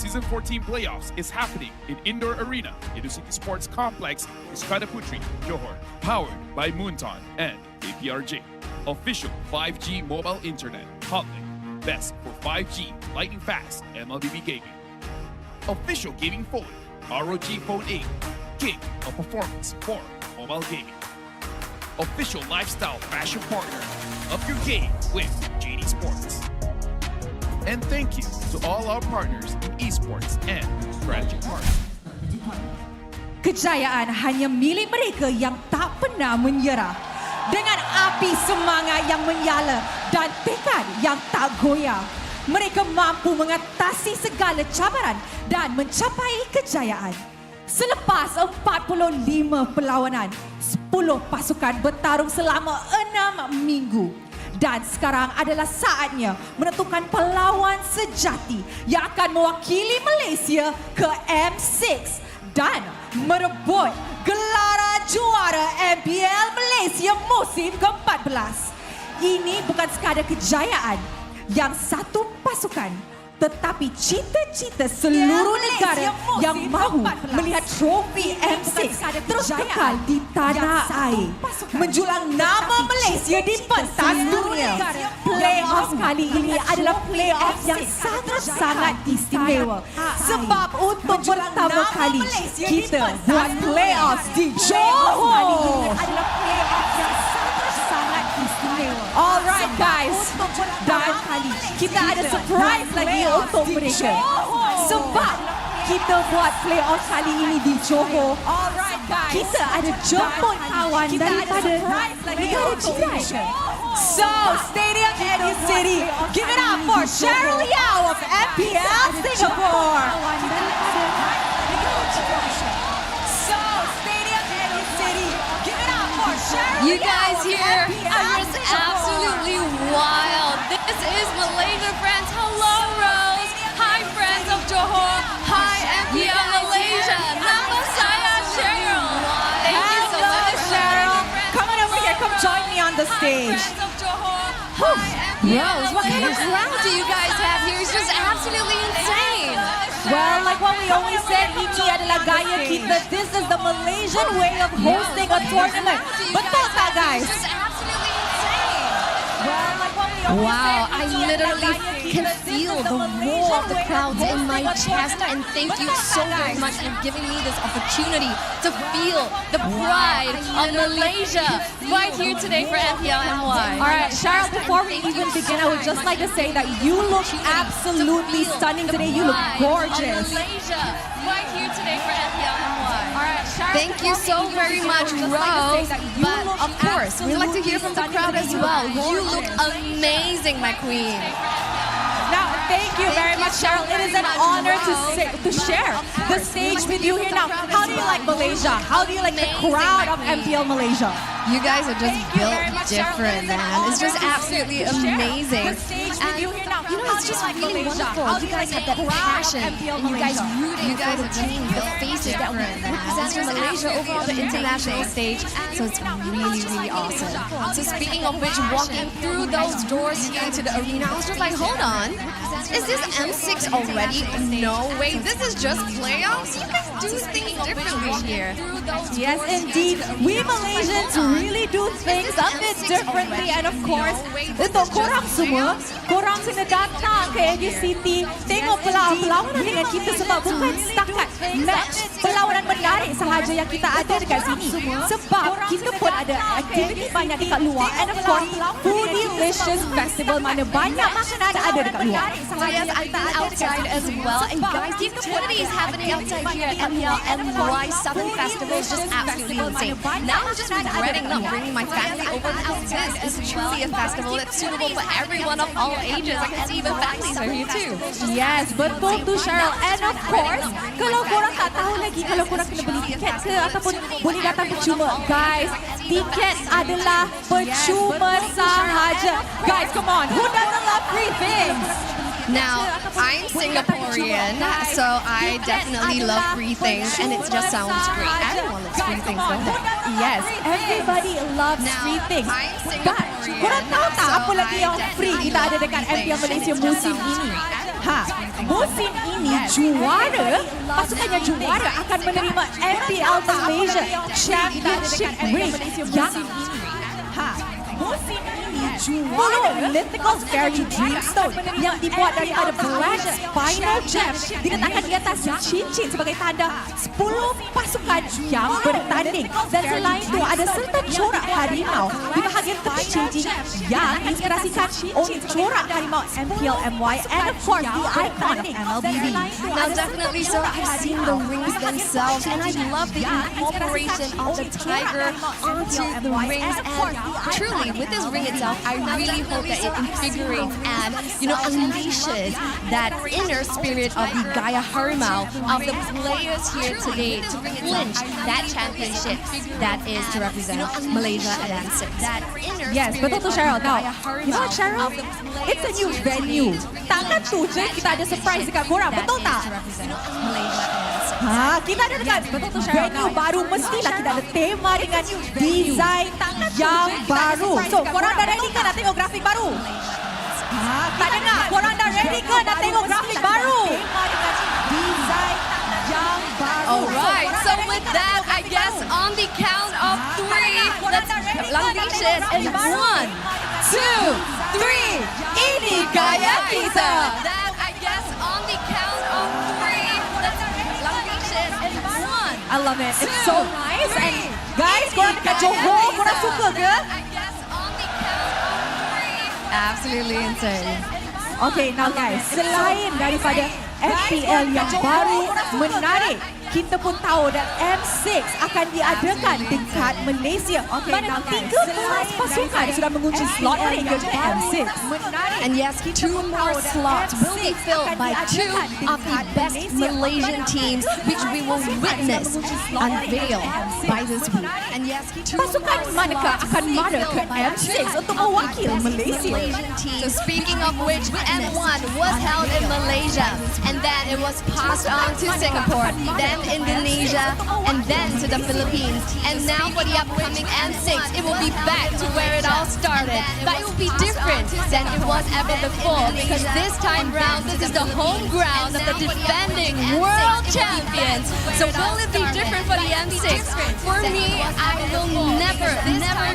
Season 14 playoffs is happening in Indoor Arena, Educity Sports Complex, Iskandar Puteri, Johor. Powered by Moonton and APRJ. Official 5G mobile internet hotline. Best for 5G lightning fast MLBB gaming. Official gaming phone, ROG Phone 8. Gig of performance for mobile gaming. Official lifestyle fashion partner. Up your game with RED Esports. And thank you to all our partners in esports and strategic partners. Kejayaan hanya milik mereka yang tak pernah menyerah. Dengan api semangat yang menyala dan tekad yang tak goyah, mereka mampu mengatasi segala cabaran dan mencapai kejayaan. Selepas 45 perlawanan, 10 pasukan bertarung selama 6 minggu. Dan sekarang adalah saatnya menentukan pelawan sejati yang akan mewakili Malaysia ke M6 dan merebut gelaran juara MPL Malaysia musim ke-14. Ini bukan sekadar kejayaan yang satu pasukan, tetapi cita-cita seluruh negara yang mahu melihat trofi M6 terus kekal di tanah air, menjulang nama Malaysia di pentas dunia. Playoff kali ini adalah playoff yang sangat istimewa, sebab untuk pertama kali kita buat playoff di Johor. Alright guys, dan kita ada surprise lagi untuk mereka. Sebab kita buat playoff kali ini di Johor, kita ada jemput kawan daripada negara jiran. So, Stadium Educity, give it up for Cheryl Yao of MPL Singapore. So, Stadium Educity, give it up for Cheryl Yao. You guys here are just absolutely wild. This is Malaysia, friends. Hello, Rose. Hi, friends of Johor. Hi, MPL Malaysia. Nama saya Cheryl. Thank you so much, Cheryl. Come on over here. Come join me on the stage. Friends of Johor. Hi, Rose, what kind of crowd do you guys have here? It's just absolutely insane. Well, like what we always said, ini adalah gaya kita. This is the Malaysian way of hosting a tournament. Betul tak, guys? It's just absolutely insane. Well, like what we always Wow, said, I ini literally adalah gaya can kita. This feel is the roar Malaysian of the way crowds in my hosting a chest, and tournament. thank you Betul so tak, very guys? much for giving me this opportunity to feel the pride of Malaysia right here today for MPLMY. All right, Cheryl, before we even begin, I would just like to say that you look absolutely stunning today. You look gorgeous. Malaysia right here today for MPLMY. All right, Cheryl, Thank you so very much, Rose. But of course, we'd like to hear from the crowd as well. You look amazing, my queen. Now, thank you very much, Cheryl. It is an honor to share the stage with you here now. How do you like Malaysia? How do you like the crowd of MPL Malaysia? You guys are just Thank you built very much, different, Cheryl. It is an man. It's just honor to absolutely share amazing. the stage with you here now. You know, How it's do you just like really Malaysia? wonderful. How do You guys like have that the crowd of passion, MPL and you guys Malaysia? rooting for the team, the faces that we represent for Malaysia over on the international stage. So it's really, really awesome. So speaking of which, walking through those doors here to the arena, I was just like, hold on. Is this M6 already? No way. This is just playoffs. You guys do things differently here. Yes, indeed. We Malaysians really do things a bit differently. And of course, untuk korang semua, korang kena datang ke Educity, tengok perlawanan dengan kita sebab bukan setakat match perlawanan menarik sahaja yang kita ada dekat sini. Sebab kita pun ada aktiviti banyak dekat luar. And of course, Foodylicious Festival mana banyak makanan ada dekat luar. So yes, I've been outside as well. And guys, the activities happening outside here at MPLMY Southern Festival is just absolutely insane. Now I'm just regretting not bringing my family over because this is truly a festival that's suitable for everyone of all ages. I can see even families are here too. Yes, betul tu, Cheryl. And of course, kalau korang tak tahu lagi kalau korang kena beli tiket ke ataupun boleh datang percuma, guys, tiket adalah percuma sahaja. Guys, come on, who doesn't love free things? Now, I'm Singaporean, so I definitely love free things, and it just sounds great. Everyone loves free things, don't they? Yes, everybody loves free things. But korang tahu tak apa lagi yang free kita ada dekat MPL Malaysia musim ini? Musim ini pasukan yang juara akan menerima MPL Malaysia Championship ring yang musim ini juara Mythical Fairy Dreamstone yang dibuat daripada Black Spinal Gem diletakkan di atas cincin sebagai tanda 10 pasukan yang bertanding, dan selain itu ada serta corak harimau di bahagian tepi cincin yang inspirasikan corak harimau MPLMY and of course the icon of MLBB. Now definitely so I've seen the rings themselves and I love the incorporation of the tiger onto the rings, and truly with this ring itself I really hope that it invigorates and unleashes that inner spirit of the Gaya Harimau of the players here today to clinch that championship that is to represent Malaysia at M6. Yes, betul tu Cheryl. Now, you know what Cheryl? It's a new venue. Takkan tu je kita ada surprise dekat korang, betul tak? Kita ada dekat venue baru, mestilah kita ada tema dengan design yang baru. So, korang dah ready ke nak tengok grafik baru? Tak dengar, korang dah ready ke nak tengok grafik baru? Design yang baru. Alright, so with that, I guess on the count of 3, let's unleash it in 1, 2, 3. Ini gaya kita. That I guess on the count of 3, let's unleash it in 1. I love it. It's so nice. And guys, korang dekat Johor, korang suka ke? I guess on the count of 3. Absolutely insane. Okay, now guys, selain daripada MPL yang baru menarik, kita pun tahu that M6 akan diadakan dekat Malaysia. Mana 13 pasukan sudah mengunci slot mereka ke M6. And yes, 2 more slots will be filled by 2 of the best Malaysian teams, which we will witness unveil by this week. And yes, pasukan manakah akan mara ke M6 untuk mewakili Malaysia? So speaking of which, M1 was held in Malaysia, and then it was passed on to Singapore, then Indonesia, and then to the Philippines. And now for the upcoming M6, it will be back to where it all started. But it will be different than it was ever before, because this time round, this is the home ground of the defending world champions. So will it be different for the M6? For me, I will never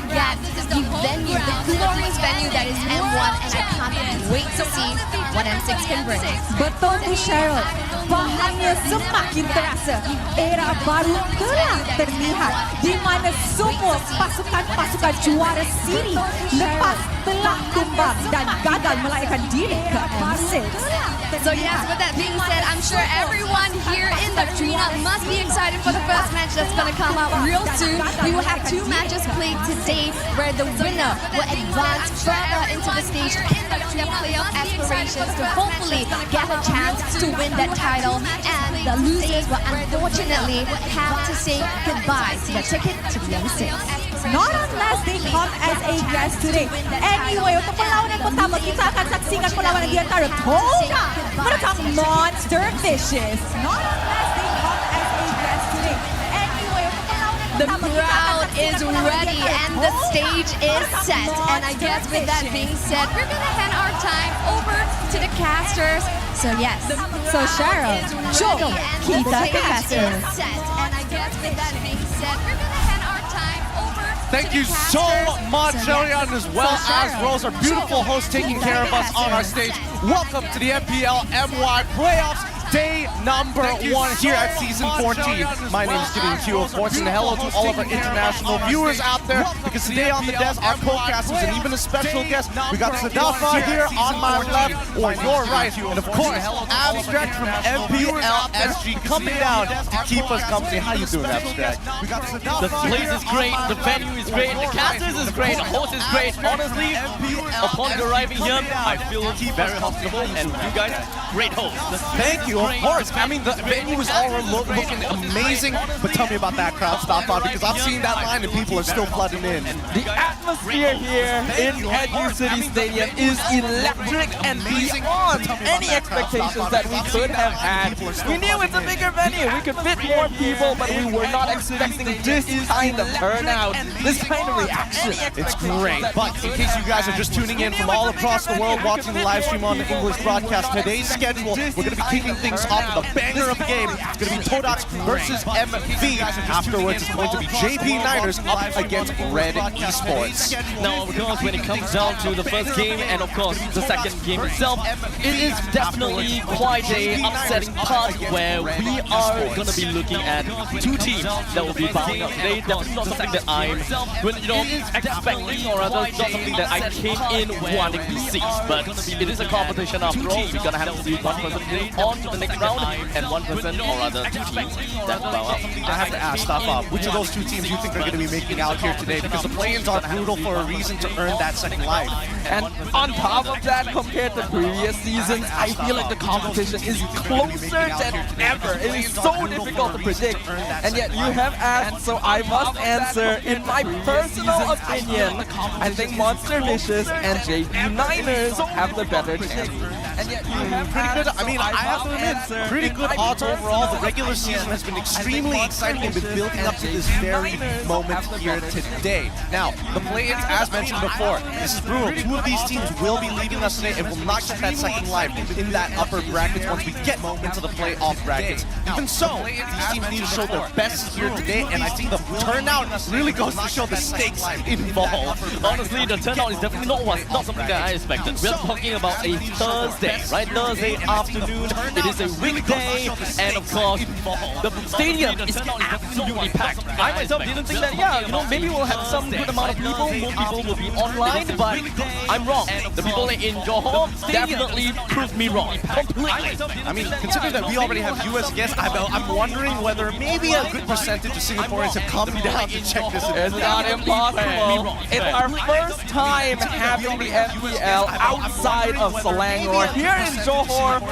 get the venue, the glorious venue that is M1, and I can't wait to see what M6 can bring. Betul tu Cheryl. Bahannya semakin terasa. Era baru telah terlihat di mana semua pasukan-pasukan juara siri lepas telah tumbang dan gagal melahirkan diri ke M6. So yes, with that being said, I'm sure everyone here in the arena must be excited for the first match that's going to come out real soon. We will have 2 matches played today where the winner will advance further into the stage in their playoff aspirations to hopefully get a chance to win that title, and the losers will unfortunately have to say goodbye to the ticket to the M6. Not unless they come as a guest today. Anyway, untuk perlawanan pertama, kita akan saksikan perlawanan di antara Todak menentang Monster Fishes. Not unless they come as a guest today. Anyway, untuk perlawanan The pertama, crowd is ready and the stage is set. And I guess with that being said, we're going to hand our time over to the casters. So yes, So Cheryl, jom kita ke casters. casters. And I guess with that being said, we're going to hand our time over. Thank you so much, Elian, as well as Rose, our beautiful host taking care of us on our stage. Welcome to the MPLMY playoffs. Day number 1 here at season 14. My name is Gideon Q, of course, and hello to all of our international viewers out there, because today on the desk, our co-casters and even a special guest, we got Sadafa here on my left, or your right, and of course, Abstract from MPLSG coming down to keep us company. How you doing, Abstract? The place is great, the venue is great, the casters is great, the host is great. Honestly, upon arriving here, I feel very comfortable, and you guys, great hosts. Thank you. venue, of course. I mean, the venue is all looking amazing, but tell me about that crowd stop by, because I've seen that line and people are still flooding in. The atmosphere here in Educity Stadium is electric and beyond any expectations that we could have had. We knew it's a bigger venue, we could fit more people, but we were not expecting this kind of turnout, this kind of reaction. It's great, but in case you guys are just tuning in from all across the world watching the live stream on the English broadcast, today's schedule, we're going to be kicking things off with a banger of a game. It's going to be Todak versus MV. Afterwards, it's going to be JP Niners up against RED Esports. Now, of course, when it comes down to the first game and, of course, the second game itself, it is definitely quite a upsetting part where we are going to be looking at two teams that will be bowing out today. That's not something that I'm, expecting, or rather, not something that I came in wanting to see. But it is a competition after all. We're going to have to see one person move on to the next round and one person, or rather, two teams that bow out. I have to ask, which of those two teams do you think are going to be making out here today? Because the play-ins are brutal for a reason to earn that second life. And on top of that, compared to previous seasons, I feel like the competition is closer than ever. It is so difficult to predict. And yet you have asked, so I must answer. In my personal opinion, I think Monster Vicious and JP Niners have the better chance. And yet you have pretty good. I mean, I have to admit, pretty good odds overall. The regular season has been extremely exciting and been building up to this very moment here today. Now, the play-ins, as mentioned before, this is brutal. Two of these teams will be leaving us today and will not get that second life in that upper brackets once we get into the playoff brackets. Even so, these teams need to show their best here today, and I think the turnout really goes to show the stakes involved. Honestly, the turnout is definitely not something that I expected. We're talking about a Thursday, right? Thursday afternoon. It is a weekday, and of course, the stadium is absolutely packed. I myself didn't think that, maybe we'll have some good amount of people, more people will be online, but I'm wrong. The people in Johor definitely proved me wrong, completely. I mean, considering that we already have US guests, I'm wondering whether maybe a good percentage of Singaporeans have come down to check this out. It's not impossible. It's our first time having the MPL outside of Selangor. Here in Johor,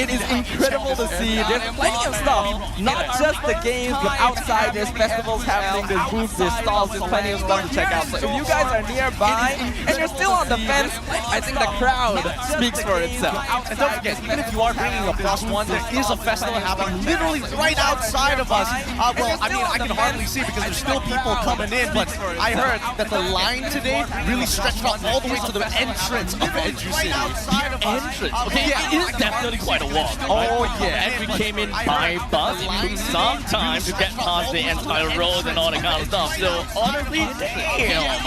it is incredible to see. There's plenty of stuff, not just the games, but outside there's festivals happening, there's booths, there's stalls, there's plenty of stuff to check out. So if you guys are nearby and you're still on the fence, I think the crowd speaks for itself. And don't forget, even if you are bringing a +1, there is a festival happening literally right outside of us. Well, I mean, I can hardly see because there's still people coming in, but I heard that the line today really stretched out all the way to the entrance of Educity. Entrance? Okay, yeah, it is definitely quite a walk. Oh, yeah. And we came in by bus. It took some time to get past the entire road and all that kind of stuff. So, honestly, damn.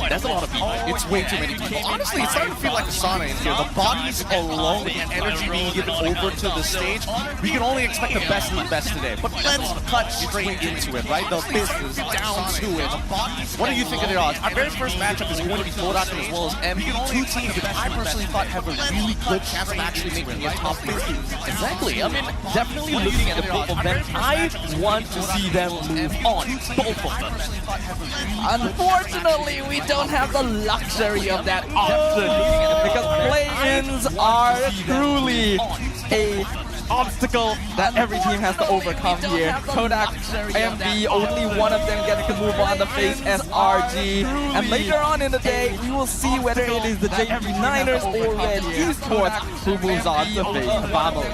That's a lot of people. It's way too many people. Honestly, it's starting to feel like a sauna in here. The bodies alone, the energy being given over to the stage, we can only expect the best of the best today. But let's cut straight into it, right? The business, down to it. What do you think of the odds? Our very first matchup is going to be Todak as well as MV. Two teams that I personally thought have a really good chance of actually making it top 50. Exactly. I mean, definitely looking at the both of them, I want to see them move on. Both of them. Unfortunately, we don't have the luxury of that option because play-ins are truly a obstacle that every team has to overcome here. Todak, MV, only one of them getting to move on to face SRG. And later on in the day, we will see whether it is the JP Niners or RED Esports who moves on to face Vamos.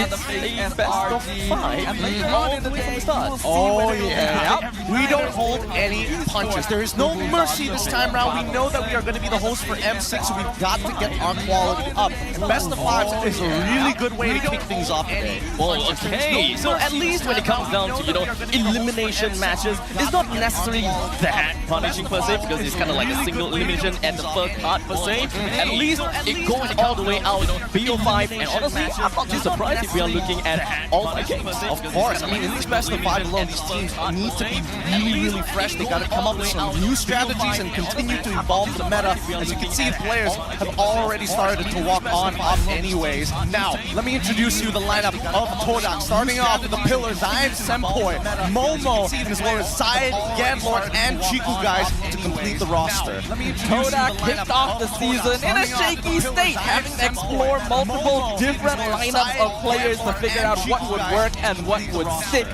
It's a best of 5. And later on in the day, oh yeah. We don't hold any punches. There is no mercy this time around. We know that we are going to be the host for M6, so we've got to get our quality up. And best of 5s is a really good way to kick things off today. Well, okay. So at least when it comes down to, elimination matches, it's not necessarily that punishing per se, because it's kind of like a single elimination at the first part per se. At least it goes all the way out, BO5, and honestly, I'm not too surprised if we are looking at all 5 games. Of course. I mean, in these best of 5 alone, these teams need to be really, really fresh. They got to come up with some new strategies and continue to evolve the meta. As you can see, players have already started to walk on up anyways. Now, let me introduce introduce you the lineup of Todak. Starting off with the pillars, Dive Senpoi, Momo, as well as Side, Ganlord, and Chiku guys to complete the roster. Todak kicked off the season in a shaky state, having to explore multiple different lineups of players to figure out what would work and what would stick.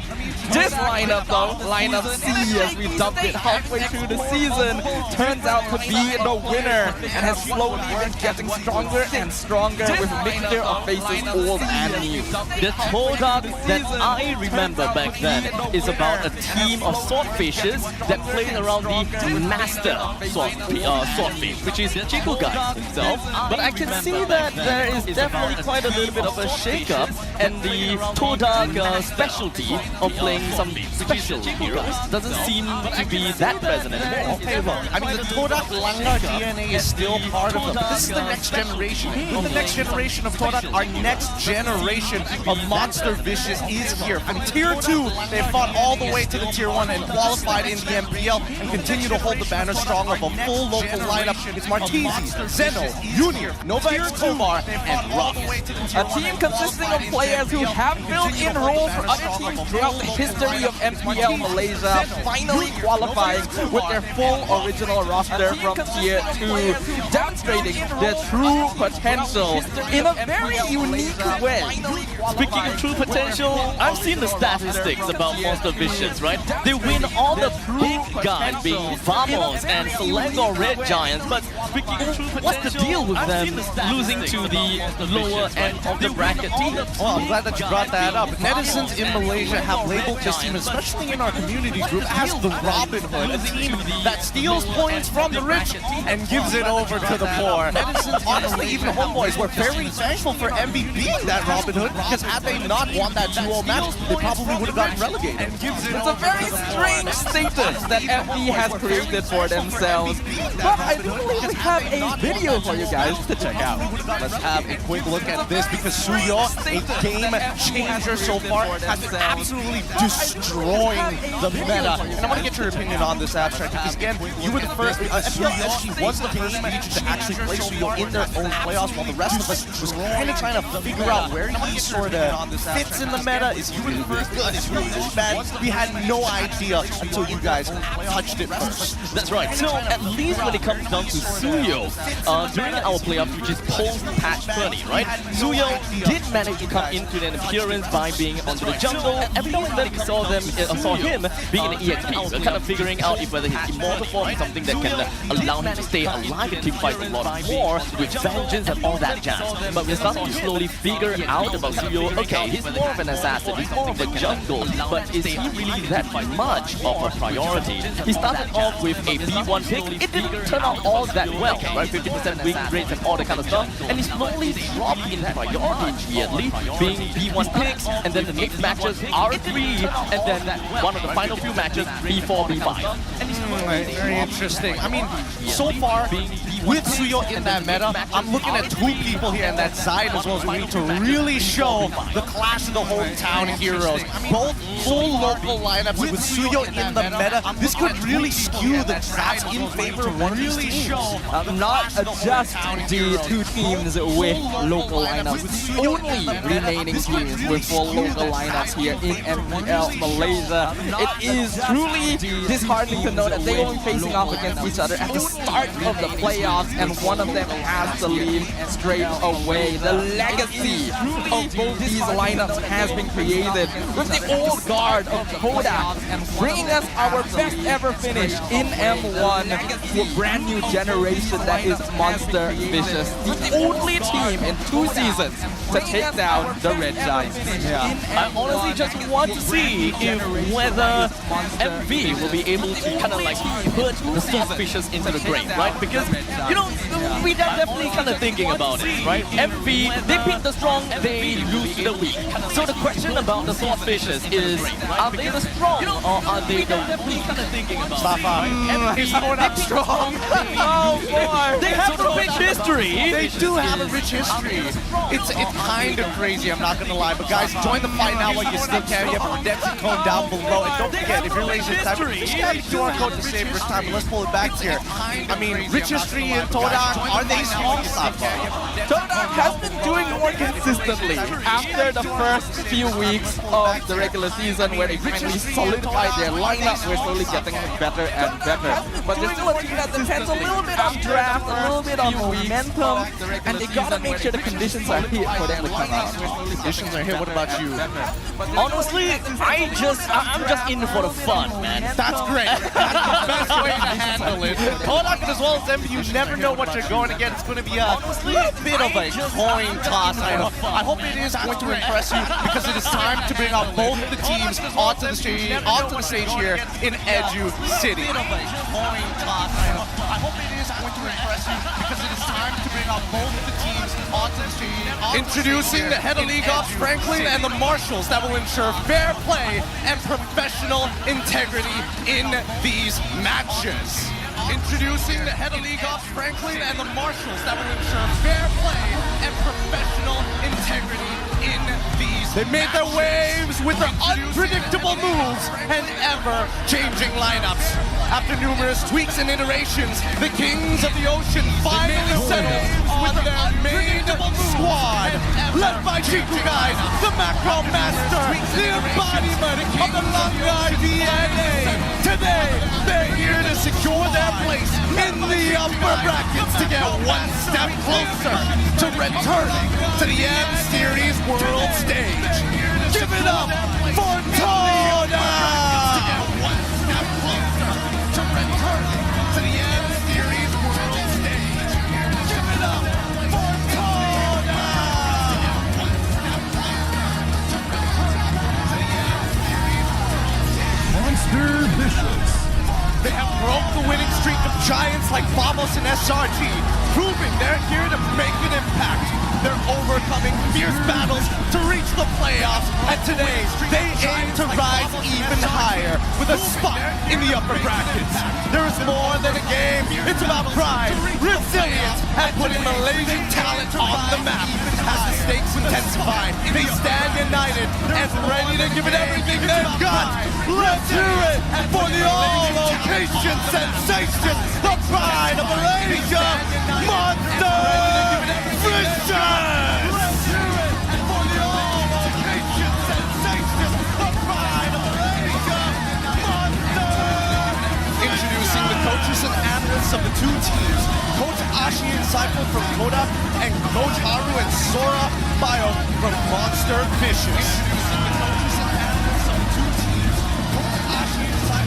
This lineup though, lineup C as we dubbed it halfway through the season, turns out to be the winner and has slowly been getting stronger and stronger with a mixture of faces old and new. The Todak that I remember back then is about a team of swordfishes that played around the master swordfish, which is Chiku guy himself. But I can see that there is definitely quite a little bit of a shake-up, and the Todak specialty of playing some special heroes doesn't seem to be that present anymore. Okay, look, I mean, the Todak Langa DNA is still part of them, but this is the next generation. The next generation of Todak, our next generation of Monster Vicious is here. From Tier 2, they fought all the way to the Tier 1 and qualified in the MPL and continue to hold the banner strong of a full local lineup. It's Martizi, Zeno, Unir, Novax Kovar, and Ruff. A team consisting of players who have filled in roles for other teams throughout the history of MPL Malaysia, finally qualifying with their full original roster from Tier 2, demonstrating their true potential in a very unique way. Speaking of true potential, I've seen the statistics about Monster Vicious, right? They win all the big guys, being Vamos and Selangor Red Giants, but speaking of true potential, what's the deal with them losing to the lower end of the bracket team? Well, I'm glad that you brought that up. Netizens in Malaysia have labeled this team, especially in our community group, as the Robin Hood, a team that steals points from the rich and gives it over to the poor. Netizens, honestly, even Homeboys were very thankful for MV being that Robin Hood, because had they not won that 2-0 match, they probably would have gotten relegated. It's a very strange status that MV has created for themselves. But I do believe we have a video for you guys to check out. Let's have a quick look at this, because Suyo, a game changer so far, has been absolutely destroying the meta. And I want to get your opinion on this, Abstract, because again, you were the first, MPLSG was the first region to actually play Suyo in their own playoffs, while the rest of us was kind of trying to figure out where he sort of fits in the meta. Is he really good? Is he really bad? We had no idea until you guys touched it first. That's right. So at least when it comes down to Suyo, during our playoffs, which is post-patch 20, right? Suyo did manage to come into an appearance by being onto the jungle. Every now and then we saw him being an EXP, so kind of figuring out if whether his immortal form is something that can allow him to stay alive and keep fighting a lot more with vengeance and all that jazz. But we're starting to slowly figure out about Suyo. Okay, he's more of an assassin, he's more of a jungle, but is he really that much of a priority? He started off with a B1 pick. It didn't turn out all that well, right? 50% win rates and all that kind of stuff. And he slowly dropped in priority weirdly, being B1 picks, and then the next matches R3, and then one of the final few matches B4, B5. And he's very interesting. I mean, so far, with Suyo in that meta, I'm looking at two people here in that side as well as we need to really show the clash of the hometown heroes. Both full local lineups with Suyo in the meta. This could really skew the stats in favor of one of these teams. Not just the two teams with local lineups, only remaining teams with full local lineups here in MPL Malaysia. It is truly disheartening to know that they will be facing off against each other at the start of the playoffs, and one of them has to leave straight away. The legacy of both these lineups has been created with the old guard of Todak bringing us our best ever finish in M1 to a brand new generation that is Monster Vicious, the only team in 2 seasons to take down the Red Giants. I honestly just want to see if whether MV will be able to kind of like put the swordfishes into the grave, right? Because, you know, we are definitely kind of thinking about it, right? MV, they beat the strong, they lose the weak. So the question about the swordfish suspicious is, are they the strong or are they the weak? Is Todak strong? Oh boy! They have a rich history. They do have a rich history. It's kind of crazy, I'm not gonna lie. But guys, join the fight now while you still can. You have a redemption code down below. And don't forget, if you're lazy time, just scan the QR code to save your time. Let's pull it back here. I mean, rich history in Todak. Are they strong? Todak has been doing more consistently after the first few weeks of the regular season where they finally solidified their lineup. We're slowly getting better and better. But there's still a team that depends a little bit on draft, a little bit on momentum, and they gotta make sure the conditions are hit for them to come out. Conditions are hit. What about you? Honestly, I'm just in for the fun, man. That's great. That's the best way to handle it. Todak as well as MPU, you never know what you're going to get. It's going to be a little bit of a coin toss. I hope it is going to impress you because it is time to bring out both the teams onto the stage here in Edu City. I hope it is going to impress you because it is time to bring out both the teams onto the stage. Introducing the head of league ops, Franklin, and the marshals that will ensure fair play and professional integrity in these matches. Introducing the head of league ops, Franklin, and the marshals that will ensure fair play and professional integrity in these They made their waves with their unpredictable moves and ever-changing lineups. After numerous tweaks and iterations, the Kings of the Ocean finally settled on their main squad. Led by Jiku guys, the Macro Master, the embodiment of the Langai DNA. Today, they're here to secure their place in the upper brackets to get one step closer to returning to the M-Series World Stage. Give it up for Todak! To the M-Series World Stage. Give it up for Todak! Monster Vicious. They have broke the winning streak of giants like Vamos and SRT, proving they're here to make an impact. They're overcoming fierce battles to reach the playoffs, and today they aim to rise even higher with a spot in the upper brackets. There is more than a game, it's about pride, resilience, and putting Malaysian talent on the map. As the stakes intensify, they stand united and ready to give it everything they've got. Let's hear it for the all-location sensation, the pride of Malaysia, Monster Vicious! Let's hear it for the all-location sensation, the pride of Malaysia, Monster! Introducing the coaches and analysts of the two teams, Coach Ashi Insightful from Todak and Coach Haru and Sora Bio from Monster Vicious.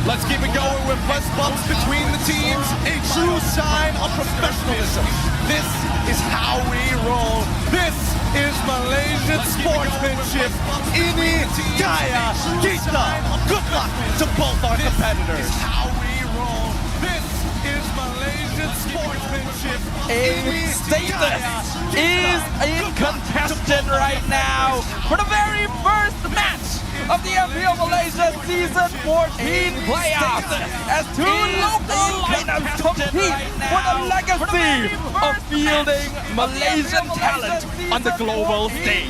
Let's keep it going with less bumps between the teams, a true sign of professionalism. This is how we roll. This is Malaysian sportsmanship. Ini Kaya Kita. Good luck to both our competitors. This is how we roll. This is Malaysian sportsmanship. A status is in contested right now for the very first match of the MPL Malaysia Season 14 playoffs as two local lineups compete for the legacy of fielding Malaysian talent on the global stage.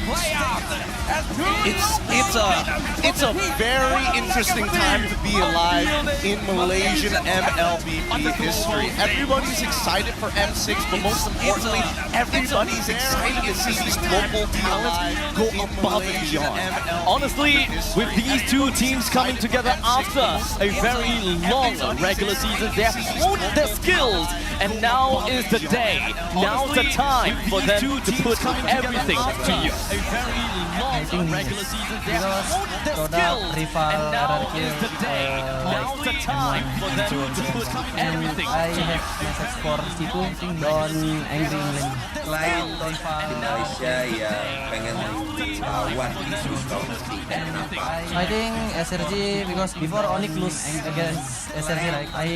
It's a very interesting time to be alive in Malaysian MLBB history. Everybody's excited for M6, but most importantly, everybody's excited to see these local talents go above and beyond. Honestly, with these two teams coming together after a very long regular season, they have honed their skills, and now is the day. Now's the time for them to put everything to use. A very long regular season, they have honed their skills, and now is the day. Now's the time for them to put everything I to use. have message for Sipu, don't angry England. Selain di Malaysia yang pengen lawan di Sultan dan kenapa? I think SRG because before Onyx lose against SRG, like I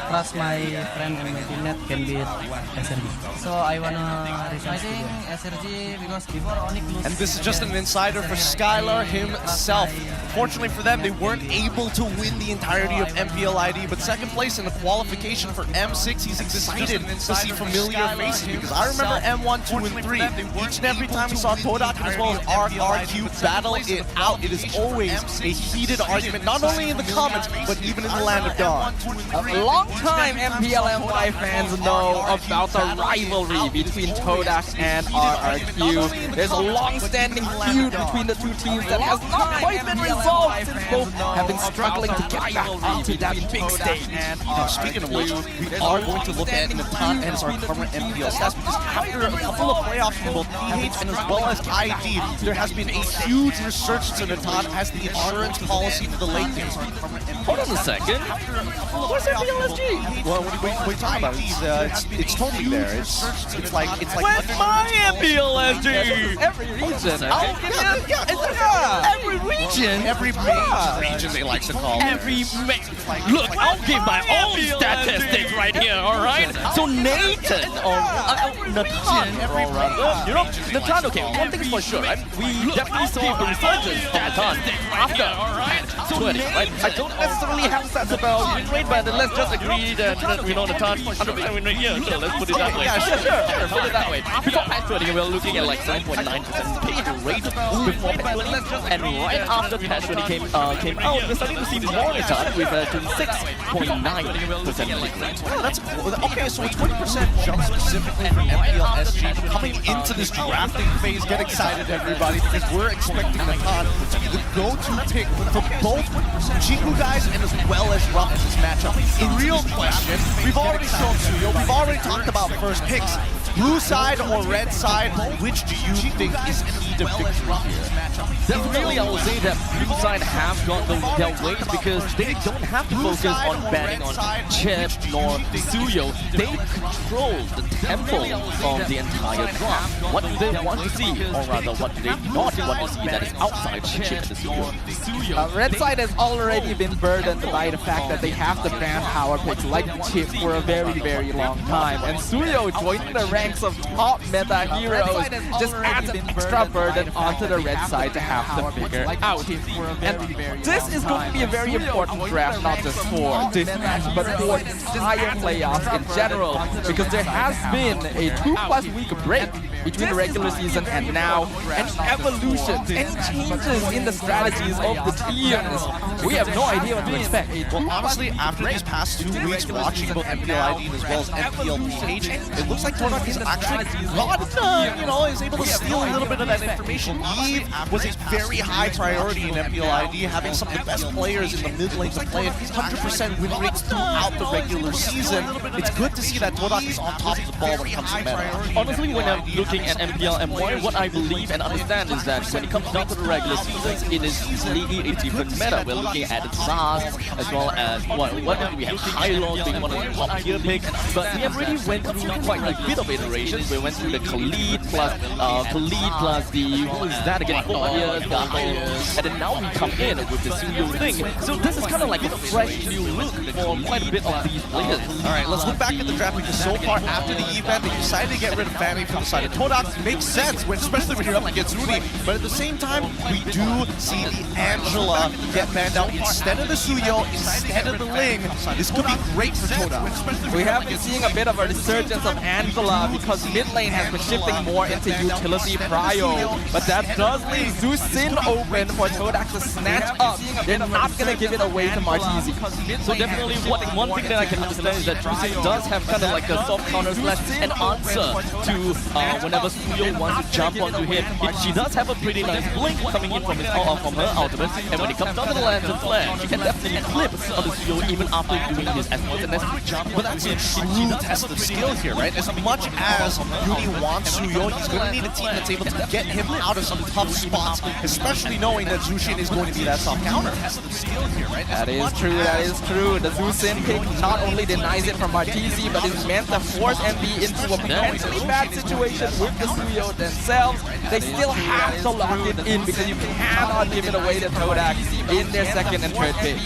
trust my friend and my teammate can beat SRG. So I wanna reach. I think SRG because before Onyx lose. And this is just an inside outsider for Skylar himself. Fortunately for them, they weren't able to win the entirety of MPLID, but second place in the qualification for M6, he's excited to see familiar faces because I remember M1, 2, and 3. Each and every time we saw Todak as well as RRQ battle it out, it is always a heated argument, not only in the comments, but even in the land of Dawn. Long-time MPLMY fans know about the rivalry between Todak and RRQ. There's a long-standing feud between the two teams that has not quite been resolved since both have been struggling to get back onto that big stage. Speaking of which, we are going to look at Natan as our current MPL stats because after a couple of playoffs from both PH and as well as ID, there has been a huge resurgence of Natan as the insurance policy for the late games. Hold on a second. Where's MPLSG? Well, what are you talking about? It's totally there. It's like where's my MPLSG? Every region. Every region? Every major region they like to call it. Look, I'll give my own statistics right here, alright? So Nathan, or Natan, you know, Natan, okay, one thing's for sure, right? We definitely saw a resurgence of Natan after 20, right? I don't necessarily have stats about win rate, but let's just agree that, you know, Natan, 100% win rate, yeah, sure, let's put it that way. Yeah, sure, put it that way. Before patch 20, we were looking at like 7.9% pick rate before patch 20, and right after patch 20 came out, we're starting to see more Natan with a 26.9% pick rate. That's okay, so a 20% jump specifically for MPLSG coming into this drafting phase. Get excited, everybody, because we're expecting Natan to be the go-to pick for both Jingu guys and as well as Ruff in this matchup. In real question, we've already shown Suyo, we've already talked about first picks. Blue side or red side, which do you think is key to victory here? Definitely, I will say that blue side have got their weight because they don't have to focus on banning on Chip nor Suyo. They control the tempo of the entire draft. What do they want to see, or rather, what do they not want to see that is outside the Chip and the Suyo? Red side has already been burdened by the fact that they have to ban power picks like Chip for a very, very long time. And Suyo joining the ranks of top meta heroes just adds an extra burden onto the red side to have to figure out. And this is going to be a very important draft, not just for this match, but for the entire playoffs in general, because there has been a 2+ week break between the regular season and now, and evolutions, any changes in the strategies of the teams. We have no idea what to expect. Well, honestly, after these past 2 weeks watching both MPLID as well as MPLPH, it looks like Todak is actually is able to steal a little bit of that information. Eve was a very high priority in MPLID, having some of the best players in the mid lane to play it, 100% win rates throughout the regular season. It's good to see that Todak is on top of the ball when it comes to meta. Honestly, when I'm looking at MPLMY, what I believe and understand is that when it comes down to the regular seasons, it is easily a different meta. We're looking at the Zaz, as well as what we have Hylon being one of the top tier picks, but we have already went through quite a bit of iterations. We went through the Khalid plus the, who is that again, and then now we come in with the Suyo thing. So this is kind of like a fresh new look for quite a bit of these players. Alright, let's look back at the draft because so far after the event, they decided to get rid of Fanny from the side of Todak. Makes sense, especially when you're up against Rudy. But at the same time, we do see the Angela get banned out instead of the Suyo, instead of the Ling. This could be great for Todak. We have been seeing a bit of a resurgence of Angela because mid lane has been shifting more into utility prio, but that does leave Zeus Sin open for Todak to snatch up. They're not going to give it away to Martizi. So definitely one thing that I can understand is that Zeus Sin does have kind of like a soft counter slash an answer to whenever Suyo wants to jump onto him. She does have a pretty nice blink coming in from her ultimate, and when it comes down to the Lantern Flare, she can definitely clip onto Suyo even after doing his S1 jump. But that's a true test of skill here, right? As much as Rudy wants Suyo, he's going to need a team that's able to get him out of some tough spots, especially knowing that Zushin is going to be that soft counter. That is true, that is true. The Zusin pick not only denies it from Martizi, but is meant to force MB into a potentially bad situation with the Suyo themselves. They still have to lock it in because you cannot give it away to Todak. in their second and third pick.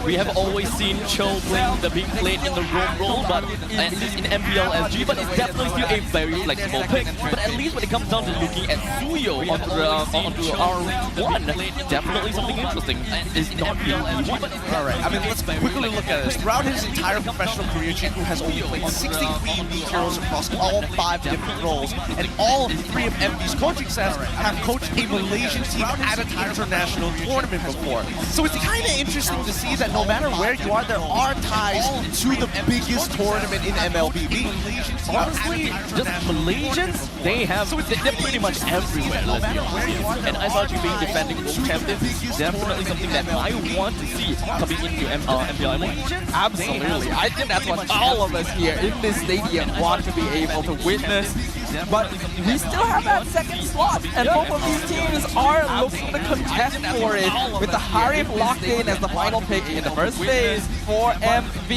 We have always seen Cho playing the big plate in the roam role, but at least in MPLSG, but it's definitely still a very flexible pick. But at least when it comes down to looking at Suyo onto R1, definitely something interesting. It's not being easy. Alright, I mean, let's quickly look at this. Throughout his entire professional career, Chiku has only played 63 unique heroes across all 5 different roles, and all 3 of MV's coaching staffs have coached a Malaysian team at an international tournament before. So it's kind of interesting to see that no matter where you are, there are ties to the biggest tournament in MLBB. Honestly, just Malaysians, they're pretty much everywhere, let's be honest. And SRG being defending world champions is definitely something that I want to see coming into MPLMY. Absolutely. I think that's what all of us here in this stadium want to be able to witness. But we still have that second slot, and both of these teams are looking to contest for it, with the Harif locked in as the final pick in the first phase for MV.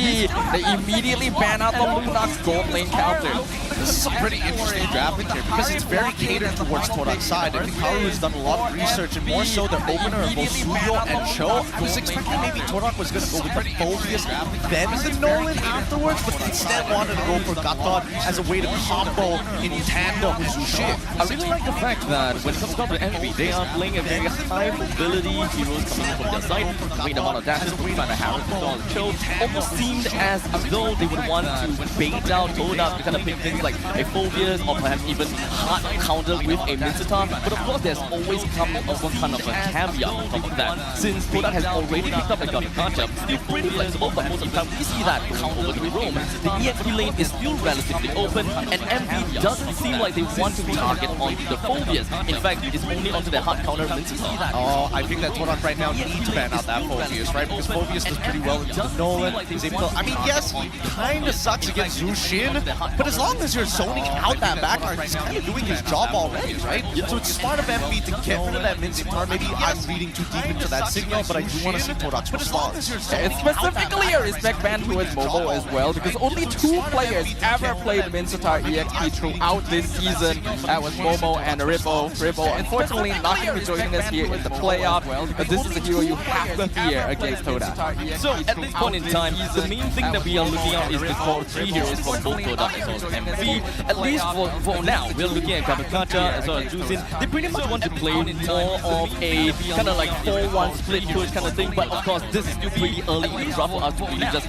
They immediately ban out the Lunox gold lane counter. This is a pretty interesting drafting here because it's very catered towards Todak's side. And Hikaru has done a lot of research, and more so their opener of both Suyo and Cho. I was expecting maybe Todak was going to go with the Phobius, then the Nolan afterwards, but instead wanted to go for Gatod as a way to combo in tandem with Zushin. I really like the fact that when it comes down to MV, they are playing a very high mobility heroes coming from their side. Great amount of dashes, we find a Harris on Cho. Almost seemed as though they would want to bait out Todak to kind of pick things like a Phobius or perhaps even hard counter with a Mincetar. But of course, there's always come some kind of a caveat on top of that. Since Todak has already picked up a Gatod matchup, still pretty flexible, but most of the time we see that come over to the roam. The EXP lane is still relatively open, and MV doesn't seem like they want to target onto the Phobias. In fact, it's only onto their hard counter Mincetar. Oh, I think that Todak right now needs to ban out that Phobius, right? Because Phobius does pretty well into the Nolan. He's able to, I mean, yes, he kind of sucks against Zushin, but as long as you're zoning out that backline, he's kind of doing his job already, right? So it's smart of MV to get rid of that Mincetar. Maybe I'm reading too deep into that signal, but I do want to see Todak's response. It's specifically a respect ban towards Momo as well, because only 2 players ever played Mincetar EXP throughout this season. That was Momo and Rippo. Rippo, unfortunately, not going to be joining us here in the playoff, but this is a hero you have to fear against Todak. So at this point in time, the main thing that we are looking at is the core 3 heroes from both Todak as well as MV. At least for now, we're looking at Kabakacha as well as Jusin. They pretty much want to play more of a kind of like 4-1 split push kind of thing, but of course this is still pretty early in the draft for us to really just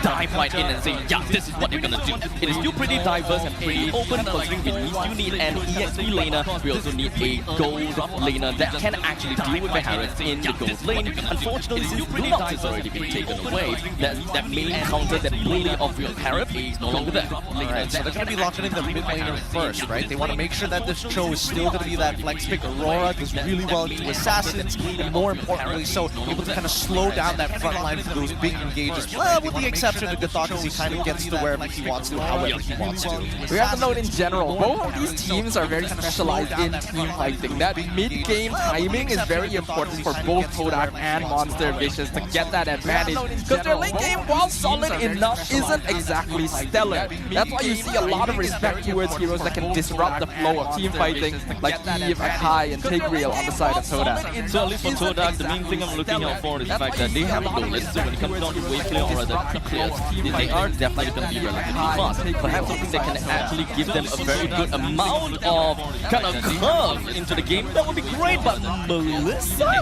dive right in and say, yeah, this is what they're gonna do. It is still pretty diverse and pretty open, considering we still need an EXP laner. We also need a gold laner that can actually deal with the Harris in the gold lane. Unfortunately, since Lunox has already been taken away, that main counter, that bully of your Harris is no longer there. Alright, so they're going to be locking in the mid laner first, right? They want to make sure that this Cho is still going to be that flex pick. Aurora does really well into assassins, and more importantly, so able to kind of slow down that front line for those big engages. Well, with the exception of Gatod, because he kind of gets to wherever he wants to, however he wants to. We have to note in general, both of these teams are very specialized in team fighting. That mid-game timing is very important for both Todak and Monster Vicious to get that advantage, because their late game, while solid enough, isn't exactly stellar. That's why you see a lot of respect towards heroes that can disrupt the flow of team fighting, like Eve, Akai, and Tigreal on the side of Todak. So at least for Todak, the main thing I'm looking out for is the fact that they have a goal. So when it comes down to wave clear or rather quick clears, they are definitely going to be relatively fast. Perhaps something that can actually give them a very good amount of kind of curve into the game. That would be great, but Melissa?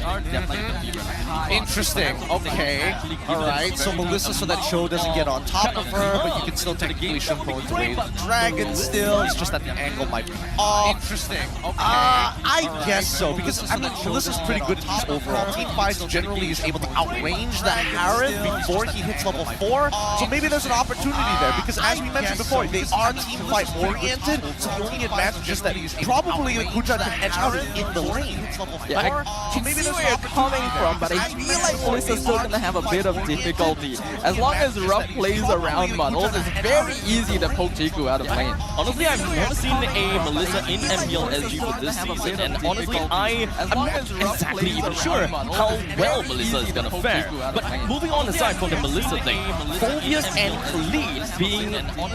Interesting. Okay. Alright, so Melissa, so that Cho doesn't get on top of her, but you can still technically shove points away the dragon still. It's just that the angle might be off. Interesting. Okay. I guess so, because I mean, Melissa's pretty good at these overall team fights. Generally is able to outrange that Harith before he hits level 4. So maybe there's an opportunity there, because as we mentioned before, they are team fight oriented. So the only advantage is that probably the Kuja can edge out in the lane. Yeah, I can see where you're coming from, but I feel like Melissa's still gonna have a bit of difficulty. As long as Rough plays around Muddles, it's very easy to poke Chiku out of the lane. Honestly, I've never seen a Melissa in MPLSG for this season, and honestly, I'm not exactly even sure how well Melissa is gonna fare. But moving on aside from the Melissa thing, Phobius and Khalid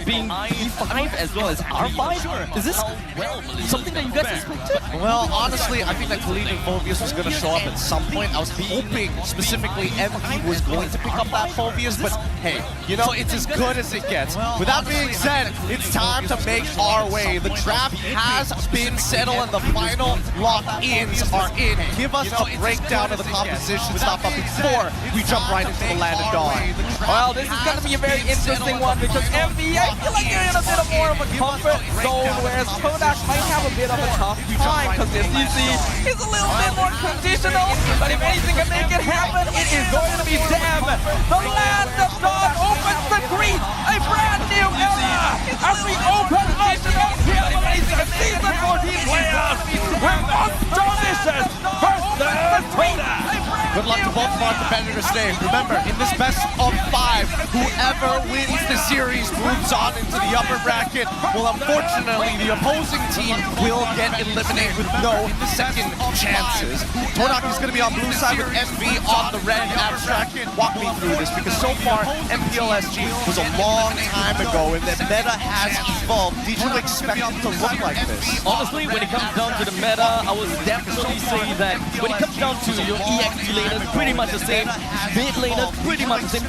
being E5 as well as R5, is this something that you guys expected? Well, honestly, I think that Khalid and Phobius was going to show up at some point. I was hoping specifically MP was going to pick up that Phobius, but hey, you know, it's as good as it gets. With that being said, it's time to make our way. The draft has been settled and the final lock-ins are in. Give us a breakdown of the composition stuff up before we jump right into the land of dawn. Well, this is going to be a very interesting one because MV, I feel like they're in a bit of more of a comfort zone, whereas Todak might have a bit of a tough time because their CC is a little bit more conditional. But if anything can make it happen, it is going to be them. The land of dawn opens the greet, a brand new era as we open up the MPLMY Season 14 playoffs with Astonishers versus Todak. Good luck to both of our competitors today. Remember, in this best of 5, whoever wins the series moves on into the upper bracket. Well, unfortunately, the opposing team will get eliminated with no second chances. Todak is going to be on blue side with MV on the red. Abstract, walk me through this, because so far, MPLSG was a long time ago, and the meta has evolved. Did you expect it to look like this? Honestly, when it comes down to the meta, I would definitely say that when it comes down to your EXP laners, pretty much the same. Mid laners, pretty much the same.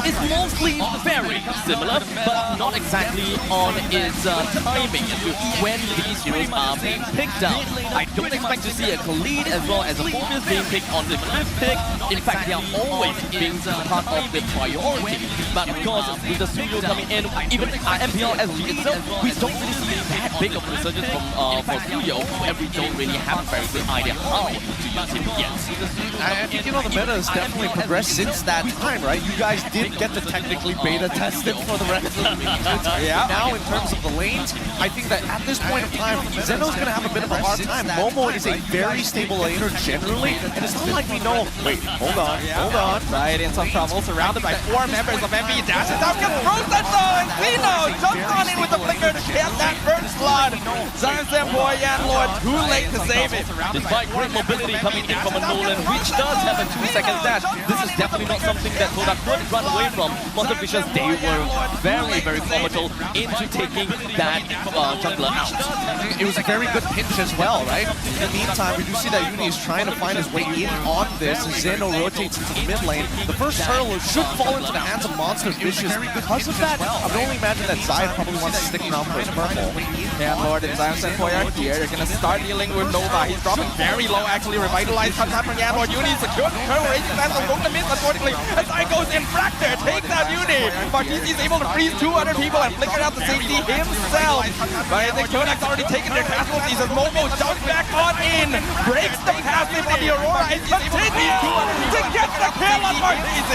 It's mostly very similar, but not exactly on its timing as to when these heroes are being picked up. I don't expect to see a Khalid as well as a Phobius being picked on the first pick. In fact, they are always being part of the priority. But of course, with the studio coming in, even MPLSG itself, we don't really see that big of a resurgence for studio, and we don't really have a very good idea how to use him yet. I think, you know, the meta has definitely progressed since that time, right? You guys did get to technically beta test it for the rest of the regions. Yeah. Now, in terms of the lanes, I think that at this point of time, Zeno's going to have a bit of a hard time. Momo is a very stable laner generally, and it's not like we know, wait, hold on. Right, in some trouble, surrounded by 4 members of MV. Dashes out, gets frozen though, and Zeno jumps on in with the flicker to get that first blood. Sunset Boy and Lord, too late to save it. Despite great mobility coming in from a Nolan, which does have a 2-second dash, this is definitely not something that Todak could run away from. Monster Fishers, they were very, very formidable into taking that jungler out. It was a very good pinch as well, right? In the meantime, we do see that Uni is trying to find his way in on this, as Zeno rotates into the mid lane. The first turtle should fall into the hands of Monster Vicious. Because of that, I would only imagine that Zai probably wants to stick around for his purple. And Lord and Zion Senpoya here, they're gonna start dealing with Nova. He's dropping very low, actually. Revitalized comes out from Yanlord. Uni secure the turtle, raging fast, going to miss, unfortunately. As Zai goes in, Fractor takes out Uni. Marquise is able to freeze 2 other people and flicker out the safety himself. But I think Todak's already taken their casualties as Momo jumps back on in, breaks the passive on the Aurora, and continues to get the kill on Marquise.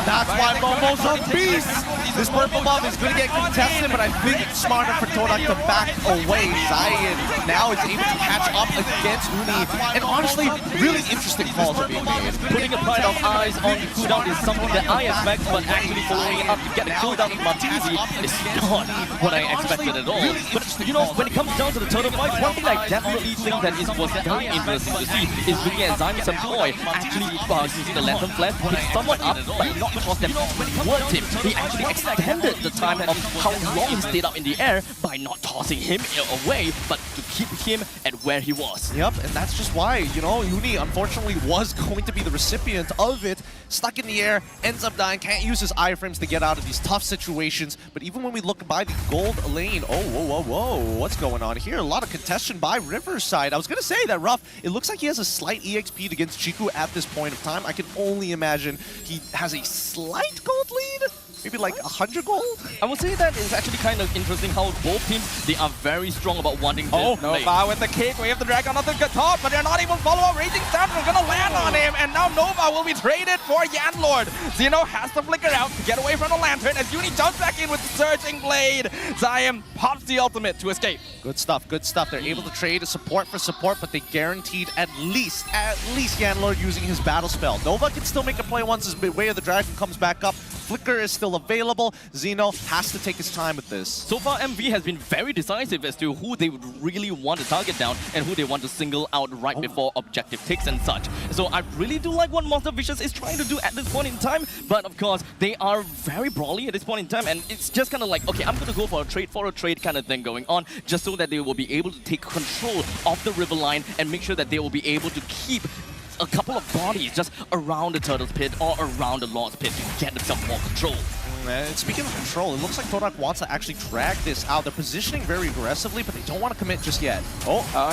That's why Momo's a beast. This purple buff is going to get contested, but I think it's smarter for Todak to back away. Zion now is able to catch up against Uni, and honestly, really interesting calls are being made. Putting a pride of eyes on the cooldown is something that I expect, but actually following it up to get a cooldown of Martizi is not what I expected at all. But you know, when it comes down to the turtle fight, one thing I definitely think that was very interesting to see is looking at Zion and Boy actually using the Lantern Flare to pick someone up, but not cause them towards him. He actually extended the time of how long he stayed up in the air by not tossing him away, but to keep him at where he was. Yep, and that's just why, you know, Uni unfortunately was going to be the recipient of it. Stuck in the air, ends up dying, can't use his iframes to get out of these tough situations. But even when we look by the gold lane, oh, whoa, what's going on here? A lot of contention by Riverside. I was going to say that Ruff, it looks like he has a slight EXP against Chiku at this point of time. I can only imagine he has a slight gold lead. Maybe like 100 gold? I would say that is actually kind of interesting how both teams, they are very strong about wanting this. Oh, Nova with the kick. We have the Dragon on the top, but they're not able to follow up. Raging Storm is going to land on him, and now Nova will be traded for Yanlord. Zeno has to flicker out to get away from the Lantern as Uni jumps back in with the Surging Blade. Zion pops the ultimate to escape. Good stuff, good stuff. They're able to trade support for support, but they guaranteed at least Yanlord using his battle spell. Nova can still make a play once his Way of the Dragon comes back up. Flicker is still available. Xeno has to take his time with this. So far, MV has been very decisive as to who they would really want to target down and who they want to single out right before objective takes and such. So I really do like what Monster Vicious is trying to do at this point in time, but of course, they are very brawly at this point in time, and it's just kind of like, okay, I'm going to go for a trade kind of thing going on, just so that they will be able to take control of the river line and make sure that they will be able to keep a couple of bodies just around the Turtle's Pit or around the Lord's Pit to get themselves more control. And speaking of control, it looks like Todak wants to actually drag this out. They're positioning very aggressively, but they don't want to commit just yet.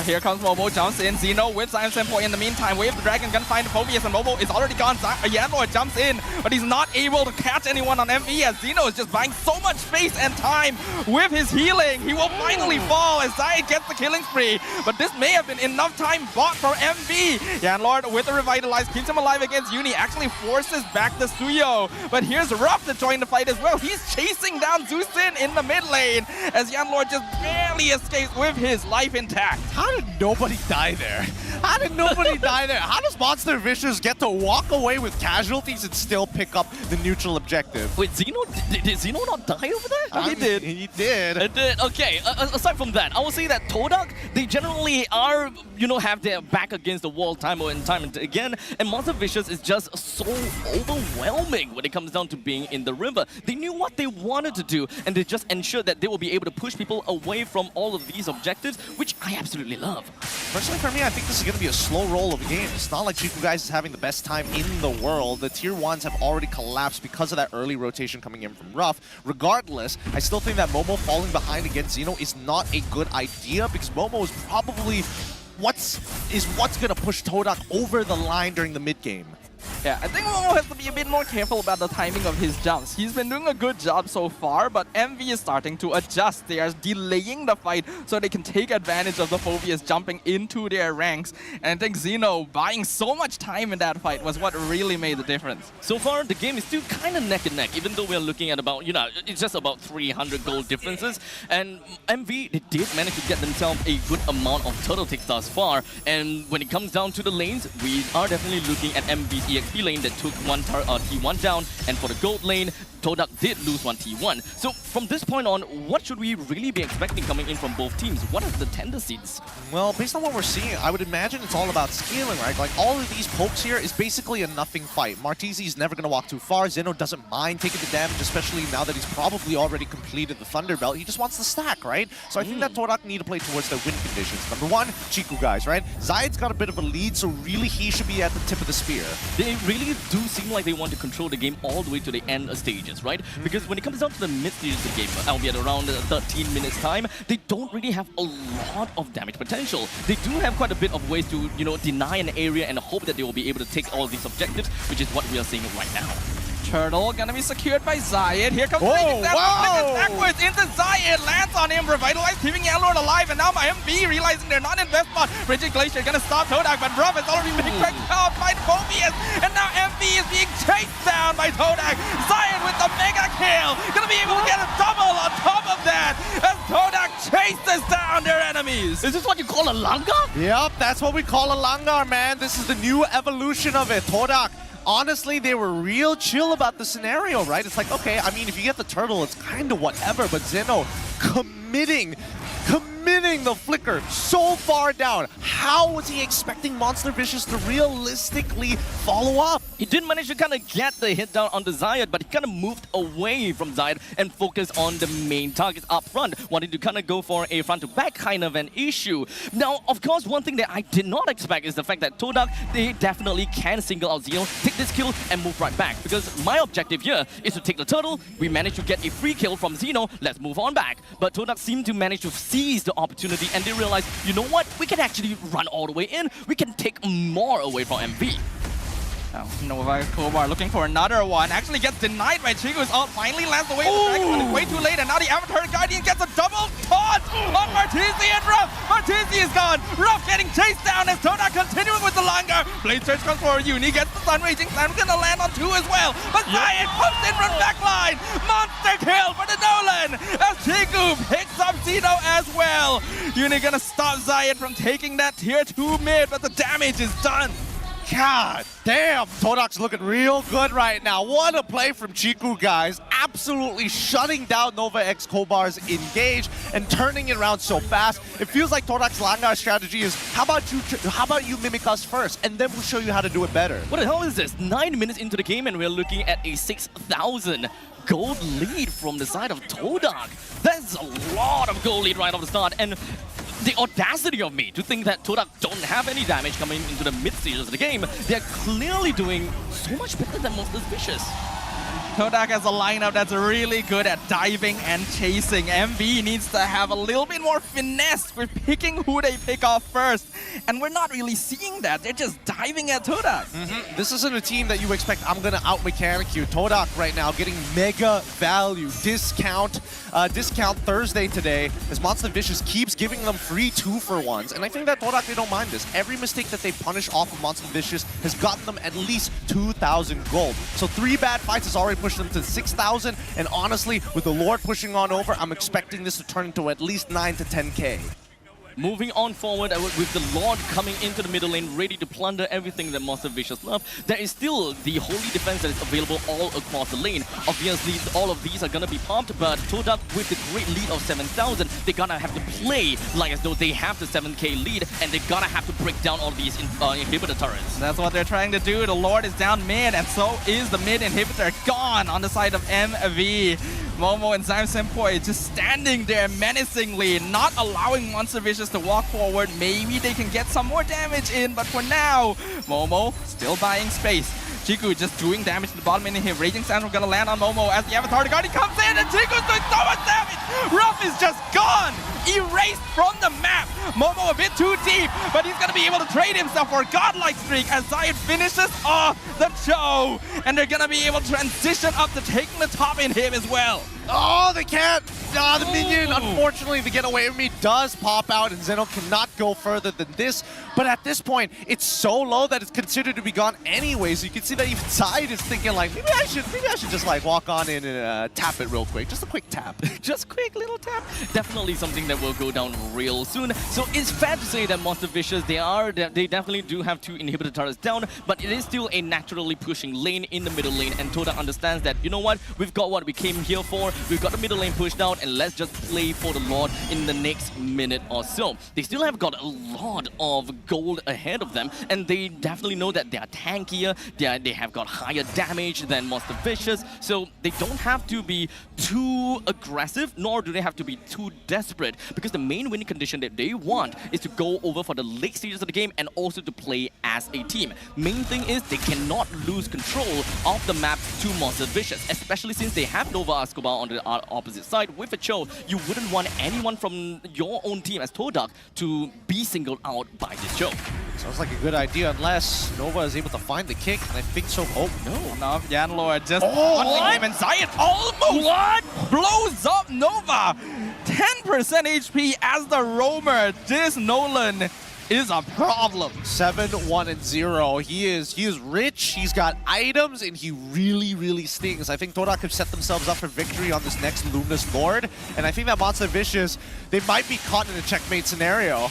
Here comes Momo, jumps in. Xeno with Silent Senpoi in the meantime. Wave the Dragon, gonna find Phobius, and Momo is already gone. Yanlord jumps in, but he's not able to catch anyone on MV as Xeno is just buying so much space and time with his healing. He will finally fall as Zayed gets the killing spree, but this may have been enough time bought for MV. Yanlord with the Revitalize keeps him alive against Uni, actually forces back the Suyo, but here's Ruff to join the fight as well. He's chasing down Zusin in the mid lane as Yanlord just barely escapes with his life intact. How did nobody die there? How did nobody die there? How does Monster Vicious get to walk away with casualties and still pick up the neutral objective? Wait, Xeno, did Xeno not die over there? He did. He did. It did. Okay, aside from that, I will say that Todak, they generally are, have their back against the wall time and again, and Monster Vicious is just so overwhelming when it comes down to being in the river. They knew what they wanted to do, and they just ensured that they will be able to push people away from all of these objectives, which I absolutely love. Personally, for me, I think this is going to be a slow roll of the game. It's not like Chiku Guys is having the best time in the world. The tier 1s have already collapsed because of that early rotation coming in from Ruff. Regardless, I still think that Momo falling behind against Xeno is not a good idea, because Momo is probably what's going to push Todak over the line during the mid game. Yeah, I think Momo has to be a bit more careful about the timing of his jumps. He's been doing a good job so far, but MV is starting to adjust. They are delaying the fight so they can take advantage of the Phobius jumping into their ranks. And I think Xeno buying so much time in that fight was what really made the difference. So far, the game is still kind of neck and neck, even though we're looking at about, it's just about 300 gold differences. And MV, they did manage to get themselves a good amount of turtle ticks thus far. And when it comes down to the lanes, we are definitely looking at MV's EXP lane that took one T1 down, and for the gold lane, Todak did lose one T1. So from this point on, what should we really be expecting coming in from both teams? What are the tendencies? Well, based on what we're seeing, I would imagine it's all about scaling, right? Like, all of these pokes here is basically a nothing fight. Martese is never going to walk too far. Xeno doesn't mind taking the damage, especially now that he's probably already completed the Thunder Belt. He just wants the stack, right? So I think that Todak need to play towards the win conditions. Number one, Chiku Guys, right? Zayed's got a bit of a lead, so really he should be at the tip of the spear. They really do seem like they want to control the game all the way to the end stages, right? Because when it comes down to the mid stages of the game, albeit around 13 minutes time, they don't really have a lot of damage potential. They do have quite a bit of ways to, deny an area and hope that they will be able to take all of these objectives, which is what we are seeing right now. Turtle gonna be secured by Zayed. Here comes backwards into Zayed. Lands on him. Revitalize, keeping Yanlord alive. And now my MV realizing they're not in best spot. Bridging Glacier gonna stop Todak, but Ruff is already being cracked out by Phobius. And now MV is being chased down by Todak. Zayed with the mega kill. Gonna be able to get a double on top of that as Todak chases down their enemies. Is this what you call a Langar? Yep, that's what we call a Langar, man. This is the new evolution of it. Todak. Honestly, they were real chill about the scenario, right? It's like, okay, I mean, if you get the turtle, it's kind of whatever, but Xeno committing the flicker so far down. How was he expecting Monster Vicious to realistically follow up? He did manage to kind of get the hit down on the Zayed, but he kind of moved away from Zayed and focused on the main targets up front, wanting to kind of go for a front-to-back kind of an issue. Now, of course, one thing that I did not expect is the fact that Todak, they definitely can single out Xeno, take this kill, and move right back. Because my objective here is to take the turtle. We managed to get a free kill from Xeno. Let's move on back. But Todak seemed to manage to seize the opportunity, and they realized, you know what? We can actually run all the way in. We can take more away from MV. Nova Kobar looking for another one. Actually gets denied by Chigu's ult. Finally lands away the dragon, but it's way too late. And now the Avatar Guardian gets a double taunt on Martese and Ruff. Martese is gone. Ruff getting chased down as Todak continuing with the Langar. Blade Surge comes for Uni. Gets the Sun Raging Slam. Gonna land on 2 as well. But Zayed comes in from backline. Monster kill for the Nolan as Chigu picks up Xeno as well. Uni gonna stop Zayed from taking that tier 2 mid, but the damage is done. God damn, Todak's looking real good right now. What a play from Chiku, guys. Absolutely shutting down Nova X Kobar's engage and turning it around so fast. It feels like Todak's Langar strategy is, how about you mimic us first, and then we'll show you how to do it better. What the hell is this? 9 minutes into the game and we're looking at a 6,000 gold lead from the side of Todak. That's a lot of gold lead right off the start, and the audacity of me to think that Todak don't have any damage coming into the mid stages of the game. They're clearly doing so much better than most Vicious. Todak has a lineup that's really good at diving and chasing. MV needs to have a little bit more finesse with picking who they pick off first. And we're not really seeing that. They're just diving at Todak. This isn't a team that you expect, I'm going to out-mechanic you. Todak right now getting mega value. Discount Thursday today as Monster Vicious keeps giving them free 2-for-1s. And I think that Todak, they don't mind this. Every mistake that they punish off of Monster Vicious has gotten them at least 2,000 gold. So 3 bad fights has already pushed them to 6,000. And honestly, with the Lord pushing on over, I'm expecting this to turn into at least 9 to 10k. Moving on forward with the Lord coming into the middle lane, ready to plunder everything that Monster Vicious love. There is still the Holy Defense that is available all across the lane. Obviously, all of these are gonna be pumped, but Todak with the great lead of 7,000, they're gonna have to play like as though they have the 7k lead, and they're gonna have to break down all these inhibitor turrets. That's what they're trying to do. The Lord is down mid, and so is the mid inhibitor gone on the side of MV. Momo and Zyme Senpoi just standing there menacingly, not allowing Monster Vicious to walk forward. Maybe they can get some more damage in, but for now, Momo still buying space. Chiku just doing damage to the bottom lane here. Raging Sandra gonna land on Momo as the Avatar Guardian comes in, and Chiku's doing so much damage! Ruff is just gone! Erased from the map! Momo a bit too deep, but he's gonna be able to trade himself for a godlike streak as Zion finishes off the show! And they're gonna be able to transition up to taking the top in him as well. Oh, they can't! The minion, unfortunately, the Get Away With Me does pop out, and Zeno cannot go further than this. But at this point, it's so low that it's considered to be gone anyway. So you can see that even Side is thinking like, maybe I should just like walk on in and tap it real quick. Just a quick tap. Just quick little tap. Definitely something that will go down real soon. So it's fair to say that Monster Vicious, they definitely do have 2 inhibitor turrets down, but it is still a naturally pushing lane in the middle lane, and Todak understands that, you know what, we've got what we came here for. We've got the middle lane pushed down, and let's just play for the Lord in the next minute or so. They still have got a lot of gold ahead of them, and they definitely know that they are tankier, they have got higher damage than Monster Vicious, so they don't have to be too aggressive, nor do they have to be too desperate, because the main winning condition that they want is to go over for the late stages of the game and also to play as a team. Main thing is they cannot lose control of the map to Monster Vicious, especially since they have Nova Escobar on the opposite side with a Cho. You wouldn't want anyone from your own team as Todak to be singled out by this Cho. Sounds like a good idea unless Nova is able to find the kick, and I think so. Oh, no. Enough, Yanlord just punching him, and Zion almost blows up Nova. 10% HP as the roamer. This Nolan is a problem. 7-1-0. He is rich, he's got items, and he really stings. I think Todak have set themselves up for victory on this next Luminous Lord, and I think that Monster Vicious, they might be caught in a checkmate scenario.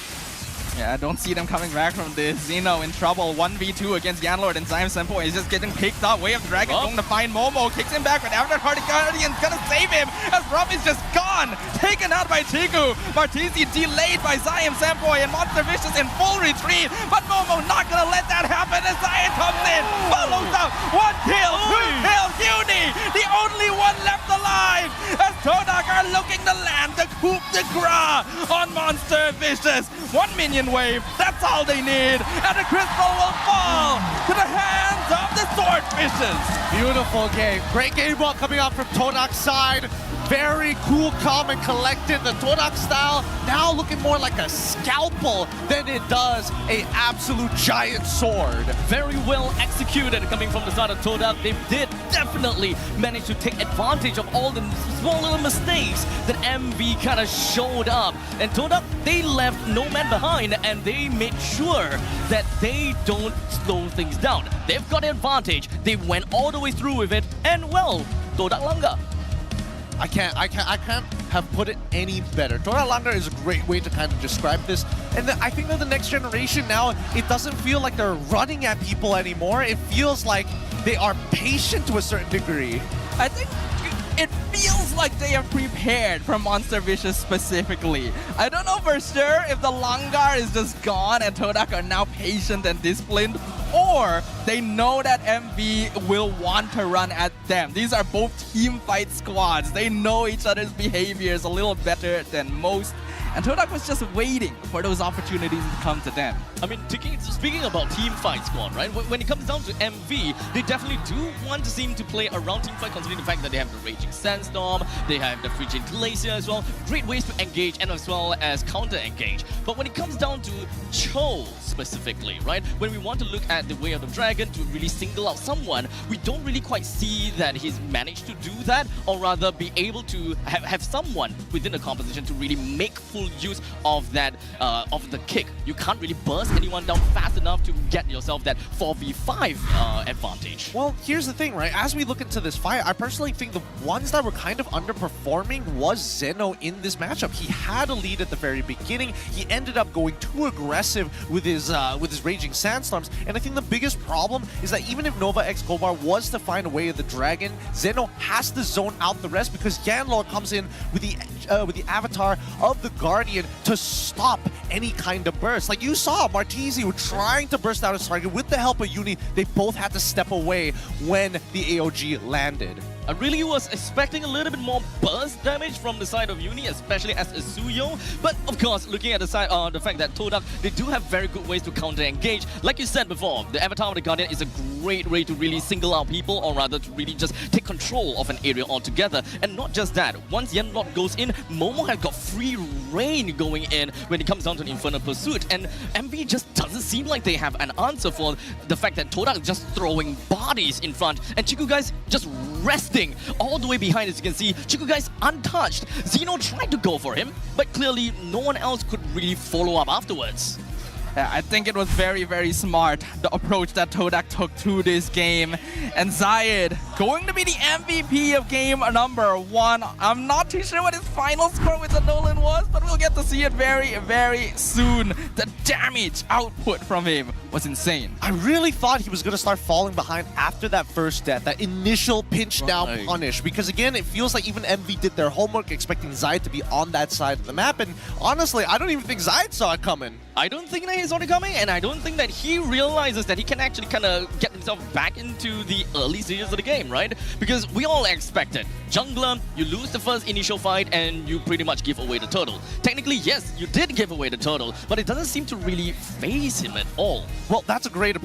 Yeah, I don't see them coming back from this. Zeno in trouble. 1v2 against Yanlord, and Zyme Senpoi is just getting picked up. Way of the Dragon going to find Momo. Kicks him back, but after Guardian's gonna save him as Ruff is just gone. Taken out by Chiku. Martisi delayed by Zyme Senpoi, and Monster Vicious in full retreat. But Momo not gonna let that happen as Zion comes in. Follows up. 1 kill, 2 kills. Uni, the only one left alive. As Todak are looking to land the coup de grace on Monster Vicious. 1 minion wave, that's all they need, and the crystal will fall to the hands of the Swordfishes. Beautiful game. Great game ball coming out from Todak's side. Very cool, calm, and collected. The Todak style now looking more like a scalpel than it does a absolute giant sword. Very well executed coming from the side of Todak. They did definitely manage to take advantage of all the small little mistakes that MV kind of showed up. And Todak, they left no man behind, and they made sure that they don't slow things down. They've got the advantage. They went all the way through with it, and well, Todak Langa. I can't have put it any better. Todak is a great way to kind of describe this. And I think that the next generation now, it doesn't feel like they're running at people anymore. It feels like they are patient to a certain degree. I think it feels like they are prepared for Monster Vicious specifically. I don't know for sure if the Langar is just gone and Todak are now patient and disciplined, or they know that MV will want to run at them. These are both team fight squads. They know each other's behaviors a little better than most. And Todak was just waiting for those opportunities to come to them. I mean, speaking about team fight squad, right? When it comes down to MV, they definitely do want to seem to play around team fight, considering the fact that they have the Raging Sandstorm, they have the Frigid Glacier as well. Great ways to engage and as well as counter-engage. But when it comes down to Cho specifically, right? When we want to look at the Way of the Dragon to really single out someone, we don't really quite see that he's managed to do that, or rather be able to have someone within the composition to really make full use of that of the kick. You can't really burst anyone down fast enough to get yourself that 4v5 advantage. Well, here's the thing, right? As we look into this fight, I personally think the ones that were kind of underperforming was Zeno in this matchup. He had a lead at the very beginning. He ended up going too aggressive with his Raging Sandstorms, and I think the biggest problem is that even if Nova X Goldbar was to find a Way of the Dragon, Zeno has to zone out the rest because Yanlor comes in with the avatar of the Guardian to stop any kind of burst. Like you saw, Martisi were trying to burst out his target with the help of Uni. They both had to step away when the AOG landed. I really was expecting a little bit more burst damage from the side of Uni, especially as Azuyo. But of course, looking at the side, the fact that Todak, they do have very good ways to counter-engage. Like you said before, the Avatar of the Guardian is a great way to really single out people, or rather to really just take control of an area altogether. And not just that, once Yenlord goes in, Momo has got free reign going in when it comes down to an Infernal Pursuit. And MV just doesn't seem like they have an answer for the fact that Todak is just throwing bodies in front, and Chikugai's just resting all the way behind. As you can see, Chikugai's untouched. Zeno tried to go for him, but clearly no one else could really follow up afterwards. Yeah, I think it was very, very smart, the approach that Todak took through this game. And Zayed, going to be the MVP of game number 1. I'm not too sure what his final score with the Nolan was, but we'll get to see it very, very soon. The damage output from him was insane. I really thought he was going to start falling behind after that first death, that initial pinch down punish, because again, it feels like even MV did their homework expecting Zayed to be on that side of the map, and honestly, I don't even think Zayed saw it coming. I don't think that he's already coming, and I don't think that he realizes that he can actually kind of get himself back into the early stages of the game, right? Because we all expected. Jungler, you lose the first initial fight and you pretty much give away the turtle. Technically, yes, you did give away the turtle, but it doesn't seem to really phase him at all. Well, that's a great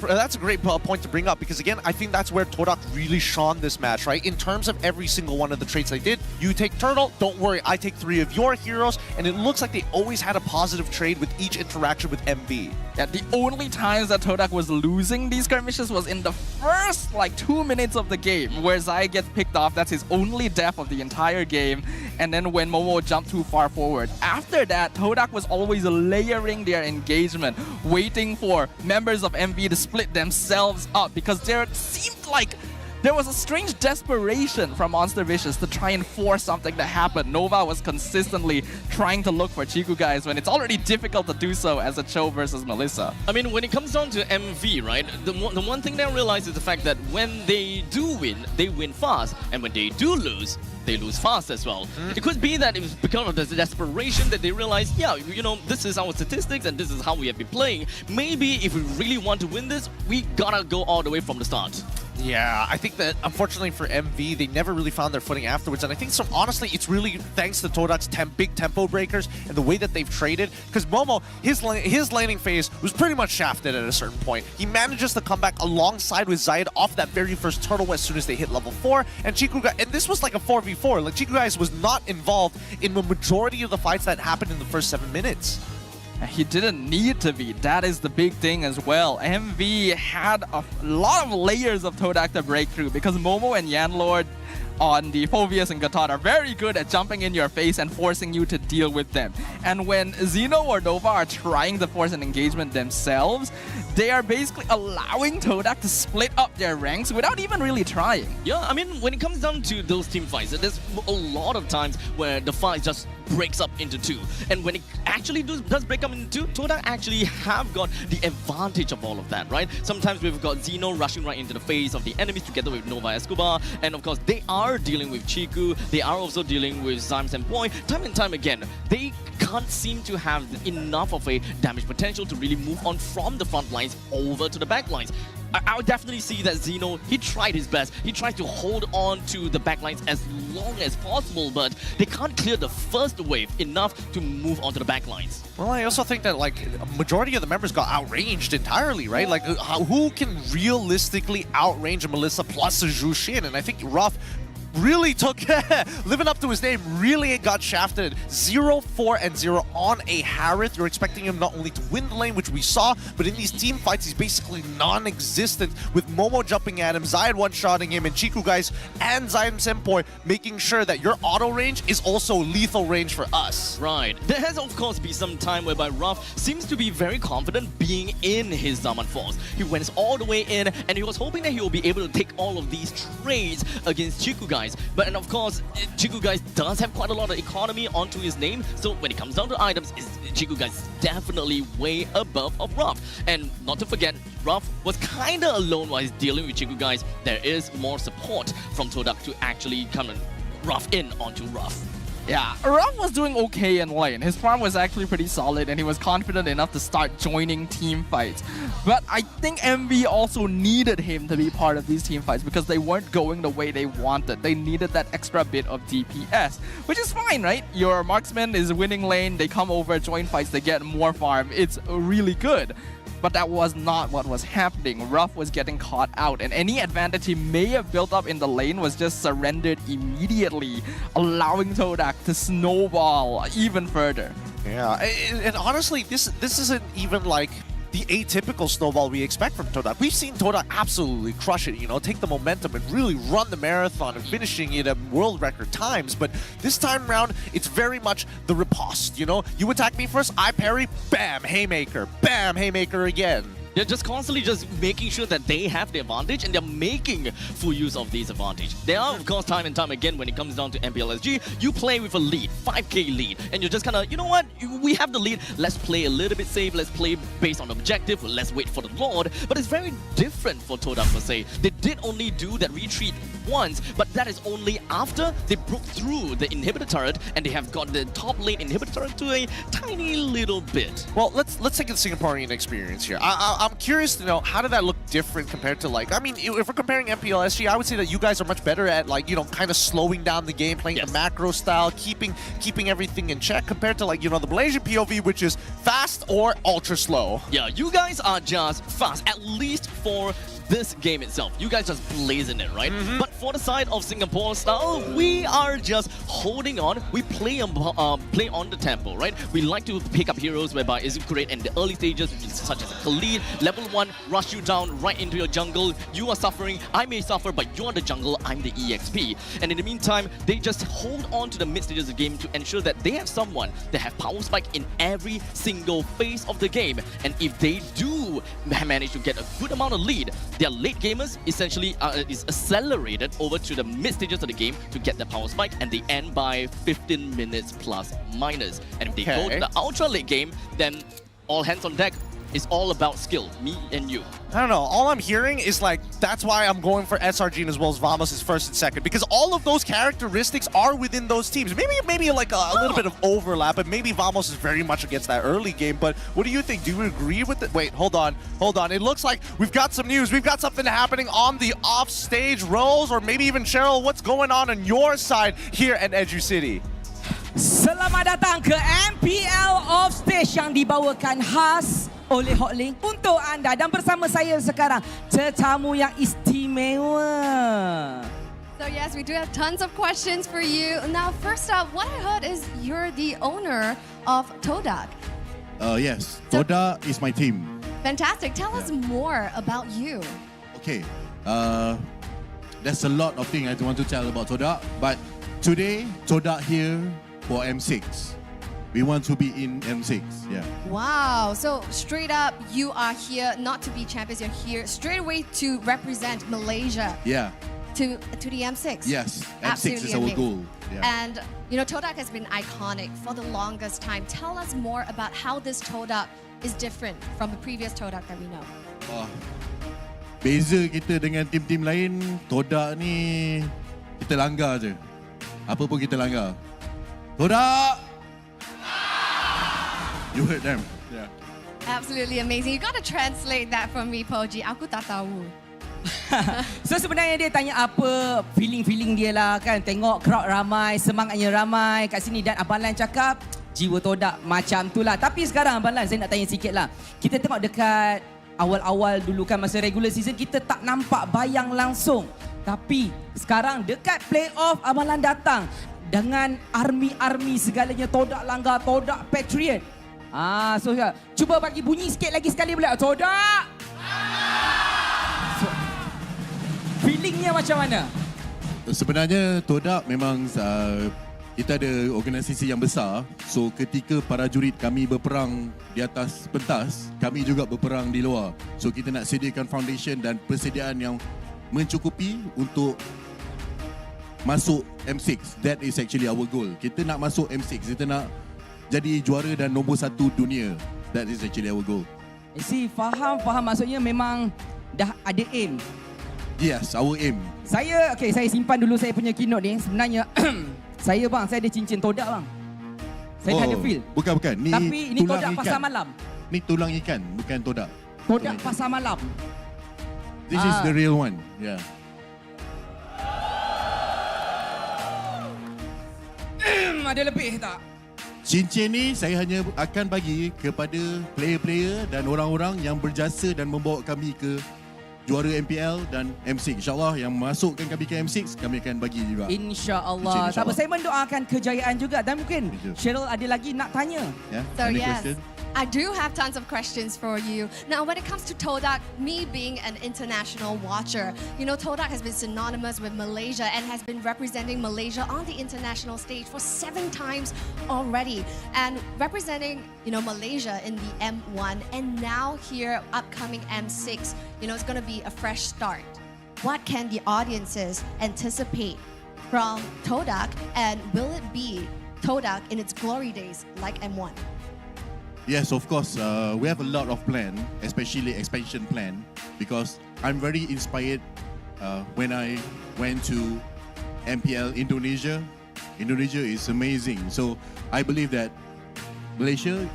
point to bring up, because again, I think that's where Todak really shone this match, right? In terms of every single one of the traits they did, you take turtle, don't worry, I take 3 of your heroes, and it looks like they always had a positive trade with each interaction with MV. Yeah, the only times that Todak was losing these skirmishes was in the first like 2 minutes of the game, where Zai gets picked off. That's his only death of the entire game. And then when Momo jumped too far forward. After that, Todak was always layering their engagement, waiting for members of MV to split themselves up, because there seemed like there was a strange desperation from Monster Vicious to try and force something to happen. Nova was consistently trying to look for Chikugais when it's already difficult to do so as a Cho versus Melissa. I mean, when it comes down to MV, right, the one thing they realize is the fact that when they do win, they win fast. And when they do lose, they lose fast as well. It could be that it was because of the desperation that they realized, yeah, you know, this is our statistics and this is how we have been playing. Maybe if we really want to win this, we gotta go all the way from the start. Yeah, I think that unfortunately for MV, they never really found their footing afterwards. And I think so honestly, it's really thanks to Todak's big tempo breakers and the way that they've traded. Because Momo, his laning phase was pretty much shafted at a certain point. He manages to come back alongside with Zayed off that very first turtle as soon as they hit level 4. And Chikugai, and this was like a 4v4. Like Chikugai was not involved in the majority of the fights that happened in the first 7 minutes. He didn't need to be. That is the big thing as well. MV had a lot of layers of Todak to break through, because Momo and Yanlord on the Phobias and Gatot are very good at jumping in your face and forcing you to deal with them. And when Xeno or Nova are trying to force an engagement themselves, they are basically allowing Todak to split up their ranks without even really trying. Yeah, I mean, when it comes down to those team fights, there's a lot of times where the fight just breaks up into two. And when it actually does break up into two, Todak actually have got the advantage of all of that, right? Sometimes we've got Xeno rushing right into the face of the enemies together with Nova Escobar, and of course they are dealing with Chiku, they are also dealing with Zymes and Boy. Time and time again, they can't seem to have enough of a damage potential to really move on from the front lines over to the back lines. I would definitely see that Xeno, he tried his best. He tried to hold on to the backlines as long as possible, but they can't clear the first wave enough to move on to the backlines. Well, I also think that like a majority of the members got outranged entirely, right? Like who can realistically outrange a Melissa plus a Zhu Xin? And I think Ruff really took, living up to his name, really got shafted. 0-4 and 0 on a Harith. You're expecting him not only to win the lane, which we saw, but in these team fights, he's basically non-existent with Momo jumping at him, Zayed one-shotting him, and Chiku guys and Zayed Senpoi making sure that your auto range is also lethal range for us. Right. There has, of course, been some time whereby Ruff seems to be very confident being in his Zaman Force. He went all the way in, and he was hoping that he will be able to take all of these trades against Chiku guys. But and of course, Chiku guys does have quite a lot of economy onto his name, so when it comes down to items, Chiku guys is definitely way above of Ruff. And not to forget, Ruff was kinda alone while he's dealing with Chiku guys. There is more support from Todak to actually come and rough in onto Ruff. Yeah, Ruff was doing okay in lane. His farm was actually pretty solid and he was confident enough to start joining team fights. But I think MV also needed him to be part of these team fights because they weren't going the way they wanted. They needed that extra bit of DPS, which is fine, right? Your marksman is winning lane, they come over, join fights, they get more farm. It's really good. But that was not what was happening. Ruff was getting caught out, and any advantage he may have built up in the lane was just surrendered immediately, allowing Todak to snowball even further. Yeah, and honestly, this isn't even like the atypical snowball we expect from Todak. We've seen Todak absolutely crush it, you know, take the momentum and really run the marathon and finishing it at world record times. But this time around, it's very much the riposte, you know? You attack me first, I parry, bam, haymaker again. They're just constantly just making sure that they have the advantage and they're making full use of this advantage. There are, of course, time and time again when it comes down to MPLSG, you play with a lead, 5k lead, and you're just kind of, you know what, we have the lead, let's play a little bit safe, let's play based on objective, let's wait for the Lord. But it's very different for Todak per se. They did only do that retreat once, but that is only after they broke through the inhibitor turret and they have got the top lane inhibitor turret to a tiny little bit. Well, let's take the Singaporean experience here. I'm curious to know, how did that look different compared to, like, I mean, if we're comparing MPLSG, I would say that you guys are much better at, like, you know, kind of slowing down the game, playing the macro style, keeping everything in check, compared to, like, you know, the Malaysian POV, which is fast or ultra slow. Yeah, you guys are just fast, at least for this game itself. You guys just blazing it, right? But for the side of Singapore style, we are just holding on. We play on the tempo, right? We like to pick up heroes whereby it's great in the early stages, such as a Khalid, level 1, rush you down right into your jungle. You are suffering, I may suffer, but you're the jungle, I'm the EXP. And in the meantime, they just hold on to the mid stages of the game to ensure that they have someone that have power spike in every single phase of the game. And if they do manage to get a good amount of lead, their late gamers essentially is accelerated over to the mid stages of the game to get the power spike, and they end by 15 minutes plus minus. And if they go to the ultra late game, then all hands on deck. It's all about skill, me and you. I don't know, all I'm hearing is like, that's why I'm going for SRG as well as Vamos is first and second, because all of those characteristics are within those teams. Maybe like a little bit of overlap, but maybe Vamos is very much against that early game. But what do you think? Do you agree with it? Wait, hold on. It looks like we've got some news. We've got something happening on the offstage. Rose, or maybe even Cheryl, what's going on your side here at Educity? Selamat datang ke MPL Offstage yang dibawakan khas oleh Hotlink untuk anda, dan bersama saya sekarang tetamu yang istimewa. So yes, we do have tons of questions for you. Now, first up, what I heard is you're the owner of Todak. Yes, Todak is my team. Fantastic. Tell us more about you. Okay, there's a lot of things I want to tell about Todak, but today, Todak here for M6. We want to be in M6, yeah. Wow, so straight up, you are here not to be champions, you're here straight away to represent Malaysia. Yeah. To the M6. Yes, M6 Absolutely is our amazing. goal. Yeah. And you know, Todak has been iconic for the longest time. Tell us more about how this Todak is different from the previous Todak that we know. Beza kita dengan tim-tim lain, Todak ni kita langgar je. Apa pun kita langgar. Todak! You heard them. Yeah. Absolutely amazing. You got to translate that for me, Poji. Aku tak tahu. So sebenarnya dia tanya apa feeling dia lah kan. Tengok crowd ramai, semangatnya ramai kat sini. Dan Abang Lan cakap jiwa Todak macam tu lah. Tapi sekarang Abang Lan saya nak tanya sikit lah. Kita tengok dekat awal-awal dulu kan masa regular season kita tak nampak bayang langsung. Tapi sekarang dekat playoff Abang Lan datang dengan army segalanya. Todak langgar, Todak Patriot. So cuba bagi bunyi sikit lagi sekali boleh? Todak! So, feelingnya macam mana? Sebenarnya Todak memang kita ada organisasi yang besar. So ketika para jurid kami berperang di atas pentas, kami juga berperang di luar. So kita nak sediakan foundation dan persediaan yang mencukupi untuk masuk M6. That is actually our goal. Kita nak masuk M6. Kita nak jadi juara dan nombor 1 dunia. That is actually our goal. Faham. Maksudnya memang dah ada aim. Yes, our aim. Saya simpan dulu saya punya keynote ni. Sebenarnya saya ada cincin Todak bang. Saya dah ada feel. Bukan. Tapi ini Todak pasar malam. Ni tulang ikan, bukan Todak. Todak pasar malam. This is the real one. Yeah. Ada lebih tak? Cincin ni saya hanya akan bagi kepada player-player dan orang-orang yang berjasa dan membawa kami ke juara MPL dan M6. InsyaAllah yang masukkan kami ke M6, kami akan bagi juga. InsyaAllah. Tak apa, saya mendoakan kejayaan juga. Dan mungkin Cheryl ada lagi nak tanya. Yeah? So Any yes, question? I do have tons of questions for you. Now, when it comes to Todak, me being an international watcher, you know, Todak has been synonymous with Malaysia and has been representing Malaysia on the international stage for 7 times already. And representing, you know, Malaysia in the M1 and now here upcoming M6, you know, it's going to be a fresh start. What can the audiences anticipate from Todak, and will it be Todak in its glory days like M1? Yes, of course. We have a lot of plan, especially expansion plan, because I'm very inspired when I went to MPL Indonesia. Indonesia is amazing. So I believe that Malaysia,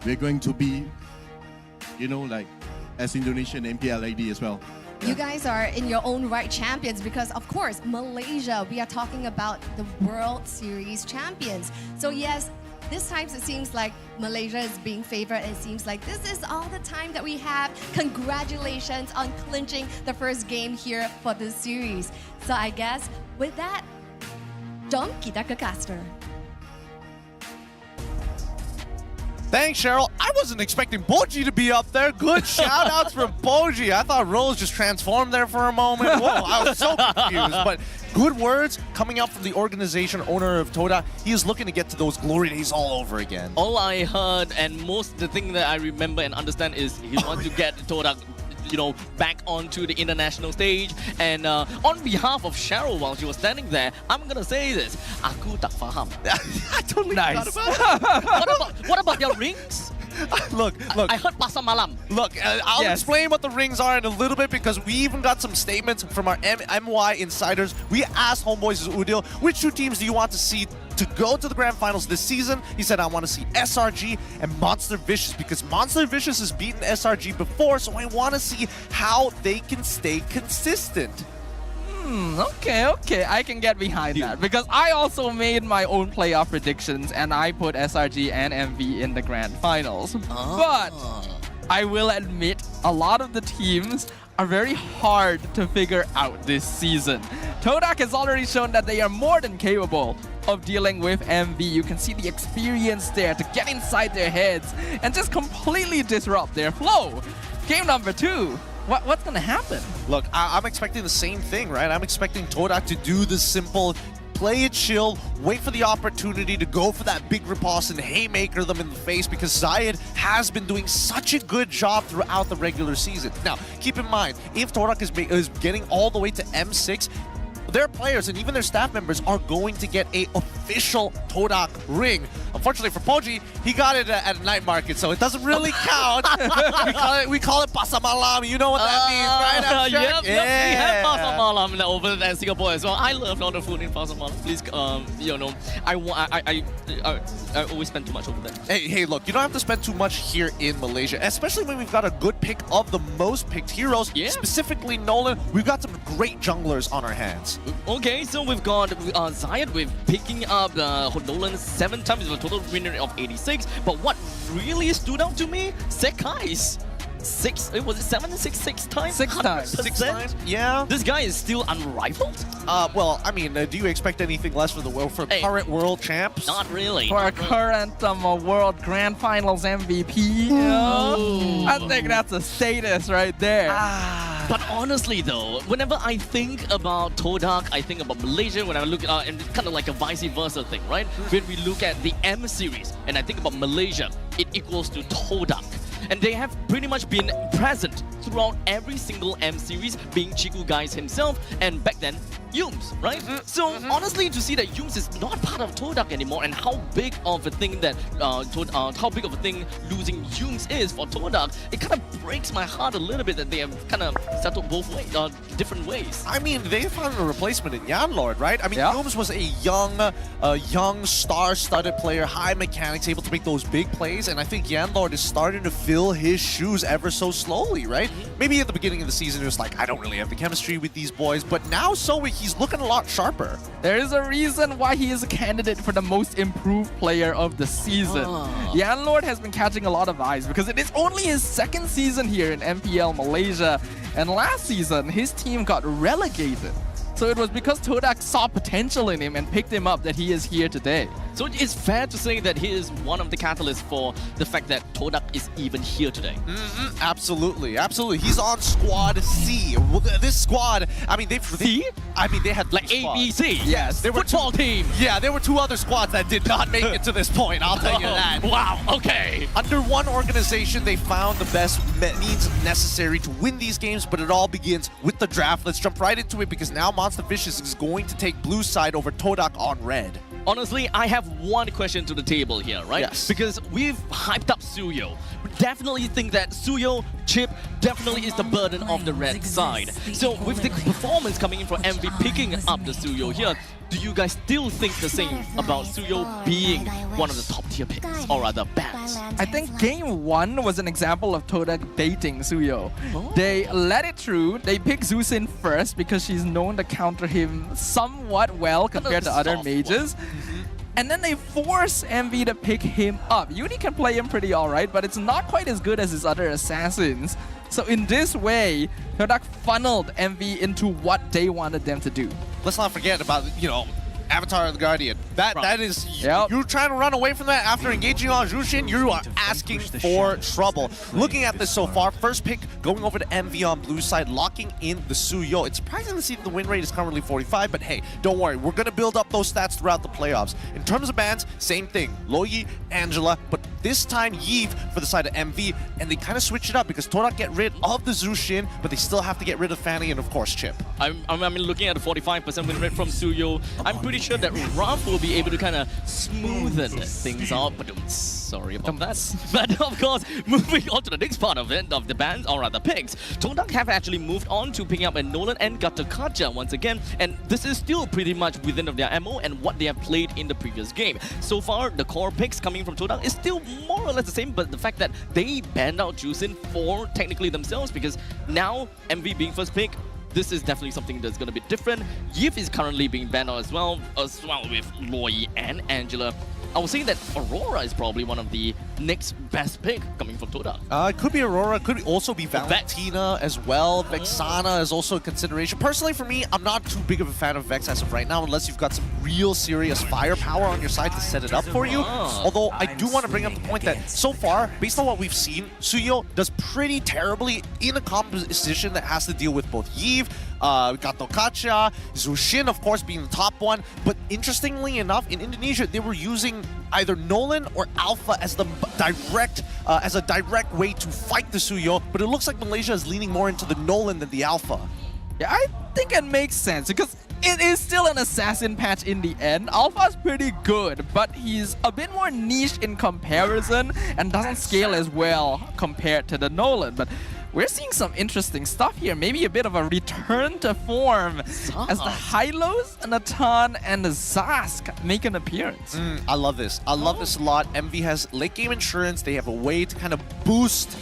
we're going to be, you know, like as Indonesian MPL ID as well. You guys are in your own right champions because, of course, Malaysia, we are talking about the World Series champions. So yes, this time it seems like Malaysia is being favored. It seems like this is all the time that we have. Congratulations on clinching the first game here for this series. So I guess with that, jom kita ke caster. Thanks, Cheryl. I wasn't expecting Poji to be up there. Good shout-outs from Poji. I thought Rose just transformed there for a moment. Whoa, I was so confused. But good words coming out from the organization owner of Todak. He is looking to get to those glory days all over again. All I heard and the thing that I remember and understand is he wants to get Todak, you know, back onto the international stage. And on behalf of Cheryl, while she was standing there, I'm gonna say this: aku tak faham. I totally forgot about it. What about your rings? Look. I heard pasar malam. Look, I'll explain what the rings are in a little bit because we even got some statements from our MY insiders. We asked Homeboys Udil, which 2 teams do you want to see to go to the grand finals this season? He said, I want to see SRG and Monster Vicious because Monster Vicious has beaten SRG before, so I want to see how they can stay consistent. Okay, I can get behind that because I also made my own playoff predictions and I put SRG and MV in the grand finals. But I will admit a lot of the teams are very hard to figure out this season. Todak has already shown that they are more than capable of dealing with MV. You can see the experience there to get inside their heads and just completely disrupt their flow. Game number 2. What's gonna happen? Look, I'm expecting the same thing, right? I'm expecting Todak to do the simple, play it chill, wait for the opportunity to go for that big riposte and haymaker them in the face, because Zayed has been doing such a good job throughout the regular season. Now, keep in mind, if Todak is getting all the way to M6, their players and even their staff members are going to get a official Todak ring. Unfortunately for Poji, he got it at a night market, so it doesn't really count. we call it Pasamalam. You know what that means, right? Yep, we have Pasamalam over in Singapore as well. I love all the food in Pasamalam. Please, you know, I always spend too much over there. Hey, look, you don't have to spend too much here in Malaysia, especially when we've got a good pick of the most picked heroes. Yeah. Specifically Nolan, we've got some great junglers on our hands. Okay, so we've got Zayed with picking up Nolan 7 times with a total win rate of 86. But what really stood out to me, Sekai's 6 times? 6 times. 6 times? Yeah. This guy is still unrivaled? Well, I mean, do you expect anything less for current world champs? Not really. For a current World Grand Finals MVP, I think that's a status right there. But honestly though, whenever I think about Todak, I think about Malaysia. When I look at and it's kind of like a vice versa thing, right? When we look at the M series and I think about Malaysia, it equals to Todak. And they have pretty much been present throughout every single M series, being Chiku Guys himself, and back then, Yums, right? So honestly, to see that Yums is not part of Todak anymore, and how big of a thing that how big of a thing losing Yums is for Todak, it kind of breaks my heart a little bit that they have kind of settled both ways, different ways. I mean, they found a replacement in Yanlord, right? I mean, Yums was a young, star-studded player, high mechanics, able to make those big plays, and I think Yanlord is starting to fill his shoes ever so slowly, right? Maybe at the beginning of the season, it was like, I don't really have the chemistry with these boys, but now he's looking a lot sharper. There is a reason why he is a candidate for the most improved player of the season. Yanlord has been catching a lot of eyes because it is only his 2nd season here in MPL Malaysia, and last season his team got relegated. So it was because Todak saw potential in him and picked him up that he is here today. So it's fair to say that he is one of the catalysts for the fact that Todak is even here today. Absolutely, absolutely. He's on squad C. This squad, I mean, they had like A, B, C. Yes, there were football team. Yeah, there were 2 other squads that did not make it to this point. I'll tell you that. Wow. Okay. Under one organization, they found the best means necessary to win these games, but it all begins with the draft. Let's jump right into it because now Monster Vicious is going to take blue side over Todak on red. Honestly, I have one question to the table here, right? Yes. Because we've hyped up Suyo. We definitely think that Suyo, Chip, definitely is the burden of the red side. So with the performance coming in for MV picking up the Suyo here, do you guys still think the same about Suyo being one of the top tier picks, or rather bans? I think game 1 was an example of Todak baiting Suyo. They let it through. They picked Zusin first because she's known to counter him somewhat well compared to other mages. And then they force MV to pick him up. Uni can play him pretty alright, but it's not quite as good as his other assassins. So in this way, Todak funneled MV into what they wanted them to do. Let's not forget about, you know, Avatar of the Guardian. That is, you're trying to run away from that after engaging on Jushin, you are asking for trouble. Looking at this so far, first pick going over to MV on blue side, locking in the Suyo. It's surprising to see that the win rate is currently 45, but hey, don't worry, we're going to build up those stats throughout the playoffs. In terms of bans, same thing. Loyi, Angela, but this time Yves for the side of MV, and they kind of switch it up because Todak get rid of the Zushin, but they still have to get rid of Fanny and of course Chip. I mean, looking at the 45% win rate from Suyo, I'm pretty sure that Raf will be able to kind of smoothen things out, but sorry about that. But of course, moving on to the next part of it, of the bans, or rather picks, Todak have actually moved on to picking up a Nolan and Gatakaja once again, and this is still pretty much within of their MO and what they have played in the previous game. So far, the core picks coming from Todak is still more or less the same, but the fact that they banned out Jusin for technically themselves, because now MV being first pick, this is definitely something that's going to be different. Yif is currently being banned out as well with Loyi and Angela. I would say that Aurora is probably one of the next best pick coming from Todak? It could be Aurora, could also be Valentina as well. Vexana is also a consideration. Personally, for me, I'm not too big of a fan of Vex as of right now, unless you've got some real serious firepower on your side to set it up for you. Although I do want to bring up the point that so far, based on what we've seen, Suyo does pretty terribly in a composition that has to deal with both Yves, we got Tokacha, Zushin, of course, being the top one. But interestingly enough, in Indonesia, they were using either Nolan or Alpha as the direct way to fight the Suyo. But it looks like Malaysia is leaning more into the Nolan than the Alpha. Yeah, I think it makes sense because it is still an assassin patch in the end. Alpha's pretty good, but he's a bit more niche in comparison and doesn't scale as well compared to the Nolan. But we're seeing some interesting stuff here. Maybe a bit of a return to form as the Hylos, Natan, and the Zask make an appearance. I love this. I love this a lot. MV has late game insurance. They have a way to kind of boost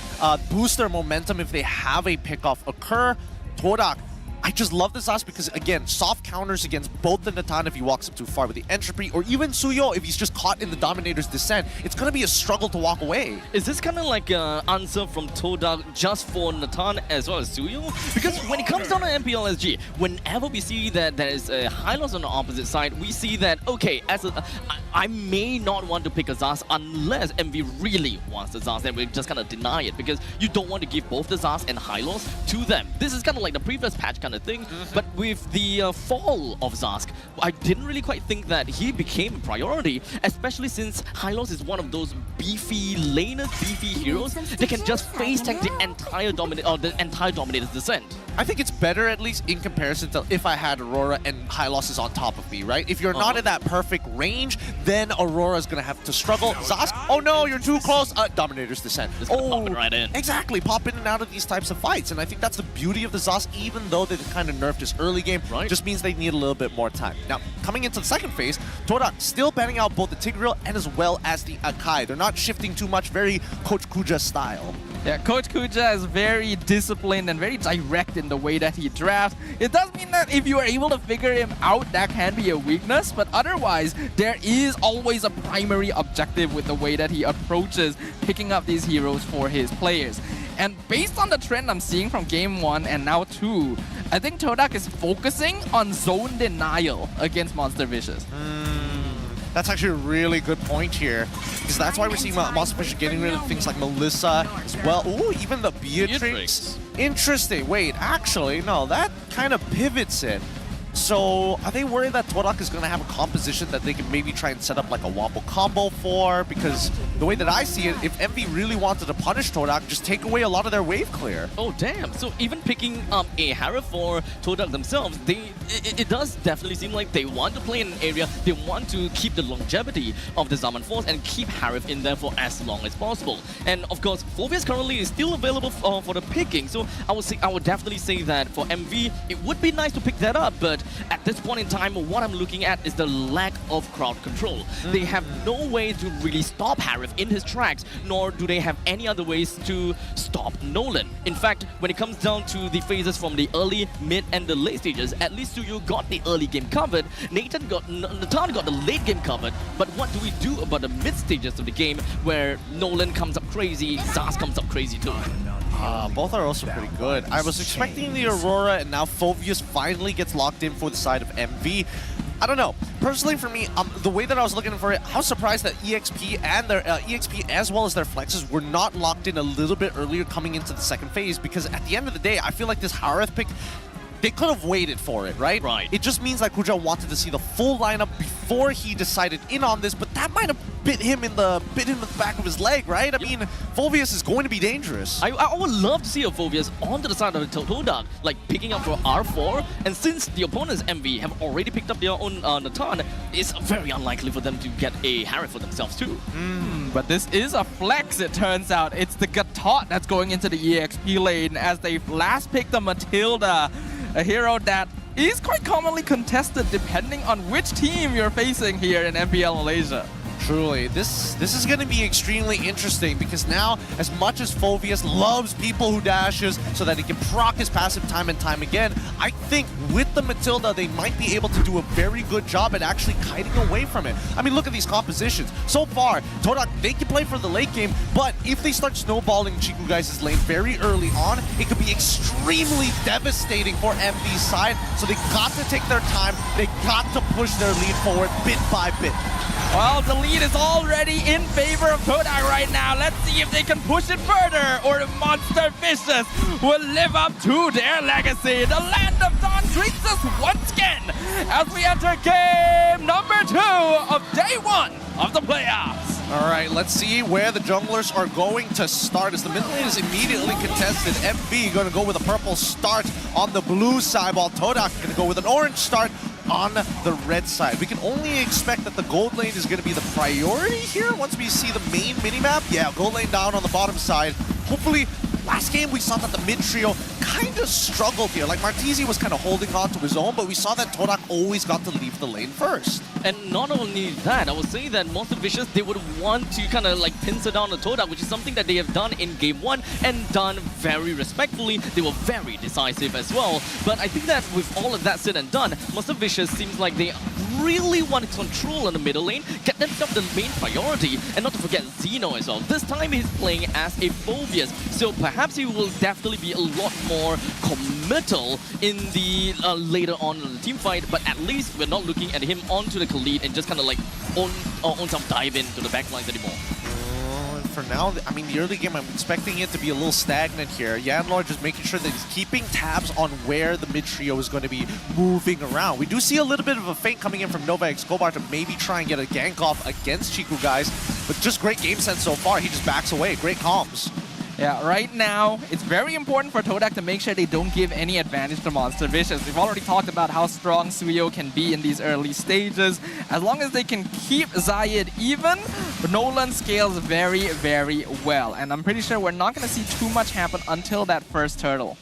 their momentum if they have a pickoff occur. Todak, I just love this Zask because, again, soft counters against both the Natan if he walks up too far with the entropy, or even Suyo if he's just caught in the Dominator's descent. It's going to be a struggle to walk away. Is this kind of like an answer from Todak just for Natan as well as Suyo? Because when it comes down to MPLSG, whenever we see that there is a Hylos on the opposite side, we see that, okay, I may not want to pick a Zask unless MV really wants the Zask, and we're just going to deny it because you don't want to give both the Zask and Hylos to them. This is kind of like the previous patch kind of thing, but with the fall of Zask, I didn't really quite think that he became a priority, especially since Hylos is one of those beefy laners, beefy heroes that can just face tank the entire Dominator's descent. I think it's better, at least in comparison to if I had Aurora and Hylos is on top of me, right? If you're not in that perfect range, then Aurora's gonna have to struggle. Zask, oh no, you're too close. Dominator's descent. Just gonna pop it right in. Exactly, pop in and out of these types of fights. And I think that's the beauty of the Zask, even though they kind of nerfed his early game, just means they need a little bit more time. Now, coming into the second phase, Todak still banning out both the Tigreal and as well as the Akai. They're not shifting too much, very Coach Kuja style. Yeah, Coach Kuja is very disciplined and very direct in the way that he drafts. It does mean that if you are able to figure him out, that can be a weakness, but otherwise, there is always a primary objective with the way that he approaches picking up these heroes for his players. And based on the trend I'm seeing from Game 1 and now 2, I think Todak is focusing on zone denial against Monster Vicious. That's actually a really good point here, because that's why we're seeing Monster Vicious getting rid of things like Melissa as well. Ooh, even the Beatrix. Interesting. Wait, actually, no, that kind of pivots it. So, are they worried that Todak is going to have a composition that they can maybe try and set up like a wobble combo for? Because the way that I see it, if MV really wanted to punish Todak, just take away a lot of their wave clear. Oh, damn. So even picking up a Harif for Todak themselves, it does definitely seem like they want to play in an area, they want to keep the longevity of the Zaman Force and keep Harif in there for as long as possible. And of course, Phobius currently is still available for the picking, so I would definitely say that for MV, it would be nice to pick that up, but at this point in time, what I'm looking at is the lack of crowd control. They have no way to really stop Harif in his tracks, nor do they have any other ways to stop Nolan. In fact, when it comes down to the phases from the early, mid, and the late stages, at least Suyo got the early game covered, Natan got the late game covered, but what do we do about the mid stages of the game where Nolan comes up crazy, Zask comes up crazy too? Both are also pretty good. I was expecting the Aurora, and now Phobius finally gets locked in for the side of MV. I don't know. Personally, for me, the way that I was looking for it, I was surprised that EXP and their EXP as well as their flexes were not locked in a little bit earlier coming into the second phase, because at the end of the day, I feel like this Harith pick, they could have waited for it, right? Right. It just means like Kuja wanted to see the full lineup before he decided in on this, but that might have bit him in the back of his leg, right? I mean, Phobius is going to be dangerous. I would love to see a Phobius onto the side of the Todak, like picking up for R4, and since the opponents MV have already picked up their own Natan, it's very unlikely for them to get a Harith for themselves too. But this is a flex, it turns out. It's the Gatot that's going into the EXP lane as they last picked the Matilda, a hero that is quite commonly contested depending on which team you're facing here in MPL Malaysia. Truly, this is going to be extremely interesting because now, as much as Phoveus loves people who dashes so that he can proc his passive time and time again, I think with the Matilda, they might be able to do a very good job at actually kiting away from it. I mean, look at these compositions. So far, Todak, they can play for the late game, but if they start snowballing Chiku guys' lane very early on, it could be extremely devastating for MV's side. So they got to take their time. They got to push their lead forward bit by bit. Well, the lead is already in favor of Todak right now. Let's see if they can push it further, or if Monster Vicious will live up to their legacy. The Land of Dawn greets us once again as we enter game number 2 of day 1 of the playoffs. All right, let's see where the junglers are going to start as the mid lane is immediately contested. MV going to go with a purple start on the blue side, while Todak going to go with an orange start on the red side. We can only expect that the gold lane is going to be the priority here once we see the main minimap. Yeah, gold lane down on the bottom side. Hopefully, last game we saw that the mid trio kind of struggled here. Like Martizi was kind of holding on to his own, but we saw that Todak always got to leave the lane first. And not only that, I would say that Monster Vicious, they would want to kind of like pincer down the Todak, which is something that they have done in game 1 and done very respectfully. They were very decisive as well. But I think that with all of that said and done, Monster Vicious seems like they really want to control on the middle lane, get themselves the main priority, and not to forget Zeno as well. This time he's playing as a Phoveus, so perhaps he will definitely be a lot more committal in the later on in the team fight, but at least we're not looking at him onto the lead and just kind of like own some dive into the backlines anymore. For now, I mean, the early game, I'm expecting it to be a little stagnant here. Yanlord just making sure that he's keeping tabs on where the mid trio is going to be moving around. We do see a little bit of a feint coming in from Nova Escobar to maybe try and get a gank off against Chiku guys, but just great game sense so far. He just backs away. Great comms. Yeah, right now, it's very important for Todak to make sure they don't give any advantage to Monster Vicious. We've already talked about how strong Suyo can be in these early stages. As long as they can keep Zayed even, Nolan scales very, very well. And I'm pretty sure we're not going to see too much happen until that first turtle.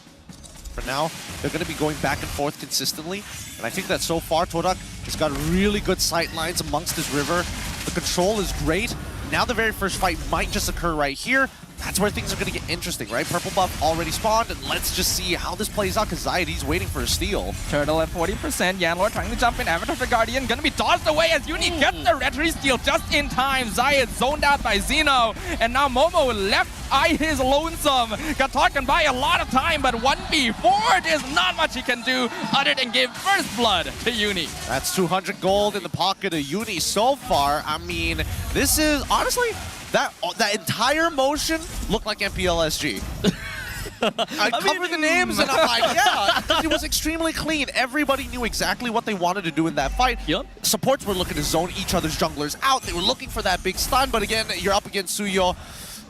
For now, they're going to be going back and forth consistently. And I think that so far, Todak has got really good sight lines amongst his river. The control is great. Now the very first fight might just occur right here. That's where things are going to get interesting, right? Purple buff already spawned, and let's just see how this plays out, because Zayed, he's waiting for a steal. Turtle at 40%, Yanlord trying to jump in, Avatar the Guardian gonna be tossed away as Uni gets the retry steal just in time. Zayed zoned out by Zeno, and now Momo left eye his lonesome. Got talking by a lot of time, but 1v4, there's not much he can do other than give first blood to Uni. That's 200 gold in the pocket of Uni so far. I mean, this is, honestly, that entire motion looked like MPLSG. I covered the names and I'm like, yeah, it was extremely clean. Everybody knew exactly what they wanted to do in that fight. Yep. Supports were looking to zone each other's junglers out. They were looking for that big stun, but again, you're up against Suyo.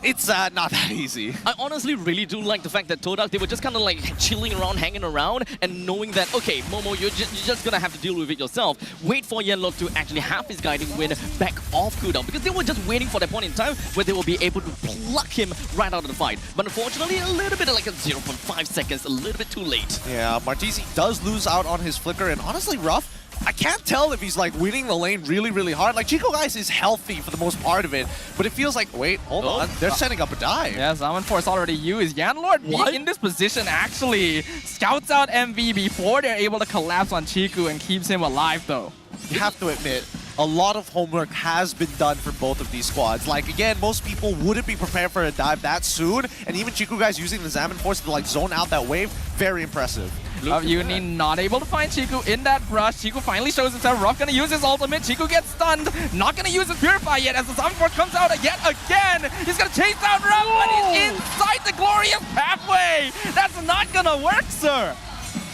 It's not that easy. I honestly really do like the fact that Todak, they were just kind of like chilling around, hanging around, and knowing that, okay, Momo, you're just gonna have to deal with it yourself. Wait for Yanlord to actually have his guiding wind back off cooldown, because they were just waiting for that point in time where they will be able to pluck him right out of the fight. But unfortunately, a little bit of like a 0.5 seconds, a little bit too late. Yeah, Martizi does lose out on his flicker, and honestly, Ruff, I can't tell if he's like winning the lane really, really hard. Like Chico guys is healthy for the most part of it, but it feels like, wait, hold on, they're setting up a dive. Yeah, Zaman Force already used. Yanlord being in this position actually scouts out MV before they're able to collapse on Chiku and keeps him alive though. You have to admit, a lot of homework has been done for both of these squads. Like, again, most people wouldn't be prepared for a dive that soon, and even Chiku guys using the Zaman Force to like zone out that wave, very impressive. Uni not able to find Chiku in that brush. Chiku finally shows himself. Ruff gonna use his ultimate. Chiku gets stunned. Not gonna use his Purify yet as the Zaman Force comes out yet again. He's gonna chase down Ruff, but he's inside the glorious pathway. That's not gonna work, sir.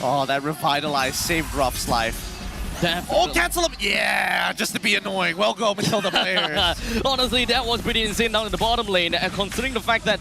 Oh, that Revitalize saved Ruff's life. Definitely. Oh, cancel him! Yeah, just to be annoying. Well, go Matilda players. Honestly, that was pretty insane down in the bottom lane, and considering the fact that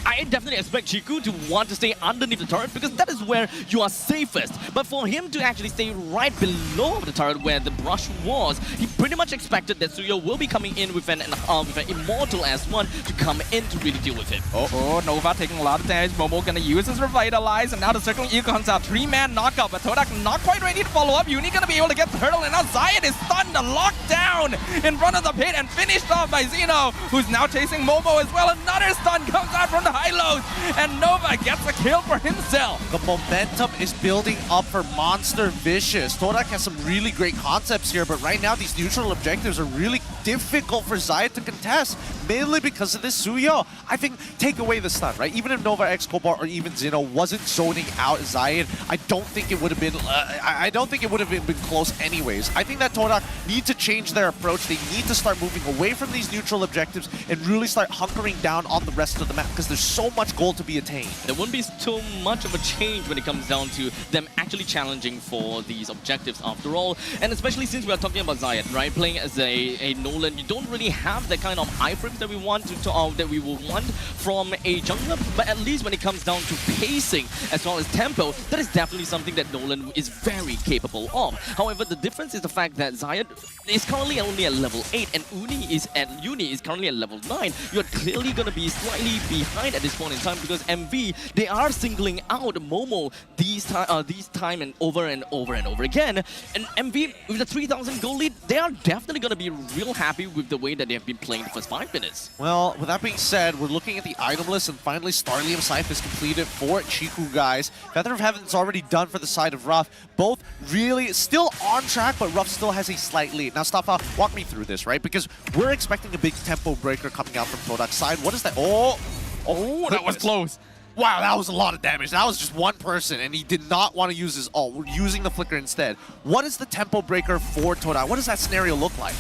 I definitely expect Chiku to want to stay underneath the turret, because that is where you are safest. But for him to actually stay right below the turret where the brush was, he pretty much expected that Suyo will be coming in with an Immortal S1 to come in to really deal with him. Oh, Nova taking a lot of damage. Momo gonna use his Revitalize, and now the Circling Eel comes out. 3-man knockout, but Todak not quite ready to follow up. Uni gonna be be able to get Turtle, and now Zayat is stunned and locked down in front of the pit and finished off by Zeno, who's now chasing Momo as well. Another stun comes out from the high-lows, and Nova gets a kill for himself. The momentum is building up for Monster Vicious. Todak has some really great concepts here, but right now these neutral objectives are really difficult for Zayat to contest, mainly because of this Suyo. I think take away the stun, right? Even if Nova X Cobalt or even Zeno wasn't zoning out Zayat, I don't think it would have been. I don't think it would have been close anyways. I think that Todak need to change their approach. They need to start moving away from these neutral objectives and really start hunkering down on the rest of the map because there's so much gold to be attained. There wouldn't be too much of a change when it comes down to them actually challenging for these objectives after all. And especially since we are talking about Zayat, right? Playing as a Nolan, you don't really have the kind of iframes that we want that we would want from a jungler. But at least when it comes down to pacing as well as tempo, that is definitely something that Nolan is very capable of. However, the difference is the fact that Zayat is currently only at level 8 and Uni is currently at level 9. You're clearly going to be slightly behind at this point in time because MV, they are singling out Momo these time and over again. And MV, with the 3,000 gold lead, they are definitely going to be real happy with the way that they have been playing the first 5 minutes. Well, with that being said, we're looking at the item list, and finally Starlium Scythe is completed for Chiku, guys. Feather of Heaven's already done for the side of Ruff. Both really still on track, but Ruff still has a slight lead. Now, Staffa, walk me through this, right? Because we're expecting a big tempo breaker coming out from Todak's side. What is that? Oh, that was close. Wow, that was a lot of damage. That was just one person, and he did not want to use his ult. We're using the flicker instead. What is the tempo breaker for Todak? What does that scenario look like?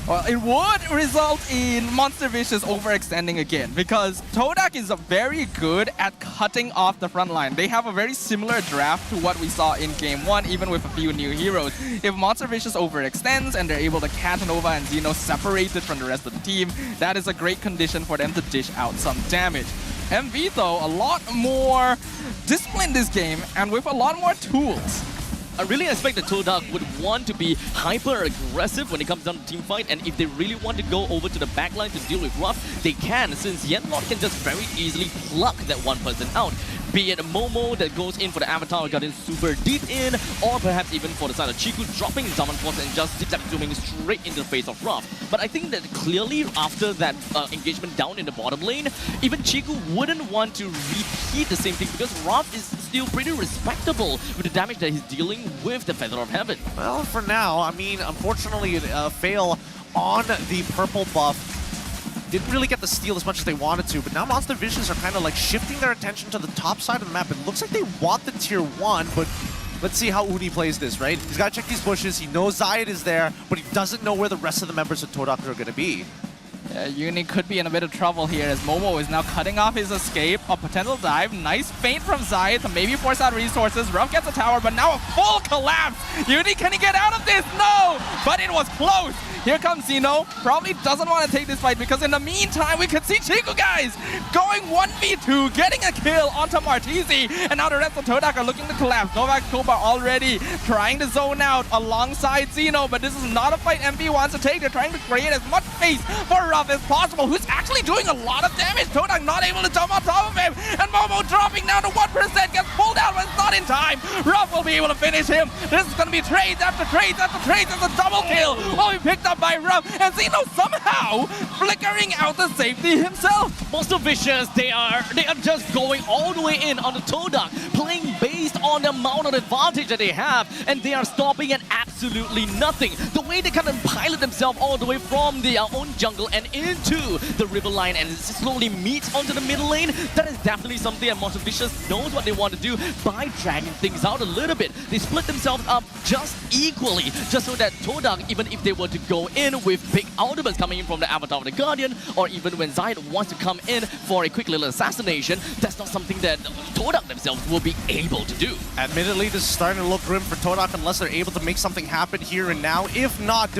Well, it would result in Monster Vicious overextending again because Todak is very good at cutting off the front line. They have a very similar draft to what we saw in Game 1, even with a few new heroes. If Monster Vicious overextends and they're able to catch Nova and Zeno separated from the rest of the team, that is a great condition for them to dish out some damage. MV, though, a lot more disciplined this game and with a lot more tools. I really expect that Todak would want to be hyper-aggressive when it comes down to team fight, and if they really want to go over to the backline to deal with Ruff, they can, since Yenlord can just very easily pluck that one person out. Be it Momo that goes in for the Avatar Guardian super deep in, or perhaps even for the side of Chiku dropping Zaman Force and just zigzag zooming straight into the face of Ruff. But I think that clearly after that engagement down in the bottom lane, even Chiku wouldn't want to repeat the same thing because Ruff is still pretty respectable with the damage that he's dealing with the Feather of Heaven. Well, for now, I mean, unfortunately, fail on the purple buff. Didn't really get the steal as much as they wanted to, but now Monster Vicious are kind of like shifting their attention to the top side of the map. It looks like they want the tier 1, but let's see how Uni plays this, right? He's got to check these bushes. He knows Zayat is there, but he doesn't know where the rest of the members of Todak are going to be. Yeah, Uni could be in a bit of trouble here as Momo is now cutting off his escape. A potential dive. Nice feint from Zayat to maybe force out resources. Ruff gets a tower, but now a full collapse. Uni, can he get out of this? No! But it was close. Here comes Zeno. Probably doesn't want to take this fight because in the meantime, we could see Chiku, guys, going 1v2, getting a kill onto Martizi. And now the rest of Todak are looking to collapse. Novak Koba already trying to zone out alongside Zeno, but this is not a fight MV wants to take. They're trying to create as much space for Ruff as possible, who's actually doing a lot of damage. Todak not able to jump on top of him, and Momo dropping down to 1%, gets pulled out, but it's not in time. Ruff will be able to finish him. This is going to be trades after trades after trades. It's a double kill. Will be picked up by Ruff, and Zeno somehow flickering out the safety himself. Monster Vicious, they are just going all the way in on the Todak, playing based on the amount of advantage that they have, and they are stopping at absolutely nothing. The way they kind of pilot themselves all the way from their own jungle and into the river line and slowly meet onto the middle lane, that is definitely something that Monster Vicious knows what they want to do by dragging things out a little bit. They split themselves up just equally, just so that Todak, even if they were to go in with big ultimates coming in from the Avatar of the Guardian, or even when Zayat wants to come in for a quick little assassination, that's not something that Todak themselves will be able to do. Admittedly, this is starting to look grim for Todak unless they're able to make something happen here and now. If not,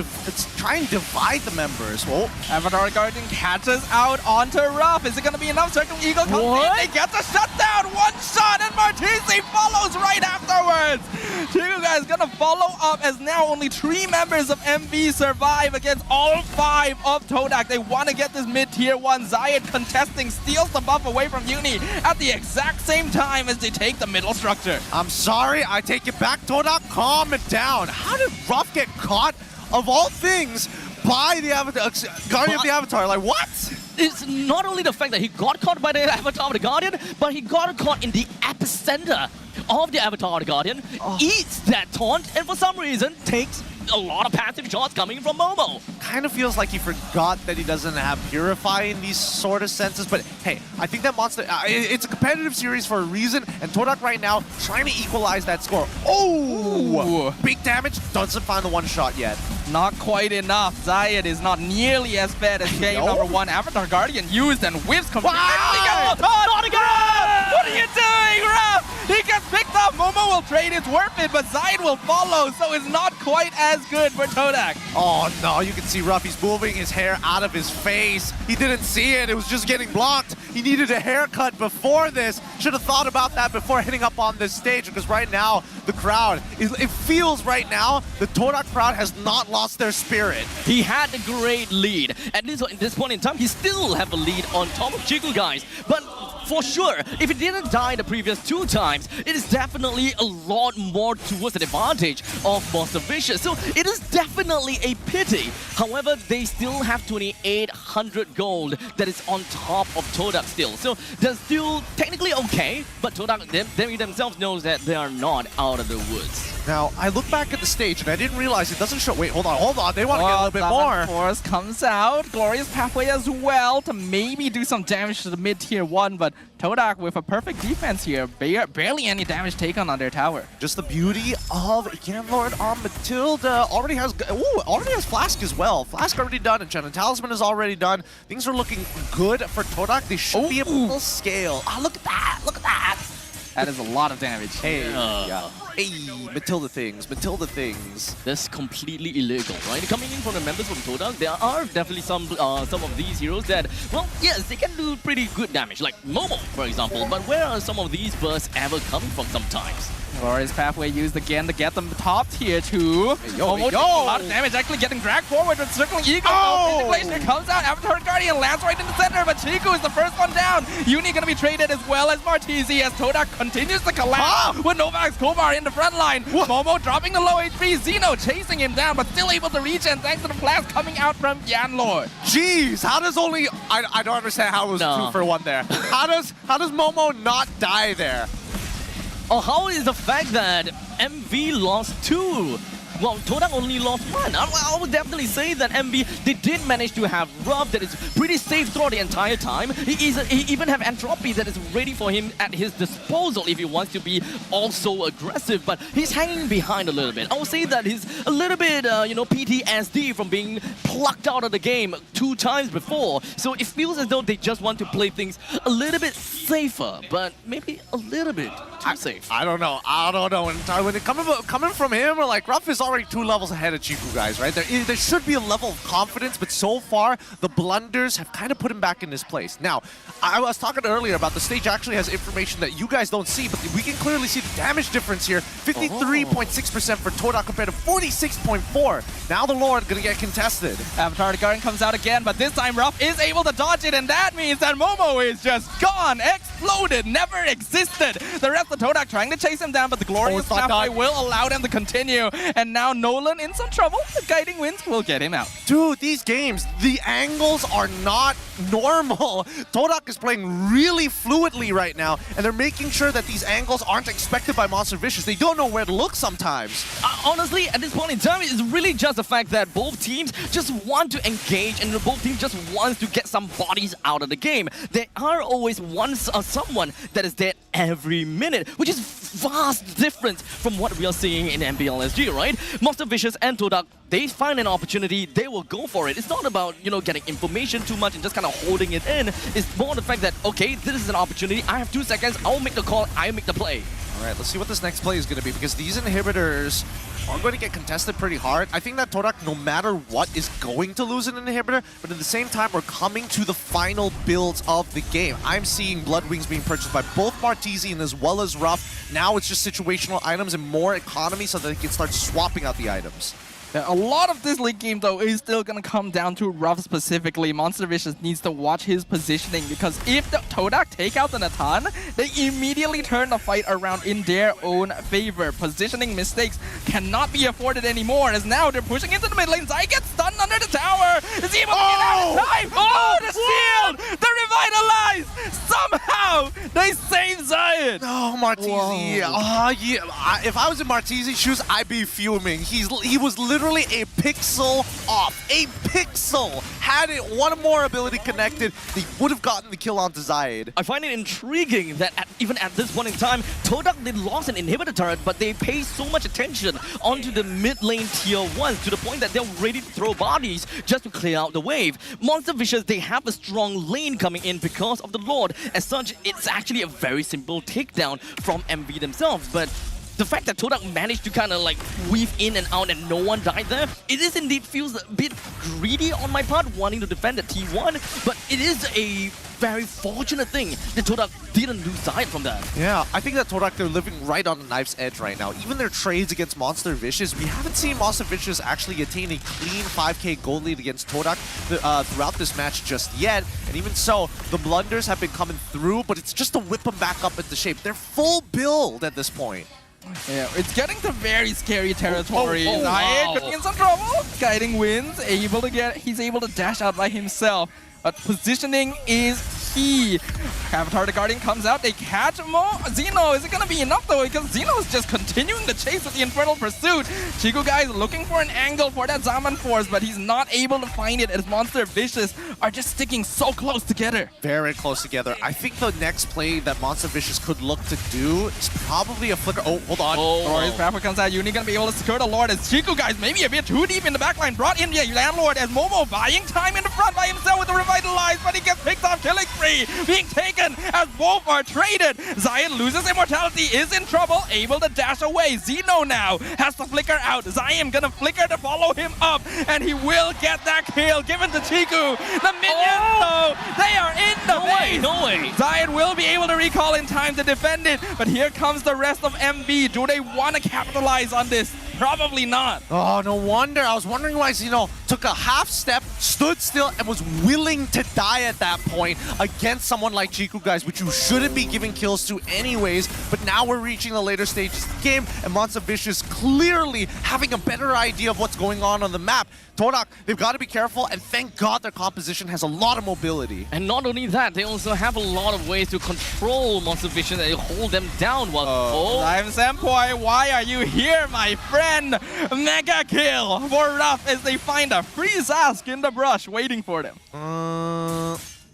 try and divide the members. Well, Avatar Avatar Guardian catches out onto Ruff. Is it going to be enough? Circle Eagle comes in. They get the shutdown. One shot, and Martisi follows right afterwards. Chiku is going to follow up as now only 3 members of MV survive against all 5 of Todak. They want to get this mid-tier 1. Zayed contesting, steals the buff away from Uni at the exact same time as they take the middle structure. I'm sorry, I take it back. Todak, calm it down. How did Ruff get caught, of all things, by the Avatar, Guardian of the Avatar? Like, what? It's not only the fact that he got caught by the Avatar of the Guardian, but he got caught in the epicenter of the Avatar of the Guardian, eats that taunt, and for some reason takes a lot of passive shots coming from Momo. Kind of feels like he forgot that he doesn't have Purify in these sort of senses, but hey, I think that monster, it's a competitive series for a reason, and Todak right now trying to equalize that score. Oh! Ooh. Big damage, doesn't find the one shot yet. Not quite enough. Zayed is not nearly as bad as game number 1. Avatar Guardian used and whiffs completely. Wow! What are you doing, Ruff? He gets picked up. Momo will trade. It's worth it, but Zayed will follow, so it's not quite as good for Todak. Oh no, you can see Ruff, he's moving his hair out of his face. He didn't see it, it was just getting blocked. He needed a haircut before this. Should have thought about that before hitting up on this stage, because right now, the crowd, it feels right now, the Todak crowd has not lost their spirit. He had a great lead. At this point in time, he still have a lead on top of Chiku, guys. But for sure, if he didn't die the previous 2 times, it is definitely a lot more towards the advantage of Monster Vicious. So it is definitely a pity. However, they still have 2,800 gold that is on top of Todak still. So they're still technically okay, but Todak they themselves knows that they are not out of the woods. Now, I look back at the stage and I didn't realize it doesn't show. Wait, hold on. They want to get a little bit more. Force comes out. Glorious Pathway as well to maybe do some damage to the mid-tier 1, but Todak with a perfect defense here. Barely any damage taken on their tower. Just the beauty of Lord on Matilda. Already has Flask as well. Flask already done, and Shannon Talisman is already done. Things are looking good for Todak. They should be able to scale. Oh, look at that. Look at that. That is a lot of damage. Hey, hey, Matilda things. That's completely illegal, right? Coming in from the members from Todak, there are definitely some of these heroes that, well, yes, they can do pretty good damage, like Momo, for example. But where are some of these bursts ever coming from sometimes? Glorious Pathway used again to get them top tier 2. A lot of damage, actually getting dragged forward with Circling Eagle. Glacier comes out, Avatar Guardian lands right in the center, but Chiku is the first one down. Uni gonna be traded as well as Martisi as Todak continues to collapse with Novak's Kobar in the front line. Momo dropping the low HP, Xeno chasing him down, but still able to reach and thanks to the flash coming out from Yanlord. Jeez, how does only... I don't understand how it was 2 for 1 there. How does Momo not die there? Oh, how is the fact that MV lost 2? Well, Todak only lost 1. I would definitely say that MV, they did manage to have Ruff that is pretty safe throughout the entire time. He even have Entropy that is ready for him at his disposal if he wants to be also aggressive, but he's hanging behind a little bit. I would say that he's a little bit, PTSD from being plucked out of the game 2 times before. So it feels as though they just want to play things a little bit safer, but maybe a little bit too safe. I don't know. When it coming from him, or like Ruff is already 2 levels ahead of Chiku, guys, right? There should be a level of confidence, but so far, the blunders have kind of put him back in his place. Now, I was talking earlier about the stage actually has information that you guys don't see, but we can clearly see the damage difference here. 53.6% for Todak compared to 46.4. Now the Lord gonna get contested. Avatar Guardian comes out again, but this time Ruff is able to dodge it, and that means that Momo is just gone, exploded, never existed. The rest of Todak trying to chase him down, but the Glorious Pathway will allow them to continue. And now Nolan in some trouble. The Guiding Winds will get him out. Dude, these games, the angles are not normal. Todak is playing really fluidly right now, and they're making sure that these angles aren't expected by Monster Vicious. They don't know where to look sometimes. Honestly, at this point in time, it's really just the fact that both teams just want to engage, and both teams just want to get some bodies out of the game. There are always someone that is dead every minute, which is vast difference from what we are seeing in MPLSG, right? Monster Vicious and Todak, they find an opportunity, they will go for it. It's not about, getting information too much and just kind of holding it in. It's more the fact that, okay, this is an opportunity, I have 2 seconds, I'll make the call, I make the play. All right, let's see what this next play is going to be, because these inhibitors are going to get contested pretty hard. I think that Todak, no matter what, is going to lose an inhibitor, but at the same time, we're coming to the final builds of the game. I'm seeing Blood Wings being purchased by both Martesian as well as Ruff. Now it's just situational items and more economy so that they can start swapping out the items. Yeah, a lot of this league game, though, is still going to come down to Ruff specifically. Monster Vicious needs to watch his positioning, because if the Todak take out the Natan, they immediately turn the fight around in their own favor. Positioning mistakes cannot be afforded anymore, as now they're pushing into the mid lane. Zai gets stunned under the tower. Is he able to get out in time? Oh, the shield! The Revitalize! Somehow, they save Zion! Oh, Martesi. Yeah. If I was in Martesi's shoes, I'd be fuming. He was literally a pixel off. A pixel! Had it one more ability connected, they would have gotten the kill onto Zayed. I find it intriguing that even at this point in time, Todak, they lost an inhibitor turret, but they pay so much attention onto the mid lane tier 1s to the point that they're ready to throw bodies just to clear out the wave. Monster Vicious, they have a strong lane coming in because of the Lord. As such, it's actually a very simple takedown from MV themselves, but the fact that Todak managed to kind of like weave in and out and no one died there, it is indeed feels a bit greedy on my part, wanting to defend the T1, but it is a very fortunate thing that Todak didn't lose sight from that. Yeah, I think that Todak, they're living right on the knife's edge right now. Even their trades against Monster Vicious, we haven't seen Monster Vicious actually attain a clean 5k gold lead against Todak throughout this match just yet. And even so, the blunders have been coming through, but it's just to whip them back up into shape. They're full build at this point. Yeah, it's getting to very scary territory. Wow. Zayed could be in some trouble. Guiding wins, he's able to dash out by himself. But positioning is key. Avatar the Guardian comes out, they catch Mo. Zeno, is it gonna be enough though? Because Zeno is just continuing the chase with the Infernal Pursuit. Chico guy is looking for an angle for that Zaman Force, but he's not able to find it as Monster Vicious are just sticking so close together. Very close together. I think the next play that Monster Vicious could look to do is probably a flicker. Oh, hold on. Glorious Pathway comes out. Uni gonna be able to secure the Lord as Chico guys maybe a bit too deep in the backline. Brought in the Landlord as Momo buying time in the front by himself with the Revitalize, but he gets picked off, killing spree, being taken as both are traded. Zion loses immortality, is in trouble, able to dash away. Zeno now has to flicker out. Zion gonna flicker to follow him up, and he will get that kill given to Chiku. The minions, though, they are in the base. No way. Zion will be able to recall in time to defend it, but here comes the rest of MV. Do they want to capitalize on this? Probably not. Oh, no wonder. I was wondering why Zeno took a half step, stood still, and was willing to die at that point against someone like Chiku, guys, which you shouldn't be giving kills to anyways. But now we're reaching the later stages of the game, and Monster Vicious clearly having a better idea of what's going on the map. Todak, they've got to be careful, and thank God their composition has a lot of mobility. And not only that, they also have a lot of ways to control Monster Vicious and hold them down while... I'm Senpoi, why are you here, my friend? Mega kill for Ruff as they find a free Zask in the brush waiting for them.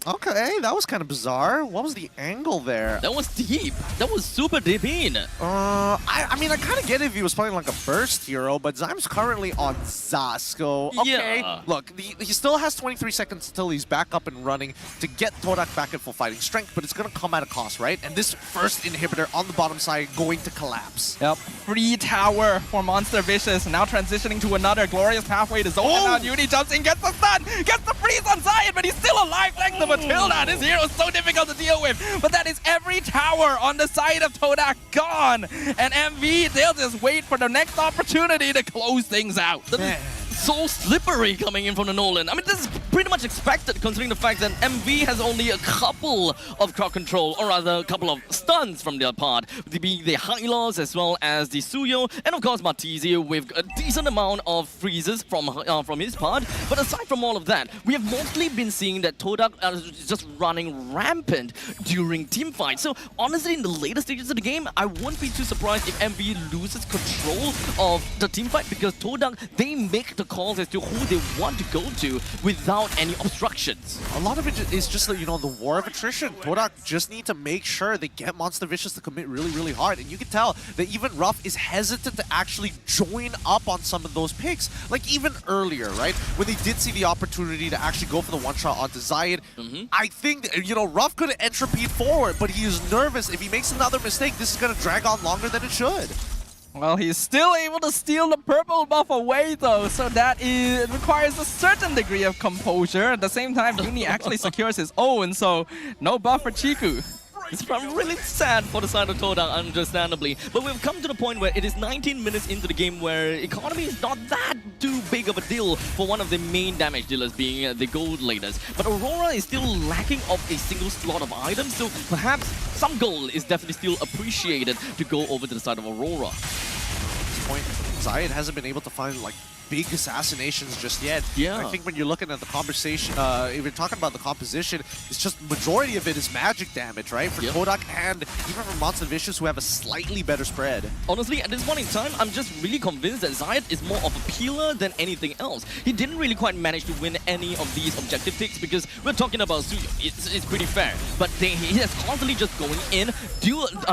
Okay, that was kind of bizarre. What was the angle there? That was deep. That was super deep in. I mean, I kind of get it if he was playing like a burst hero, but Zyme's currently on Zasko. Okay, Yeah. look, he still has 23 seconds until he's back up and running to get Todak back at full fighting strength, but it's going to come at a cost, right? And this first inhibitor on the bottom side going to collapse. Yep, free tower for Monster Vicious. Now transitioning to another glorious pathway to Zoltan out. Uni jumps in, gets the stun, gets the freeze on Zion, but he's still alive thanks to Matilda. This hero is so difficult to deal with, but that is every tower on the side of Todak gone. And MV, they'll just wait for the next opportunity to close things out. So slippery coming in from the Nolan. I mean, this is pretty much expected considering the fact that MV has only a couple of crowd control, or rather a couple of stuns from their part, being the Hylos as well as the Suyo, and of course Martesi with a decent amount of freezes from his part. But aside from all of that, we have mostly been seeing that Todak is just running rampant during team fights. So honestly, in the later stages of the game, I wouldn't be too surprised if MV loses control of the team fight, because Todak, they make the calls as to who they want to go to without any obstructions. A lot of it is just, you know, the war of attrition. Todak just need to make sure they get Monster Vicious to commit really, really hard. And you can tell that even Ruff is hesitant to actually join up on some of those picks. Like even earlier, right? When they did see the opportunity to actually go for the one-shot onto Zayed, I think, you know, Ruff could have entropied forward, but he is nervous. If he makes another mistake, this is going to drag on longer than it should. Well, he's still able to steal the purple buff away though, so that requires a certain degree of composure. At the same time, Uni actually secures his own, so no buff for Chiku. It's probably really sad for the side of Todak, understandably. But we've come to the point where it is 19 minutes into the game where economy is not that too big of a deal for one of the main damage dealers being the gold leaders. But Aurora is still lacking of a single slot of items, so perhaps some gold is definitely still appreciated to go over to the side of Aurora. At this point, Zayed hasn't been able to find like big assassinations just yet. Yeah. I think when you're looking at the conversation, if you're talking about the composition, it's just majority of it is magic damage, right? For Todak and even for Monster Vicious, who have a slightly better spread. Honestly, at this point in time, I'm just really convinced that Zayed is more of a peeler than anything else. He didn't really quite manage to win any of these objective ticks because we're talking about Suyo. It's pretty fair. But he is constantly just going in,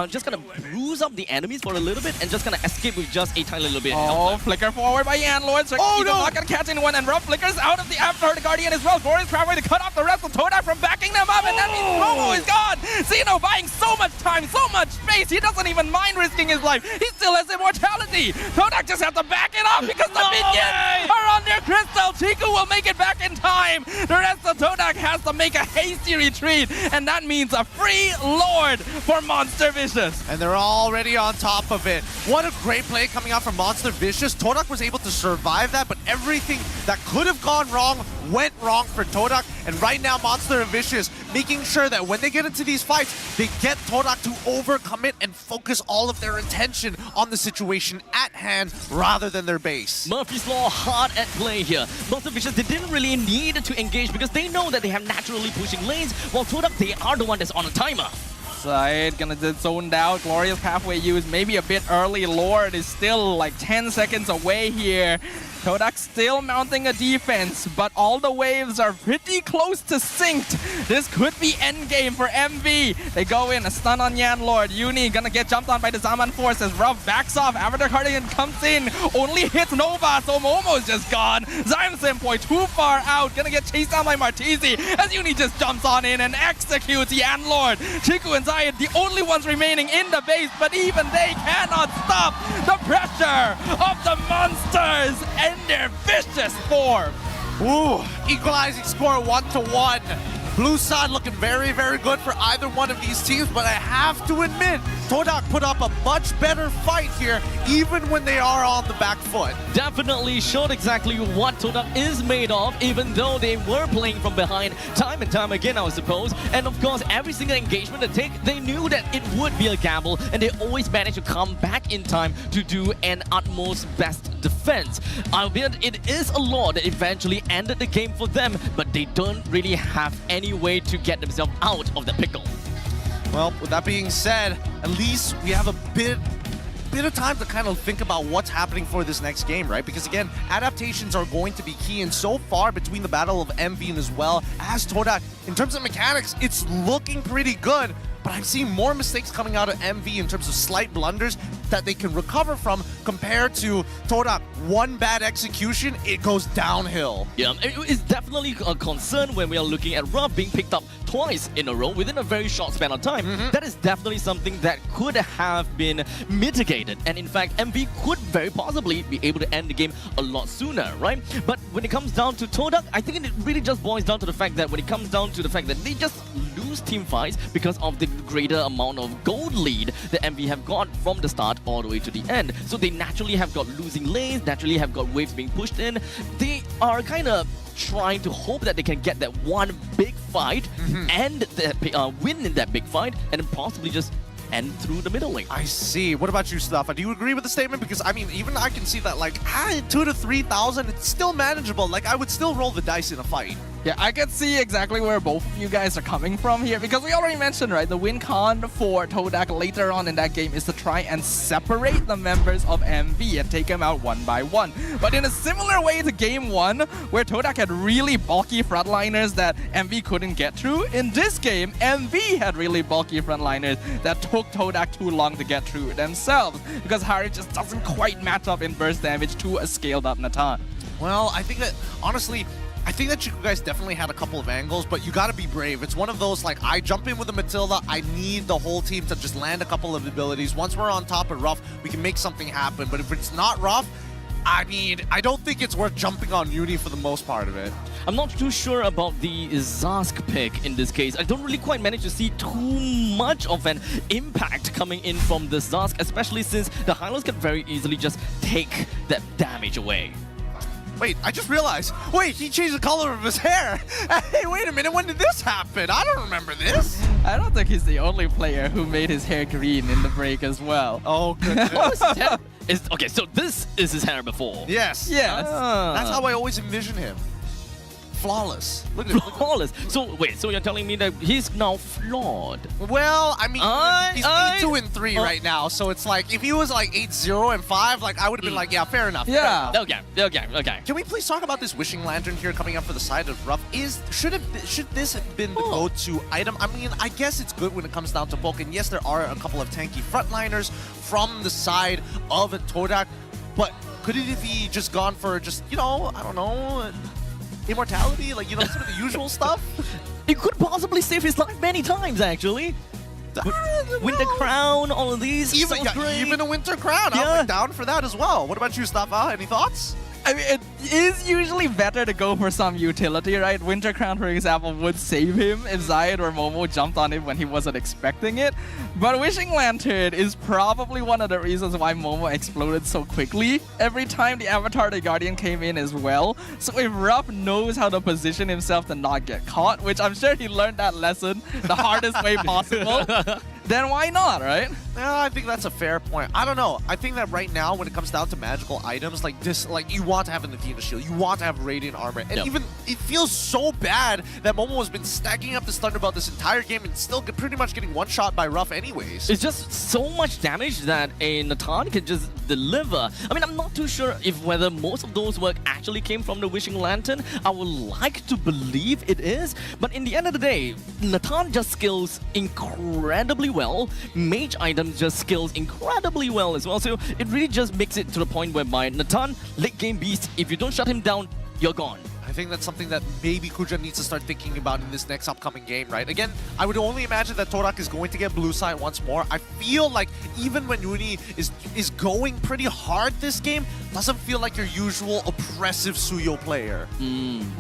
just gonna bruise up the enemies for a little bit and just gonna escape with just a tiny little bit of health left. Flicker forward by Yan Lord. Oh no! Not gonna catch anyone, and Rough flickers out of the after the Guardian as well. Glorious trying to cut off the rest of Todak from backing them up, and that means Momo is gone. Xeno buying so much time, so much space. He doesn't even mind risking his life. He still has immortality. Todak just has to back it up because the minions are on their crystal. Chiku will make it back in time. The rest of Todak has to make a hasty retreat, and that means a free Lord for Monster Vicious. And they're already on top of it. What a great play coming out from Monster Vicious. Todak was able to survive that, but everything that could have gone wrong went wrong for Todak. And right now, Monster Vicious making sure that when they get into these fights, they get Todak to overcome it and focus all of their attention on the situation at hand rather than their base. Murphy's Law hard at play here. Monster Vicious, they didn't really need to engage because they know that they have naturally pushing lanes, while Todak, they are the one that's on a timer. Side gonna get zoned out. Glorious pathway use maybe a bit early. Lord is still like 10 seconds away here. Todak still mounting a defense, but all the waves are pretty close to synced. This could be endgame for MV. They go in, a stun on Yan Lord. Uni gonna get jumped on by the Zaman Force as Ruff backs off. Avatar Guardian comes in, only hits Nova, so Momo's just gone. Zyme Senpoi too far out, gonna get chased down by Martizi as Uni just jumps on in and executes Yan Lord. Chiku and Zayed, the only ones remaining in the base, but even they cannot stop the pressure of the monsters and their vicious form. Ooh, equalizing score 1-1. Blue side looking very, very good for either one of these teams, but I have to admit, Todak put up a much better fight here, even when they are on the back foot. Definitely showed exactly what Todak is made of, even though they were playing from behind time and time again, I suppose. And of course, every single engagement they take, they knew that it would be a gamble, and they always managed to come back in time to do an utmost best defense. Albeit it is a law that eventually ended the game for them, but they don't really have any way to get themselves out of the pickle. Well, with that being said, at least we have a bit of time to kind of think about what's happening for this next game, right? Because again, adaptations are going to be key, and so far between the battle of MV and as well as Todak, in terms of mechanics, it's looking pretty good. But I'm seeing more mistakes coming out of MV in terms of slight blunders that they can recover from compared to Todak. One bad execution, it goes downhill. Yeah, it's definitely a concern when we are looking at Ruff being picked up twice in a row within a very short span of time. That is definitely something that could have been mitigated. And in fact, MV could very possibly be able to end the game a lot sooner, right? But when it comes down to Todak, I think it really just boils down to the fact that when it comes down to the fact that they just lose team fights because of the greater amount of gold lead that MV have got from the start all the way to the end. So they naturally have got losing lanes, naturally have got waves being pushed in. They are kind of trying to hope that they can get that one big fight and win in that big fight and then possibly just end through the middle lane. I see. What about you, Staffa? Do you agree with the statement? Because, I mean, even I can see that, like, 2,000 to 3,000, it's still manageable. Like, I would still roll the dice in a fight. Yeah, I can see exactly where both of you guys are coming from here, because we already mentioned, right, the win con for Todak later on in that game is to try and separate the members of MV and take them out one by one. But in a similar way to game one, where Todak had really bulky frontliners that MV couldn't get through, in this game, MV had really bulky frontliners that took Todak too long to get through themselves, because Hari just doesn't quite match up in burst damage to a scaled up Natan. Well, I think that, honestly, I think that you guys definitely had a couple of angles, but you gotta be brave. It's one of those, like, I jump in with a Matilda, I need the whole team to just land a couple of abilities. Once we're on top of Ruff, we can make something happen. But if it's not Ruff, I mean, I don't think it's worth jumping on Uni for the most part of it. I'm not too sure about the Zask pick in this case. I don't really quite manage to see too much of an impact coming in from the Zask, especially since the Hylos can very easily just take that damage away. Wait, I just realized. Wait, he changed the color of his hair. Hey, wait a minute. When did this happen? I don't remember this. I don't think he's the only player who made his hair green in the break as well. Oh, goodness. Okay, so this is his hair before. Yes. Yes. That's how I always envision him. Flawless. Look at it. Flawless. So wait, so you're telling me that he's now flawed? Well, I mean, he's 8-2-3 right now, so it's like if he was like 8-0-5, like I would have been like, yeah, fair enough. Yeah. Okay. Can we please talk about this wishing lantern here coming up for the side of Ruff? Should this have been the go-to item? I mean, I guess it's good when it comes down to poke, and yes, there are a couple of tanky frontliners from the side of a Todak, but could it have just gone for just, you know, I don't know, immortality, like, you know, sort of the usual stuff? It could possibly save his life many times, actually. Winter Crown, all of these. Even a Winter Crown. Yeah. I'm down for that as well. What about you, Stafa? Any thoughts? I mean, it is usually better to go for some utility, right? Winter Crown, for example, would save him if Zayed or Momo jumped on it when he wasn't expecting it. But Wishing Lantern is probably one of the reasons why Momo exploded so quickly every time the Avatar the Guardian came in as well. So if Ruff knows how to position himself to not get caught, which I'm sure he learned that lesson the hardest way possible, then why not, right? Yeah, I think that's a fair point. I don't know. I think that right now, when it comes down to magical items like this, like you want to have an Athena shield, you want to have radiant armor, and even it feels so bad that Momo has been stacking up this Thunderbolt this entire game and still pretty much getting one shot by Ruff anyways. It's just so much damage that a Natan can just deliver. I mean, I'm not too sure if whether most of those work actually came from the Wishing Lantern. I would like to believe it is, but in the end of the day, Natan just skills incredibly well. Mage items just skills incredibly well as well. So it really just makes it to the point whereby Natan, late game beast, if you don't shut him down, you're gone. I think that's something that maybe Kuja needs to start thinking about in this next upcoming game, right? Again, I would only imagine that Todak is going to get blue side once more. I feel like even when Uni is going pretty hard this game, doesn't feel like your usual oppressive Suyo player.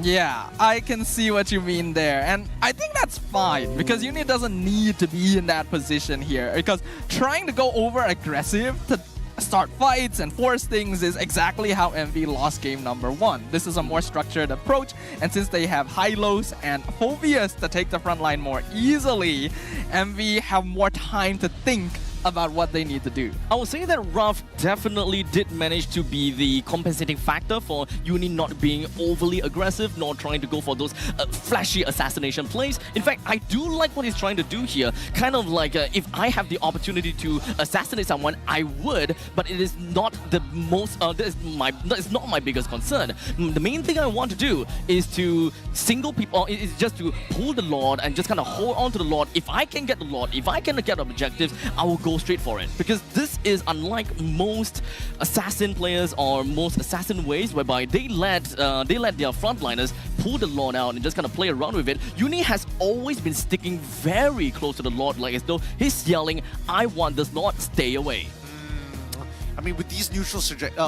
Yeah, I can see what you mean there. And I think that's fine because Uni doesn't need to be in that position here, because trying to go over aggressive to start fights and force things is exactly how MV lost game number 1. This is a more structured approach, and since they have Hylos and Phobius to take the front line more easily, MV have more time to think about what they need to do. I would say that Ruff definitely did manage to be the compensating factor for Uni not being overly aggressive, nor trying to go for those flashy assassination plays. In fact, I do like what he's trying to do here. Kind of like if I have the opportunity to assassinate someone, I would, but it is not the most, it's not my biggest concern. The main thing I want to do is to single people, is just to pull the Lord and just kind of hold on to the Lord. If I can get the Lord, if I can get objectives, I will go straight for it, because this is unlike most assassin players or most assassin ways whereby they let their frontliners pull the Lord out and just kind of play around with it. Uni has always been sticking very close to the Lord, like as though he's yelling, "I want this Lord, stay away." I mean, with these neutral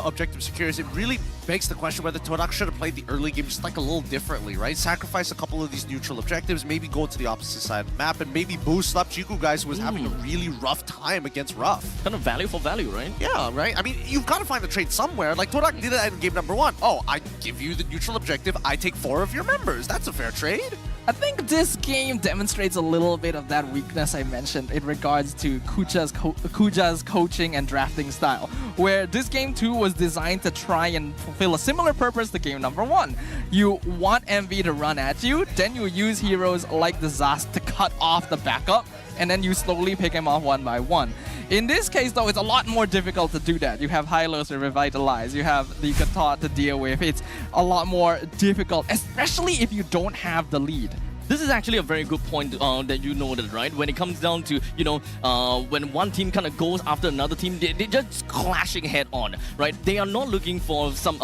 objective secures, it really begs the question whether Todak should have played the early game just like a little differently, right? Sacrifice a couple of these neutral objectives, maybe go to the opposite side of the map, and maybe boost up Chiku guys who was having a really rough time against Ruff. Kind of value for value, right? Yeah, right? I mean, you've got to find the trade somewhere. Like, Todak did that in game number 1. Oh, I give you the neutral objective, I take 4 of your members. That's a fair trade. I think this game demonstrates a little bit of that weakness I mentioned in regards to Kuja's coaching and drafting style, where this game too was designed to try and fulfill a similar purpose to game number 1. You want MV to run at you, then you use heroes like the Zast to cut off the backup, and then you slowly pick him off one by one. In this case though, it's a lot more difficult to do that. You have Hylos to revitalize, you have the Katat to deal with. It's a lot more difficult, especially if you don't have the lead. this is actually a very good point that you noted, right? When it comes down to, when one team kind of goes after another team, they're just clashing head on, right? They are not looking for some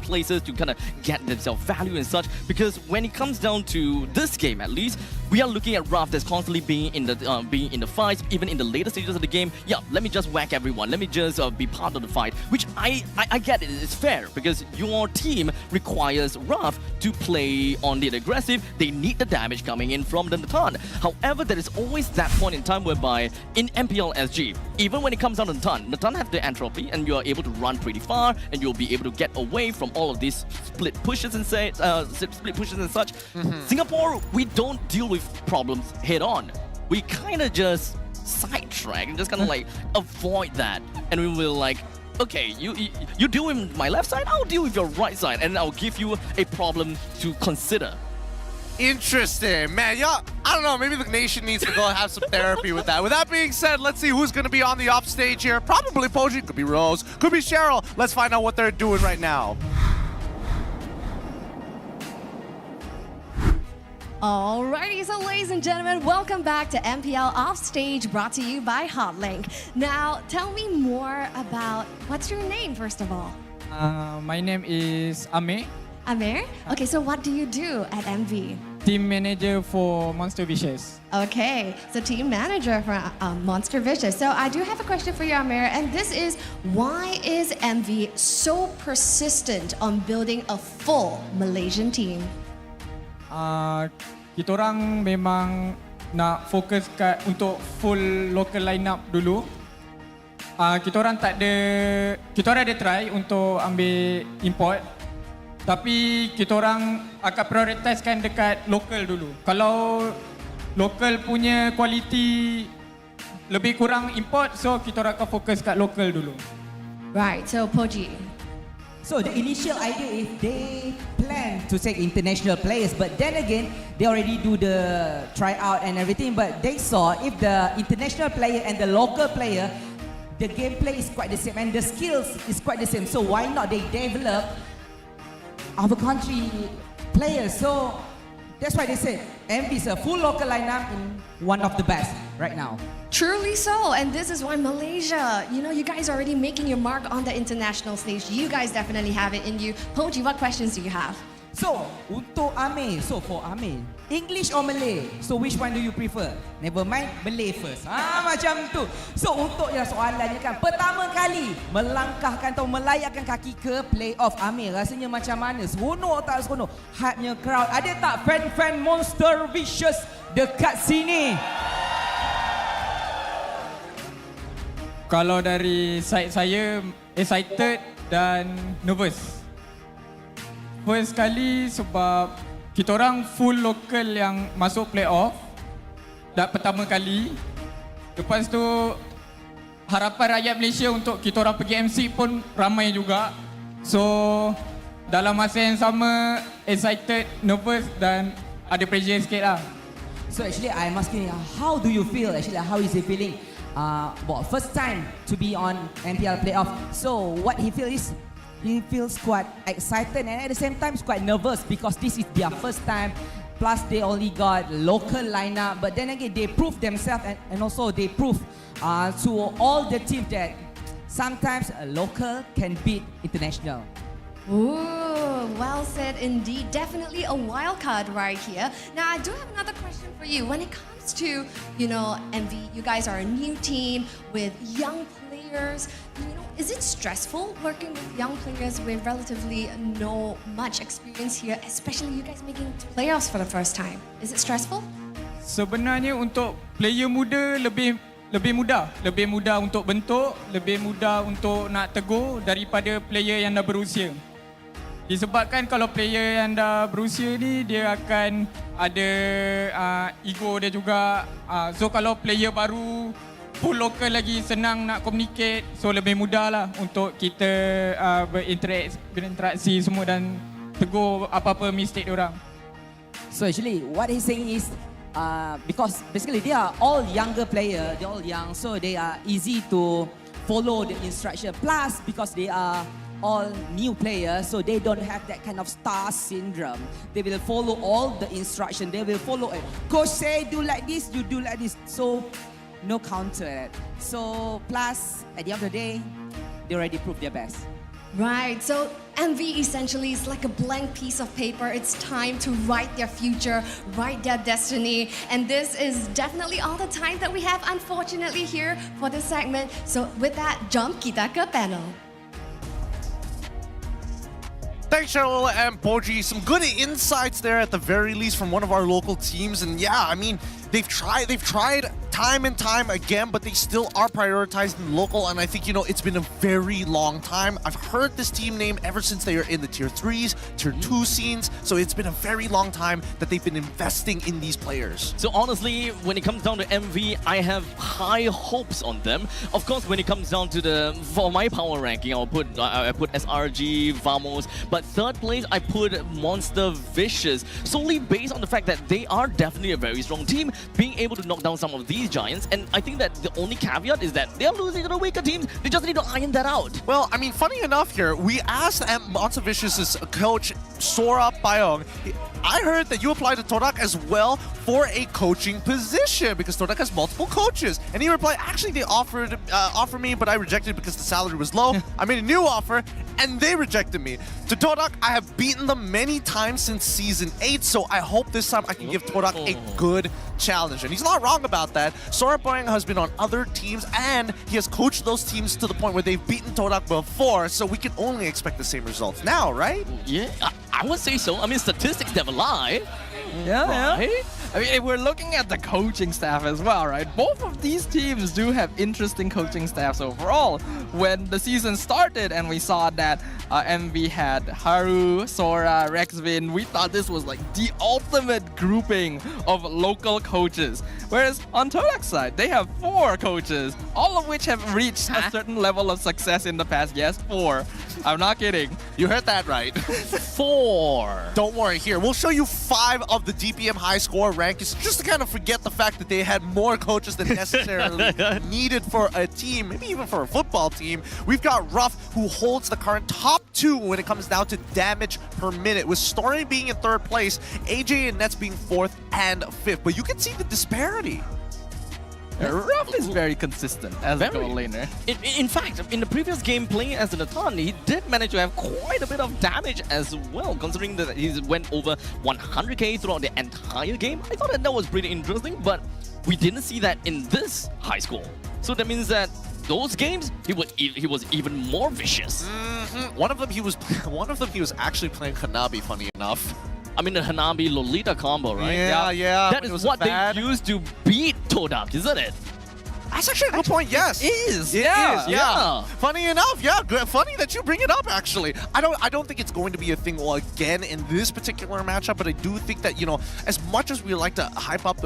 places to kind of get themselves value and such, because when it comes down to this game, at least, we are looking at Raf that's constantly being in the fights, even in the later stages of the game. Yeah, let me just whack everyone. Let me just be part of the fight, which I get it. It's fair because your team requires Raf to play on the aggressive. They need the damage coming in from the Natan. However, there is always that point in time whereby in MPL SG, even when it comes down to Natan have the entropy and you are able to run pretty far and you'll be able to get away from all of these split pushes and such. Singapore, we don't deal with problems head on. We kind of just sidetrack and just kind of like avoid that, and we will like, okay, you deal with my left side, I'll deal with your right side, and I'll give you a problem to consider. Interesting, man. Yeah, I don't know. Maybe the nation needs to go have some therapy with that. With that being said, let's see who's going to be on the up stage here. Probably Poji, could be Rose, could be Cheryl. Let's find out what they're doing right now. Alrighty, so ladies and gentlemen, welcome back to MPL Offstage, brought to you by Hotlink. Now, tell me more about, what's your name, first of all? My name is Amir, Amir? Okay, so what do you do at MV? team manager for Monster Vicious. Okay, so team manager for Monster Vicious. So I do have a question for you, Amir, and this is, why is MV so persistent on building a full Malaysian team? Kita orang memang nak fokus untuk full local lineup dulu. Kita orang ada try untuk ambil import, tapi kita orang akan prioritaskan dekat local dulu. Kalau local punya quality lebih kurang import, so kita orang akan fokus kat local dulu. Right, so Poji. So the initial idea is they plan to take international players, but then again, they already do the tryout and everything, but they saw if the international player and the local player, the gameplay is quite the same and the skills is quite the same. So why not they develop our country players? So that's why they said MV is a full local lineup in one of the best right now. Truly so, and this is why Malaysia, you guys are already making your mark on the international stage. You guys definitely have it in you. Poji, what questions do you have? So, untuk Amir, for Amir, English or Malay? So which one do you prefer? Never mind, Malay first. Macam tu. So untuk yang soalannya kan, pertama kali melangkahkan atau melayakkan kaki ke playoff Amir, rasanya macam mana? Seronok tak seronok? Hype-nya crowd. Ada tak fan-fan Monster Vicious dekat sini? Kalau dari side saya, excited dan nervous. First kali sebab kita orang full local yang masuk playoff dah pertama kali. Lepas tu harapan rakyat Malaysia untuk kita orang pergi MC pun ramai juga. So dalam masa yang sama, excited, nervous dan ada pressure sikit lah. So actually I'm asking, how do you feel actually? How is he feeling? First time to be on MPL playoff. So what he feels is, he feels quite excited and at the same time quite nervous because this is their first time. Plus they only got local lineup, but then again they prove themselves and also they prove to all the teams that sometimes a local can beat international. Ooh, well said indeed. Definitely a wild card right here. Now, I do have another question for you. When it comes to, MV, you guys are a new team with young players. Is it stressful working with young players with relatively no much experience here, especially you guys making playoffs for the first time? Is it stressful? Sebenarnya untuk player muda lebih mudah untuk bentuk, lebih mudah untuk nak tegur daripada player yang dah berusia. Disebabkan kalau player yang dah berusia ni, dia akan ada ego dia juga. So kalau player baru, full local lagi senang nak communicate. So lebih mudah lah untuk kita berinteraksi semua dan tegur apa-apa mistake diorang. So actually what he's saying is, because basically they are all younger player, they're all young, so they are easy to follow the instruction. Plus because they are all new players, so they don't have that kind of star syndrome. They will follow all the instruction. They will follow it. Coach say do like this, you do like this. So no counter it. So plus at the end of the day, they already proved their best. Right, so MV essentially is like a blank piece of paper. It's time to write their future, write their destiny. And this is definitely all the time that we have, unfortunately, here for this segment. So with that, jump kita ke panel. Thanks, Jalur and Poji. Some good insights there at the very least from one of our local teams. And yeah, I mean, they've tried time and time again, but they still are prioritizing local. And I think, you know, it's been a very long time. I've heard this team name ever since they were in the Tier 3s, Tier 2 scenes. So it's been a very long time that they've been investing in these players. So honestly, when it comes down to MV, I have high hopes on them. Of course, when it comes down to for my power ranking, I put SRG, Vamos, but third place, I put Monster Vicious, solely based on the fact that they are definitely a very strong team, being able to knock down some of these giants. And I think that the only caveat is that they are losing to the weaker teams. They just need to iron that out. Well, I mean, funny enough here, we asked Monster Vicious's coach, Sora Payong, I heard that you applied to Todak as well for a coaching position because Todak has multiple coaches. And he replied, actually, they offered me, but I rejected because the salary was low. I made a new offer, and they rejected me. To Todak, I have beaten them many times since Season 8, so I hope this time I can give Todak a good challenge. And he's not wrong about that. Sora Payong has been on other teams, and he has coached those teams to the point where they've beaten Todak before, so we can only expect the same results now, right? Yeah, I would say so. I mean, statistics never lie. Yeah. I mean, if we're looking at the coaching staff as well, right? Both of these teams do have interesting coaching staffs overall. When the season started and we saw that MV had Haru, Sora, Rexvin, we thought this was like the ultimate grouping of local coaches. Whereas on Todak's side, they have 4 coaches, all of which have reached a certain level of success in the past. Yes, 4. I'm not kidding. You heard that right. 4. Don't worry, here. We'll show you 5 of the DPM high score rankings just to kind of forget the fact that they had more coaches than necessarily needed for a team, maybe even for a football team. We've got Ruff, who holds the current top 2 when it comes down to damage per minute, with Story being in 3rd place, AJ and Nets being 4th and 5th. But you can see the disparity. Ruff is very consistent as a goal laner. In fact, in the previous game playing as an Atan, he did manage to have quite a bit of damage as well, considering that he went over 100k throughout the entire game. I thought that was pretty interesting, but we didn't see that in this high score. So that means that those games, he was even more vicious. One of them he was actually playing Hanabi, funny enough. I mean, the Hanabi Lolita combo, right? Yeah. That is what they used to beat Todak, isn't it? That's actually a good point, yes. It is. Yeah. Funny enough, yeah. Good. Funny that you bring it up, actually. I don't think it's going to be a thing again in this particular matchup, but I do think that, you know, as much as we like to hype up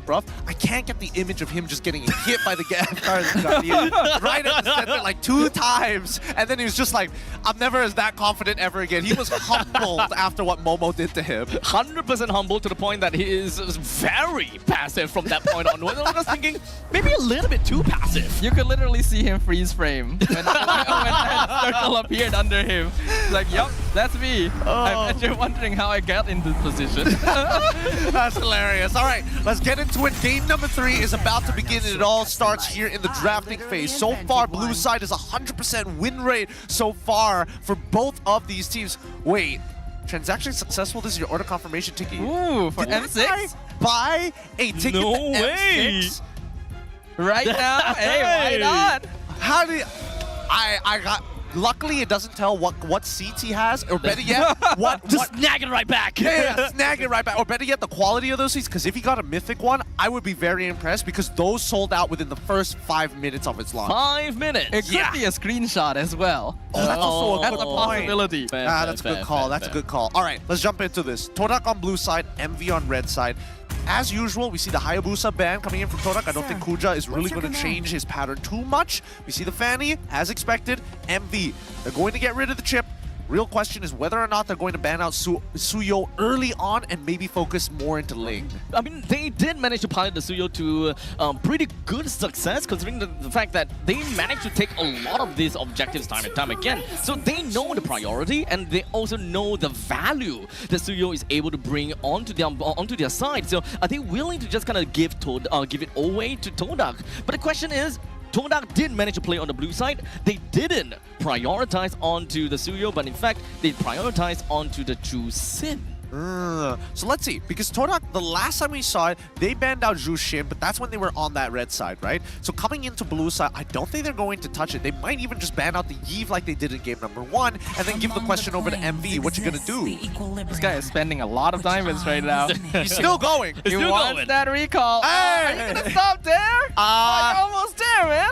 Ruff, I can't get the image of him just getting hit by the Guardian right at the center like 2 times, and then he was just like, I'm never as that confident ever again. He was humbled after what Momo did to him. 100% humble to the point that he is very passive from that point on. I was thinking, maybe a little bit too passive. You could literally see him freeze frame when that circle appeared under him. It's like, yup, that's me. I bet you're wondering how I got in this position. That's hilarious. All right, let's get into it. Game number 3 is about to begin, and it all starts here in the drafting phase. So far, blue side is 100% win rate so far for both of these teams. Wait, transaction successful. This is your order confirmation ticket. Ooh, for M6? Buy a ticket No to way. M6? Right now? Hey, why not? How do you... I got... Luckily, it doesn't tell what seats he has, or better yet, Just snag it right back. Yeah, snag it right back. Or better yet, the quality of those seats, because if he got a mythic one, I would be very impressed, because those sold out within the first 5 minutes of its launch. 5 minutes. It could be a screenshot as well. Oh, that's also a good possibility. That's a good call. That's a good call. All right, let's jump into this. Todak on blue side, MV on red side. As usual, we see the Hayabusa ban coming in from Todak. I don't think Kuja is really going to change his pattern too much. We see the Fanny, as expected, MV. They're going to get rid of the chip. Real question is whether or not they're going to ban out Suyo early on and maybe focus more into Ling. I mean, they did manage to pilot the Suyo to pretty good success, considering the fact that they managed to take a lot of these objectives time and time again. So they know the priority, and they also know the value that Suyo is able to bring onto their side. So are they willing to just kind of give it away to Todak? But the question is, Todak did manage to play on the blue side. They didn't prioritize onto the Suyo, but in fact, they prioritized onto the Zhu Xin. So let's see, because Todak, the last time we saw it, they banned out Zhu Xin, but that's when they were on that red side, right? So coming into blue side, I don't think they're going to touch it. They might even just ban out the Yves like they did in game number 1, and then give the question over to MV. What you gonna do? This guy is spending a lot of diamonds right now. He's still going. He wants that recall. Hey! Are you gonna stop there? You're almost there, man.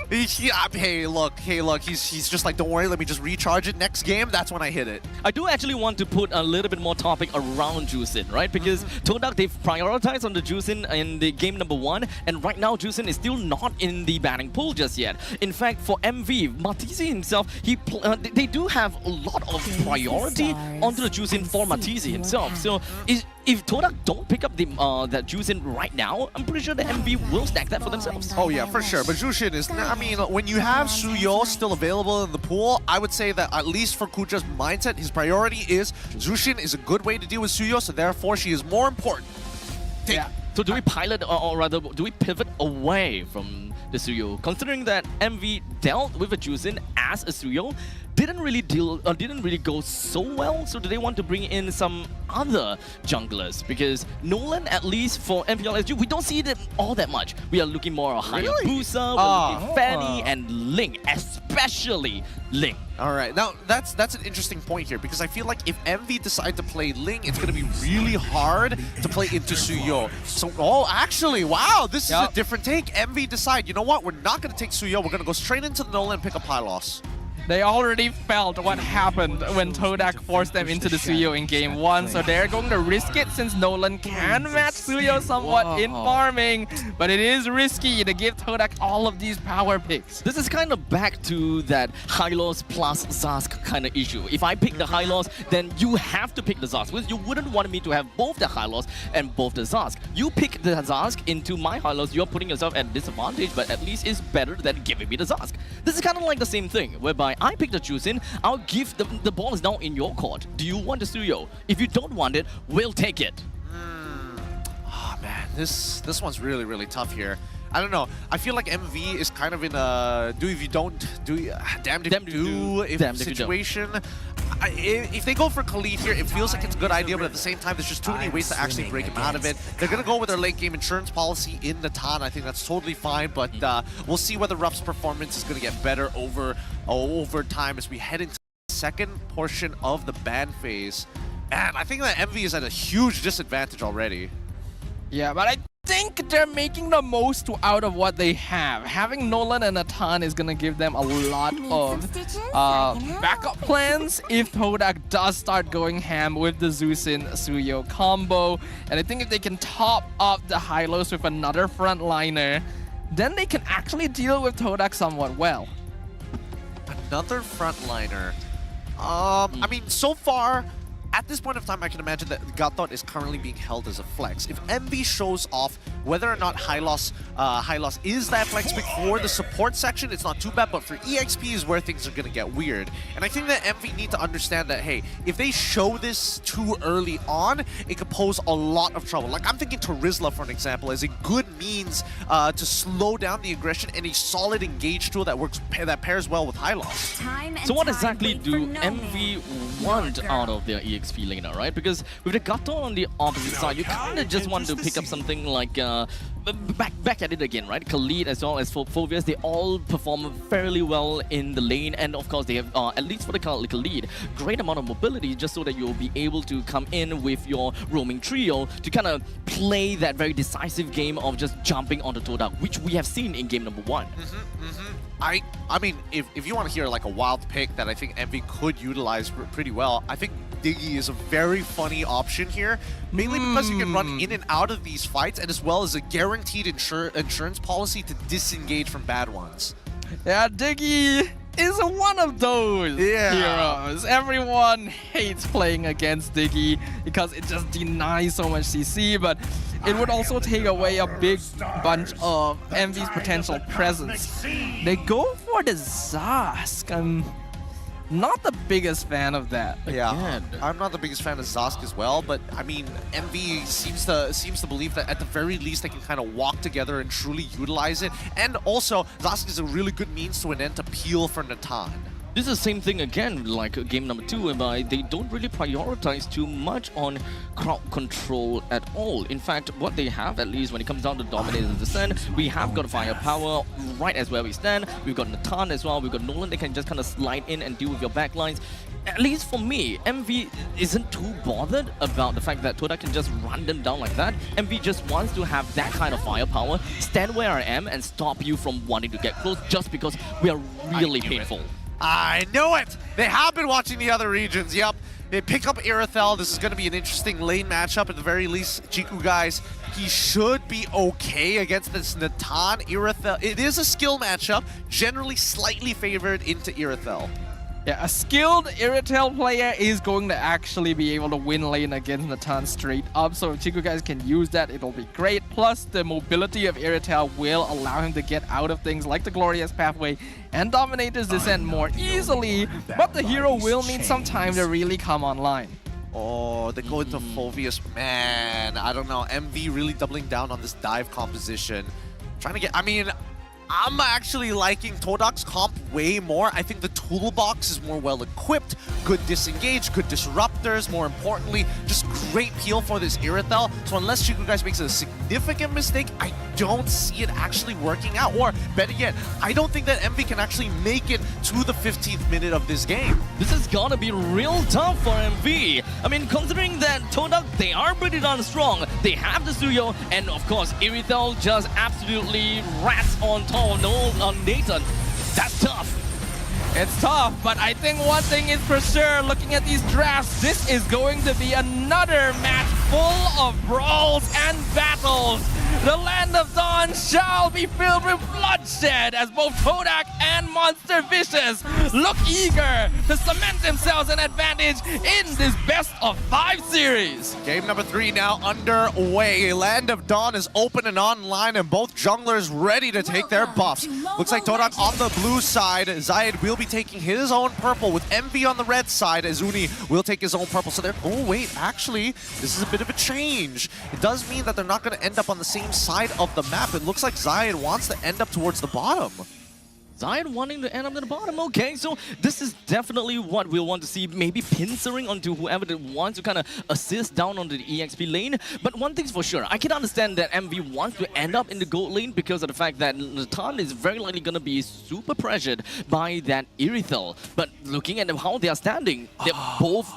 Hey, look. He's just like, don't worry, let me just recharge it. Next game, that's when I hit it. I do actually want to put a little bit more topic around Zhu Xin, right? Because Todak, they've prioritized on the Zhu Xin in the game number 1, and right now Zhu Xin is still not in the banning pool just yet. In fact, for MV, Matisse himself, they do have a lot of priority onto the Zhu Xin for Matisse himself. So if Todak don't pick up that Zhu Xin right now, I'm pretty sure the MV will stack that for themselves. Oh yeah, for sure. But Zhu Xin is, I mean, when you have Suyo still available in the pool, I would say that at least for Kucha's mindset, his priority is Zhu Xin is a good way to deal with Suyo, so therefore she is more important. Yeah. So do we pilot, or rather, do we pivot away from the Suyo? Considering that MV dealt with a Zhu Xin as a Suyo, didn't really go so well. So do they want to bring in some other junglers? Because Nolan, at least for MPLSG, we don't see them all that much. We are looking more at Hayabusa, we're looking Fanny and Ling, especially Ling. All right, now that's an interesting point here, because I feel like if MV decide to play Ling, it's going to be really hard to play into Suyo. So, actually, wow, this is a different take. MV decide, you know what, we're not going to take Suyo, we're going to go straight into the Nolan and pick up Pylos. They already felt what happened when Todak forced them into the Suyo in game 1, so they're going to risk it since Nolan can match Suyo somewhat in farming, but it is risky to give Todak all of these power picks. This is kind of back to that Hylos plus Zask kind of issue. If I pick the Hylos, then you have to pick the Zask, because you wouldn't want me to have both the Hylos and both the Zask. You pick the Zask into my Hylos, you're putting yourself at a disadvantage, but at least it's better than giving me the Zask. This is kind of like the same thing, whereby I pick the Zhu Xin, I'll give the ball is now in your court. Do you want the Suyo? If you don't want it, we'll take it. Oh man, this one's really, really tough here. I don't know. I feel like MV is kind of in a do if you don't, damned if you do situation. If they go for Khalid here, it feels like it's a good idea, but at the same time, there's just too many ways to actually break him out of it. They're going to go with their late game insurance policy in the Tan. I think that's totally fine, but we'll see whether Ruff's performance is going to get better over time as we head into the second portion of the ban phase. And I think that MV is at a huge disadvantage already. Yeah, but I think they're making the most out of what they have. Having Nolan and Atan is going to give them a lot of backup plans if Todak does start going ham with the Zhu Xin Suyo combo. And I think if they can top up the Hylos with another frontliner, then they can actually deal with Todak somewhat well. Another frontliner. I mean, so far, at this point of time, I can imagine that Gatot is currently being held as a flex. If MV shows off whether or not Hylos is that flex pick for the support section, it's not too bad, but for EXP is where things are going to get weird. And I think that MV need to understand that, hey, if they show this too early on, it could pose a lot of trouble. Like, I'm thinking Terizla, for an example, as a good means to slow down the aggression and a solid engage tool that pairs well with Hylos. So what exactly do MV want out of their EXP laner, right? Because with the Gato on the opposite side, you kind of just want to pick up something like back at it again, right? Khalid as well as Phobius, they all perform fairly well in the lane, and of course they have, at least for the Khalid, great amount of mobility just so that you'll be able to come in with your roaming trio to kind of play that very decisive game of just jumping onto Todak, which we have seen in game number 1. I mean, if you want to hear like a wild pick that I think MV could utilize pretty well, I think Diggy is a very funny option here, mainly because you can run in and out of these fights, and as well as a guaranteed insurance policy to disengage from bad ones. Yeah, Diggy is one of those heroes. Everyone hates playing against Diggy because it just denies so much CC, but it would also take away a big bunch of MV's potential presence. They go for the Zask. I'm not the biggest fan of that. Yeah, I'm not the biggest fan of Zask as well, but I mean, MV seems to believe that at the very least they can kind of walk together and truly utilize it. And also, Zask is a really good means to an end to peel for Natan. This is the same thing again, like game number 2, whereby they don't really prioritize too much on crowd control at all. In fact, what they have, at least when it comes down to dominate and descent, we have got firepower right as where we stand. We've got Natan as well. We've got Nolan. They can just kind of slide in and deal with your backlines. At least for me, MV isn't too bothered about the fact that Todak can just run them down like that. MV just wants to have that kind of firepower, stand where I am, and stop you from wanting to get close just because we are really painful. I knew it! They have been watching the other regions, yep. They pick up Irithel. This is going to be an interesting lane matchup at the very least. Chiku, guys, he should be okay against this Natan Irithel. It is a skill matchup, generally slightly favored into Irithel. Yeah, a skilled Irithel player is going to actually be able to win lane against Natan straight up. So if Chiku guys can use that, it'll be great. Plus, the mobility of Irithel will allow him to get out of things like the Glorious Pathway and Dominator's Descent more easily. But the hero will need some time to really come online. Oh, they go into Phoveus. Man, I don't know. MV really doubling down on this dive composition. Trying to get... I mean... I'm actually liking Todak's comp way more. I think the toolbox is more well-equipped, good disengage, good disruptors, more importantly, just great peel for this Irithel. So unless Chiku guys makes a significant mistake, I don't see it actually working out. Or, better yet, I don't think that MV can actually make it to the 15th minute of this game. This is gonna be real tough for MV. I mean, considering that Todak, they are pretty darn strong. They have the Suyo, and of course, Irithel just absolutely rats on top. Oh no, on Nathan. That's tough. It's tough, but I think one thing is for sure, looking at these drafts, this is going to be another match full of brawls and battles. The Land of Dawn shall be filled with bloodshed as both Todak and Monster Vicious look eager to cement themselves an advantage in this best of 5 series. Game number 3 now underway. Land of Dawn is open and online, and both junglers ready to take their buffs. Looks like Todak on the blue side. Zayed will be taking his own purple with MV on the red side, as Uni will take his own purple. So they're... Oh wait, actually, this is a bit of a change. It does mean that they're not going to end up on the same side of the map. It looks like Zayed wants to end up towards the bottom. Zayed wanting to end up at the bottom. Okay, so this is definitely what we'll want to see. Maybe pincering onto whoever that wants to kind of assist down onto the EXP lane. But one thing's for sure, I can understand that MV wants to end up in the gold lane because of the fact that Natan is very likely going to be super pressured by that Irithel. But looking at how they are standing, they're both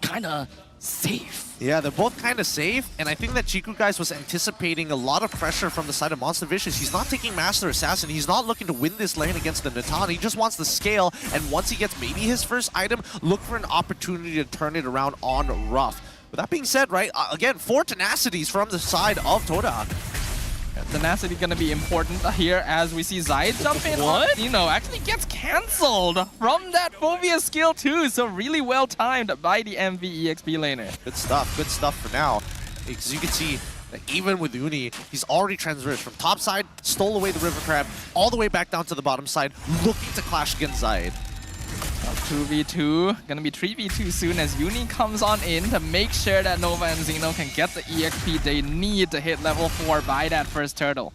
kind of safe. Yeah, they're both kind of safe, and I think that Chiku guys was anticipating a lot of pressure from the side of Monster Vicious. He's not taking Master Assassin. He's not looking to win this lane against the Natan. He just wants the scale, and once he gets maybe his first item, look for an opportunity to turn it around on Rough. With that being said, right, again, 4 tenacities from the side of Todak. Tenacity gonna be important here as we see Zayed jump in. What? You know, actually gets cancelled from that Phobia skill too. So really well timed by the MV EXP laner. Good stuff for now. Because you can see that even with Uni, he's already transversed from top side, stole away the River Crab, all the way back down to the bottom side, looking to clash against Zayed. 2v2, gonna be 3v2 soon as Uni comes on in to make sure that Nova and Xeno can get the EXP they need to hit level 4 by that first turtle.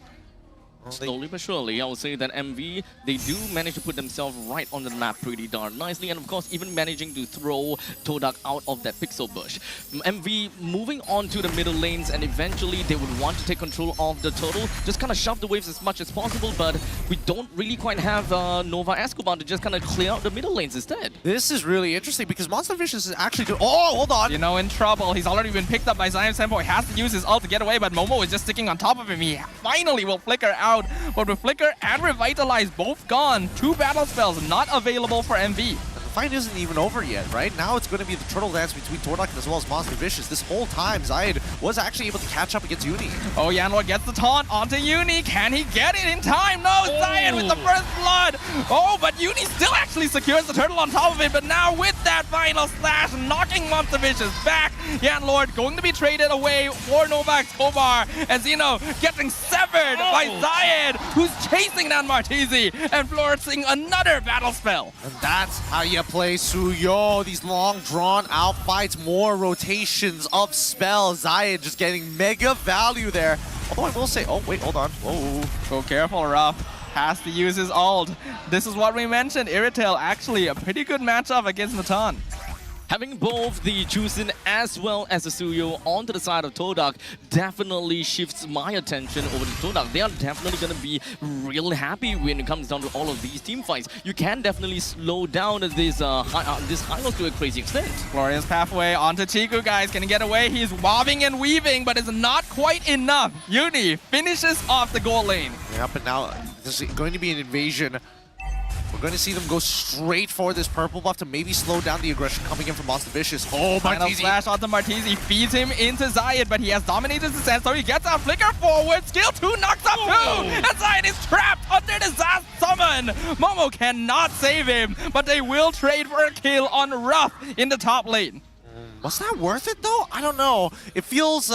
Slowly but surely, I would say that MV, they do manage to put themselves right on the map pretty darn nicely, and of course even managing to throw Todak out of that pixel bush. MV moving on to the middle lanes, and eventually they would want to take control of the turtle, just kind of shove the waves as much as possible, but we don't really quite have Nova Escobar to just kind of clear out the middle lanes instead. This is really interesting because Monster Vicious is actually doing... Oh, hold on! You know, in trouble. He's already been picked up by Zion Senpo. He has to use his ult to get away, but Momo is just sticking on top of him. He finally will flicker out. But with Flicker and Revitalize both gone, 2 battle spells not available for MV. fight isn't even over yet, right? Now it's going to be the turtle dance between Todak as well as Monster Vicious. This whole time, Zayed was actually able to catch up against Uni. Oh, Yanlord gets the taunt onto Uni. Can he get it in time? No, Zayed with the first blood. Oh, but Uni still actually secures the turtle on top of it. But now with that final slash, knocking Monster Vicious back. Yanlord going to be traded away for Novak Kobar. And Zeno getting severed by Zayed, who's chasing down Martizi and flourishing another battle spell. And that's how you play Suyo. These long drawn out fights, more rotations of spells. Zayed just getting mega value there. Although I will say, oh wait, hold on. Whoa. So careful, Ruff. Has to use his ult. This is what we mentioned. Irritel actually a pretty good matchup against Natan. Having both the Jusin as well as the Suyo onto the side of Todak definitely shifts my attention over to Todak. They are definitely going to be real happy when it comes down to all of these team fights. You can definitely slow down this Hylos to a crazy extent. Glorious pathway onto Chiku, guys. Can he get away? He's wobbing and weaving, but it's not quite enough. Uni finishes off the goal lane. Yeah, but now there's going to be an invasion. We're going to see them go straight for this purple buff to maybe slow down the aggression coming in from Monster Vicious. Oh, Final slash onto Martizi, feeds him into Zayed, but he has dominated the sense, so he gets a flicker forward. Skill 2 knocks up 2, and Zayed is trapped under the Zaz summon. Momo cannot save him, but they will trade for a kill on Ruff in the top lane. Was that worth it though? I don't know. It feels,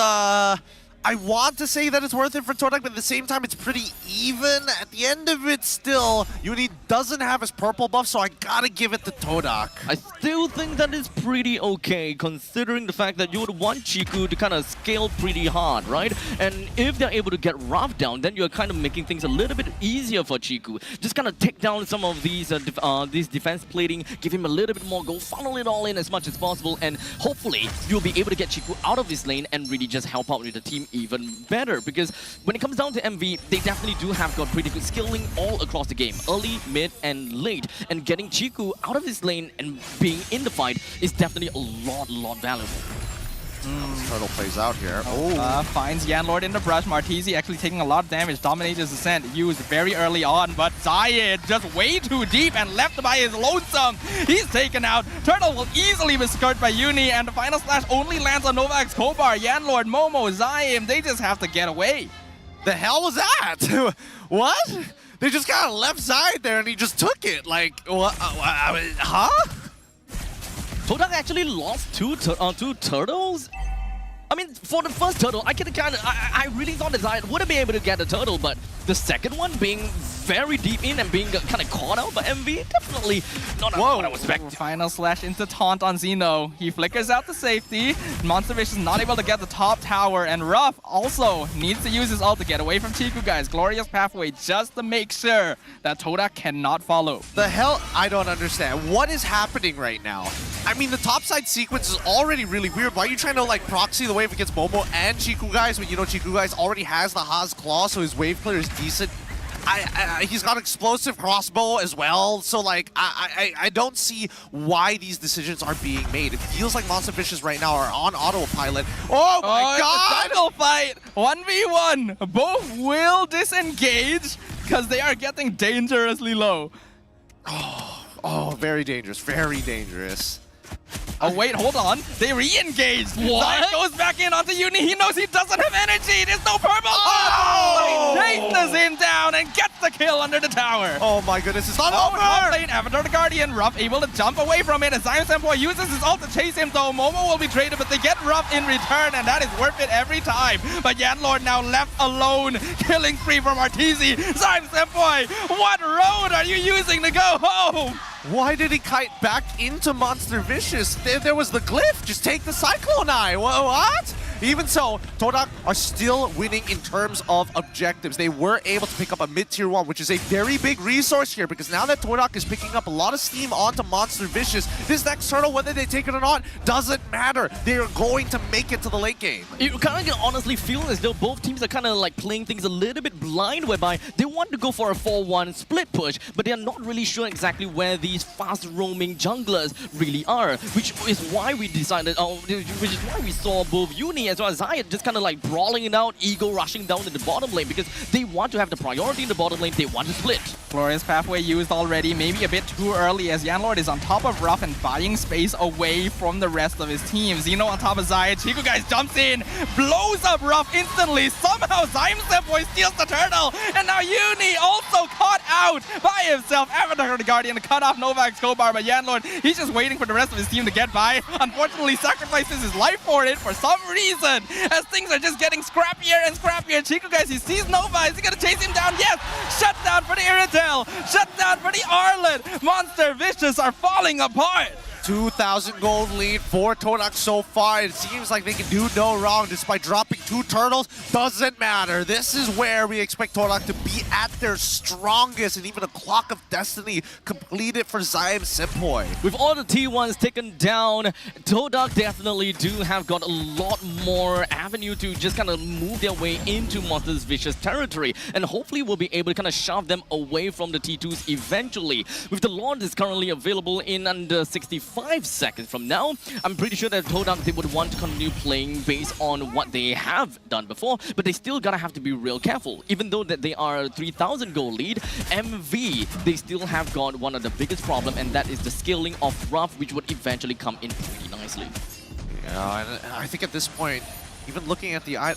I want to say that it's worth it for Todak, but at the same time, it's pretty even. At the end of it, still, Uni doesn't have his purple buff, so I gotta give it to Todak. I still think that is pretty okay, considering the fact that you would want Chiku to kind of scale pretty hard, right? And if they're able to get Ruff down, then you're kind of making things a little bit easier for Chiku. Just kind of take down some of these defense plating, give him a little bit more, go funnel it all in as much as possible, and hopefully you'll be able to get Chiku out of this lane and really just help out with the team even better, because when it comes down to MV, they definitely do have got pretty good skilling all across the game, early, mid, and late, and getting Chiku out of his lane and being in the fight is definitely a lot valuable. Turtle plays out here. Finds Yanlord in the brush. Martizi actually taking a lot of damage. Dominates his ascent. Used very early on, but Zayed just way too deep and left by his lonesome. He's taken out. Turtle will easily be skirted by Uni, and the final slash only lands on Novak's Kobar. Yanlord, Momo, Zayim, they just have to get away. The hell was that? What? They just kind of left Zayed there and he just took it. Like, what? Huh? Todak actually lost two turtles? I mean, for the first turtle, I really thought that Zayed wouldn't be able to get the turtle, but the second one being very deep in and being kind of caught out by MV, definitely not what I was expecting. Final slash into taunt on Zeno. He flickers out the safety. Monster Vicious is not able to get the top tower, and Ruff also needs to use his ult to get away from Chiku, guys. Glorious pathway just to make sure that Todak cannot follow. The hell? I don't understand. What is happening right now? I mean, the topside sequence is already really weird. Why are you trying to like proxy the wave against Momo and Chiku guys when you know Chiku guys already has the Haas Claw, so his wave clear is decent? He's got explosive crossbow as well, so like I don't see why these decisions are being made. It feels like Monster Vicious right now are on autopilot. Oh my god! It's a jungle fight! 1v1! Both will disengage because they are getting dangerously low. Oh, very dangerous, very dangerous. Oh wait, hold on. They re-engaged. What? Zayed goes back in onto Uni. He knows he doesn't have energy. There's no purple. Oh! But he chases him down and gets the kill under the tower. Oh my goodness, it's not Top over! lane, Avatar the Guardian. Ruff able to jump away from it as Zion Senpai uses his ult to chase him though. Momo will be traded, but they get Ruff in return, and that is worth it every time. But Yanlord now left alone. Killing spree from Arteezy. Zion Senpai, what road are you using to go home? Why did he kite back into Monster Vicious? There was the glyph. Just take the Cyclone Eye. What? Even so, Todak are still winning in terms of objectives. They were able to pick up a mid-tier 1, which is a very big resource here, because now that Todak is picking up a lot of steam onto Monster Vicious, this next turtle, whether they take it or not, doesn't matter. They are going to make it to the late game. You kind of honestly feel as though both teams are kind of like playing things a little bit blind, whereby they want to go for a 4-1 split push, but they are not really sure exactly where these fast-roaming junglers really are, which is why we decided, which is why we saw both Uni as well as Zayat just kind of like brawling it out, ego rushing down to the bottom lane because they want to have the priority in the bottom lane. They want to split. Glorious Pathway used already, maybe a bit too early as Yanlord is on top of Ruff and buying space away from the rest of his team. Zeno on top of Zayat. Chico guys jumps in, blows up Ruff instantly. Somehow Boy steals the turtle, and now Uni also caught out by himself. Avatar the Guardian cut off Novak's Kobar, but Yanlord, he's just waiting for the rest of his team to get by. Unfortunately, sacrifices his life for it for some reason, as things are just getting scrappier and scrappier. Chico guys, he sees Nova. Is he gonna chase him down? Yes! Shut down for the Iritel! Shut down for the Arlet! Monster Vicious are falling apart! 2,000 gold lead for Todak so far. It seems like they can do no wrong despite dropping 2 turtles. Doesn't matter. This is where we expect Todak to be at their strongest, and even a Clock of Destiny completed for Zion Simpoi. With all the T1s taken down, Todak definitely do have got a lot more avenue to just kind of move their way into Monster's Vicious territory, and hopefully we'll be able to kind of shove them away from the T2s eventually. With the Lord is currently available in under 65 seconds from now, I'm pretty sure that Todak, they would want to continue playing based on what they have done before, but they still gotta have to be real careful. Even though that they are 3,000 goal lead, MV, they still have got one of the biggest problem, and that is the scaling of Ruff, which would eventually come in pretty nicely. Yeah, and I think at this point, even looking at the eye,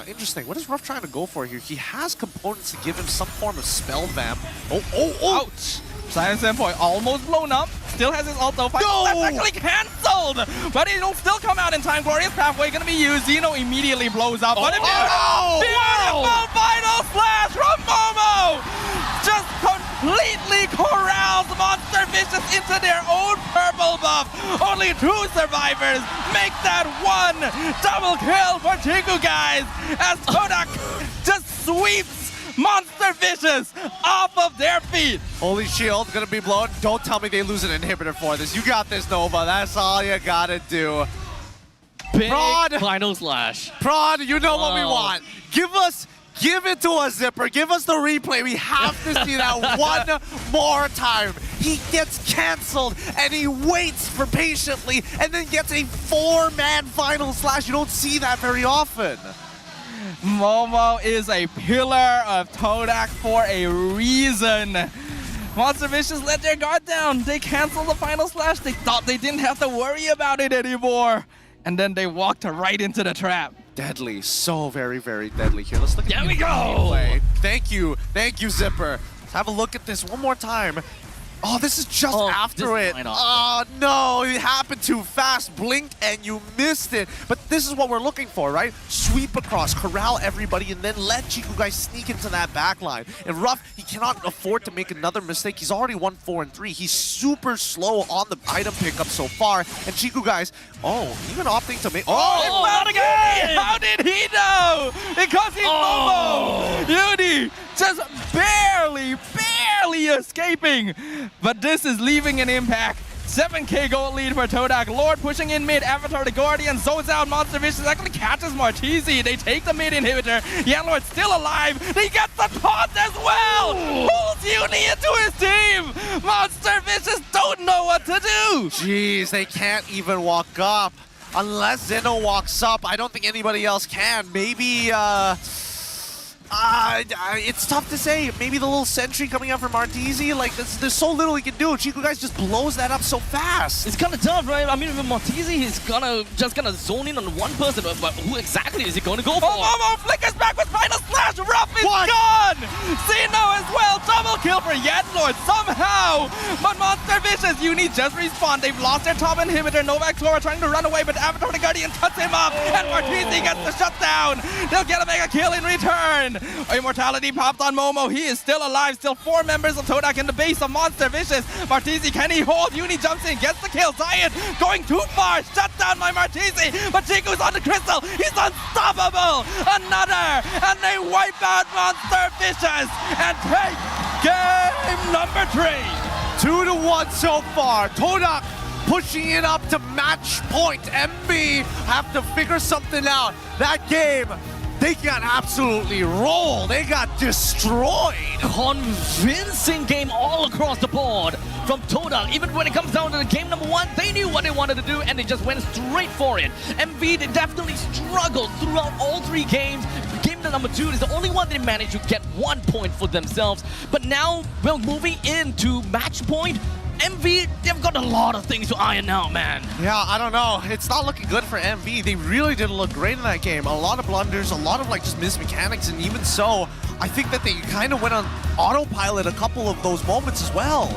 interesting. What is Ruff trying to go for here? He has components to give him some form of spell vamp. Oh! Ouch! Silence Endpoint almost blown up. Still has his ult though. Final Slash actually cancelled! But it'll still come out in time. Glorious Pathway gonna be used. Zeno immediately blows up. But beautiful Final Slash from Momo! Just completely corrals Monster Vicious into their own purple buff. Only 2 survivors make that 1 double kill for Chiku guys as Todak just sweeps Monster Vicious off of their feet. Holy shield gonna be blown. Don't tell me they lose an inhibitor for this. You got this, Nova. That's all you gotta do. Big Prod! Final Slash. Prod, you know what we want. Give it to us, Zipper. Give us the replay. We have to see that one more time. He gets canceled, and he waits for patiently, and then gets a 4-man Final Slash. You don't see that very often. Momo is a pillar of Todak for a reason. Monster Vicious let their guard down. They canceled the Final Slash. They thought they didn't have to worry about it anymore. And then they walked right into the trap. Deadly. So very, very deadly here. Let's look at There we go! Thank you, Zipper. Let's have a look at this one more time. Oh, this is just after it. Oh, no, it happened too fast. Blinked and you missed it. But this is what we're looking for, right? Sweep across, corral everybody, and then let Chiku guys sneak into that backline. And Ruff, he cannot afford to make another mistake. He's already 1-4-3. He's super slow on the item pickup so far. And Chiku guys, even opting to make... Oh, not again! How did he know? Because he's Momo! Uni just barely escaping. But this is leaving an impact. 7k gold lead for Todak. Lord pushing in mid. Avatar the Guardian zones out. Monster Vicious actually catches Martizi. They take the mid inhibitor. Yanlord's still alive. He gets the taunt as well. Pulls Uni into his team. Monster Vicious don't know what to do. Jeez, they can't even walk up. Unless Zeno walks up, I don't think anybody else can. Maybe, it's tough to say. Maybe the little sentry coming out from Martizi, like there's so little he can do. Chico guys just blows that up so fast. It's kind of tough, right? I mean, with Martizi, he's just gonna zone in on one person, but who exactly is he gonna go for? Momo flickers back with Final Slash. Ruff is gone. Zeno as well. Double kill for Yanlord somehow. But Monster Vicious, Uni just respawned. They've lost their top inhibitor. Novak Flora trying to run away, but Avatar the Guardian cuts him up, and Martizi gets the shutdown. They'll get a mega kill in return. Immortality popped on Momo. He is still alive. Still 4 members of Todak in the base of Monster Vicious. Martizi, can he hold? Uni jumps in, gets the kill. Zion going too far. Shut down by Martizi. But Chiku's on the crystal. He's unstoppable. Another. And they wipe out Monster Vicious and take game number 3. 2-1 so far. Todak pushing it up to match point. MB have to figure something out. That game they got absolutely rolled. They got destroyed. Convincing game all across the board from Todak. Even when it comes down to the game number 1, they knew what they wanted to do and they just went straight for it. MV, they definitely struggled throughout all 3 games. Game number 2 is the only one they managed to get 1 point for themselves. But now, well, moving into match point, MV, they've got a lot of things to iron out, man. Yeah, I don't know. It's not looking good for MV. They really didn't look great in that game. A lot of blunders, a lot of like just missed mechanics, and even so, I think that they kind of went on autopilot a couple of those moments as well.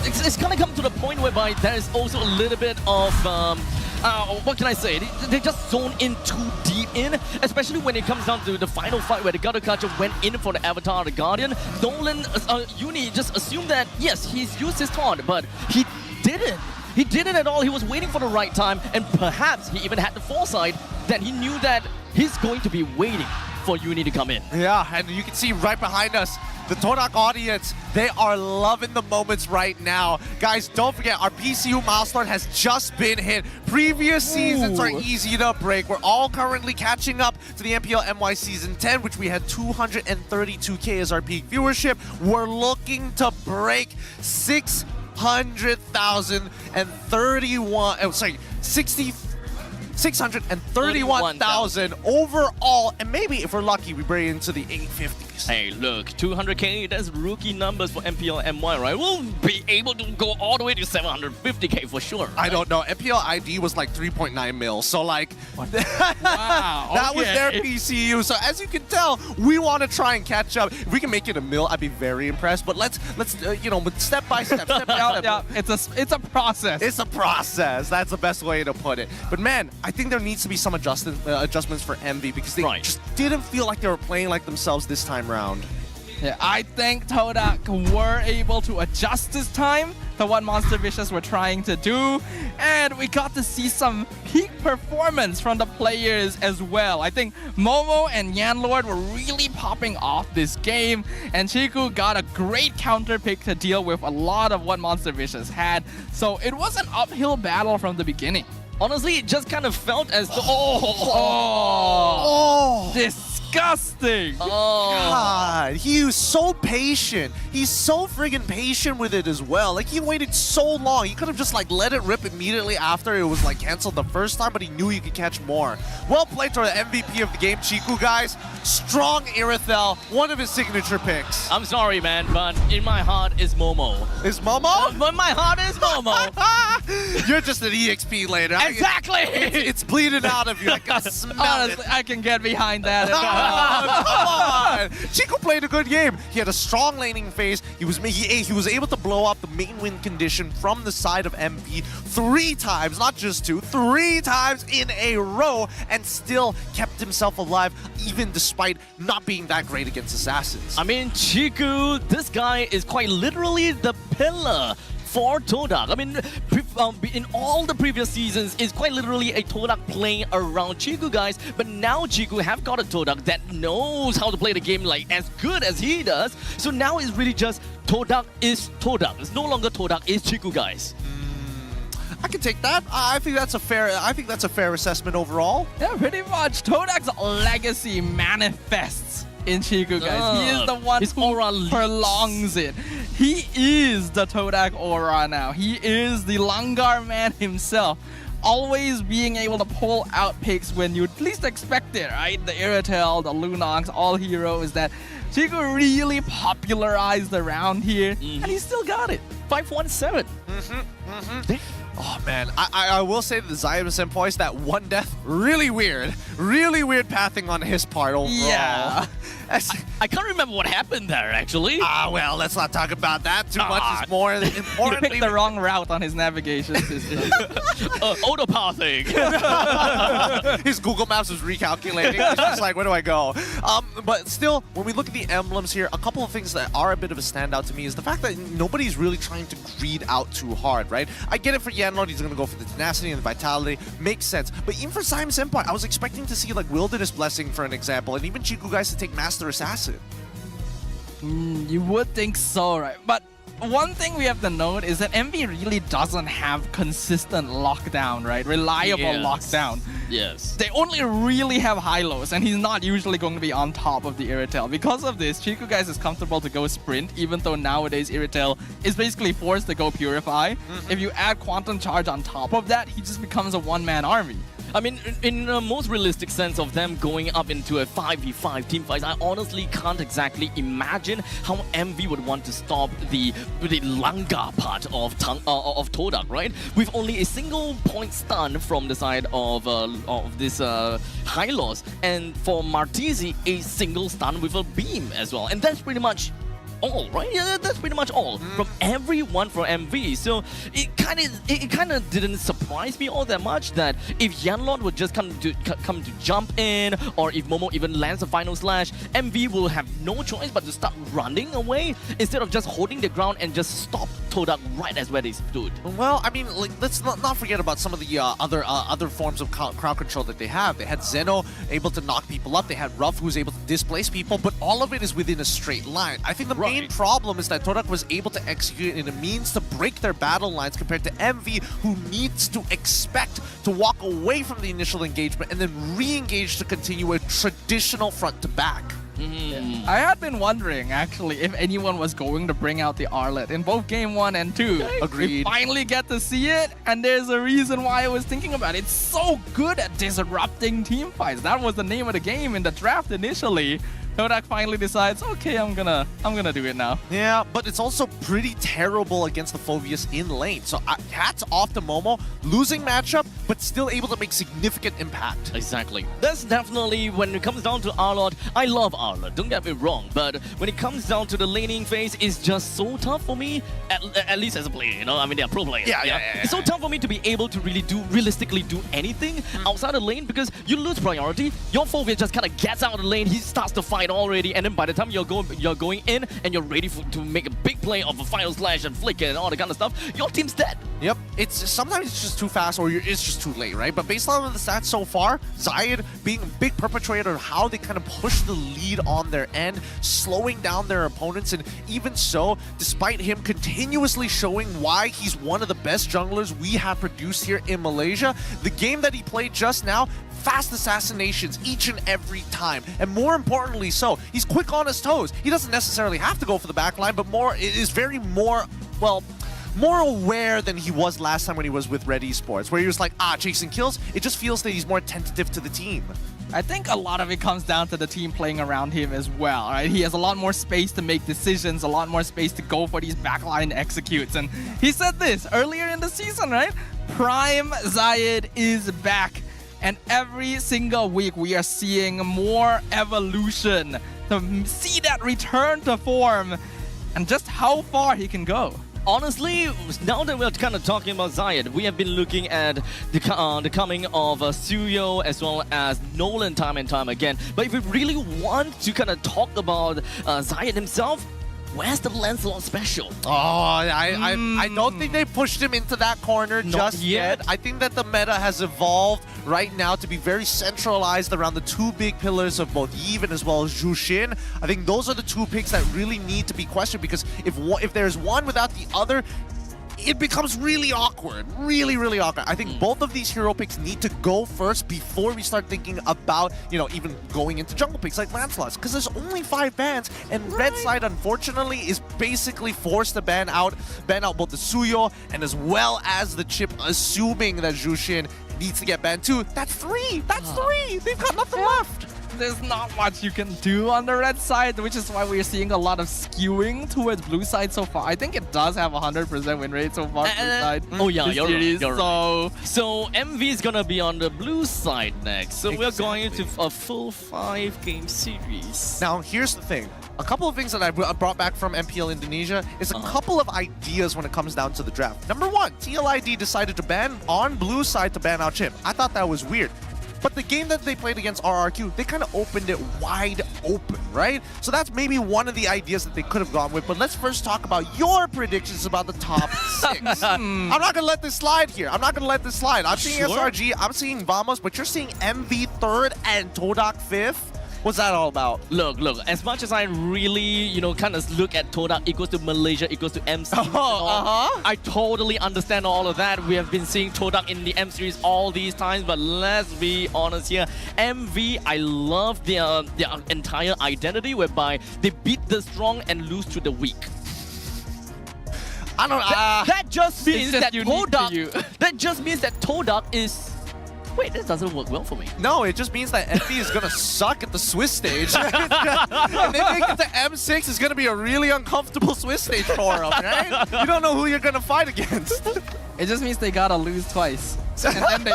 It's gonna come to the point whereby there is also a little bit of what can I say? They just zone in too deep in, especially when it comes down to the final fight where the Gutter Catcher went in for the Avatar, the Guardian. Nolan, Uni just assumed that, yes, he's used his taunt, but he didn't. He didn't at all. He was waiting for the right time, and perhaps he even had the foresight that he knew that he's going to be waiting for Uni to come in. Yeah, and you can see right behind us, the Todak audience, they are loving the moments right now. Guys, don't forget, our PCU milestone has just been hit. Previous seasons are easy to break. We're all currently catching up to the MPLMY Season 10, which we had 232K as our peak viewership. We're looking to break 631,000 overall, and maybe if we're lucky, we break into the 850s. Hey, look, 200K, that's rookie numbers for MPLMY, right? We'll be able to go all the way to 750K for sure. Right? I don't know. MPL ID was like 3.9 mil, so like, Wow, that was their PCU. So as you can tell, we want to try and catch up. If we can make it a mil, I'd be very impressed. But let's you know, step by step, step by step. Yeah, it's a process. It's a process. That's the best way to put it. But man, I think there needs to be some adjustments for MV because they just didn't feel like they were playing like themselves this time round. Yeah, I think Todak were able to adjust this time to what Monster Vicious were trying to do, and we got to see some peak performance from the players as well. I think Momo and Yanlord were really popping off this game, and Chiku got a great counter pick to deal with a lot of what Monster Vicious had, so it was an uphill battle from the beginning. Honestly, it just kind of felt as though... Disgusting! God, he was so patient. He's so friggin' patient with it as well. Like, he waited so long. He could have just like let it rip immediately after it was like canceled the first time, but he knew he could catch more. Well played for the MVP of the game, Chiku, guys. Strong Irithel, one of his signature picks. I'm sorry, man, but in my heart is Momo. Is Momo? But my heart is Momo. You're just an EXP later. Exactly! It's bleeding out of you. I can smell Honestly, it. I can get behind that. Come on! Chiku played a good game. He had a strong laning phase. He was able to blow up the main win condition from the side of MP 3 times, not just 2, 3 times in a row, and still kept himself alive, even despite not being that great against assassins. I mean, Chiku, this guy is quite literally the pillar for Todak. I mean, in all the previous seasons, it's quite literally a Todak playing around Chiku, guys. But now Chiku have got a Todak that knows how to play the game like as good as he does. So now it's really just Todak is Todak. It's no longer Todak is Chiku, guys. I can take that. I think that's a fair assessment overall. Yeah, pretty much. Todak's legacy manifests in Chiku, guys. He is the one who prolongs it. He is the Todak aura now. He is the Langar man himself. Always being able to pull out picks when you least expect it, right? The Irithel, the Lunox, all heroes that Chiku really popularized around here, and he still got it. 517. Oh man, I will say the Zayam Senpai's that one death, really weird pathing on his part overall. Yeah. I can't remember what happened there, actually. Well, let's not talk about that too much. It's more important. He picked the wrong route on his navigation system. Autopathing. His Google Maps was recalculating. It's just like, where do I go? But still, when we look at the emblems here, a couple of things that are a bit of a standout to me is the fact that nobody's really trying to greed out too hard, right? I get it for Yanlord, he's going to go for the tenacity and the vitality. Makes sense. But even for Zayam Senpai, I was expecting to see like Wilderness Blessing, for an example, and even Chiku guys to take Master Assassin. You would think so, right? But one thing we have to note is that MV really doesn't have consistent lockdown, right? Reliable lockdown. Yes. They only really have high-lows, and he's not usually going to be on top of the Irritel. Because of this, Chiku guys is comfortable to go sprint, even though nowadays Irritel is basically forced to go Purify. If you add Quantum Charge on top of that, he just becomes a one-man army. I mean, in the most realistic sense of them going up into a 5v5 team fight, I honestly can't exactly imagine how MV would want to stop the Langa part of Todak, right? With only a single point stun from the side of this high loss, and for Martizi, a single stun with a beam as well. And that's pretty much all, right? Yeah, that's pretty much all from everyone from MV. So it kind of didn't surprise me all that much that if Yanlord would just come to jump in, or if Momo even lands a final slash, MV will have no choice but to start running away instead of just holding the ground and just stop Todak right as where they stood. Well, I mean, like, let's not forget about some of the other forms of crowd control that they have. They had Zeno able to knock people up. They had Ruff who's able to displace people, but all of it is within a straight line. I think the main problem is that Todak was able to execute in a means to break their battle lines compared to MV, who needs to expect to walk away from the initial engagement and then re-engage to continue a traditional front to back. I had been wondering, actually, if anyone was going to bring out the Arlet in both Game 1 and 2. Agreed. We finally get to see it, and there's a reason why I was thinking about it. It's so good at disrupting team fights. That was the name of the game in the draft initially. Todak finally decides, okay, I'm gonna do it now. Yeah, but it's also pretty terrible against the Phobius in lane. So hats off to Momo, losing matchup, but still able to make significant impact. Exactly. That's definitely, when it comes down to Arlott, I love Arlott, don't get me wrong, but when it comes down to the laning phase, it's just so tough for me, at least as a player, you know? I mean, they're pro players. Yeah. It's so tough for me to be able to realistically do anything outside the lane, because you lose priority, your Phobius just kind of gets out of the lane, he starts to fight already, and then by the time you're going in and you're ready to make a big play of a final slash and flick and all that kind of stuff, your team's dead. Yep, sometimes it's just too fast or it's just too late, right? But based on the stats so far, Zayed being a big perpetrator of how they kind of push the lead on their end, slowing down their opponents, and even so, despite him continuously showing why he's one of the best junglers we have produced here in Malaysia, the game that he played just now, fast assassinations each and every time. And more importantly so, he's quick on his toes. He doesn't necessarily have to go for the backline, but more aware than he was last time when he was with RED Esports, where he was like, chasing kills. It just feels that he's more attentive to the team. I think a lot of it comes down to the team playing around him as well, right? He has a lot more space to make decisions, a lot more space to go for these backline executes. And he said this earlier in the season, right? Prime Zayed is back. And every single week we are seeing more evolution to see that return to form and just how far he can go. Honestly, now that we're kind of talking about Zayed, we have been looking at the coming of Suyo as well as Nolan time and time again. But if we really want to kind of talk about Zayed himself, where's the Lancelot special? Oh, I don't think they pushed him into that corner just yet. I think that the meta has evolved right now to be very centralized around the two big pillars of both Yves as well as Zhu Xin. I think those are the two picks that really need to be questioned, because if there's one without the other, it becomes really awkward. Really awkward. I think both of these hero picks need to go first before we start thinking about, even going into jungle picks like Lancelot's, because there's only 5 bans, and Red side, unfortunately, is basically forced to ban out both the Suyo and as well as the Chip, assuming that Zhu Xin needs to get banned too. That's 3! That's 3! They've got nothing left! There's not much you can do on the red side, which is why we're seeing a lot of skewing towards blue side so far. I think it does have 100% win rate so far, blue side. Oh yeah, you're right. So MV is gonna be on the blue side next. So we're going into a full 5-game series. Now, here's the thing. A couple of things that I brought back from MPL Indonesia is a couple of ideas when it comes down to the draft. Number 1, TLID decided to ban on blue side to ban out Chip. I thought that was weird. But the game that they played against RRQ, they kind of opened it wide open, right? So that's maybe one of the ideas that they could have gone with. But let's first talk about your predictions about the top 6. I'm not going to let this slide here. I'm seeing SRG, I'm seeing Vamos, but you're seeing MV 3rd and Todak 5th. What's that all about? Look, as much as I really, kind of look at Todak equals to Malaysia equals to MC, I totally understand all of that. We have been seeing Todak in the M series all these times, but let's be honest here. MV, I love their entire identity whereby they beat the strong and lose to the weak. I don't know. That just means that Todak. That just means that Todak is. Wait, this doesn't work well for me. No, it just means that MV is gonna suck at the Swiss stage. And if they make it to M6, it's gonna be a really uncomfortable Swiss stage for them, right? You don't know who you're gonna fight against. It just means they gotta lose twice. And then they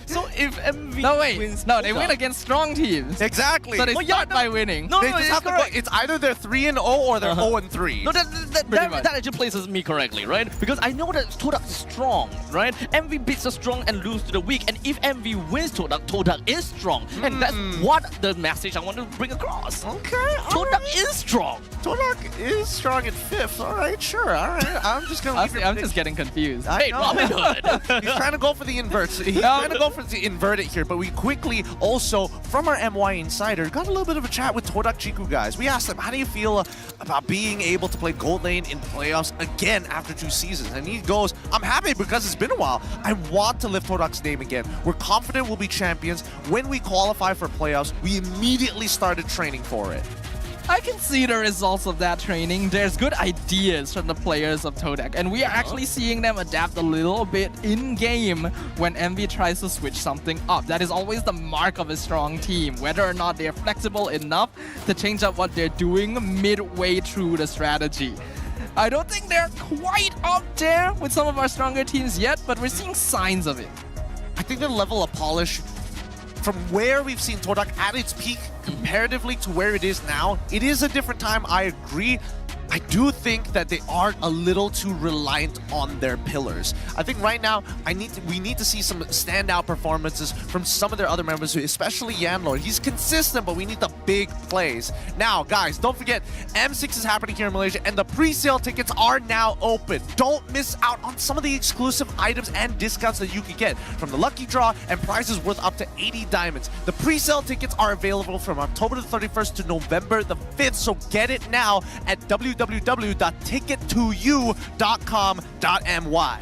So if MV wins, they win against strong teams. Exactly. So they start by winning. They just have to go, it's either they're 3-0 or they're 0-3. No, that actually places me correctly, right? Because I know that Todak is strong, right? MV beats the strong and lose to the weak. And if MV wins Todak is strong. And that's what the message I want to bring across. Okay. Todak is strong. Todak is strong at 5th. All right, sure. All right. I'm just going to I'm just getting confused. Hey, Robin Hood. He's trying to go for the inverts. He's trying to go for the invert it here, but we quickly also, from our MY Insider, got a little bit of a chat with Todak Chiku guys. We asked him, how do you feel about being able to play Gold Lane in playoffs again after 2 seasons? And he goes, I'm happy because it's been a while. I want to lift Todak's name again. We're confident we'll be champions. When we qualify for playoffs, we immediately started training for it. I can see the results of that training. There's good ideas from the players of Todak, and we are actually seeing them adapt a little bit in-game when MV tries to switch something up. That is always the mark of a strong team, whether or not they're flexible enough to change up what they're doing midway through the strategy. I don't think they're quite up there with some of our stronger teams yet, but we're seeing signs of it. I think the level of polish from where we've seen Todak at its peak comparatively to where it is now, it is a different time, I agree. I do think that they are a little too reliant on their pillars. I think right now we need to see some standout performances from some of their other members, especially Yanlord. He's consistent, but we need the big plays. Now, guys, don't forget, M6 is happening here in Malaysia, and the pre-sale tickets are now open. Don't miss out on some of the exclusive items and discounts that you can get from the lucky draw and prizes worth up to 80 diamonds. The pre-sale tickets are available from October the 31st to November the 5th, so get it now at www.ticket2u.com.my.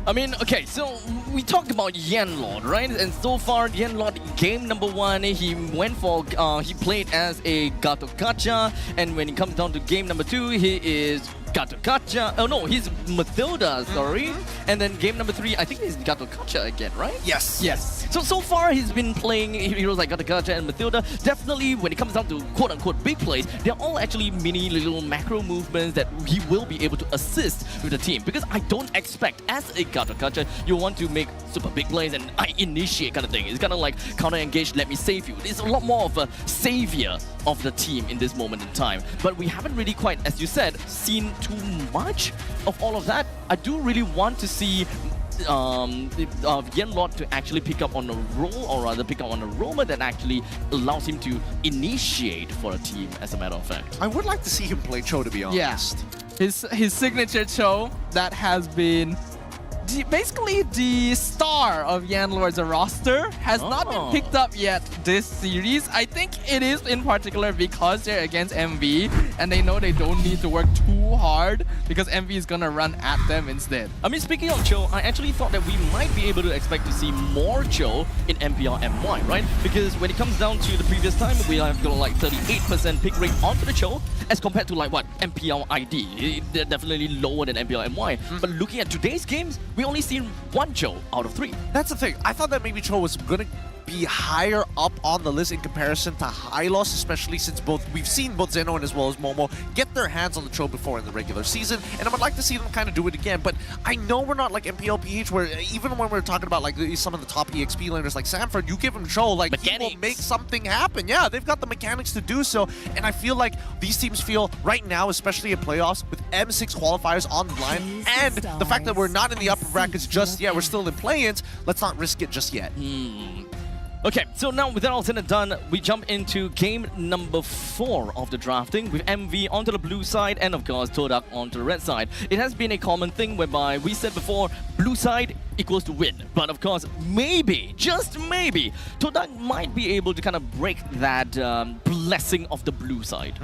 I mean, okay, so we talked about Yanlord, right? And so far, Yanlord, game number 1, he went for, he played as a Gato Gacha, and when it comes down to game number 2, he is Gato Gacha. Oh no, he's Matilda, sorry. And then game number 3, I think he's Gato Gacha again, right? Yes. So far he's been playing heroes like Gato Gacha and Matilda. Definitely when it comes down to quote-unquote big plays, they're all actually mini little macro movements that he will be able to assist with the team. Because I don't expect, as a Gato Gacha, you want to make super big plays and I initiate kind of thing. It's kind of like counter-engage, let me save you. It's a lot more of a savior of the team in this moment in time. But we haven't really quite, as you said, seen too much of all of that. I do really want to see Yanlord to actually pick up on a role, or rather pick up on a roamer that actually allows him to initiate for a team, as a matter of fact. I would like to see him play Cho, to be honest. Yeah. His signature Cho that has been basically the star of Yanlord's roster has not been picked up yet this series. I think it is in particular because they're against MV and they know they don't need to work too hard because MV is gonna run at them instead. I mean, speaking of Cho, I actually thought that we might be able to expect to see more Cho in MPLMY, right? Because when it comes down to the previous time, we have got like 38% pick rate onto the Cho as compared to like what, MPLID. They're definitely lower than MPLMY. But looking at today's games, we only seen 1 Cho out of 3. That's the thing. I thought that maybe Cho was going to be higher up on the list in comparison to Hylos, especially since we've seen both Zeno as well as Momo get their hands on the Cho before in the regular season, and I would like to see them kind of do it again. But I know we're not like MPLPH, where even when we're talking about like some of the top EXP laners like Sanford, you give him Cho, like he will make something happen. Yeah, they've got the mechanics to do so, and I feel like these teams feel right now, especially in playoffs, with M6 qualifiers on the line, and the fact that we're not in the upper brackets just yet, we're still in play-ins, let's not risk it just yet. Okay, so now with that all said and done, we jump into game number 4 of the drafting with MV onto the blue side and of course Todak onto the red side. It has been a common thing whereby we said before, blue side equals to win. But of course, maybe, just maybe, Todak might be able to kind of break that blessing of the blue side.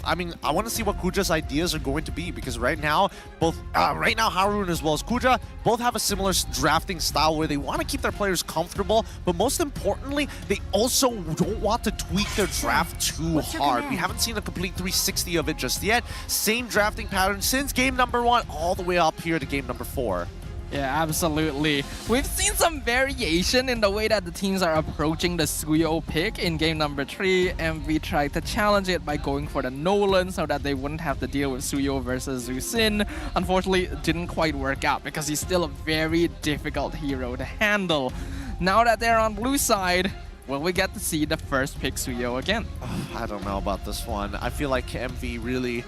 I mean, I want to see what Kuja's ideas are going to be, because right now, Harun as well as Kuja both have a similar drafting style where they want to keep their players comfortable, but most importantly, they also don't want to tweak their draft too hard. We haven't seen a complete 360 of it just yet. Same drafting pattern since game number 1 all the way up here to game number 4. Yeah, absolutely. We've seen some variation in the way that the teams are approaching the Suyo pick in game number 3, and we tried to challenge it by going for the Nolan so that they wouldn't have to deal with Suyo versus Zusin. Unfortunately, it didn't quite work out because he's still a very difficult hero to handle. Now that they're on blue side, will we get to see the first pick Suyo again? I don't know about this one. I feel like MV really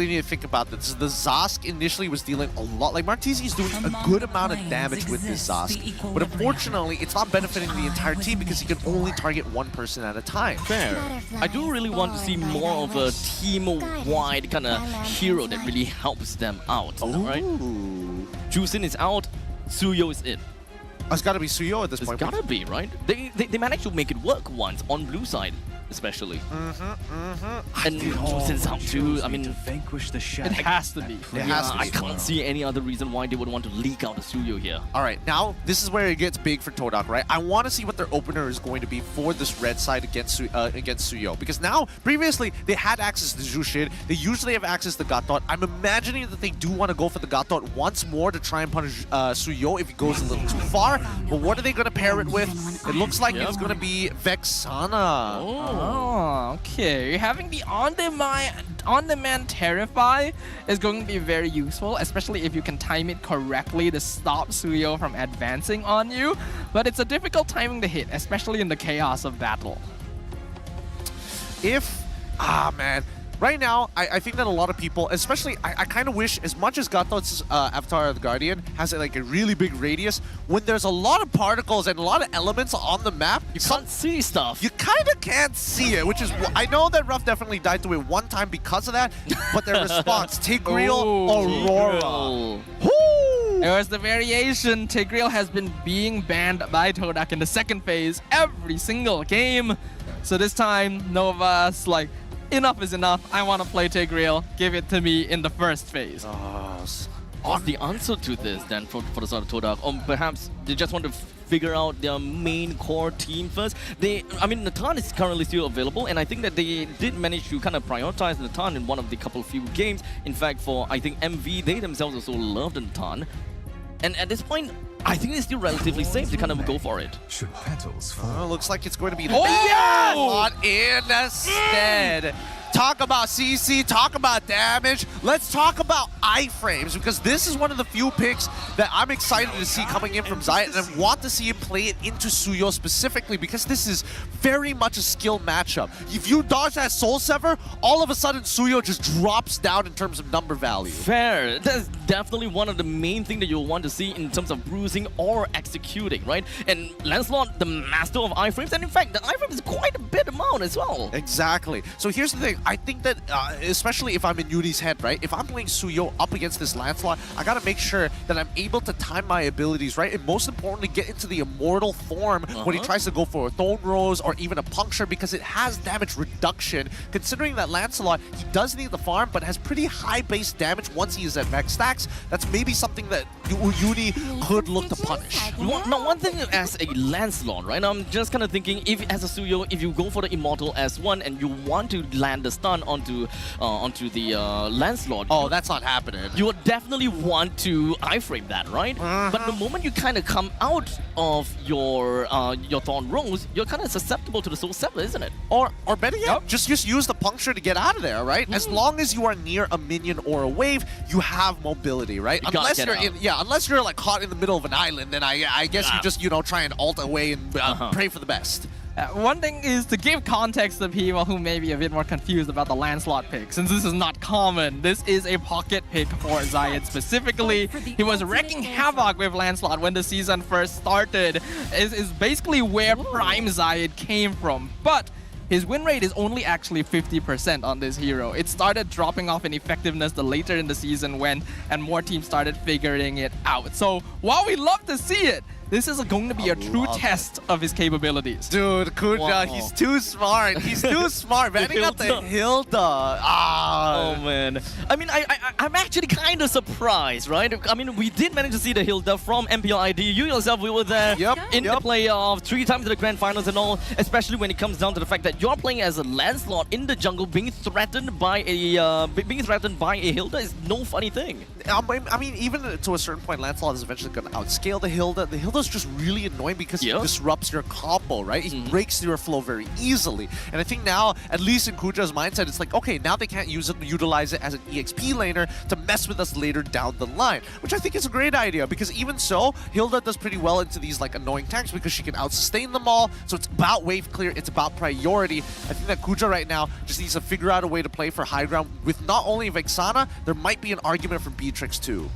need to think about this. The Zosk initially was dealing a lot. Like, Martisi is doing a good amount of damage with this Zosk, but unfortunately, it's not benefiting the entire team because he can only target one person at a time. Fair. I do really want to see more of a team-wide kind of hero that really helps them out. Right? Jusin is out, Suyo is in. It's gotta be Suyo at this point. It's gotta be, right? They managed to make it work once on blue side, especially. And Jusin's out too. I mean, It has to be. It has to be. I can't see any other reason why they would want to leak out the Suyo here. All right, now this is where it gets big for Todak, right? I want to see what their opener is going to be for this red side against Suyo, because now previously they had access to Jushid. They usually have access to Gatot. I'm imagining that they do want to go for the Gatot once more to try and punish Suyo if he goes a little too far. But what are they going to pair it with? It looks like it's going to be Vexana. Oh, okay. Having the on-demand Terrify is going to be very useful, especially if you can time it correctly to stop Suyo from advancing on you. But it's a difficult timing to hit, especially in the chaos of battle. Man. Right now, I think that a lot of people, especially, I kind of wish, as much as Gatot's Avatar of the Guardian has like a really big radius, when there's a lot of particles and a lot of elements on the map, you can't see stuff. You kind of can't see it, which is, I know that Ruff definitely died to it one time because of that, but their response, Tigreal, Aurora. It was the variation. Tigreal has been being banned by Todak in the second phase every single game. So this time, Nova's like, enough is enough. I want to play Tigreal. Give it to me in the first phase. What's the answer to this then for the side of Todak? Or perhaps they just want to figure out their main core team first? I mean, Natan is currently still available, and I think that they did manage to kind of prioritize Natan in one of the few games. In fact, for I think MV, they themselves also loved Natan. And at this point, I think it's still relatively safe to kind of go for it. Should petals fall? Looks like it's going to be the lot instead. Talk about CC, talk about damage. Let's talk about iframes, because this is one of the few picks that I'm excited to see coming in from Zayat, and I want to see him play it into Suyo specifically, because this is very much a skill matchup. If you dodge that Soul Sever, all of a sudden Suyo just drops down in terms of number value. Fair. That's definitely one of the main things that you'll want to see in terms of bruising or executing, right? And Lancelot, the master of iframes, and in fact, the iframe is quite a bit amount as well. Exactly. So here's the thing. I think that, especially if I'm in Yuri's head, right? If I'm playing Suyo up against this Lancelot, I gotta make sure that I'm able to time my abilities, right? And most importantly, get into the immortal form when he tries to go for a Thorn Rose or even a Puncture, because it has damage reduction. Considering that Lancelot, he does need the farm, but has pretty high base damage once he is at max stacks. That's maybe something that Yuri could look to punish. One thing as a Lancelot, right? I'm just kind of thinking, if as a Suyo, if you go for the Immortal S1 and you want to land the stun onto the Lancelot. Oh, that's not happening. You would definitely want to iframe that, right? But the moment you kind of come out of your Thorn Rose, you're kind of susceptible to the Soul Sever, isn't it? Or better yet, just use the Puncture to get out of there, right? As long as you are near a minion or a wave, you have mobility, right? Unless you're like caught in the middle of an island, then I guess you just try and ult away and pray for the best. One thing is to give context to people who may be a bit more confused about the Lancelot pick, since this is not common. This is a pocket pick for Zayat specifically. He was wrecking havoc with Lancelot when the season first started. Is basically where Prime Zayat came from. But his win rate is only actually 50% on this hero. It started dropping off in effectiveness the later in the season when and more teams started figuring it out. So while we love to see it, this is going to be a true test of his capabilities. Dude, Kuja, he's too smart. He's too smart. Banning out the Hilda. Oh man. I mean, I'm actually kind of surprised, right? I mean, we did manage to see the Hilda from MPLID. You yourself, we were there in the playoff, 3 times in the grand finals and all, especially when it comes down to the fact that you're playing as a Lancelot in the jungle, being threatened by a Hilda is no funny thing. I mean, even to a certain point, Lancelot is eventually going to outscale the Hilda. The Hilda's just really annoying because it disrupts your combo, right? It breaks your flow very easily. And I think now, at least in Kuja's mindset, it's like, okay, now they can't utilize it as an EXP laner to mess with us later down the line, which I think is a great idea because even so, Hilda does pretty well into these like annoying tanks because she can out-sustain them all. So it's about wave clear, it's about priority. I think that Kuja right now just needs to figure out a way to play for high ground with not only Vexana, there might be an argument for Beatrix too.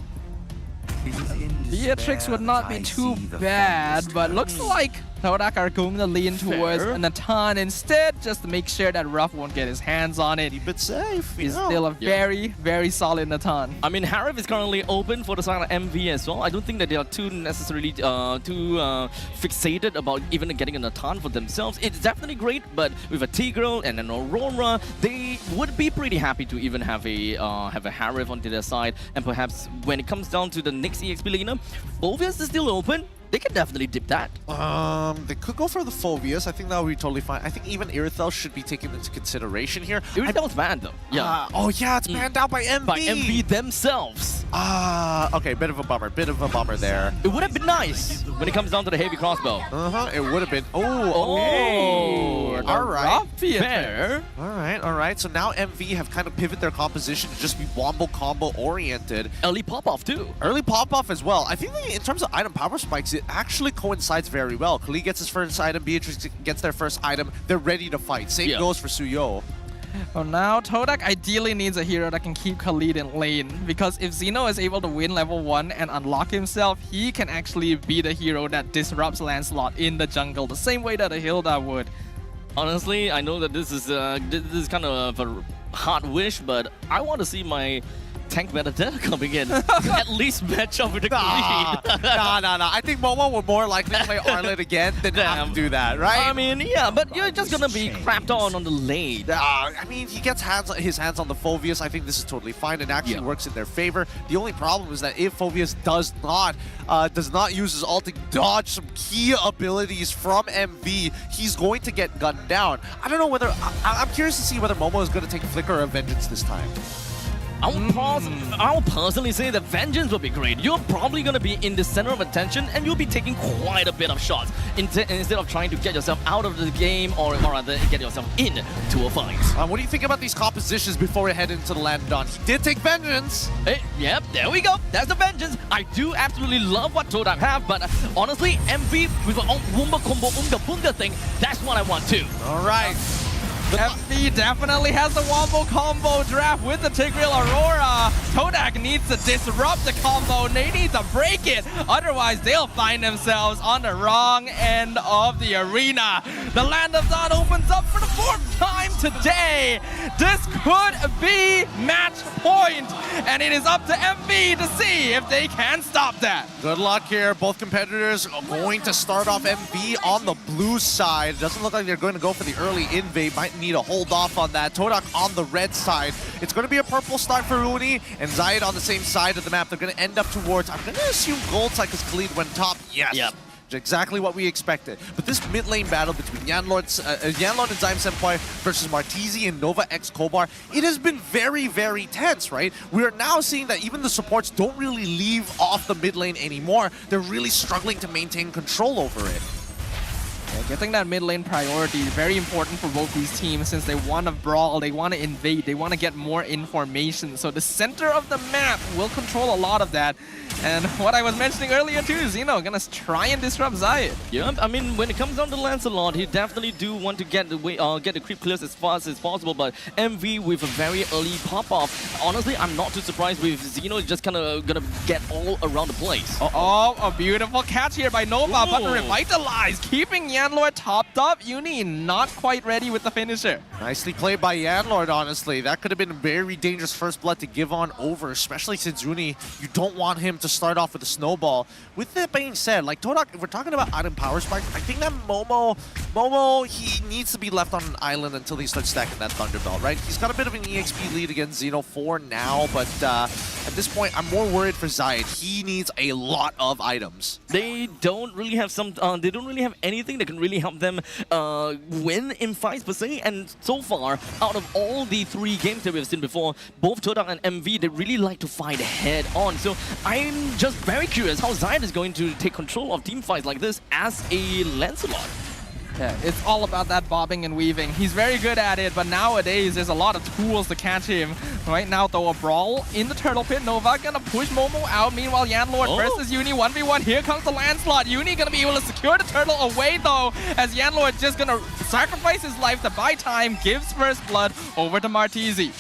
Beatrix would not be too bad, but looks like Todak are going to lean towards Natan instead, just to make sure that Ruff won't get his hands on it. Keep it safe. He's still a very, very solid Natan. I mean, Harif is currently open for the side of MV as well. I don't think that they are too necessarily fixated about even getting a Natan for themselves. It's definitely great, but with a Tigreal and an Aurora, they would be pretty happy to even have a Harif onto their side. And perhaps when it comes down to the next EXP laner, Phoveus is still open. They can definitely dip that. They could go for the Phoveus. I think that would be totally fine. I think even Irithel should be taken into consideration here. Irithel's banned though. Yeah. Oh yeah, it's banned out by MV. By MV themselves. Okay, bit of a bummer. Bit of a bummer there. It would have been nice when it comes down to the heavy crossbow. It would have been. Okay. All right. Fair. All right. So now MV have kind of pivoted their composition to just be wombo combo oriented. Early pop-off too. Early pop-off as well. I think in terms of item power spikes, it actually coincides very well. Kali gets his first item, Beatrix gets their first item. They're ready to fight. Same goes for Suyo. Well, now Todak ideally needs a hero that can keep Khalid in lane, because if Xeno is able to win level 1 and unlock himself, he can actually be the hero that disrupts Lancelot in the jungle, the same way that a Hilda would. Honestly, I know that this is kind of a hard wish, but I want to see my tank Benedetta coming in. At least match up with the Khalid. Nah. I think Momo would more likely play Arlet again than have to do that, right? I mean, yeah, but you're just gonna be crapped on the lane. I mean, he gets his hands on the Phoveus. I think this is totally fine. It actually works in their favor. The only problem is that if Phoveus does not use his ult to dodge some key abilities from MV, he's going to get gunned down. I don't know whether I'm curious to see whether Momo is going to take Flicker of Vengeance this time. I'll personally say that Vengeance will be great. You're probably going to be in the center of attention and you'll be taking quite a bit of shots instead of trying to get yourself out of the game or rather get yourself into a fight. What do you think about these compositions before we head into the Landon? He did take Vengeance. Hey, yep, there we go. That's the Vengeance. I do absolutely love what Todak have, but honestly, MV with the Wumba Combo Unga Bunga thing, that's what I want too. All right. MV definitely has the wombo combo draft with the Tigreal Aurora. Todak needs to disrupt the combo. They need to break it. Otherwise, they'll find themselves on the wrong end of the arena. The Land of Dawn opens up for the 4th time today. This could be match point. And it is up to MV to see if they can stop that. Good luck here. Both competitors are going to start off MV on the blue side. Doesn't look like they're going to go for the early invade. Might need to hold off on that. Todak on the red side. It's going to be a purple start for Uni and Zayed on the same side of the map. They're going to end up towards, I'm going to assume gold side because Khalid went top. Yes. Yep. Exactly what we expected. But this mid lane battle between Yanlord and Zyme Senpai versus Martizi and Nova X Kobar, it has been very, very tense, right? We are now seeing that even the supports don't really leave off the mid lane anymore. They're really struggling to maintain control over it. Yeah, getting that mid lane priority is very important for both these teams since they want to brawl, they want to invade, they want to get more information. So the center of the map will control a lot of that. And what I was mentioning earlier too is, gonna try and disrupt Zayed. Yeah, I mean, when it comes down to Lancelot, he definitely do want to get the creep clears as fast as possible, but MV with a very early pop-off. Honestly, I'm not too surprised with Xeno just kind of gonna get all around the place. Oh, a beautiful catch here by Nova, but revitalized, keeping Yanlord Yanlord topped up. Uni not quite ready with the finisher. Nicely played by Yanlord, honestly. That could have been a very dangerous first blood to give on over, especially since Uni, you don't want him to start off with a snowball. With that being said, like Todak, if we're talking about item power spike, I think that Momo, he needs to be left on an island until he starts stacking that Thunderbelt, right? He's got a bit of an EXP lead against Xeno for now, but at this point, I'm more worried for Zayed. He needs a lot of items. They don't really have they don't really have anything that can really help them win in fights per se. And so far, out of all the 3 games that we've seen before, both Todak and MV, they really like to fight head on. So I'm just very curious how Zayed is going to take control of team fights like this as a Lancelot. Yeah, it's all about that bobbing and weaving. He's very good at it, but nowadays there's a lot of tools to catch him. Right now, though, a brawl in the turtle pit. Nova gonna push Momo out. Meanwhile, Yanlord versus Uni 1v1. Here comes the Lancelot. Uni gonna be able to secure the turtle away, though, as Yanlord just gonna sacrifice his life to buy time, gives first blood over to Martizi.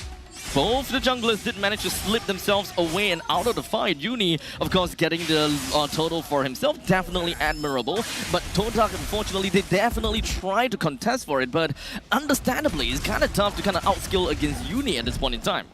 Both the junglers did manage to slip themselves away and out of the fight. Uni, of course, getting the total for himself, definitely admirable. But Todak, unfortunately, they definitely tried to contest for it, but understandably, it's kind of tough to kind of outskill against Uni at this point in time.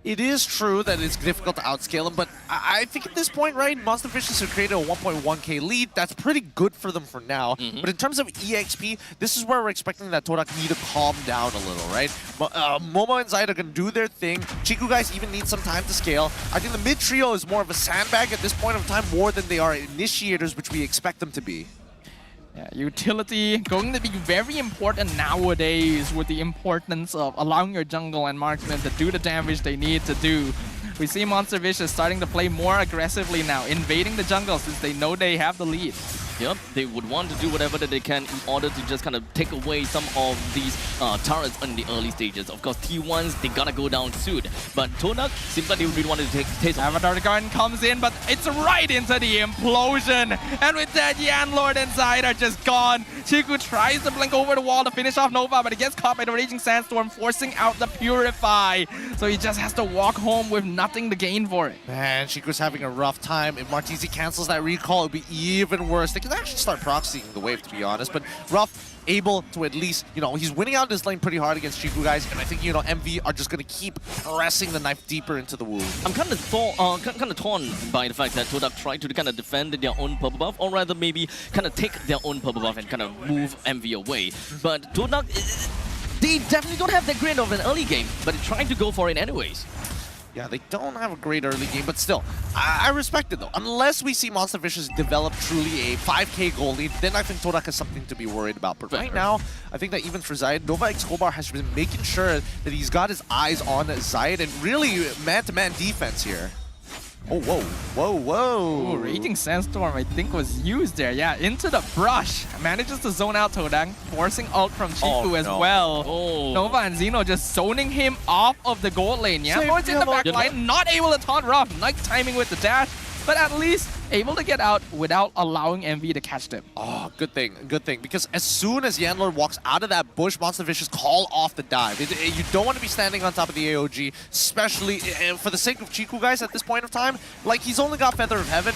It is true that it's difficult to outscale him, but I think at this point, right, Monster Fishes have created a 1.1k lead. That's pretty good for them for now. But in terms of EXP, this is where we're expecting that Todak need to calm down a little, right? Momo and Zayed are going to do their thing. Chiku guys even need some time to scale. I think the mid trio is more of a sandbag at this point of time more than they are initiators, which we expect them to be. Yeah, utility going to be very important nowadays with the importance of allowing your jungle and marksmen to do the damage they need to do. We see Monster Vicious starting to play more aggressively now, invading the jungle since they know they have the lead. Yep, they would want to do whatever that they can in order to just kind of take away some of these turrets in the early stages. Of course, T1s, they gotta go down soon. But Todak seems like they really wanted to take taste. Avatar Garden comes in, but it's right into the implosion. And with that, Yanlord and Zayed are just gone. Chiku tries to blink over the wall to finish off Nova, but it gets caught by the Raging Sandstorm, forcing out the Purify. So he just has to walk home with nothing to gain for it. Man, Chiku's having a rough time. If Martizi cancels that recall, it would be even worse. They can actually start proxying the wave, to be honest, but Ruff able to at least, you know, he's winning out this lane pretty hard against Chiku guys, and I think, you know, MV are just going to keep pressing the knife deeper into the wound. I'm kind of torn by the fact that Todak tried to kind of defend their own purple buff, or rather maybe kind of take their own purple buff and kind of move MV away. But Todak, they definitely don't have that great of an early game, but they're trying to go for it anyways. Yeah, they don't have a great early game, but still, I respect it though. Unless we see Monster Vicious develop truly a 5k goal lead, then I think Todak has something to be worried about. But right now, I think that even for Zayed, Nova Escobar has been making sure that he's got his eyes on Zayed and really man-to-man defense here. Oh, whoa, whoa, whoa. Ooh, Raging Sandstorm, I think, was used there. Yeah, into the brush. Manages to zone out Todak, forcing ult from Chiku as well. Nova and Xeno just zoning him off of the gold lane. Yeah, Lord's in the back line, not able to taunt Ruff. Nice timing with the dash, but at least able to get out without allowing MV to catch them. Oh, good thing, because as soon as Yanlord walks out of that bush, Monster Vicious call off the dive. You don't want to be standing on top of the AOG, especially for the sake of Chiku guys at this point of time. Like, he's only got Feather of Heaven,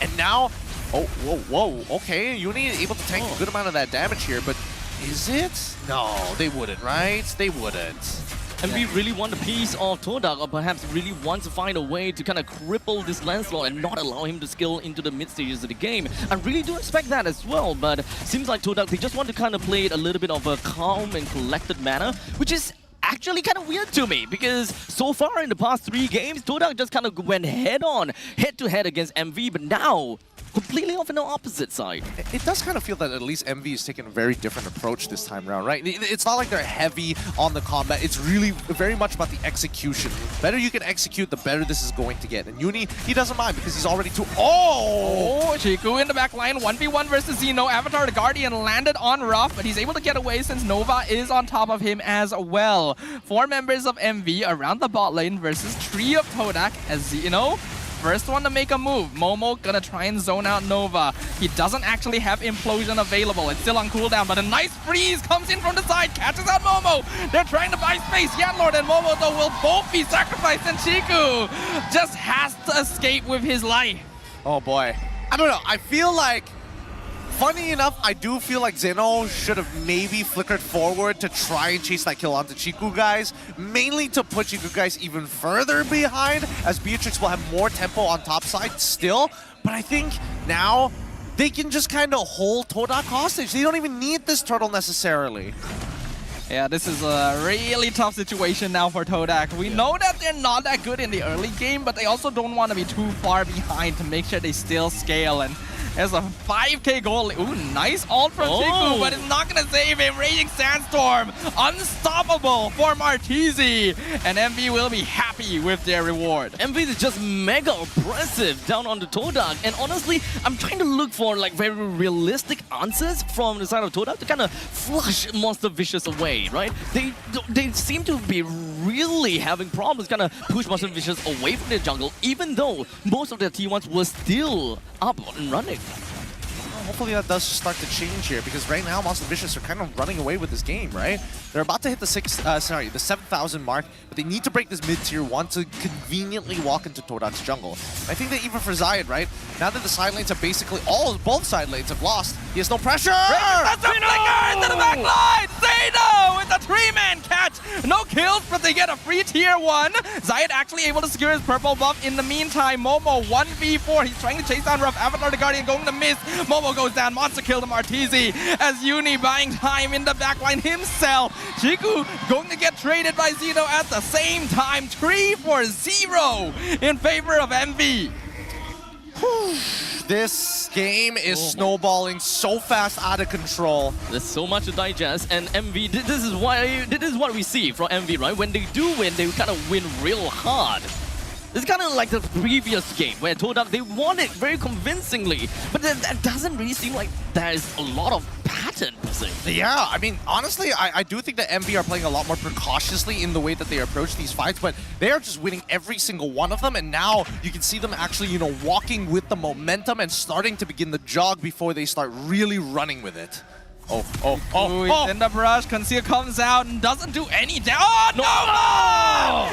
and now, oh, whoa, okay, Uni able to tank a good amount of that damage here, but is it? No, they wouldn't, right? They wouldn't. And we really want a piece of Todak, or perhaps really want to find a way to kind of cripple this Lancelot and not allow him to skill into the mid stages of the game. I really do expect that as well, but seems like Todak, they just want to kind of play it a little bit of a calm and collected manner, which is actually kind of weird to me, because so far in the past 3 games, Todak just kind of went head-to-head against MV, but now completely off on the opposite side. It does kind of feel that at least MV is taking a very different approach this time around, right? It's not like they're heavy on the combat. It's really very much about the execution. The better you can execute, the better this is going to get. And Uni, he doesn't mind because he's already too... Oh! Chiku in the back line, 1v1 versus Xeno. Avatar the Guardian landed on Ruff, but he's able to get away since Nova is on top of him as well. 4 members of MV around the bot lane versus 3 of Todak as Xeno. First one to make a move. Momo gonna try and zone out Nova. He doesn't actually have Implosion available. It's still on cooldown, but a nice freeze comes in from the side, catches out Momo. They're trying to buy space. Yanlord and Momo, though, will both be sacrificed, and Chiku just has to escape with his life. Oh boy. I don't know. I feel like Funny enough, I do feel like Zeno should have maybe flickered forward to try and chase that kill onto Chiku guys, mainly to put Chiku guys even further behind, as Beatrix will have more tempo on top side still. But I think now they can just kind of hold Todak hostage. They don't even need this turtle necessarily. Yeah, this is a really tough situation now for Todak. We know that they're not that good in the early game, but they also don't want to be too far behind to make sure they still scale. And there's a 5k goal. Ooh, nice ult from Chiku, but it's not going to save him. Raging Sandstorm, unstoppable for Martizi. And MV will be happy with their reward. MV is just mega oppressive down on the Todak. And honestly, I'm trying to look for like very realistic answers from the side of Todak to kind of flush Monster Vicious away, right? They seem to be really having problems kind of push Monster Vicious away from their jungle, even though most of their T1s were still up and running. Hopefully that does start to change here, because right now Monster Vicious are kind of running away with this game, right? They're about to hit the 7,000 mark, but they need to break this mid-tier 1 to conveniently walk into Todak's jungle. I think that even for Zayed, right? Now that the side lanes are basically both side lanes have lost, he has no pressure! That's a flicker into the back line! Zeno with a 3-man catch! No kills, but they get a free tier 1. Zayed actually able to secure his purple buff. In the meantime, Momo 1v4. He's trying to chase down Rough Avatar the Guardian, going to miss. Momo goes down, monster kill to Martizi, as Uni buying time in the backline himself. Chiku going to get traded by Zeno at the same time. 3-0 in favor of MV. This game is snowballing so fast out of control. There's so much to digest, and MV, this is what we see from MV, right? When they do win, they kind of win real hard. It's kind of like the previous game where Todak, they won it very convincingly, but that doesn't really seem like there's a lot of pattern per se. Yeah, I mean, honestly, I do think that MV are playing a lot more precautiously in the way that they approach these fights, but they are just winning every single one of them, and now you can see them actually, you know, walking with the momentum and starting to begin the jog before they start really running with it. Ooh, in the brush, Conceal comes out and doesn't do any damage. Oh, no!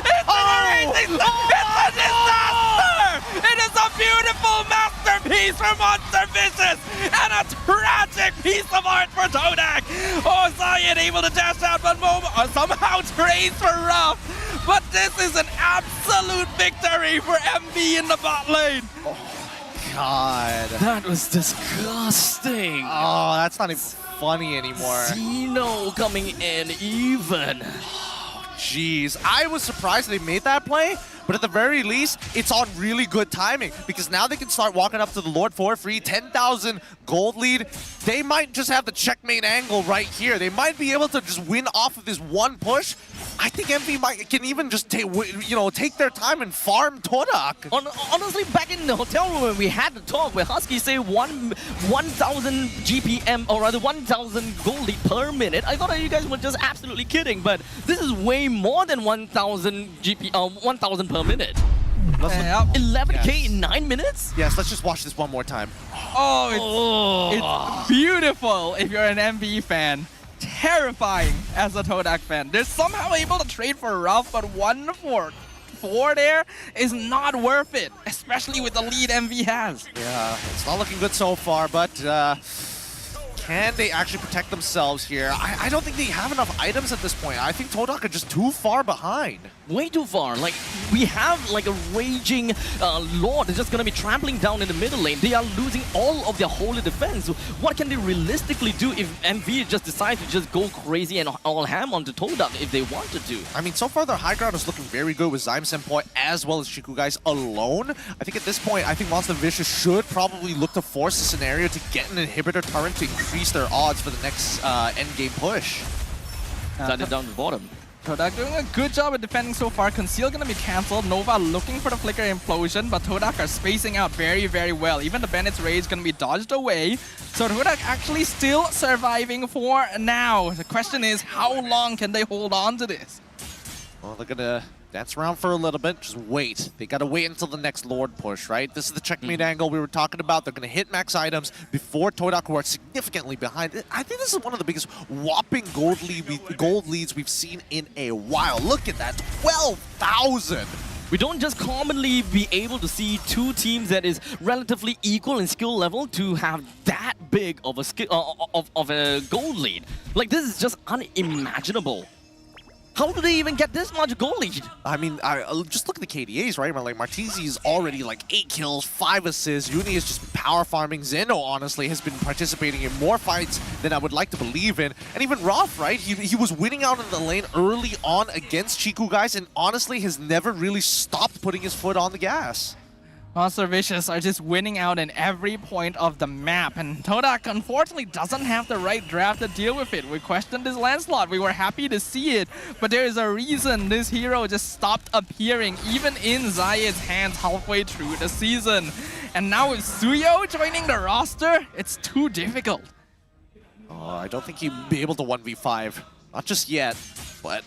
It's a disaster! It is a beautiful masterpiece for Monster Vicious and a tragic piece of art for Todak. Oh, Zayed able to dash out, but Momo somehow trades for Rough. But this is an absolute victory for MV in the bot lane. God. That was disgusting. Oh, that's not even funny anymore. Zeno coming in even. Jeez, I was surprised they made that play, but at the very least, it's on really good timing, because now they can start walking up to the Lord for free, 10,000 gold lead. They might just have the checkmate angle right here. They might be able to just win off of this one push. I think MV can even just take their time and farm Todak. Honestly, back in the hotel room when we had the talk where Husky say 1,000 GPM, or rather 1,000 gold lead per minute, I thought that you guys were just absolutely kidding, but this is way more than 1,000 1,000 per minute. 11k in 9 minutes? Yes, let's just watch this one more time. Oh, it's beautiful if you're an MV fan. Terrifying as a Todak fan. They're somehow able to trade for Rough, but 1-4 there is not worth it, especially with the lead MV has. Yeah, it's not looking good so far, but can they actually protect themselves here? I don't think they have enough items at this point. I think Todak are just too far behind. Way too far. Like, we have like a raging Lord that's just gonna be trampling down in the middle lane. They are losing all of their holy defense. So what can they realistically do if MV just decide to just go crazy and all ham onto Todak if they wanted to? I mean, so far their high ground is looking very good with Zyme Senpai as well as Chiku guys alone. I think at this point, I think Monster Vicious should probably look to force the scenario to get an inhibitor turret to increase their odds for the next endgame push. Started down the bottom. Todak doing a good job at defending so far. Conceal gonna be cancelled. Nova looking for the flicker implosion, but Todak are spacing out very, very well. Even the Bennett's Rage gonna be dodged away. So Todak actually still surviving for now. The question is, how long can they hold on to this? Well, they're gonna dance around for a little bit, just wait. They gotta wait until the next Lord push, right? This is the checkmate angle we were talking about. They're gonna hit max items before Todak, who are significantly behind. I think this is one of the biggest whopping gold leads we've seen in a while. Look at that, 12,000! We don't just commonly be able to see two teams that is relatively equal in skill level to have that big of a goal lead. Like, this is just unimaginable. How do they even get this much goal lead? I mean, just look at the KDAs, right? Like, Martizi's already like 8 kills, 5 assists. Uni is just power farming. Zeno, honestly, has been participating in more fights than I would like to believe in. And even Roth, right? He was winning out in the lane early on against Chiku guys, and honestly has never really stopped putting his foot on the gas. Monster Vicious are just winning out in every point of the map, and Todak unfortunately doesn't have the right draft to deal with it. We questioned his Lancelot, we were happy to see it, but there is a reason this hero just stopped appearing even in Zayed's hands halfway through the season. And now with Suyo joining the roster, it's too difficult. I don't think he'd be able to 1v5, not just yet, but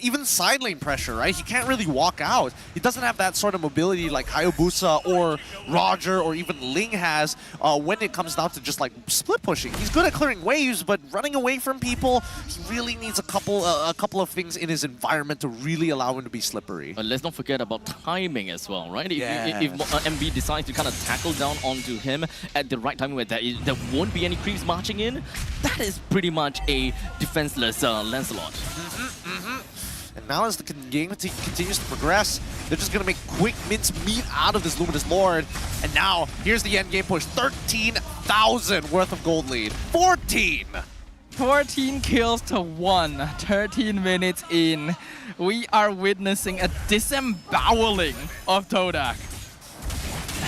even side lane pressure, right? He can't really walk out. He doesn't have that sort of mobility like Hayabusa or Roger or even Ling has when it comes down to just like split pushing. He's good at clearing waves, but running away from people, he really needs a couple of things in his environment to really allow him to be slippery. But let's not forget about timing as well, right? Yeah. If MV decides to kind of tackle down onto him at the right time where there won't be any creeps marching in, that is pretty much a defenseless Lancelot. And now as the game continues to progress, they're just going to make quick mincemeat out of this Luminous Lord. And now, here's the end game push. 13,000 worth of gold lead. 14 kills to 1, 13 minutes in. We are witnessing a disemboweling of Todak.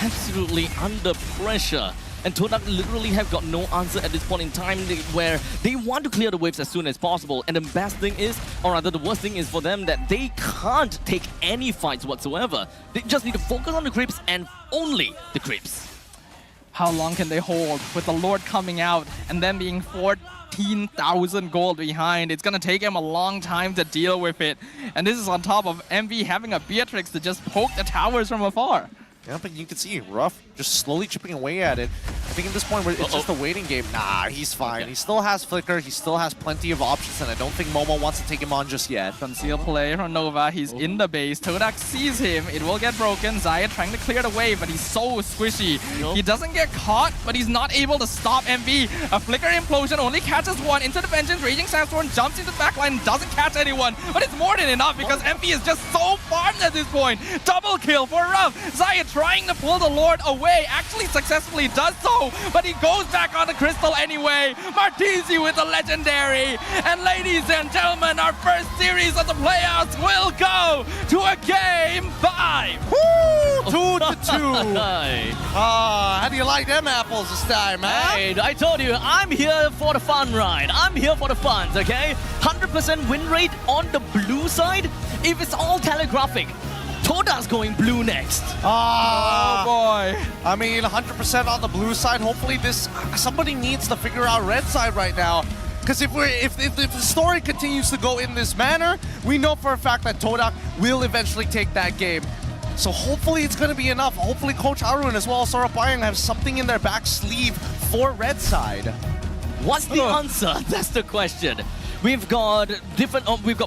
Absolutely under pressure. And Todak literally have got no answer at this point in time where they want to clear the waves as soon as possible. And the best thing is, or rather the worst thing is for them that they can't take any fights whatsoever. They just need to focus on the creeps and only the creeps. How long can they hold with the Lord coming out and then being 14,000 gold behind? It's gonna take him a long time to deal with it. And this is on top of MV having a Beatrix to just poke the towers from afar. Yeah, but you can see Ruff just slowly chipping away at it. I think at this point, it's just a waiting game. Nah, he's fine. Okay. He still has Flicker. He still has plenty of options, and I don't think Momo wants to take him on just yet. Conceal play from Nova. He's in the base. Todak sees him. It will get broken. Zayed trying to clear the wave, but he's so squishy. He doesn't get caught, but he's not able to stop MV. A Flicker implosion only catches one. Into the Vengeance, Raging Sandstorm jumps into the backline, doesn't catch anyone, but it's more than enough because MV is just so farmed at this point. Double kill for Ruff. Zayed trying to pull the Lord away, actually successfully does so, but he goes back on the crystal anyway. Martizi with the legendary. And ladies and gentlemen, our first series of the playoffs will go to a game 5. Woo! 2-2. How do you like them apples this time, huh? Hey, I told you, I'm here for the fun ride. I'm here for the fun, okay? 100% win rate on the blue side. If it's all telegraphic, Todak's going blue next. Oh boy. I mean, 100% on the blue side. Hopefully somebody needs to figure out red side right now. Because if the story continues to go in this manner, we know for a fact that Todak will eventually take that game. So hopefully it's going to be enough. Hopefully Coach Arun as well as Sora Bayang have something in their back sleeve for red side. What's the answer? That's the question. We've got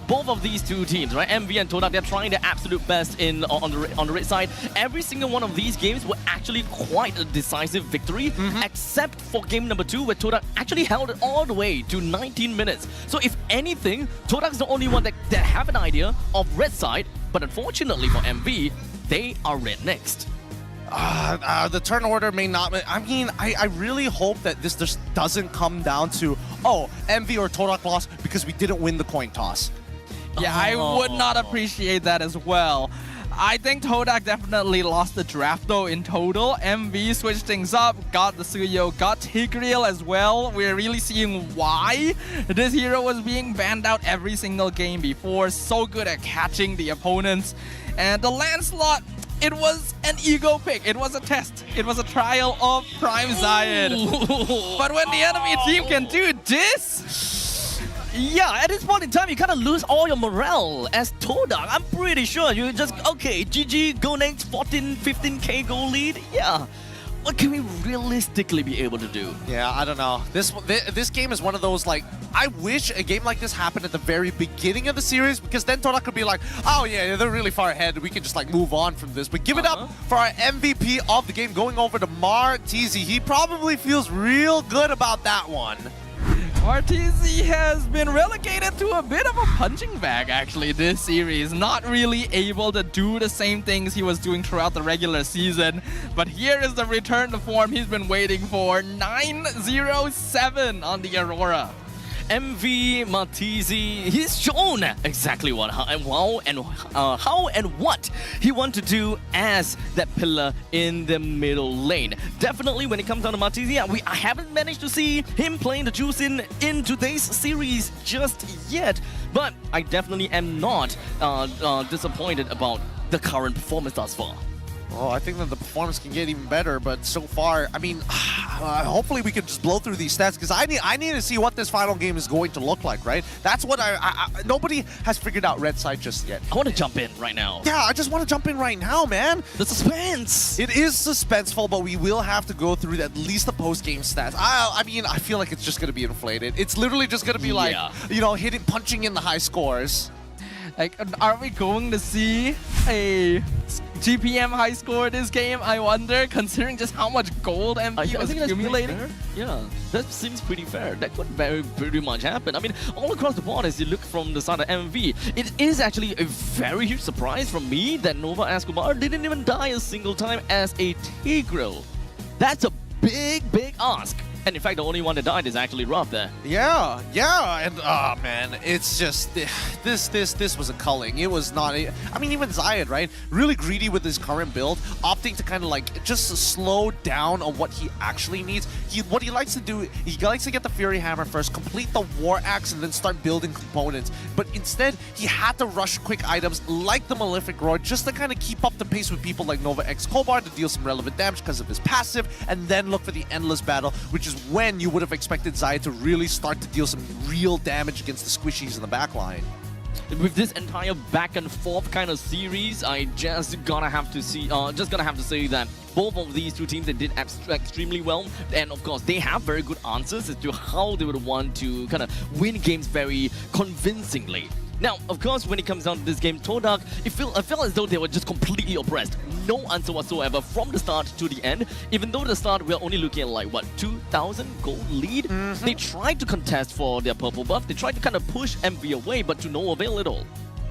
both of these two teams, right? MV and Todak, they're trying their absolute best on the red side. Every single one of these games were actually quite a decisive victory, except for game number 2, where Todak actually held it all the way to 19 minutes. So if anything, Todak's the only one that have an idea of red side, but unfortunately for MV, they are red next. The turn order may not... I mean, I really hope that this just doesn't come down to, oh, MV or Todak lost because we didn't win the coin toss. Yeah, I would not appreciate that as well. I think Todak definitely lost the draft though in total. MV switched things up, got the Suyo, got Tigreal as well. We're really seeing why this hero was being banned out every single game before. So good at catching the opponents. And the Lancelot, it was an ego pick. It was a test. It was a trial of Prime Zayed. But when the enemy team can do this... Yeah, at this point in time, you kind of lose all your morale as Todak. I'm pretty sure you just, okay, GG, go next, 14, 15k goal lead. Yeah. what can we realistically be able to do? Yeah, I don't know. This game is one of those, like, I wish a game like this happened at the very beginning of the series, because then Todak could be like, oh yeah, they're really far ahead. We can just like move on from this. But give it up for our MVP of the game going over to Martizi. He probably feels real good about that one. RTZ has been relegated to a bit of a punching bag actually this series. Not really able to do the same things he was doing throughout the regular season. But here is the return to form he's been waiting for. 9-0-7 on the Aurora. MV Martizi, he's shown exactly what, how and what he wants to do as that pillar in the middle lane. Definitely when it comes down to Martizi, I haven't managed to see him playing the juice in today's series just yet, but I definitely am not disappointed about the current performance thus far. Oh, I think that the performance can get even better, but so far, I mean, hopefully we can just blow through these stats, because I need to see what this final game is going to look like, right? That's what nobody has figured out red side just yet. I want to jump in right now. Yeah, I just want to jump in right now, man. The suspense. It is suspenseful, but we will have to go through at least the post-game stats. I mean, I feel like it's just going to be inflated. It's literally just going to be like, you know, punching in the high scores. Like, are we going to see a GPM high score this game, I wonder, considering just how much gold MV was accumulating? Yeah, that seems pretty fair. That could pretty much happen. I mean, all across the board, as you look from the side of MV, it is actually a very huge surprise from me that Nova Escobar didn't even die a single time as a Tigreal. That's a big ask. And in fact, the only one that died is actually Rob there. Yeah, and oh man, it's just this was a culling. It was not. I mean, even Zayed, right? Really greedy with his current build, opting to kind of like just slow down on what he actually needs. What he likes to do, he likes to get the Fury Hammer first, complete the War Axe, and then start building components. But instead, he had to rush quick items like the Malefic Roar just to kind of keep up the pace with people like Nova X Kobar to deal some relevant damage because of his passive, and then look for the Endless Battle, which is when you would have expected Zayed to really start to deal some real damage against the squishies in the backline. With this entire back and forth kind of series, I just gonna have to say that both of these two teams, they did extremely well, and of course they have very good answers as to how they would want to kind of win games very convincingly. Now, of course, when it comes down to this game, Todak, I felt as though they were just completely oppressed. No answer whatsoever from the start to the end. Even though at the start, we're only looking at like, what, 2,000 gold lead? They tried to contest for their purple buff. They tried to kind of push MV away, but to no avail at all.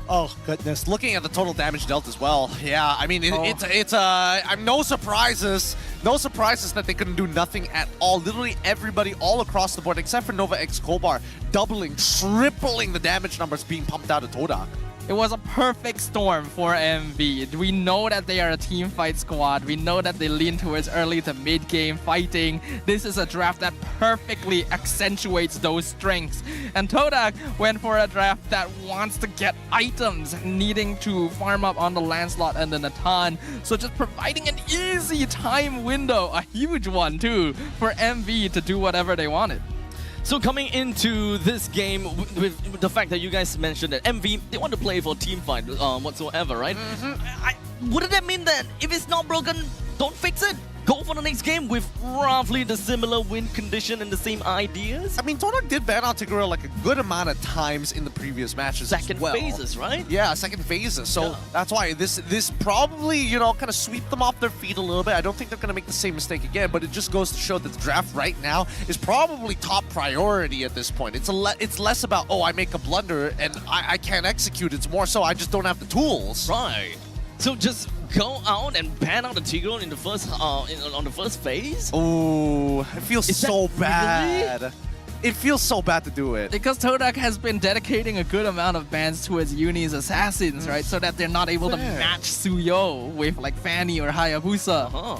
Oh, goodness. Looking at the total damage dealt as well. Yeah, I mean, it's no surprises. No surprises that they couldn't do nothing at all. Literally everybody all across the board, except for Nova X Kobar, doubling, tripling the damage numbers being pumped out of Todak. It was a perfect storm for MV. We know that they are a team fight squad. We know that they lean towards early to mid-game fighting. This is a draft that perfectly accentuates those strengths. And Todak went for a draft that wants to get items, needing to farm up on the Lancelot and the Natan. So just providing an easy time window, a huge one too, for MV to do whatever they wanted. So coming into this game with the fact that you guys mentioned that MV, they want to play for team fight whatsoever, right? Wouldn't that mean that if it's not broken, don't fix it? Go for the next game with roughly the similar win condition and the same ideas? I mean, Todak did ban out Tigreal like a good amount of times in the previous matches Second as well. phases, right? Yeah, second phases. So that's why this probably, you know, kind of sweep them off their feet a little bit. I don't think they're going to make the same mistake again, but it just goes to show that the draft right now is probably top priority at this point. It's less about, oh, I make a blunder and I can't execute. It's more so I just don't have the tools. Right. So just go out and ban out the Tigreal in the first on the first phase? Oh, it feels so bad. Really? It feels so bad to do it. Because Todak has been dedicating a good amount of bans towards Uni's assassins, right? So that they're not able to match Suyo with like Fanny or Hayabusa.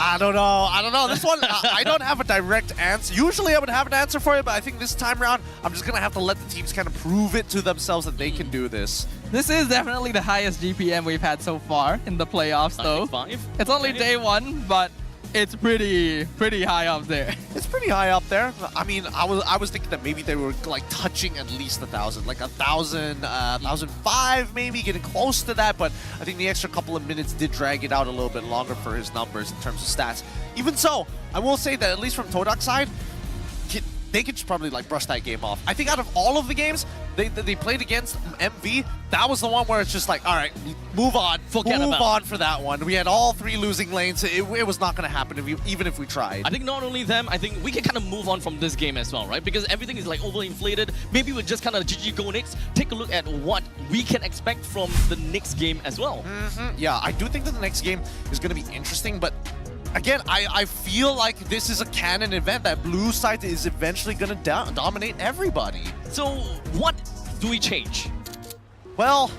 I don't know. This one, I don't have a direct answer. Usually I would have an answer for it, but I think this time around, I'm just going to have to let the teams kind of prove it to themselves that they can do this. This is definitely the highest GPM we've had so far in the playoffs, though. 5? It's only day one, but it's pretty high up there. It's pretty high up there. I mean, I was thinking that maybe they were like touching at least 1,000, like 1,000, 1,005 maybe, getting close to that. But I think the extra couple of minutes did drag it out a little bit longer for his numbers in terms of stats. Even so, I will say that at least from Todak's side, they could just probably like brush that game off. I think out of all of the games they played against MV, that was the one where it's just like, all right, move on, move on for that one. We had all 3 losing lanes. It was not going to happen even if we tried. I think not only them, I think we can kind of move on from this game as well, right? Because everything is like overinflated. Maybe we'll just kind of GG go next. Take a look at what we can expect from the next game as well. Yeah, I do think that the next game is going to be interesting, but again, I feel like this is a canon event that blue side is eventually going to dominate everybody. So what do we change? Well,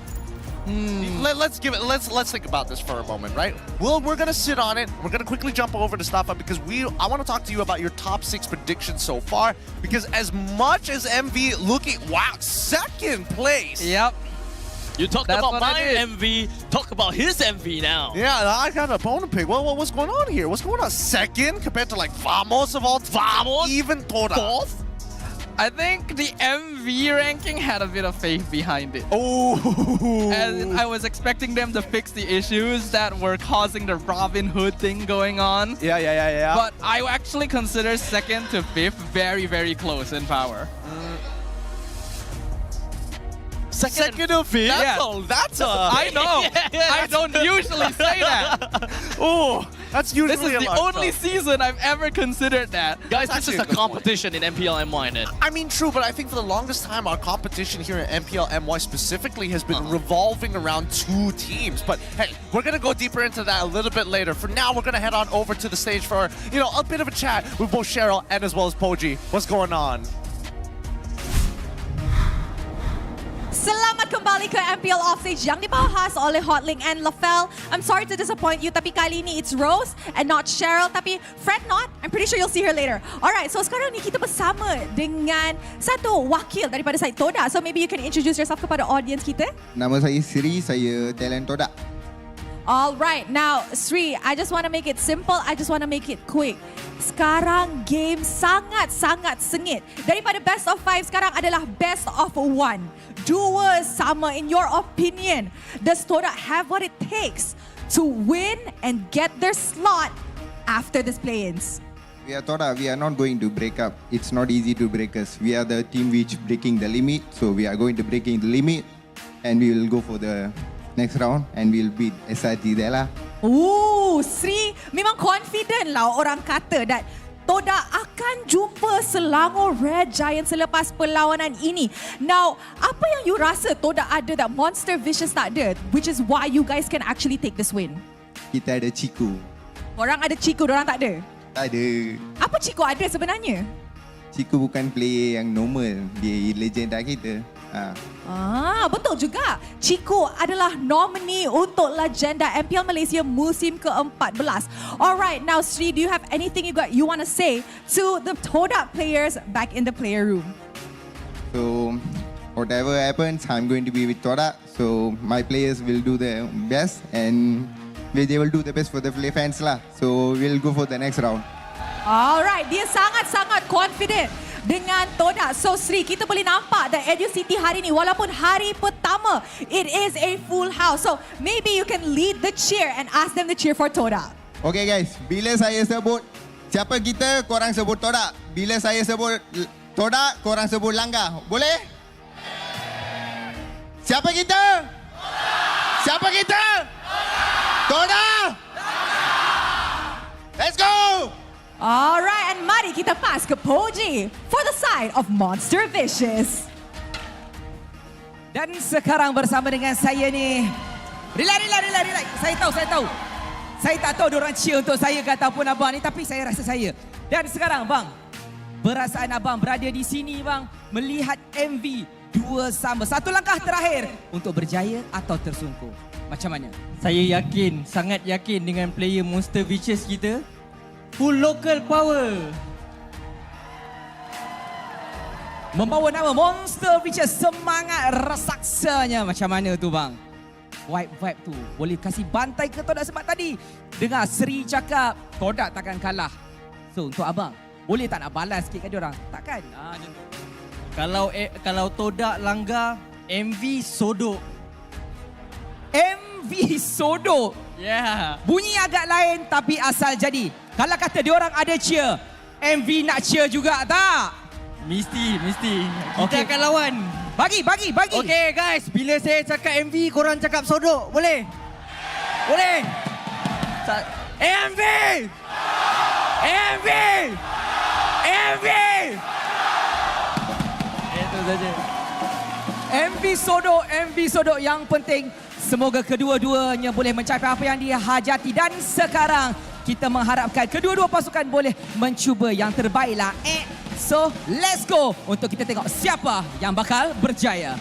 let's think about this for a moment, right? Well, we're gonna sit on it. We're gonna quickly jump over to stuff because I want to talk to you about your top 6 predictions so far. Because as much as MV looking, wow, 2nd place. Yep. You talked about my MV, talk about his MV now. Yeah, I got a bone to pick. Well, what's going on here? What's going on? 2nd compared to like Vamos of all Vamos? Even Todak. 4th? I think the MV ranking had a bit of faith behind it. Oh! And I was expecting them to fix the issues that were causing the Robin Hood thing going on. Yeah. But I actually consider 2nd to 5th very, very close in power. Second to 5th? That's a... I know. I don't usually say that. Oh, that's usually This is the only season I've ever considered that. Guys, this is a competition in MPLMY. I mean, true, but I think for the longest time, our competition here at MPLMY specifically has been revolving around 2 teams. But hey, we're going to go deeper into that a little bit later. For now, we're going to head on over to the stage for, a bit of a chat with both Cheryl and as well as Poji. What's going on? Selamat kembali ke MPL Offstage yang dibahas oleh Hotlink and Lafel. I'm sorry to disappoint you, tapi kali ini it's Rose and not Cheryl. Tapi fret not, I'm pretty sure you'll see her later. Alright, so sekarang ni kita bersama dengan satu wakil daripada side Todak. So maybe you can introduce yourself kepada audience kita. Nama saya Sri, saya talent Todak. Alright, now Sri, I just want to make it simple, I just want to make it quick. Sekarang game sangat-sangat sengit. Daripada best of 5 sekarang adalah best of 1. Dua sama, in your opinion. Does Todak have what it takes to win and get their slot after this play-ins? We are Todak, we are not going to break up. It's not easy to break us. We are the team which breaking the limit. So we are going to breaking the limit and we will go for the next round and we'll beat SRT there lah. Sri memang confident lah orang kata that Todak akan jumpa Selangor Red Giant selepas perlawanan ini. Now, apa yang you rasa Todak ada that Monster Vicious tak ada, which is why you guys can actually take this win? Kita ada Chiku. Orang ada Chiku, orang tak ada? Tak ada. Apa Chiku ada sebenarnya? Chiku bukan player yang normal. Dia legenda kita. Betul juga. Chiku adalah nominee untuk legenda MPL Malaysia musim ke-14. Alright, now Sri, do you have anything you want to say to the Todak players back in the player room? So, whatever happens, I'm going to be with Todak. So, my players will do their best and they will do the best for the play fans lah. So, we'll go for the next round. Alright, dia sangat-sangat confident dengan Todak. So Sri, kita boleh nampak the Educity hari ni, walaupun hari pertama, it is a full house. So maybe you can lead the cheer and ask them to cheer for Todak. Okay guys, bila saya sebut siapa kita, korang sebut Todak. Bila saya sebut Todak, korang sebut Langgar. Boleh? Siapa kita? Siapa kita? Todak! Let's go! Alright, and mari kita pass ke Poji for the side of Monster Vicious. Dan sekarang bersama dengan saya ni. Relax. Saya tahu. Saya tak tahu diorang cheer untuk saya ke ataupun abang ni, tapi saya rasa saya. Dan sekarang bang, perasaan abang berada di sini bang, melihat MV dua sama. Satu langkah terakhir untuk berjaya atau tersungkur. Macam mana? Saya yakin, sangat yakin dengan player Monster Vicious kita. Full local power. Membawa nama Monster Vicious, semangat raksasanya. Macam mana tu bang? Vibe tu boleh kasih bantai ke Todak sebab tadi dengar Sri cakap Todak takkan kalah. So untuk abang, boleh tak nak balas sikit kat diorang? Takkan? Macam tu. Kalau Todak langgar, MV sodok. MV sodok. Yeah. Bunyi agak lain tapi asal jadi. Kalau kata diorang ada cheer, MV nak cheer juga tak? Mesti. Kita Okey. akan lawan. Bagi. Okay guys, bila saya cakap MV, korang cakap sodok. Boleh? MV! Itu saja. MV Sodok yang penting. Semoga kedua-duanya boleh mencapai apa yang dihajati. Dan sekarang kita mengharapkan kedua-dua pasukan boleh mencuba yang terbaiklah. So, let's go untuk kita tengok siapa yang bakal berjaya.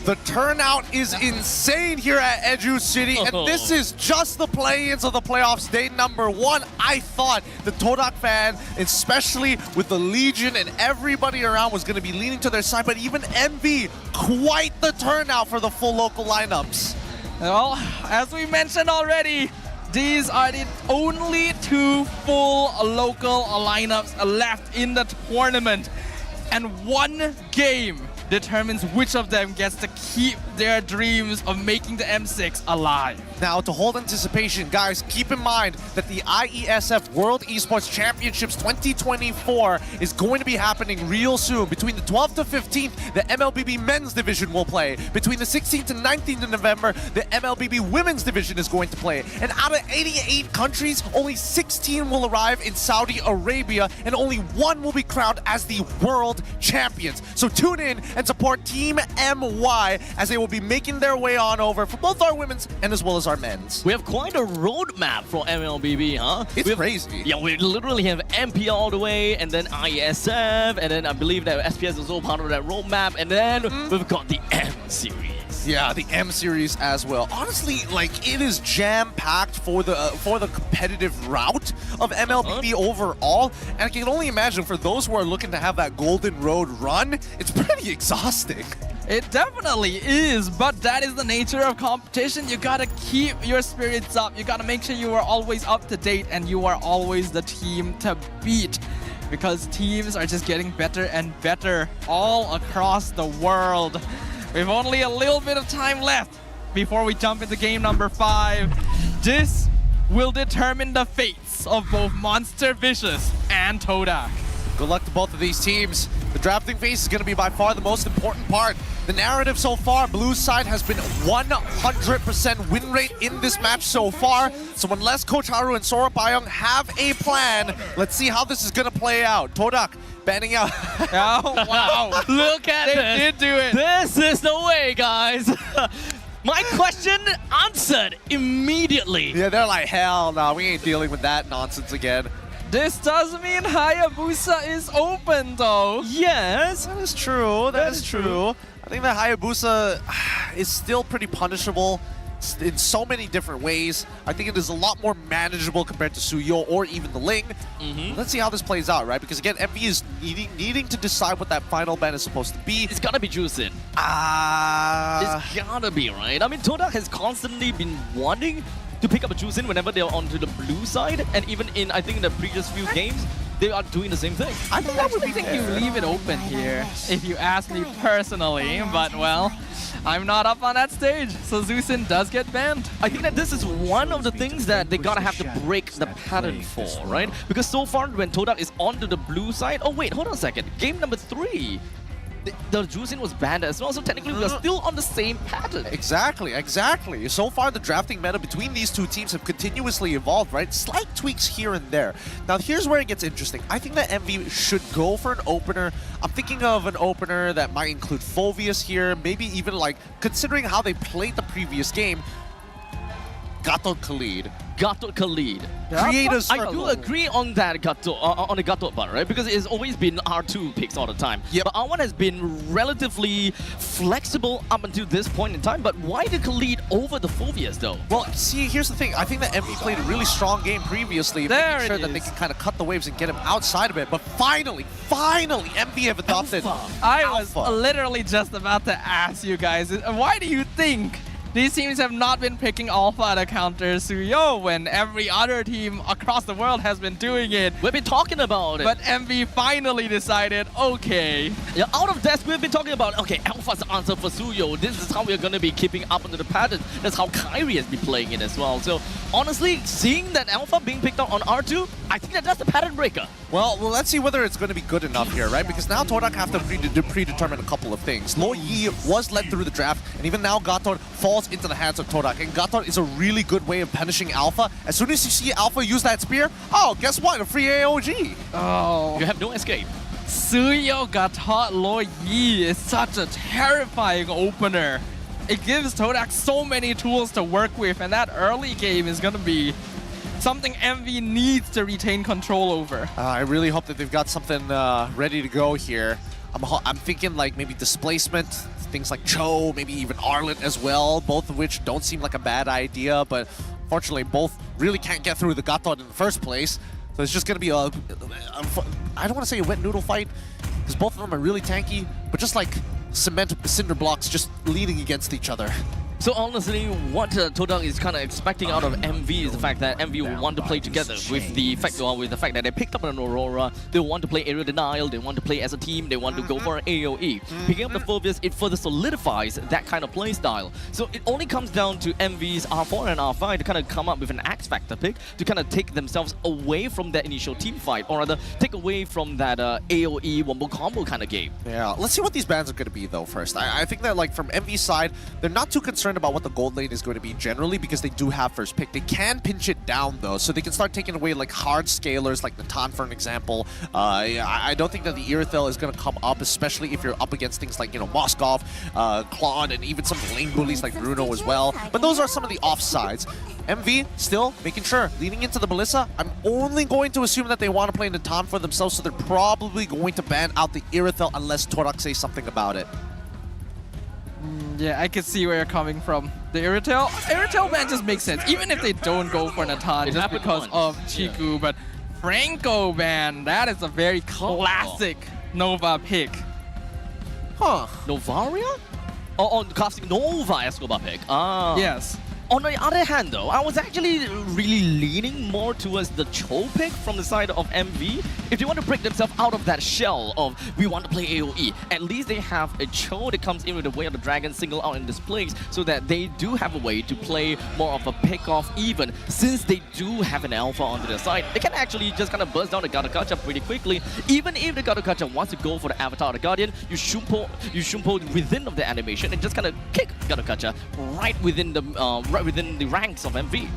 The turnout is insane here at Edu City, and this is just the play-ins of the playoffs, day number 1. I thought the Todak fan, especially with the Legion and everybody around, was going to be leaning to their side, but even MV, quite the turnout for the full local lineups. Well, as we mentioned already, these are the only 2 full local lineups left in the tournament. And 1 game determines which of them gets to keep their dreams of making the M6 alive. Now, to hold anticipation, guys, keep in mind that the IESF World Esports Championships 2024 is going to be happening real soon. Between the 12th to 15th, the MLBB Men's Division will play. Between the 16th to 19th of November, the MLBB Women's Division is going to play. And out of 88 countries, only 16 will arrive in Saudi Arabia, and only 1 will be crowned as the World Champions. So tune in and support Team MY as they will be making their way on over for both our women's and as well as our men's. We have quite a roadmap for MLBB, huh? It's crazy. Yeah, we literally have MPL all the way, and then IESF, and then I believe that SPS is also part of that roadmap, and then we've got the M series. Yeah, the M series as well. Honestly, like, it is jam-packed for the competitive route of MLBB overall, and I can only imagine for those who are looking to have that golden road run, it's pretty exhausting. It definitely is, but that is the nature of competition. You gotta keep your spirits up. You gotta make sure you are always up to date and you are always the team to beat, because teams are just getting better and better all across the world. We've only a little bit of time left before we jump into game number 5. This will determine the fates of both Monster Vicious and Todak. Good luck to both of these teams. The drafting phase is going to be by far the most important part. The narrative so far, blue side has been 100% win rate in this match so far. So unless Coach Haru and Sora Payong have a plan, let's see how this is going to play out. Todak banning out. Oh, wow. Look at They this. did do it. This is the way, guys. My question answered immediately. Yeah, they're like, hell no, we ain't dealing with that nonsense again. This does mean Hayabusa is open, though. Yes. That is true. That is true. I think that Hayabusa is still pretty punishable in so many different ways. I think it is a lot more manageable compared to Suyo or even the Ling. Let's see how this plays out, right? Because again, MV is needing to decide what that final ban is supposed to be. It's gotta be Juicin. It's gotta be, right? I mean, Todak has constantly been wanting to pick up a Juicin whenever they're onto the blue side, and even in, I think, in the previous few games, they are doing the same thing. I think that would be you leave it open here, if you ask me personally, but well, I'm not up on that stage, so Zusin does get banned. I think that this is one of the things that they gotta have to break the pattern for, right? Because so far when Todak is onto the blue side, oh wait, hold on a second, game number 3, the Juicin was banned as well, so technically we are still on the same pattern. Exactly. So far, the drafting meta between these two teams have continuously evolved, right? Slight tweaks here and there. Now, here's where it gets interesting. I think that MV should go for an opener. I'm thinking of an opener that might include Fovius here, maybe even, like, considering how they played the previous game, Gatot Khalid. Creators I do agree on that on the Gatot part, right? Because it's always been R2 picks all the time. Yep. But R1 has been relatively flexible up until this point in time. But why the Khalid over the Fovius though? Well, see, here's the thing. I think that MV played a really strong game previously, making sure that they can kind of cut the waves and get him outside of it. But finally, MV have adopted I was literally just about to ask you guys, why do you think These teams have not been picking Alpha to counter Suyo when every other team across the world has been doing it. We've been talking about it. But MV finally decided, okay. Yeah, out of desk, we've been talking about, okay, Alpha's the answer for Suyo. This is how we're going to be keeping up under the pattern. That's how Kyrie has been playing it as well. So, honestly, seeing that Alpha being picked up on R2, I think that's the pattern breaker. Well, let's see whether it's going to be good enough here, right? Because now Todak have to predetermine a couple of things. Lo Yi was led through the draft, and even now Gator falls into the hands of Todak. And Gator is a really good way of punishing Alpha. As soon as you see Alpha use that spear, oh, guess what? A free AOG. Oh. You have no escape. Suyo Gatot Lo Yi is such a terrifying opener. It gives Todak so many tools to work with, and that early game is going to be something MV needs to retain control over. I really hope that they've got something ready to go here. I'm thinking like maybe displacement, things like Cho, maybe even Arlet as well, both of which don't seem like a bad idea, but unfortunately both really can't get through the Gatot in the first place. So it's just going to be I don't want to say a wet noodle fight, because both of them are really tanky, but just like cement cinder blocks just leaning against each other. So honestly, what Todak is kind of expecting out of MV is the fact that MV will want to play together with the fact that they picked up an Aurora, they want to play aerial denial, they want to play as a team, they want to go for an AoE. Picking up the Phobius, it further solidifies that kind of play style. So it only comes down to MV's R4 and R5 to kind of come up with an X Factor pick to kind of take themselves away from that initial team fight, or rather take away from that AoE wombo combo kind of game. Yeah, let's see what these bans are going to be though first. I think that like from MV's side, they're not too concerned about what the gold lane is going to be generally because they do have first pick. They can pinch it down though, so they can start taking away like hard scalers like Natan for an example. I don't think that the Irithel is going to come up, especially if you're up against things like, you know, Moskov, Claude, and even some lane bullies like Bruno as well. But those are some of the offsides. MV still making sure, leaning into the Melissa. I'm only going to assume that they want to play Natan for themselves, so they're probably going to ban out the Irithel unless Todak says something about it. Yeah, I can see where you're coming from. The Irithel ban just makes sense, even if they don't go for Natan just because of Chiku. But Franco ban, that is a very classic Nova pick. Huh. Novaria? Oh, classic Nova Escobar pick. Ah. Yes. On the other hand though, I was actually really leaning more towards the Cho pick from the side of MV. If they want to break themselves out of that shell of we want to play AoE, at least they have a Cho that comes in with the Way of the Dragon single out in this place so that they do have a way to play more of a pick-off even. Since they do have an alpha onto their side, they can actually just kind of burst down the Gadokacha pretty quickly. Even if the Gadokacha wants to go for the Avatar of the Guardian, you shumpo within of the animation and just kind of kick Gadokacha right within the ranks of MV.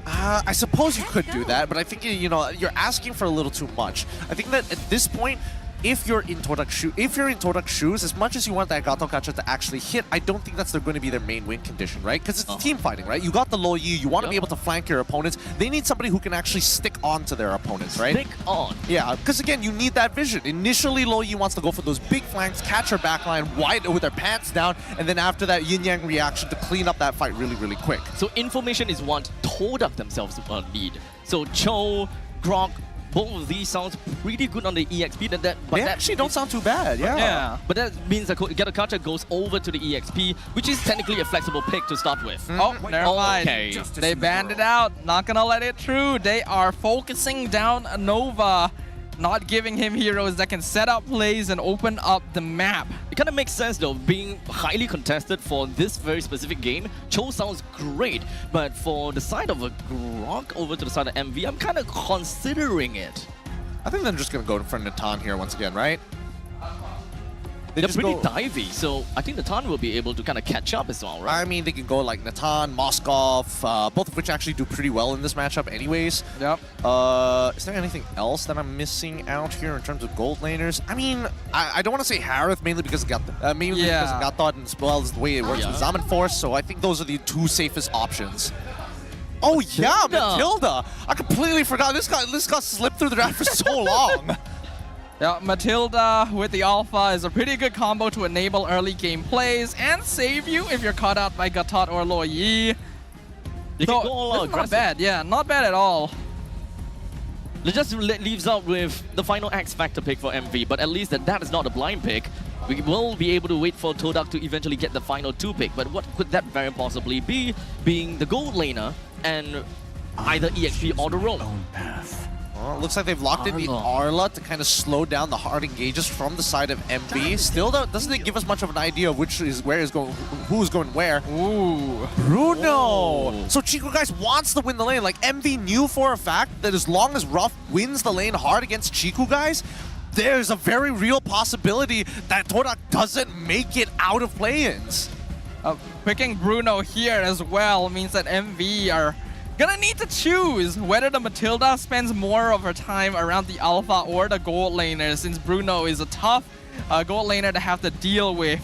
I suppose you could do that, but I think, you know, you're asking for a little too much. I think that at this point, if you're in Todak's shoes, as much as you want that Gadokacha to actually hit, I don't think that's going to be their main win condition, right? Because it's team fighting, right? You got the Lo Yi, you want to be able to flank your opponents. They need somebody who can actually stick on to their opponents, right? Stick on. Yeah, because again, you need that vision. Initially, Lo Yi wants to go for those big flanks, catch her backline wide with her pants down, and then after that, yin-yang reaction to clean up that fight really, really quick. So information is what Todak themselves need. So Cho, Grok, both of these sounds pretty good on the EXP. But they actually don't sound too bad, yeah. But that means that Gadokacha goes over to the EXP, which is technically a flexible pick to start with. Oh, never mind. Okay. They banned it out. Not gonna let it through. They are focusing down Nova, not giving him heroes that can set up plays and open up the map. It kind of makes sense though, being highly contested for this very specific game. Cho sounds great, but for the side of a Grok over to the side of MV, I'm kind of considering it. I think they're just going to go for Natan here once again, right? They're pretty divey, so I think Natan will be able to kind of catch up as well, right? I mean, they can go like Natan, Moskov, both of which actually do pretty well in this matchup anyways. Yep. Is there anything else that I'm missing out here in terms of gold laners? I mean, I don't want to say Harith, mainly because of Gatot as well as the way it works with Zaman Force, so I think those are the two safest options. Oh yeah, Matilda! I completely forgot. This got slipped through the draft for so long. Yeah, Matilda with the Alpha is a pretty good combo to enable early game plays and save you if you're caught out by Gatot or Lo Yi. You can go all aggressive. Not bad, yeah, not bad at all. It just leaves out with the final X Factor pick for MV, but at least that is not a blind pick. We will be able to wait for Todak to eventually get the final 2 pick, but what could that very possibly be, being the gold laner and either EXP or the Roam? Well, it looks like they've locked in the Arla to kind of slow down the hard engages from the side of MV. Still, though, doesn't give us much of an idea of who's going where. Ooh, Bruno! So Chiku guys wants to win the lane. Like MV knew for a fact that as long as Ruff wins the lane hard against Chiku guys, there's a very real possibility that Todak doesn't make it out of play-ins. Picking Bruno here as well means that MV are gonna need to choose whether the Matilda spends more of her time around the alpha or the gold laner, since Bruno is a tough gold laner to have to deal with.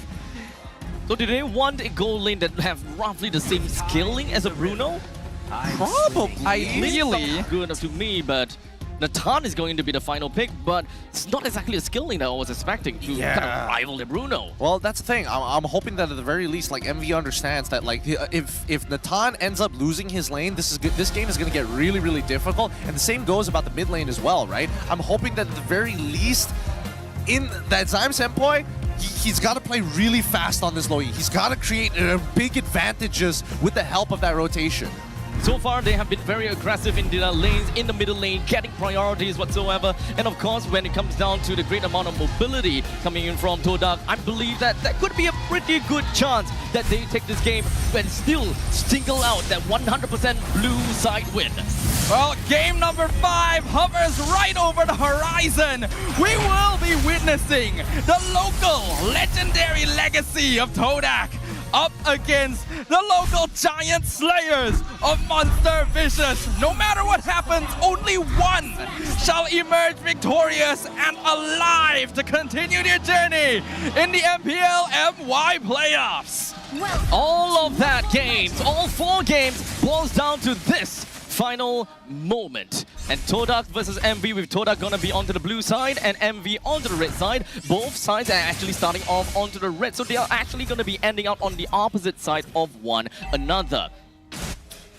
So do they want a gold lane that have roughly the same skilling as a Bruno? Probably. Ideally. Good enough to me, but Natan is going to be the final pick, but it's not exactly a skill lane that I was expecting to kind of rival the Bruno. Well, that's the thing. I'm hoping that at the very least, like MV understands that, like, if Natan ends up losing his lane, this game is going to get really, really difficult. And the same goes about the mid lane as well, right? I'm hoping that at the very least, in that Zyme Senpai, he's got to play really fast on this low E. He's got to create big advantages with the help of that rotation. So far, they have been very aggressive in their lanes, in the middle lane, getting priorities whatsoever. And of course, when it comes down to the great amount of mobility coming in from Todak, I believe that that could be a pretty good chance that they take this game and still single out that 100% blue side win. Well, game number 5 hovers right over the horizon. We will be witnessing the local legendary legacy of Todak up against the local giant slayers of Monster Vicious. No matter what happens, only one shall emerge victorious and alive to continue their journey in the MPLMY playoffs. All of that games, all 4 games, boils down to this final moment. And Todak versus MV, with Todak gonna be onto the blue side and MV onto the red side. Both sides are actually starting off onto the red, so they are actually gonna be ending out on the opposite side of one another.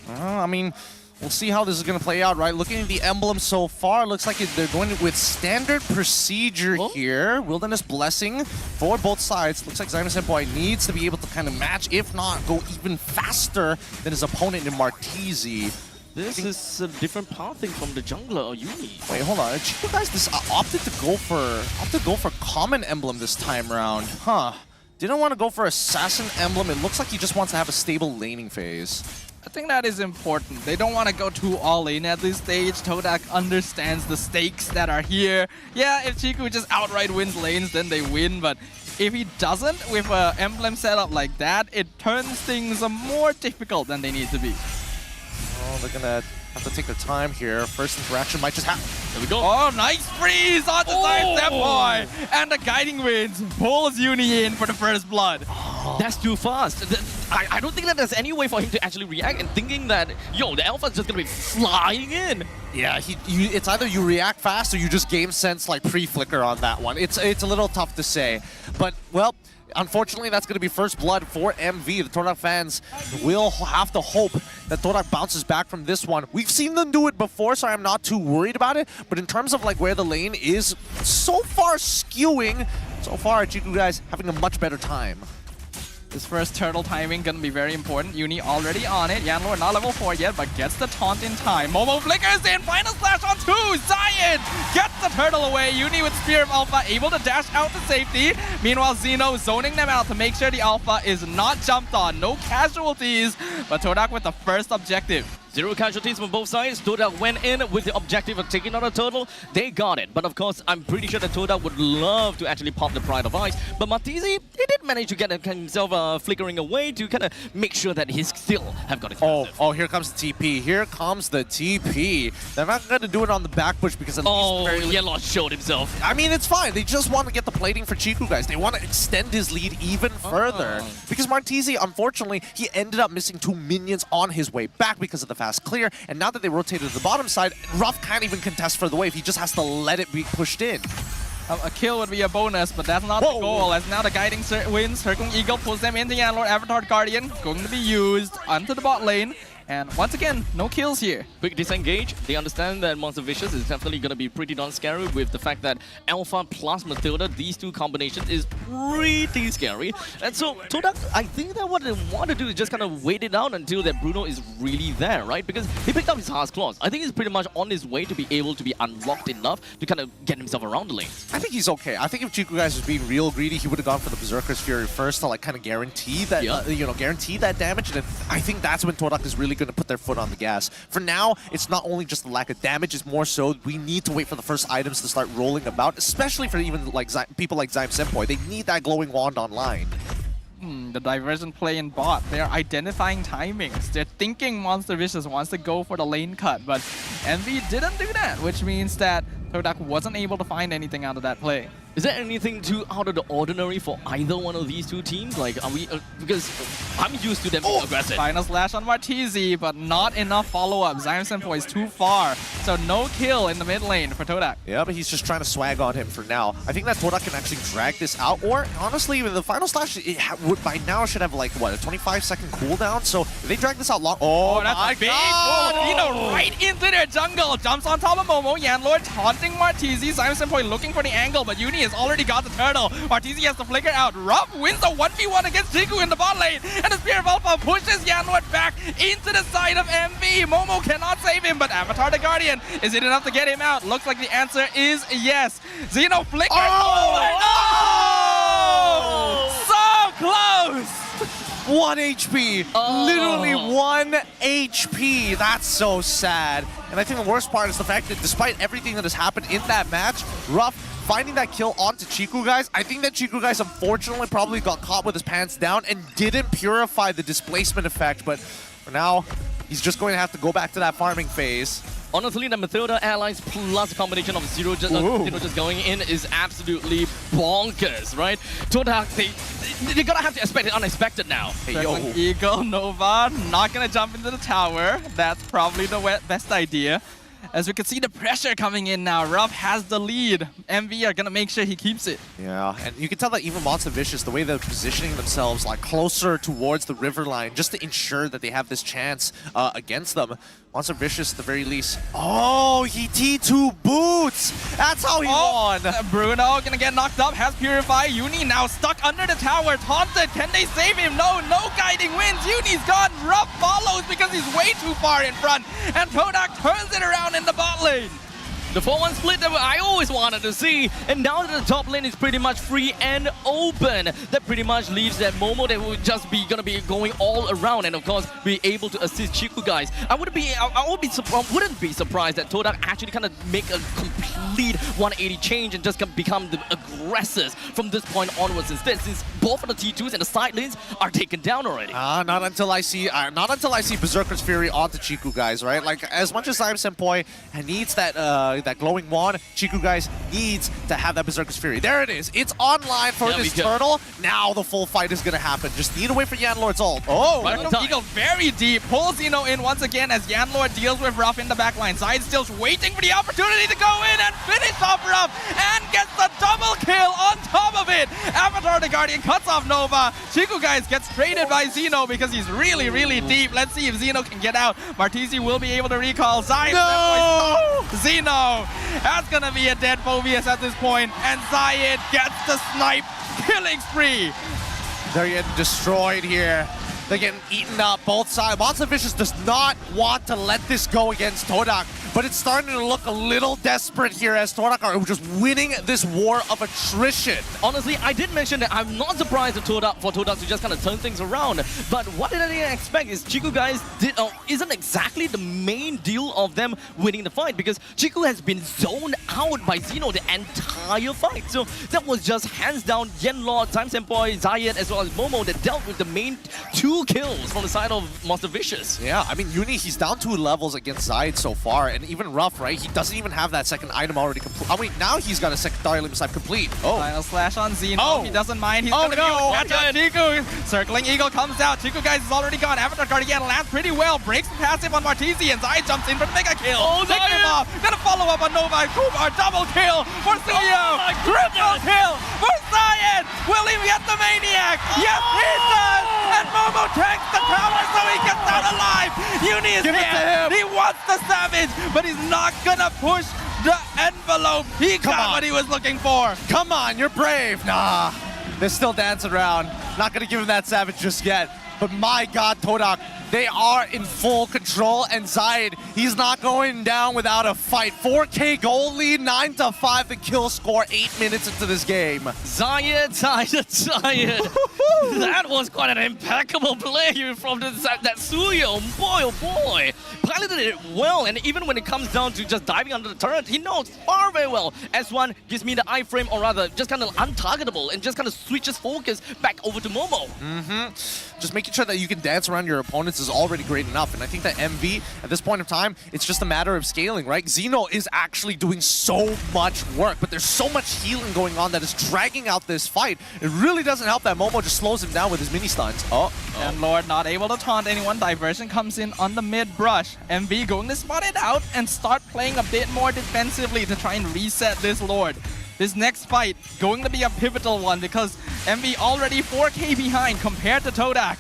I mean, we'll see how this is going to play out, right? Looking at the emblem so far, looks like they're going with standard procedure here. Wilderness Blessing for both sides. Looks like Zyme Senpai needs to be able to kind of match, if not go even faster than his opponent in Martizi. This is a different pathing from the jungler or Uni. Wait, hold on. Chico guys opted to go for common emblem this time around. Huh. Didn't want to go for assassin emblem. It looks like he just wants to have a stable laning phase. I think that is important. They don't want to go too all in at this stage. Todak understands the stakes that are here. Yeah, if Chiku just outright wins lanes, then they win. But if he doesn't, with an emblem setup like that, it turns things more difficult than they need to be. Oh, they're gonna have to take their time here. First interaction might just happen. There we go. Oh, nice freeze on the side step boy. And the guiding winds pulls Uni in for the first blood. That's too fast. I don't think that there's any way for him to actually react and thinking that, yo, the Alpha's just gonna be flying in. Yeah, it's either you react fast or you just game sense like pre-flicker on that one. It's a little tough to say. But, well, unfortunately, that's going to be first blood for MV. The Todak fans will have to hope that Todak bounces back from this one. We've seen them do it before, so I'm not too worried about it. But in terms of like where the lane is so far skewing, so far Chiku guys having a much better time. This first turtle timing gonna be very important. Uni already on it. Yanlor not level 4 yet, but gets the taunt in time. Momo flickers in, final slash on 2. Zion gets the turtle away. Uni with Spear of Alpha able to dash out to safety. Meanwhile, Zeno zoning them out to make sure the Alpha is not jumped on. No casualties, but Todak with the first objective. 0 casualties from both sides. Todak went in with the objective of taking out a turtle. They got it. But of course, I'm pretty sure that Todak would love to actually pop the Pride of Ice. But Martizi, he did manage to get himself flickering away to kind of make sure that he still have got it. Oh, here comes the TP. Here comes the TP. They're not going to do it on the back push because at least Yellow showed himself. I mean, it's fine. They just want to get the plating for Chiku guys. They want to extend his lead even further. Because Martizi, unfortunately, he ended up missing 2 minions on his way back because of the fast clear, and now that they rotated to the bottom side, Ruff can't even contest for the wave. He just has to let it be pushed in. A kill would be a bonus, but that's not the goal, as now the guiding wins. Circling Eagle pulls them into Yanlord. Avatar Guardian going to be used onto the bot lane. And once again, no kills here. Quick disengage. They understand that Monster Vicious is definitely going to be pretty darn scary with the fact that Alpha plus Matilda, these two combinations is pretty scary. And so Todak, I think that what they want to do is just kind of wait it out until that Bruno is really there, right? Because he picked up his Heart's Claws. I think he's pretty much on his way to be able to be unlocked enough to kind of get himself around the lanes. I think he's okay. I think if Chiku guys was being real greedy, he would have gone for the Berserker's Fury first to like kind of guarantee that, guarantee that damage. And then I think that's when Todak is really going to put their foot on the gas. For now, it's not only just the lack of damage, it's more so we need to wait for the first items to start rolling about, especially for even like people like Zyme Senpoi. They need that glowing wand online. The diversion play in bot, they're identifying timings. They're thinking Monster Vicious wants to go for the lane cut, but Envy didn't do that, which means that Todak wasn't able to find anything out of that play. Is there anything too out of the ordinary for either one of these two teams? Like, are we... because I'm used to them being aggressive. Final slash on Martizi, but not enough follow-up. Zyme Senpoi is too far, so no kill in the mid lane for Todak. Yeah, but he's just trying to swag on him for now. I think that Todak can actually drag this out, or honestly, the final slash would by now should have like, what, a 25-second cooldown? So if they drag this out long... Oh, that's my a big God! pull. Dino right into their jungle. Jumps on top of Momo. Yanlord taunting Martizi. Zyme Senpoi looking for the angle, but Uni has already got the turtle. Martizi has to flicker out. Ruff wins a 1v1 against Jiku in the bot lane. And the Spear of Alpha pushes Yanlord back into the side of MV. Momo cannot save him, but Avatar the Guardian, is it enough to get him out? Looks like the answer is yes. Xeno flickers. So close! 1 HP, literally 1 HP. That's so sad. And I think the worst part is the fact that despite everything that has happened in that match, Ruff finding that kill onto Chiku guys, I think that Chiku guys unfortunately probably got caught with his pants down and didn't purify the displacement effect. But for now, he's just going to have to go back to that farming phase. Honestly, the Matilda allies plus a combination of Zero just going in is absolutely bonkers, right? Todak, they're gonna have to expect it unexpected now. Hey, yo. Eagle, Nova, not gonna jump into the tower. That's probably the best idea. As we can see the pressure coming in now. Ruff has the lead. MV are gonna make sure he keeps it. Yeah, and you can tell that even Monster Vicious, the way they're positioning themselves like closer towards the river line just to ensure that they have this chance against them. Monster Vicious at the very least. Oh, he T2 boots! That's how he won! Bruno gonna get knocked up, has Purify. Uni now stuck under the tower, taunted. Can they save him? No guiding wins. Uni's gone. Ruff follows because he's way too far in front. And Todak turns it around in the bot lane. The 4-1 split that I always wanted to see, and now that the top lane is pretty much free and open, that pretty much leaves that Momo that will just be gonna be going all around, and of course be able to assist Chiku guys. I wouldn't be surprised that Todak actually kind of make a complete 180 change and just become the aggressors from this point onwards instead, since both of the T2s and the side lanes are taken down already. Not until I see Berserker's Fury onto Chiku guys, right? Like as much as Zyme Senpoi needs that glowing wand, Chiku guys needs to have that Berserker's Fury. There it is. It's online for this turtle. Now the full fight is going to happen. Just need to wait for Yanlord's ult. Oh, Eagle very deep. Pulls Xeno in once again as Yanlord deals with Ruff in the backline. Zide still waiting for the opportunity to go in and finish off Ruff and gets the double kill on top of it. Avatar the Guardian cuts off Nova. Chiku guys gets traded by Xeno because he's really, really deep. Let's see if Xeno can get out. Martizi will be able to recall. Zide. No! Xeno. That's gonna be a dead Phobius at this point, and Zayed gets the snipe killing spree. They're getting destroyed here. They're getting eaten up both sides. Monster Vicious does not want to let this go against Todak, but it's starting to look a little desperate here as Todak are just winning this war of attrition. Honestly, I did mention that I'm not surprised for Todak to just kind of turn things around, but what did I expect is Chiku guys isn't exactly the main deal of them winning the fight, because Chiku has been zoned out by Xeno the entire fight. So that was just hands down Yanlord, Zyme Senpoi, Zayed, as well as Momo that dealt with the main two kills from the side of Monster Vicious. Yeah, I mean, Uni, he's down 2 levels against Zayed so far, and even Ruff, right? He doesn't even have that second item already complete. I mean, now he's got a secondary limb snipe complete. Oh. Final slash on Xeno. Oh. He doesn't mind. He's gonna be catch up. Chiku. Circling Eagle comes out. Chiku guys is already gone. Avatar Guardian lands pretty well. Breaks the passive on Martizi, and Zayed jumps in for the mega kill. Oh, Pick him off. Gonna follow up on Nova. Kumar, double kill for Suyo. Triple kill for Zayed. Will he get the Maniac? Yes, he does. And Momo takes the cover so he gets out alive. Uni is Give it to here. him. He wants the Savage, but he's not gonna push the envelope. He got what he was looking for. Come on, you're brave. Nah, they're still dancing around. Not gonna give him that Savage just yet. But my God, Todak, they are in full control, and Zayed, he's not going down without a fight. 4K goal lead, 9-5 the kill score, 8 minutes into this game. Zayed. That was quite an impeccable play from that Suyo. Boy, oh boy. Piloted it well, and even when it comes down to just diving under the turret, he knows far very well. S1 gives me the iframe, or rather, just kind of untargetable, and just kind of switches focus back over to Momo. Just making sure that you can dance around your opponents is already great enough, and I think that MV, at this point of time, it's just a matter of scaling, right? Xeno is actually doing so much work, but there's so much healing going on that is dragging out this fight. It really doesn't help that Momo just slows him down with his mini stuns. And Lord not able to taunt anyone. Diversion comes in on the mid brush. MV going to spot it out and start playing a bit more defensively to try and reset this Lord. This next fight going to be a pivotal one because MV already 4K behind compared to Todak.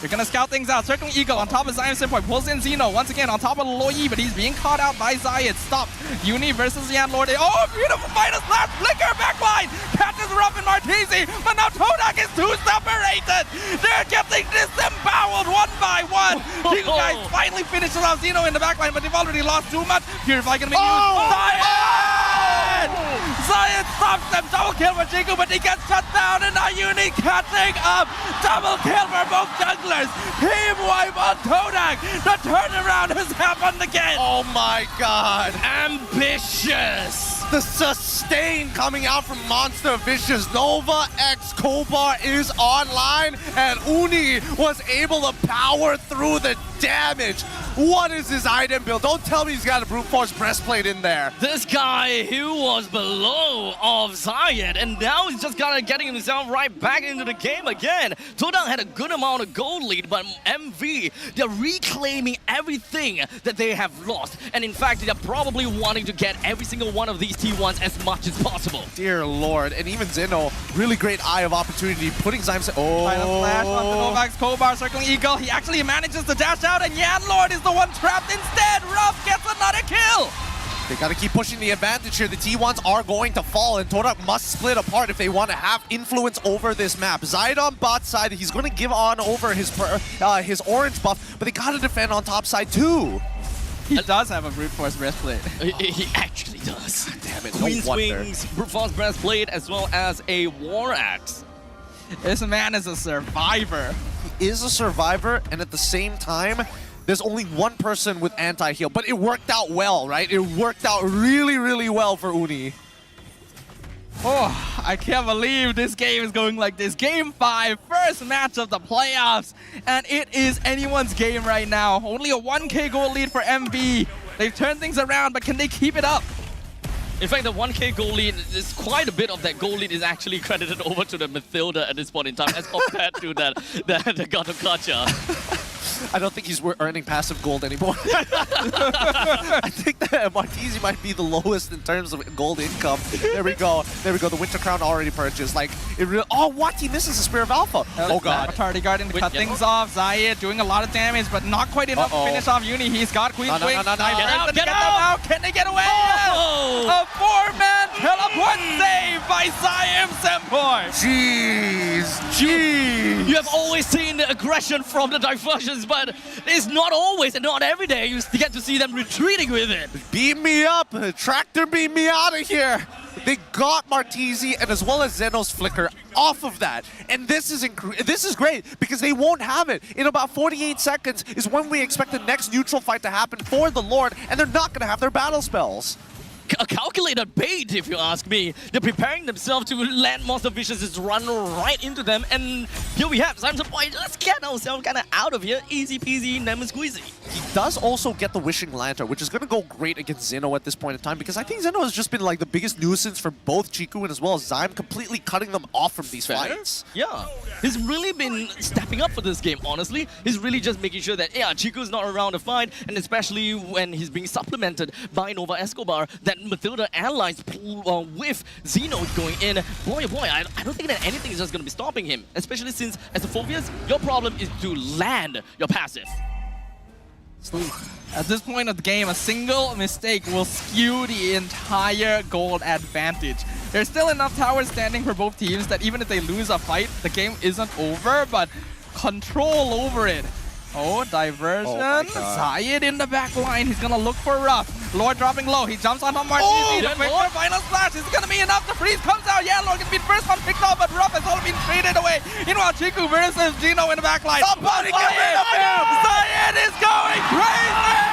They're gonna scout things out. Circling Eagle on top of Zion Simpoy. Pulls in Xeno once again on top of Loyi, but he's being caught out by Zayed. Stopped. Uni versus Yan Lorde. Oh, beautiful fight! A slash flicker backline! Catches Ruff and Martisi, but now Todak is too separated! They're getting disemboweled one by one! You guys finally finishes off Xeno in the backline, but they've already lost too much. Purify gonna be used. Zayed! Zayed stops them. Double kill for Jiku, but he gets shut down, and now Uni catching up. Double kill for both junglers. Team wipe on Todak. The turnaround has happened again. Oh my God. Ambitious. The sustain coming out from Monster Vicious. Nova X Kobar is online, and Uni was able to power through the damage. What is his item build? Don't tell me he's got a Brute Force breastplate in there. This guy, he was below of Zayed, and now he's just kind of getting himself right back into the game again. Todak had a good amount of gold lead, but MV, they're reclaiming everything that they have lost. And in fact, they're probably wanting to get every single one of these T1s as much as possible. Dear Lord. And even Xeno, really great eye of opportunity, putting Zyme... Final flash onto Novak's Kobar, circling Eagle. He actually manages to dash out, and Yan Lord is the one trapped instead. Ruff gets another kill. They gotta keep pushing the advantage here. The T1s are going to fall, and Todak must split apart if they want to have influence over this map. Zayed on bot side, he's gonna give on over his orange buff, but they gotta defend on top side too. He does have a Brute Force breastplate. He actually does. Damn it, Queen's no wonder. Wings, Brute Force breastplate, as well as a War Axe. This man is a survivor. He is a survivor, and at the same time, there's only one person with anti-heal, but it worked out well, right? It worked out really, really well for Uni. Oh, I can't believe this game is going like this. Game 5, first match of the playoffs, and it is anyone's game right now. Only a 1K goal lead for MV. They've turned things around, but can they keep it up? In fact, the 1K goal lead, is quite a bit of that goal lead is actually credited over to the Mathilda at this point in time as compared to the God of Gotcha. I don't think he's earning passive gold anymore. I think that Martisi might be the lowest in terms of gold income. There we go. There we go. The Winter Crown already purchased. Like, it really... Oh, what? He misses the Spear of Alpha. Oh, God. Retarded Guardian to cut things off. Zayed doing a lot of damage, but not quite enough to finish off Uni. He's got Queen's Wings. Get out! Get out! Can they get away? A 4-man teleport save by Zion Senpai. Jeez. You have always seen the aggression from the diversions, but it's not always and not every day you get to see them retreating with it. Beat me up. Tractor beat me out of here. They got Martisi and as well as Zeno's Flicker off of that. And this is great because they won't have it. In about 48 seconds is when we expect the next neutral fight to happen for the Lord, and they're not going to have their battle spells. A calculated bait, if you ask me. They're preparing themselves to land Monster Vicious' run right into them, and here we have Simon Point. Let's get ourselves kind of out of here. Easy peasy, lemon squeezy. He does also get the Wishing Lantern, which is going to go great against Xeno at this point in time, because I think Xeno has just been like the biggest nuisance for both Chiku and as well as Zyme, completely cutting them off from these fights. Yeah, he's really been stepping up for this game, honestly. He's really just making sure that, yeah, Chiku's not around to fight, and especially when he's being supplemented by Nova Escobar, that that Matilda allies with Xeno going in. Boy, oh boy, I don't think that anything is just going to be stopping him, especially since as a Phobias, your problem is to land your passive. At this point of the game, a single mistake will skew the entire gold advantage. There's still enough towers standing for both teams that even if they lose a fight, the game isn't over, but control over it. Oh, diversion. Zayed in the back line. He's gonna look for Ruff. Lord dropping low. He jumps on Martini. The quick final splash. Is it gonna be enough? The freeze comes out. Yeah, Lord gonna be the first one picked up, but Ruff has already been traded away. Meanwhile, Chiku versus Gino in the back line. Somebody get rid of him! Zayed is going crazy!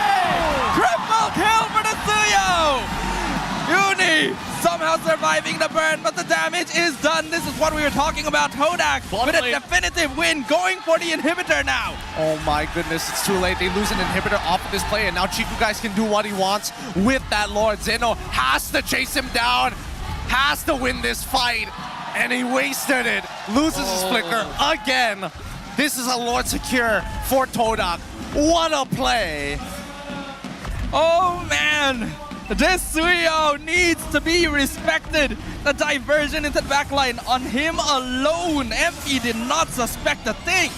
Triple kill for the Suyo! Uni somehow surviving the burn, but the damage is done. This is what we were talking about. Todak with a definitive win, going for the inhibitor now. Oh my goodness, it's too late. They lose an inhibitor off of this play, and now Chiku guys can do what he wants with that Lord. Zeno has to chase him down, has to win this fight, and he wasted it. Loses his flicker again. This is a Lord secure for Todak. What a play. Oh man. This Suyo needs to be respected. The diversion into the backline on him alone. MP did not suspect a thing.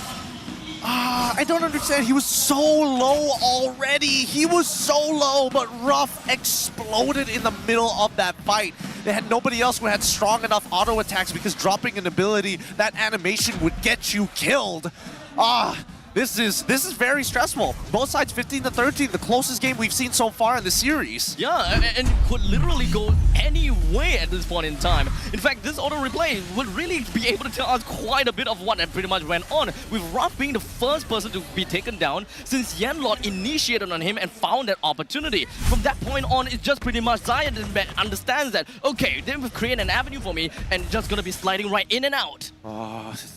I don't understand. He was so low already. He was so low, but Ruff exploded in the middle of that fight. They had nobody else who had strong enough auto attacks because dropping an ability, that animation would get you killed. This is very stressful. Both sides 15-13, the closest game we've seen so far in the series. Yeah, and could literally go any way at this point in time. In fact, this auto replay would really be able to tell us quite a bit of what pretty much went on, with Ruff being the first person to be taken down since Yanlord initiated on him and found that opportunity. From that point on, it's just pretty much Zayed understands that, okay, they've created an avenue for me and just gonna be sliding right in and out.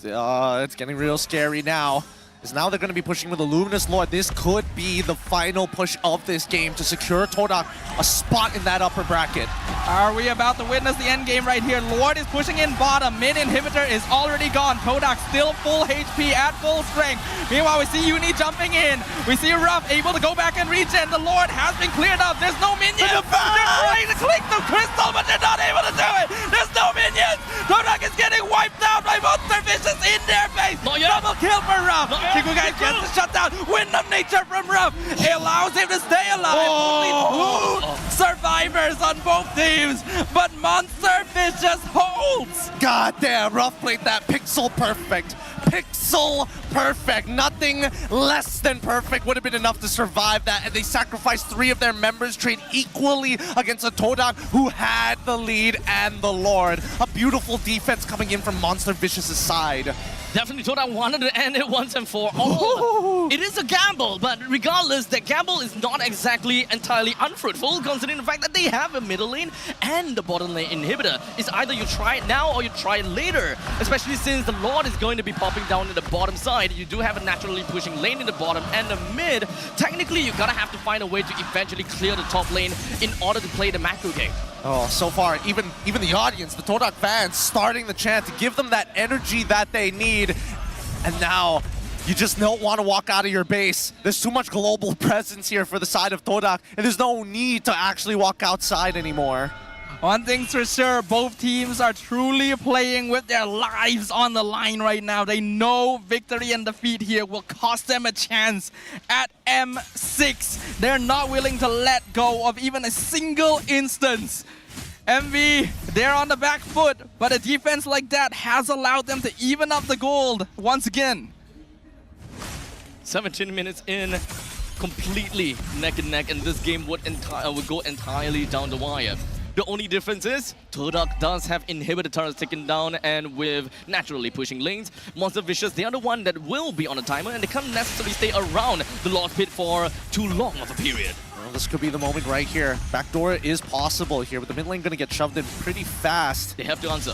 It's getting real scary now. Because now they're going to be pushing with the Luminous Lord. This could be the final push of this game to secure Todak a spot in that upper bracket. Are we about to witness the end game right here? Lord is pushing in bottom. Mid inhibitor is already gone. Todak still full HP at full strength. Meanwhile, we see Uni jumping in. We see Ruff able to go back and regen. The Lord has been cleared up. There's no minions. They're trying to click the crystal, but they're not able to do it. There's no minions. Todak is getting wiped out by Monster Vicious in their face. Double kill for Ruff. Chiku guys gets the shutdown. Wind of nature from Ruff. It allows him to stay alive. Only two survivors on both teams, but Monster Vicious holds. God damn, Ruff played that pixel perfect. Pixel perfect. Nothing less than perfect would have been enough to survive that, and they sacrificed 3 of their members, trade equally against a Todak who had the lead and the Lord. A beautiful defense coming in from Monster Vicious's side. Definitely Todak wanted to end it once and for all. It is a gamble, but regardless, that gamble is not exactly entirely unfruitful, considering the fact that they have a middle lane and the bottom lane inhibitor. It's either you try it now or you try it later, especially since the Lord is going to be popping down in the bottom side. You do have a naturally pushing lane in the bottom and the mid. Technically, you're gonna have to find a way to eventually clear the top lane in order to play the macro game. Oh, so far, even the audience, the Todak fans, starting the chant to give them that energy that they need. And now, you just don't want to walk out of your base. There's too much global presence here for the side of Todak, and there's no need to actually walk outside anymore. One thing's for sure, both teams are truly playing with their lives on the line right now. They know victory and defeat here will cost them a chance at M6. They're not willing to let go of even a single instance. MV, they're on the back foot, but a defense like that has allowed them to even up the gold once again. 17 minutes in, completely neck and neck, and this game would go entirely down the wire. The only difference is Todak does have inhibitor turrets taken down, and with naturally pushing lanes, Monster Vicious, they are the one that will be on a timer, and they can't necessarily stay around the Lord Pit for too long of a period. Well, this could be the moment right here. Backdoor is possible here, but the mid lane going to get shoved in pretty fast. They have to answer.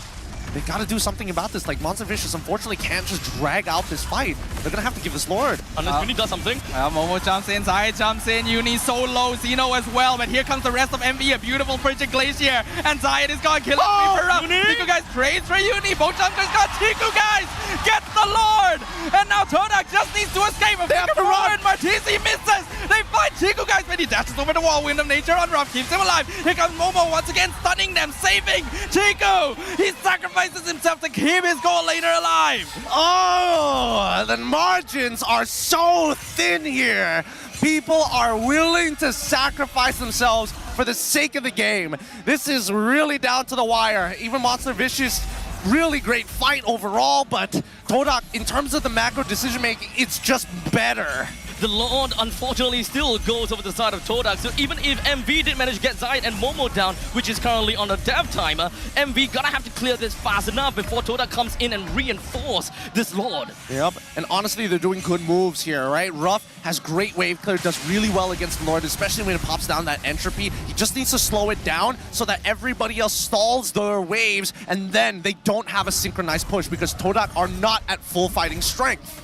They got to do something about this. Like, Monster Vicious unfortunately can't just drag out this fight. They're going to have to give this Lord. Unless Uni does something. Momo jumps in, Zayed jumps in, Uni so low, Xeno as well, but here comes the rest of MV, a beautiful Frigid Glacier, and Zayed is gonna kill him for up. Chiku guys trades for Uni, both jumpers got Chiku guys, gets the Lord, and now Todak just needs to escape. They have to run. Martisi misses, they find Chico, guys, when he dashes over the wall, Wind of Nature on Ruff keeps him alive. Here comes Momo once again, stunning them, saving Chico. He sacrifices himself to keep his goal later alive. Oh, the margins are so thin here. People are willing to sacrifice themselves for the sake of the game. This is really down to the wire. Even Monster Vicious, really great fight overall, but Todak, in terms of the macro decision making, it's just better. The Lord, unfortunately, still goes over the side of Todak. So even if MV did manage to get Zayed and Momo down, which is currently on a dev timer, MV gonna have to clear this fast enough before Todak comes in and reinforce this Lord. Yep, and honestly, they're doing good moves here, right? Ruff has great wave clear, does really well against the Lord, especially when it pops down that entropy. He just needs to slow it down so that everybody else stalls their waves, and then they don't have a synchronized push because Todak are not at full fighting strength.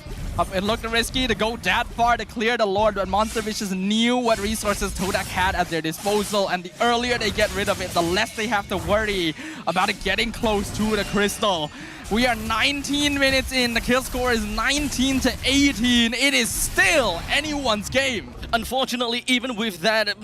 It looked risky to go that far to clear the Lord, but Monster Vicious knew what resources Todak had at their disposal, and the earlier they get rid of it, the less they have to worry about it getting close to the crystal. We are 19 minutes in, the kill score is 19-18. It is still anyone's game. Unfortunately, even with that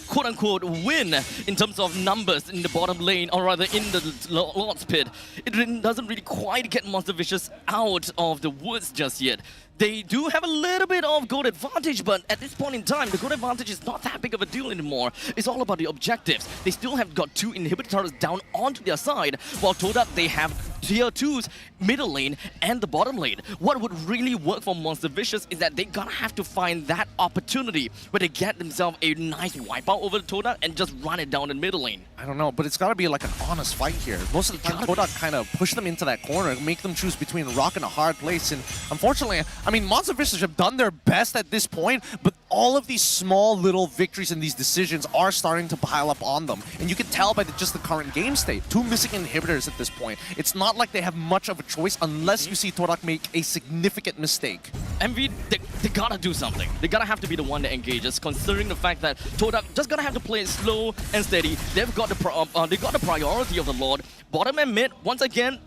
quote-unquote win in terms of numbers in the bottom lane, or rather in the Lord's Pit, it doesn't really quite get Monster Vicious out of the woods just yet. They do have a little bit of gold advantage, but at this point in time, the gold advantage is not that big of a deal anymore. It's all about the objectives. They still have got 2 inhibitors down onto their side, while Todak, they have tier 2s, middle lane, and the bottom lane. What would really work for Monster Vicious is that they gotta have to find that opportunity where they get themselves a nice wipeout over Todak and just run it down the middle lane. I don't know, but it's gotta be like an honest fight here. Most of the time, Todak kind of push them into that corner and make them choose between a rock and a hard place, and unfortunately, I mean, Monster Vicious have done their best at this point, but all of these small little victories and these decisions are starting to pile up on them. And you can tell by just the current game state. 2 missing inhibitors at this point. It's not like they have much of a choice unless you see Todak make a significant mistake. MV, they gotta do something. They gotta have to be the one that engages, considering the fact that Todak just gonna have to play it slow and steady. They've got the priority of the Lord. Bottom and mid, once again,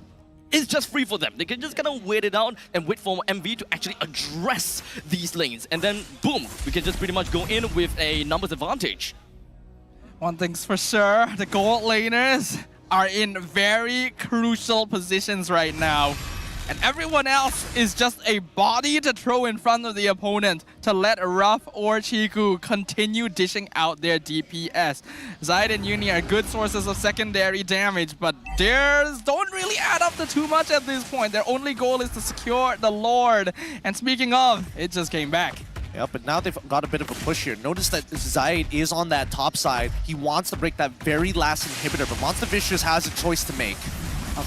it's just free for them. They can just kind of wait it out and wait for MV to actually address these lanes. And then, boom, we can just pretty much go in with a numbers advantage. One thing's for sure, the gold laners are in very crucial positions right now. And everyone else is just a body to throw in front of the opponent to let Ruff or Chiku continue dishing out their DPS. Zayed and Uni are good sources of secondary damage, but theirs don't really add up to too much at this point. Their only goal is to secure the Lord. And speaking of, it just came back. Yeah, but now they've got a bit of a push here. Notice that Zayed is on that top side. He wants to break that very last inhibitor, but Monster Vicious has a choice to make.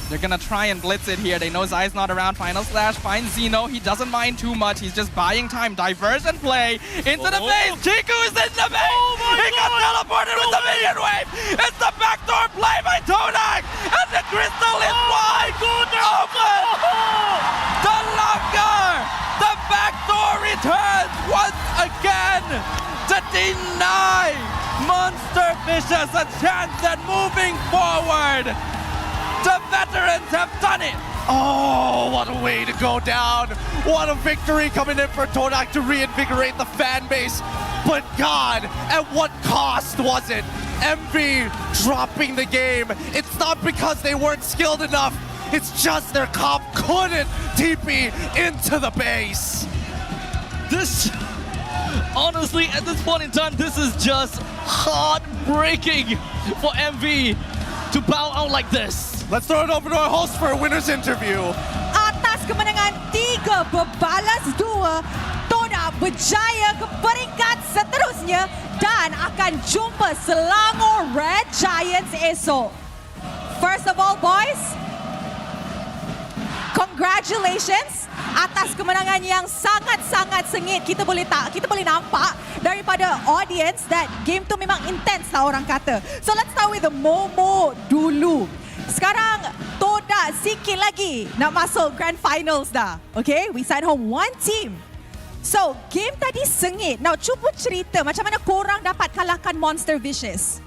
They're gonna try and blitz it here. They know Zai's not around. Final Slash finds Zeno. He doesn't mind too much. He's just buying time. Diversion play into the face. Chiku is in the base. He got teleported with the minion wave. It's the backdoor play by Todak. And the crystal is wide open. The longer. The backdoor returns once again to deny Monster Vicious a chance at moving forward. The veterans have done it! Oh, what a way to go down. What a victory coming in for Todak to reinvigorate the fan base. But God, at what cost was it? MV dropping the game. It's not because they weren't skilled enough. It's just their comp couldn't TP into the base. This, honestly, at this point in time, this is just heartbreaking for MV to bow out like this. Let's throw it over to our host for a winner's interview. Atas kemenangan 3 berbalas 2, Todak berjaya ke peringkat seterusnya dan akan jumpa Selangor Red Giants esok. First of all, boys, congratulations atas kemenangan yang sangat-sangat sengit. Kita boleh nampak daripada audience that game tu memang intense lah orang kata. So let's start with the Momo dulu. Sekarang Todak sikit lagi nak masuk Grand Finals dah. Okay, we sent home 1 team. So, game tadi sengit. Now, cuba cerita macam mana korang dapat kalahkan Monster Vicious.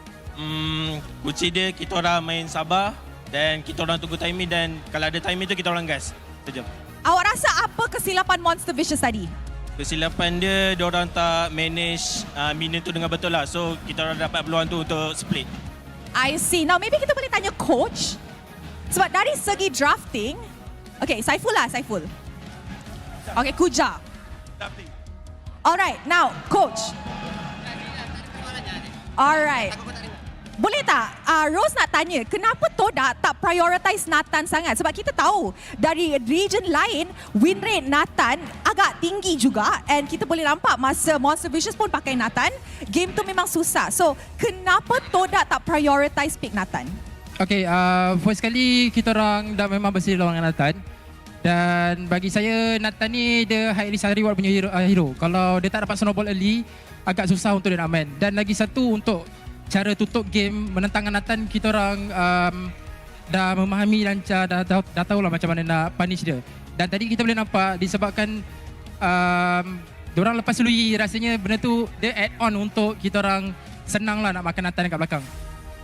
Kunci dia kita orang main sabar dan kita orang tunggu timing dan kalau ada timing tu kita orang gas. Sekejap. Awak rasa apa kesilapan Monster Vicious tadi? kesilapan dia orang tak manage minion tu dengan betul lah. So kita orang dapat peluang tu untuk split. I see. Now maybe kita boleh tanya coach. Sebab dari segi drafting, okay, Saiful. Okay, Kuja. Alright, now coach. Alright. Boleh tak Rose nak tanya, kenapa Todak tak prioritize Nathan sangat? Sebab kita tahu dari region lain, win rate Nathan agak tinggi juga. And kita boleh nampak masa Monster Vicious pun pakai Nathan, game tu memang susah. So, kenapa Todak tak prioritize pick Nathan? Okay, first kali kita orang dah memang bersih lawan Nathan. Dan bagi saya, Nathan ni dia high risk high reward punya hero. Kalau dia tak dapat snowball early, agak susah untuk dia nak main. Dan lagi satu, untuk cara tutup game menentang Nathan, kita orang dah memahami dan dah tahulah macam mana nak punish dia. Dan tadi kita boleh nampak disebabkan diorang lepas lui, rasanya benda tu dia add on untuk kita orang senang lah nak makan Nathan dekat belakang.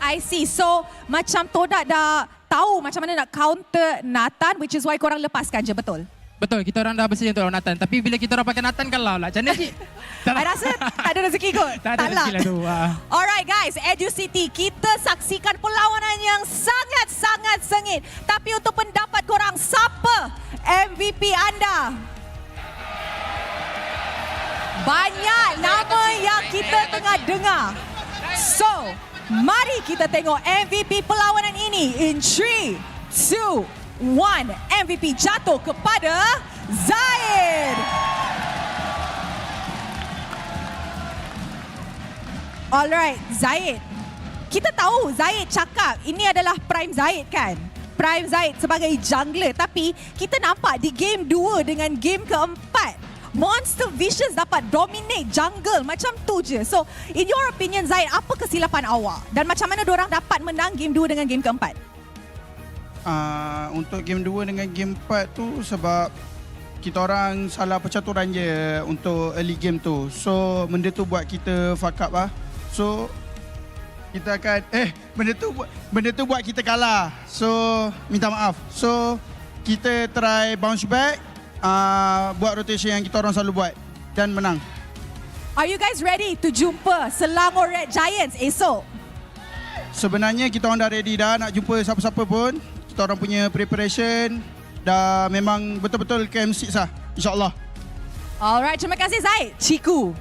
I see. So, macam Todak dah tahu macam mana nak counter Nathan, which is why korang lepaskan je, betul? Betul, kita orang dah bersih untuk lawan Nathan. Tapi bila kita orang pakai Nathan kalah lah. Macam mana cik? I rasa tak ada rezeki kot. Tak ada rezeki lah tu. Alright guys, Educity, kita saksikan perlawanan yang sangat-sangat sengit. Tapi untuk pendapat korang, siapa MVP anda? Banyak nama yang kita tengah dengar. So, mari kita tengok MVP perlawanan ini in 3, 2, 1. MVP jatuh kepada Zaid. Alright, Zaid. Kita tahu Zaid cakap ini adalah prime Zaid kan? Prime Zaid sebagai jungler. Tapi kita nampak di game 2 dengan game keempat, Monster Vicious dapat dominate jungle macam tu je. So, in your opinion Zaid, apa kesilapan awak? Dan macam mana diorang dapat menang game 2 dengan game keempat? Untuk game 2 dengan game 4 tu sebab kita orang salah percaturan je untuk early game tu. So, benda tu buat kita fuck up lah. So, kita akan benda tu buat kita kalah. So, minta maaf. So, kita try bounce back, buat rotation yang kita orang selalu buat dan menang. Are you guys ready to jumpa Selangor Red Giants esok? Sebenarnya kita orang dah ready dah nak jumpa siapa-siapa pun. Kita orang punya preparation dah memang betul-betul KM6 lah, insyaAllah. Alright, terima kasih Zaid. Ciku.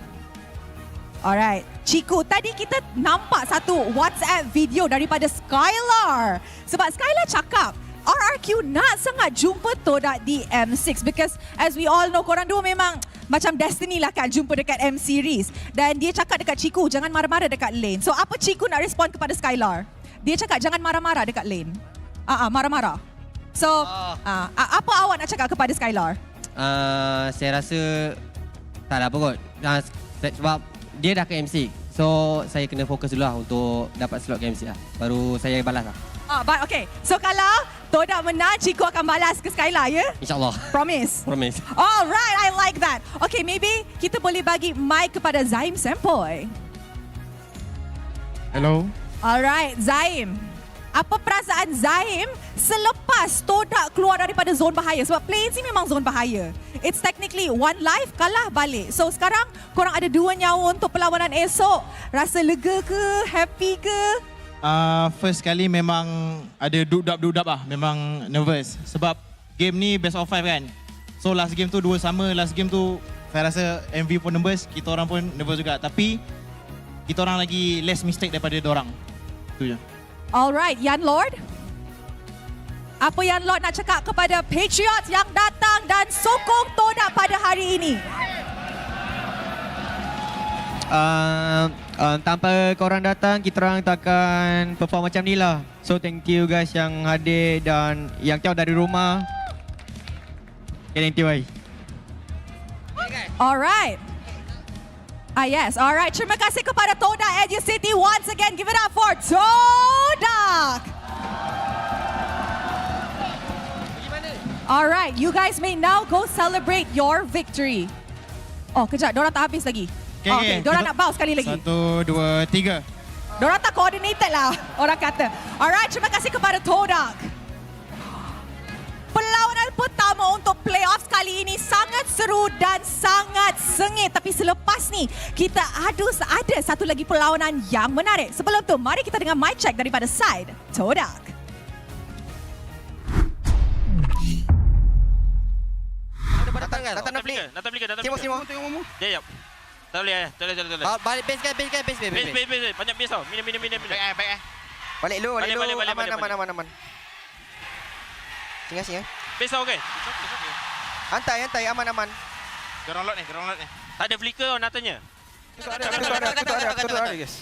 Alright, Ciku, tadi kita nampak satu WhatsApp video daripada Skylar. Sebab Skylar cakap, RRQ nak sangat jumpa Todak di M6 because as we all know, korang dua memang macam destiny lah kan jumpa dekat M Series. Dan dia cakap dekat Ciku, jangan marah-marah dekat lane. So apa Ciku nak respond kepada Skylar? Dia cakap jangan marah-marah dekat lane. Marah-marah. So, apa awak nak cakap kepada Skylar? Saya rasa tak ada apa kot. Sebab dia dah ke MC. So, saya kena fokus dulu lah untuk dapat slot ke MC lah. Baru saya balas lah. Okay. So, kalau Todak menang, Ciku akan balas ke Skylar, ya? InsyaAllah. Promise? Promise. Alright, I like that. Okay, maybe kita boleh bagi mic kepada Zaim Sempoy. Hello. Alright, Zaim. Apa perasaan Zaim selepas Todak keluar daripada zon bahaya? Sebab play ni memang zon bahaya. It's technically one life, kalah balik. So sekarang korang ada 2 nyawa untuk perlawanan esok. Rasa lega ke? Happy ke? First kali memang ada dudap-dudap lah. Memang nervous. Sebab game ni best of 5 kan. So last game tu 2 sama. Last game tu saya rasa MV pun nervous. Kita orang pun nervous juga. Tapi kita orang lagi less mistake daripada diorang. Itu je. Alright, Yan Lord. Apa Yan Lord nak cakap kepada Patriots yang datang dan sokong Todak pada hari ini? Tanpa korang datang, kita orang takkan perform macam ni lah. So thank you guys yang hadir dan yang jauh dari rumah. Okay, thank you. Alright. Yes, alright. Terima kasih kepada Todak Educity. Once again, give it up for Todak. Alright, you guys may now go celebrate your victory. Oh, kejap. Diorang tak habis lagi. Okay. Diorang nak bounce sekali lagi. 1, 2, 3. Diorang tak coordinated lah, orang kata. Alright, terima kasih kepada Todak. Perlawanan pertama untuk playoffs kali ini sangat seru dan sangat sengit. Tapi selepas ni, kita ada satu lagi perlawanan yang menarik. Sebelum tu, mari kita dengar mic check daripada side Todak. Datang nak beli. Tengok. Ya. Tak boleh. Balik base guys. Base. Banyak base tau. Minum. Baik. Balik lu. Aman. Singa. Base tau, okey. Hantai, aman. Gerang lot ni. Tak ada flicker tau Natanya. Ketua ada guys.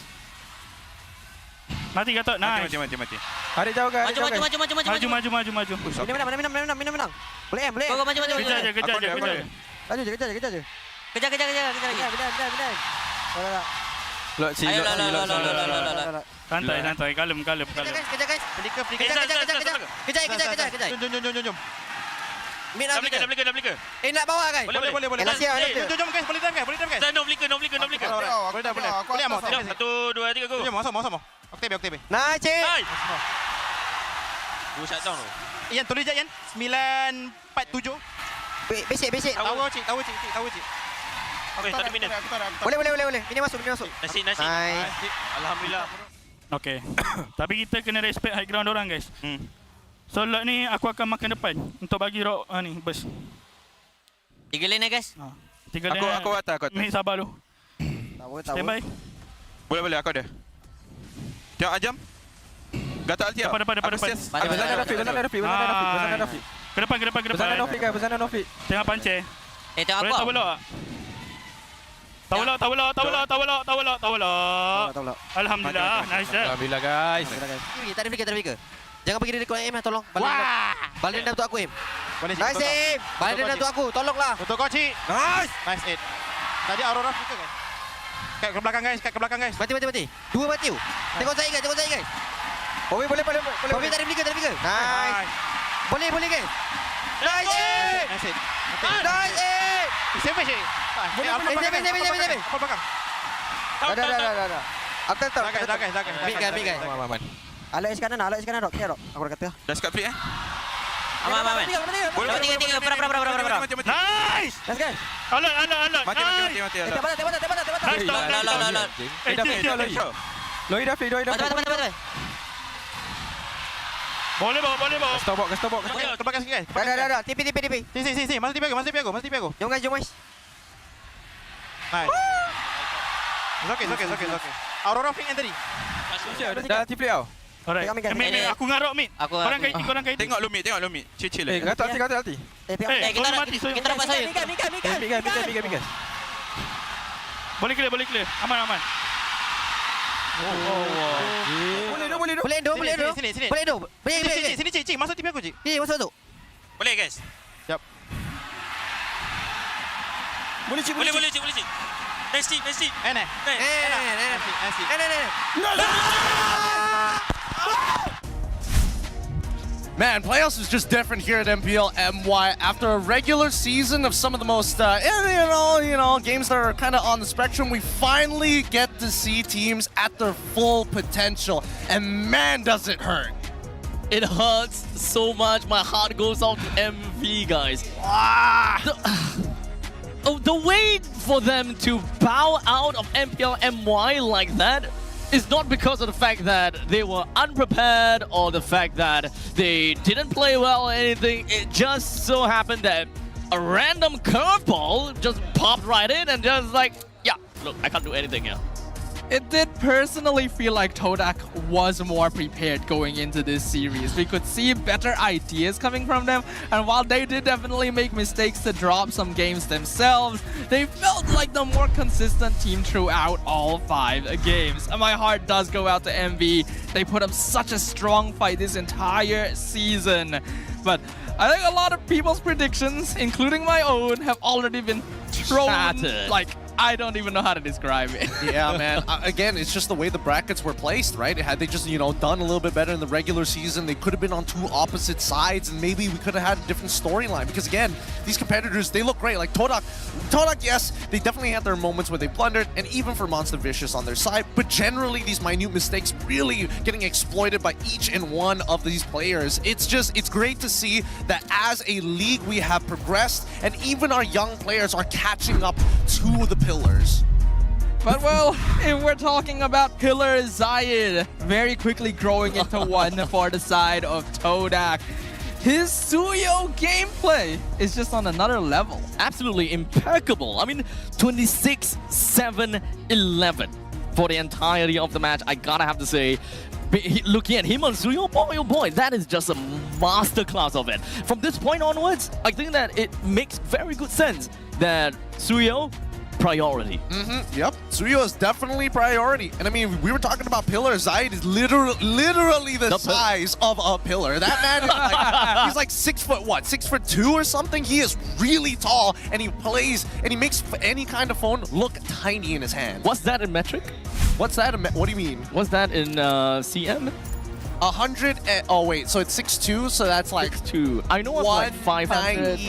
Mati Gatot, nice. Mati. Ada jauh guys. Maju. Menang. Boleh. Go, maju. Kejar je. Kejar je. Kejar. Ayo. Santai, kalem. Kejar guys. Kejar. Jom. Mid Dah flicker. nak bawa guys. Boleh. Lasia. Jom guys, boleh time guys. No flicker. Boleh amat. 1, 2, 3, go. Jom, masuk. Oktabe. Nice, cik. Go shutdown tu. Ian, tulis je Ian. 947. Basic. Tahu cik. Okey, 30 minit. Boleh. Ini masuk. Nasi. Nice. Alhamdulillah. Okay. Tapi kita kena respect high ground orang guys. So lot ni aku akan makan depan untuk bagi rock ni burst. 3 lane guys. 3 lane. Aku atas. Mik sabar lu. Tahu. Standby. Boleh aku ada. Tengok Ajam. Gatal Altia. Depan. Rafi. Ke depan. Berzana Nofi. Tengok panceh. Tengok Boleh tahu lah. Alhamdulillah. Nice. Alhamdulillah guys. Tak ada flicker. Jangan pergi dari aim lah, tolong. Balik dendam untuk aku, aim. Nice, aim. Balik dendam untuk aku, tolonglah. Untuk kau, Cik. Nice, 8. Tadi Aurora flicker guys. Kat ke belakang guys. Mati. 2 mati. Tengok saya guys. Boleh. Bobby tak ada flicker. Nice. Boleh guys. Nice, aim. Nice, aim. Save Cik. Boleh. Apa belakang? Dah. Aku tak. Dah guys. Big guys. Aman. Alok Iskandar, rock. Aku dah kata. Dah skat flick Aman. Boleh. 3. Berapa. Nice. Let's go. Alot. Mati. Loi. Loi dah flick. Betul. Boleh bawa. Stop box. Ke belakang sikit guys. Dah. TP. Sini. Masih tipi aku. Jom guys. Nice. It's okay. Aurora flick yang tadi. Dah TP tau. Alright. Aku ngarok mid. Korang kait. Tengok Lumi. Chill. Gatal hati. Kita dapat saya. Mika. Boleh clear. Aman. Boleh. Sini Cik. Masuk TP aku Cik. Masuk tu. Boleh guys. Siap. Boleh Cik. Nice. Man, playoffs is just different here at MPLMY. After a regular season of some of the most, games that are kind of on the spectrum, we finally get to see teams at their full potential. And man, does it hurt. It hurts so much. My heart goes out to MV, guys. The way for them to bow out of MPLMY like that is not because of the fact that they were unprepared or the fact that they didn't play well or anything. It just so happened that a random curveball just popped right in and just like, yeah, look, I can't do anything here. It did personally feel like Todak was more prepared going into this series. We could see better ideas coming from them, and while they did definitely make mistakes to drop some games themselves, they felt like the more consistent team throughout all 5 games. And my heart does go out to MV. They put up such a strong fight this entire season. But I think a lot of people's predictions, including my own, have already been thrown Shattered. like I don't even know how to describe it. Yeah, man. Again, it's just the way the brackets were placed, right? Had they just, done a little bit better in the regular season, they could have been on two opposite sides, and maybe we could have had a different storyline. Because again, these competitors, they look great. Like Todak, yes, they definitely had their moments where they blundered, and even for Monster Vicious on their side. But generally, these minute mistakes really getting exploited by each and one of these players. It's great to see that as a league we have progressed, and even our young players are catching up to the pillars. But well, if we're talking about pillars, Zayed very quickly growing into one for the side of Todak. His Suyo gameplay is just on another level. Absolutely impeccable. I mean, 26-7-11 for the entirety of the match. I gotta have to say, looking at him on Suyo, boy oh boy, that is just a masterclass of it. From this point onwards, I think that it makes very good sense that Suyo, priority. Yep, Suyo is definitely priority. And I mean, we were talking about pillars. Zayed is literally the size of a pillar. That man is like, he's like 6 foot, what, 6'2" or something? He is really tall, and he plays, and he makes any kind of phone look tiny in his hand. What's that in metric? What's that? What do you mean? What's that in CM? 100 and, oh wait, so it's 6'2", so that's like 6'2". I know it's like 500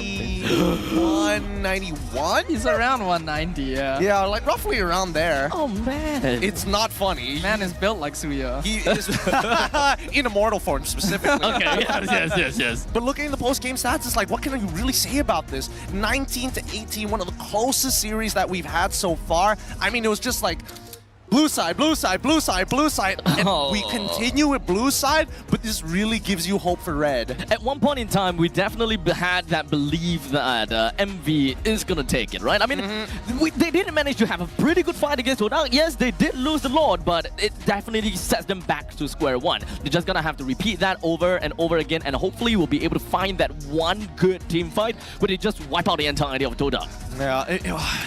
191? He's around 190, yeah. Yeah, like roughly around there. Oh man. It's not funny. Man is built like Suya. He is in immortal form specifically. Okay, yes. But looking at the post-game stats, it's like, what can you really say about this? 19-18, one of the closest series that we've had so far. I mean, it was just like blue side, blue side, blue side, blue side. And we continue with blue side, but this really gives you hope for red. At one point in time, we definitely had that belief that MV is going to take it, right? I mean, they didn't manage to have a pretty good fight against Todak. Yes, they did lose the Lord, but it definitely sets them back to square one. They're just going to have to repeat that over and over again, and hopefully we'll be able to find that one good team fight where they just wipe out the entirety of Todak. Yeah,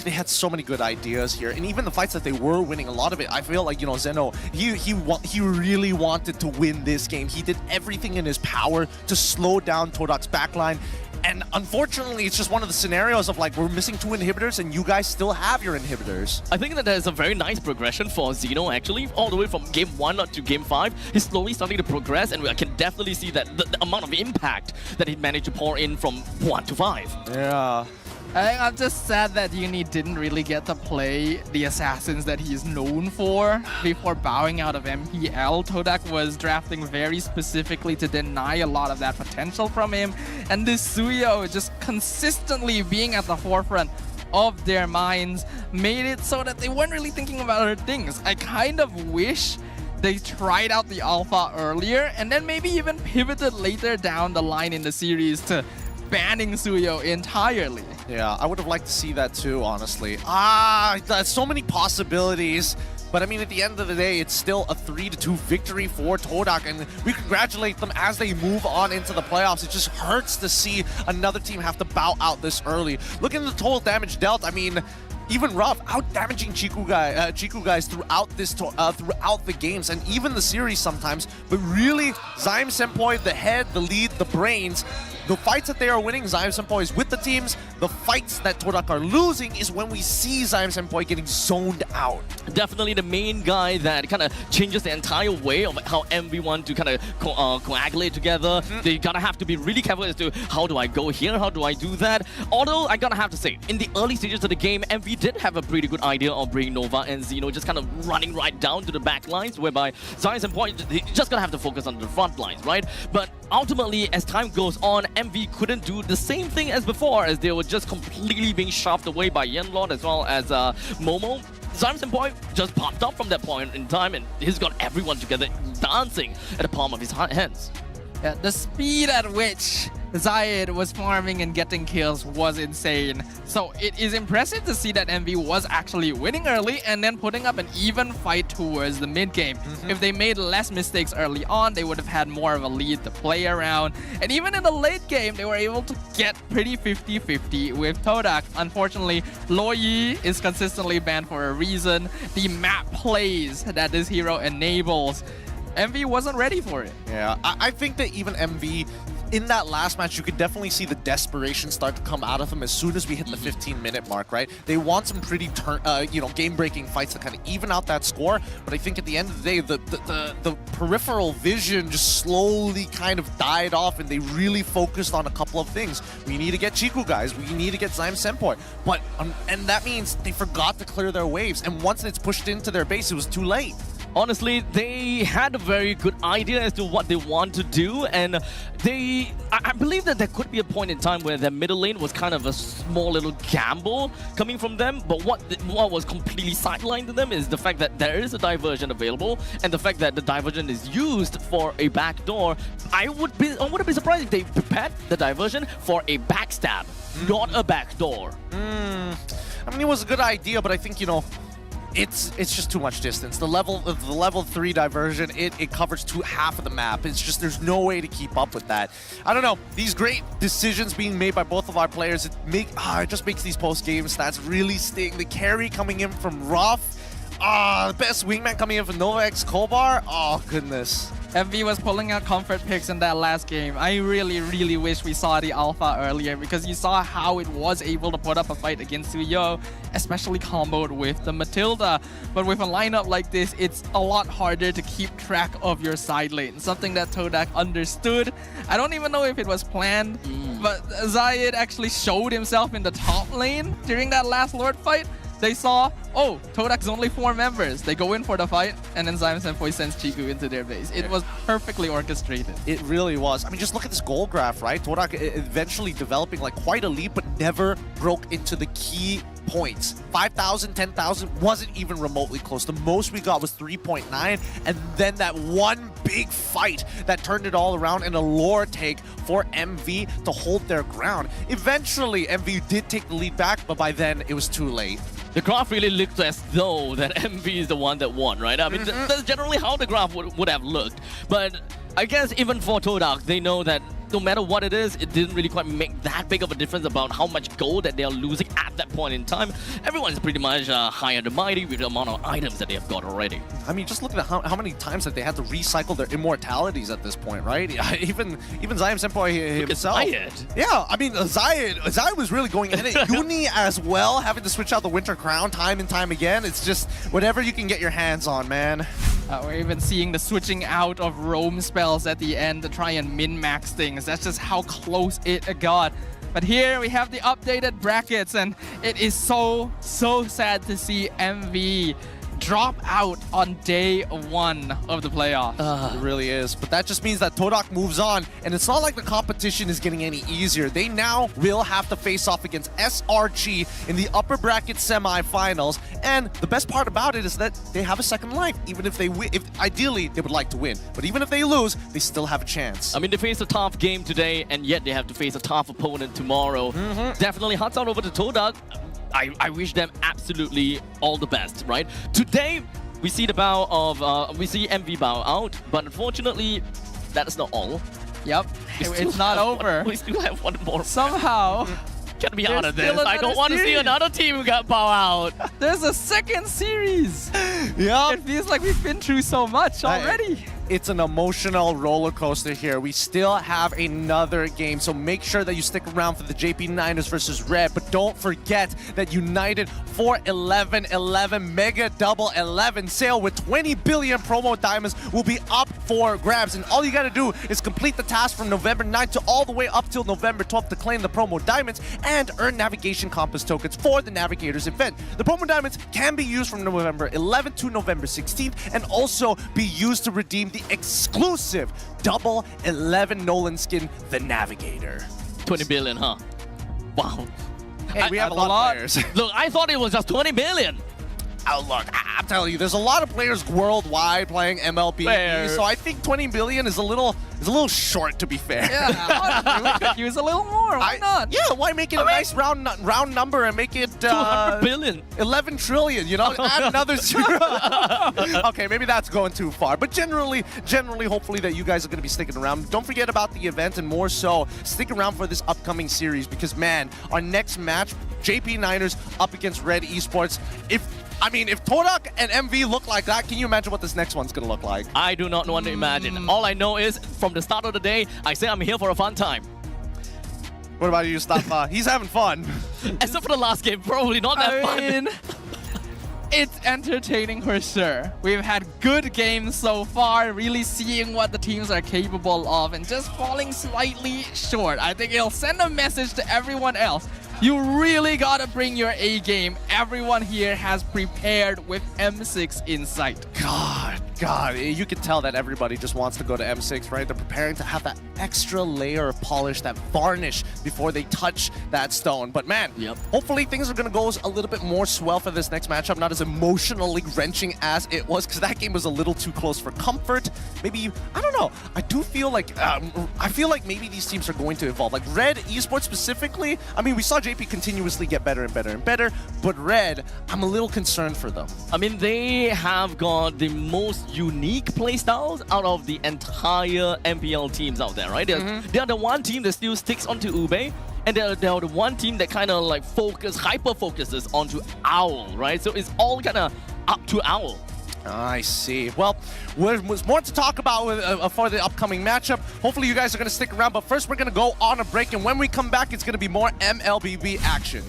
they had so many good ideas here, and even the fights that they were winning, a lot of it, I feel like, Zeno, he really wanted to win this game. He did everything in his power to slow down Todak's backline, and unfortunately, it's just one of the scenarios of like, we're missing 2 inhibitors, and you guys still have your inhibitors. I think that there's a very nice progression for Zeno, actually, all the way from game 1 to game 5. He's slowly starting to progress, and I can definitely see that the amount of impact that he managed to pour in from 1 to 5. Yeah. I think I'm just sad that Uni didn't really get to play the assassins that he's known for before bowing out of MPL. Todak was drafting very specifically to deny a lot of that potential from him, and this Suyo just consistently being at the forefront of their minds made it so that they weren't really thinking about other things. I kind of wish they tried out the alpha earlier and then maybe even pivoted later down the line in the series to banning Suyo entirely. Yeah, I would have liked to see that too, honestly. There's so many possibilities. But I mean, at the end of the day, it's still a 3-2 victory for Todak, and we congratulate them as they move on into the playoffs. It just hurts to see another team have to bow out this early. Looking at the total damage dealt, I mean, even Rough out-damaging Chiku guys throughout throughout the games and even the series sometimes. But really, Zyme Senpai, the head, the lead, the brains, the fights that they are winning, Zyme Senpai is with the teams. The fights that Todak are losing is when we see Zyme Senpai getting zoned out. Definitely the main guy that kind of changes the entire way of how MV want to kind of coagulate together. They gotta have to be really careful as to how do I go here, how do I do that. Although I gotta have to say, in the early stages of the game, MV did have a pretty good idea of bringing Nova and Zeno just kind of running right down to the back lines, whereby Zyme Senpai just gonna have to focus on the front lines, right? But ultimately, as time goes on, MV couldn't do the same thing as before, as they were just completely being shoved away by Yenlord as well as Momo. Zyme Senpai just popped up from that point in time, and he's got everyone together dancing at the palm of his hands. Yeah, the speed at which Zayed was farming and getting kills was insane. So it is impressive to see that MV was actually winning early and then putting up an even fight towards the mid game. If they made less mistakes early on, they would have had more of a lead to play around. And even in the late game, they were able to get pretty 50-50 with Todak. Unfortunately, Loyi is consistently banned for a reason. The map plays that this hero enables, MV wasn't ready for it. Yeah, I think that even MV, in that last match, you could definitely see the desperation start to come out of them as soon as we hit the 15-minute mark, right? They want some pretty game-breaking fights to kind of even out that score, but I think at the end of the day, the peripheral vision just slowly kind of died off, and they really focused on a couple of things. We need to get Chiku, guys. We need to get Zyme Senpai. But and that means they forgot to clear their waves, and once it's pushed into their base, it was too late. Honestly, they had a very good idea as to what they want to do, and I believe that there could be a point in time where their middle lane was kind of a small little gamble coming from them, but what was completely sidelined to them is the fact that there is a diversion available, and the fact that the diversion is used for a backdoor. I wouldn't be surprised if they prepared the diversion for a backstab, not a backdoor. I mean, it was a good idea, but I think, it's just too much distance. The level 3 diversion, it covers half of the map. It's just, there's no way to keep up with that. I don't know. These great decisions being made by both of our players, it just makes these post-game stats really sting. The carry coming in from Ruff. The best wingman coming in from NovaX Kobar. Oh, goodness. MV was pulling out comfort picks in that last game. I really, really wish we saw the Alpha earlier, because you saw how it was able to put up a fight against Suyo, especially comboed with the Matilda. But with a lineup like this, it's a lot harder to keep track of your side lane, something that Todak understood. I don't even know if it was planned, but Zayed actually showed himself in the top lane during that last Lord fight. They saw, oh, Todak's only 4 members. They go in for the fight, and then Zyme Senpai sends Chiku into their base. It was perfectly orchestrated. It really was. I mean, just look at this goal graph, right? Todak eventually developing like quite a lead, but never broke into the key points. 5,000, 10,000 wasn't even remotely close. The most we got was 3.9, and then that one big fight that turned it all around in a lore take for MV to hold their ground. Eventually, MV did take the lead back, but by then it was too late. The graph really looked as though that MV is the one that won, right? I mean, that's generally how the graph would have looked. But I guess even for Todak, they know that no matter what it is, it didn't really quite make that big of a difference about how much gold that they are losing at that point in time. Everyone's pretty much high and mighty with the amount of items that they have got already. I mean, just look at how many times that they had to recycle their immortalities at this point, right? Even Zyme Senpai himself. Yeah, I mean, Zayed was really going in it. Uni as well, having to switch out the Winter Crown time and time again. It's just whatever you can get your hands on, man. We're even seeing the switching out of roam spells at the end to try and min-max things. That's just how close it got. But here we have the updated brackets, and it is so sad to see MV drop out on day 1 of the playoffs. It really is. But that just means that Todak moves on, and it's not like the competition is getting any easier. They now will have to face off against SRG in the upper bracket semifinals, and the best part about it is that they have a second life. Even if they win, ideally they would like to win, but even if they lose, they still have a chance. I mean, they faced a tough game today, and yet they have to face a tough opponent tomorrow. Definitely hearts out over to Todak. I wish them absolutely all the best, right? Today, we see the bow of, we see MV bow out, but unfortunately, that's not all. Yep, it's not over. We still have one more. Somehow, Get me out of this. I don't want to see another team get bow out. There's a second series. Yeah. It feels like we've been through so much already. It's an emotional roller coaster here. We still have another game, so make sure that you stick around for the JP Niners versus Red. But don't forget that United 4-11-11 Mega Double 11 sale with 20 billion promo diamonds will be up for grabs. And all you gotta do is complete the task from November 9th to all the way up till November 12th to claim the promo diamonds and earn navigation compass tokens for the Navigators event. The promo diamonds can be used from November 11th to November 16th and also be used to redeem the exclusive Double 11 Nolan skin, the Navigator. 20 billion, huh? Wow. Hey, we have a lot of players. Look, I thought it was just 20 billion. Oh, look, I'm telling you, there's a lot of players worldwide playing MLBB, so I think 20 billion is a little short, to be fair. Yeah, we could use a little more. Why not? Yeah, why make it a nice round number and make it 200 billion, 11 trillion? You know, add another zero. Okay, maybe that's going too far. But generally, hopefully that you guys are going to be sticking around. Don't forget about the event, and more so, stick around for this upcoming series because, man, our next match, JP Niners up against RED Esports. If I mean, if Todak and MV look like that, can you imagine what this next one's gonna look like? I do not want to imagine. All I know is, from the start of the day, I say I'm here for a fun time. What about you, Mustafa? He's having fun. Except for the last game, probably not that fun. It's entertaining for sure. We've had good games so far, really seeing what the teams are capable of and just falling slightly short. I think it'll send a message to everyone else. You really gotta bring your A game. Everyone here has prepared with M6 in sight. God, you can tell that everybody just wants to go to M6, right? They're preparing to have that extra layer of polish, that varnish before they touch that stone. But man, hopefully things are going to go a little bit more swell for this next matchup, not as emotionally wrenching as it was, because that game was a little too close for comfort. Maybe, I don't know, I do feel like, maybe these teams are going to evolve. Like RED Esports specifically, I mean, we saw JP continuously get better and better and better, but RED, I'm a little concerned for them. I mean, they have got the most unique playstyles out of the entire MPL teams out there, right? They are the one team that still sticks onto Ube, and they're the one team that kind of like hyper-focuses onto Owl, right? So it's all kind of up to Owl. I see. Well, there's more to talk about for the upcoming matchup. Hopefully you guys are going to stick around, but first we're going to go on a break, and when we come back, it's going to be more MLBB action.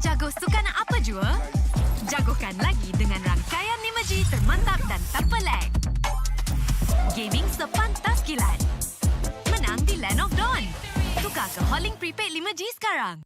Jago suka nak apa jua? Jagokan lagi dengan rangkaian 5G termantap dan tanpa lag. Gaming sepantas kilat. Menang di Land of Dawn. Tukar ke Holling Prepaid 5G sekarang.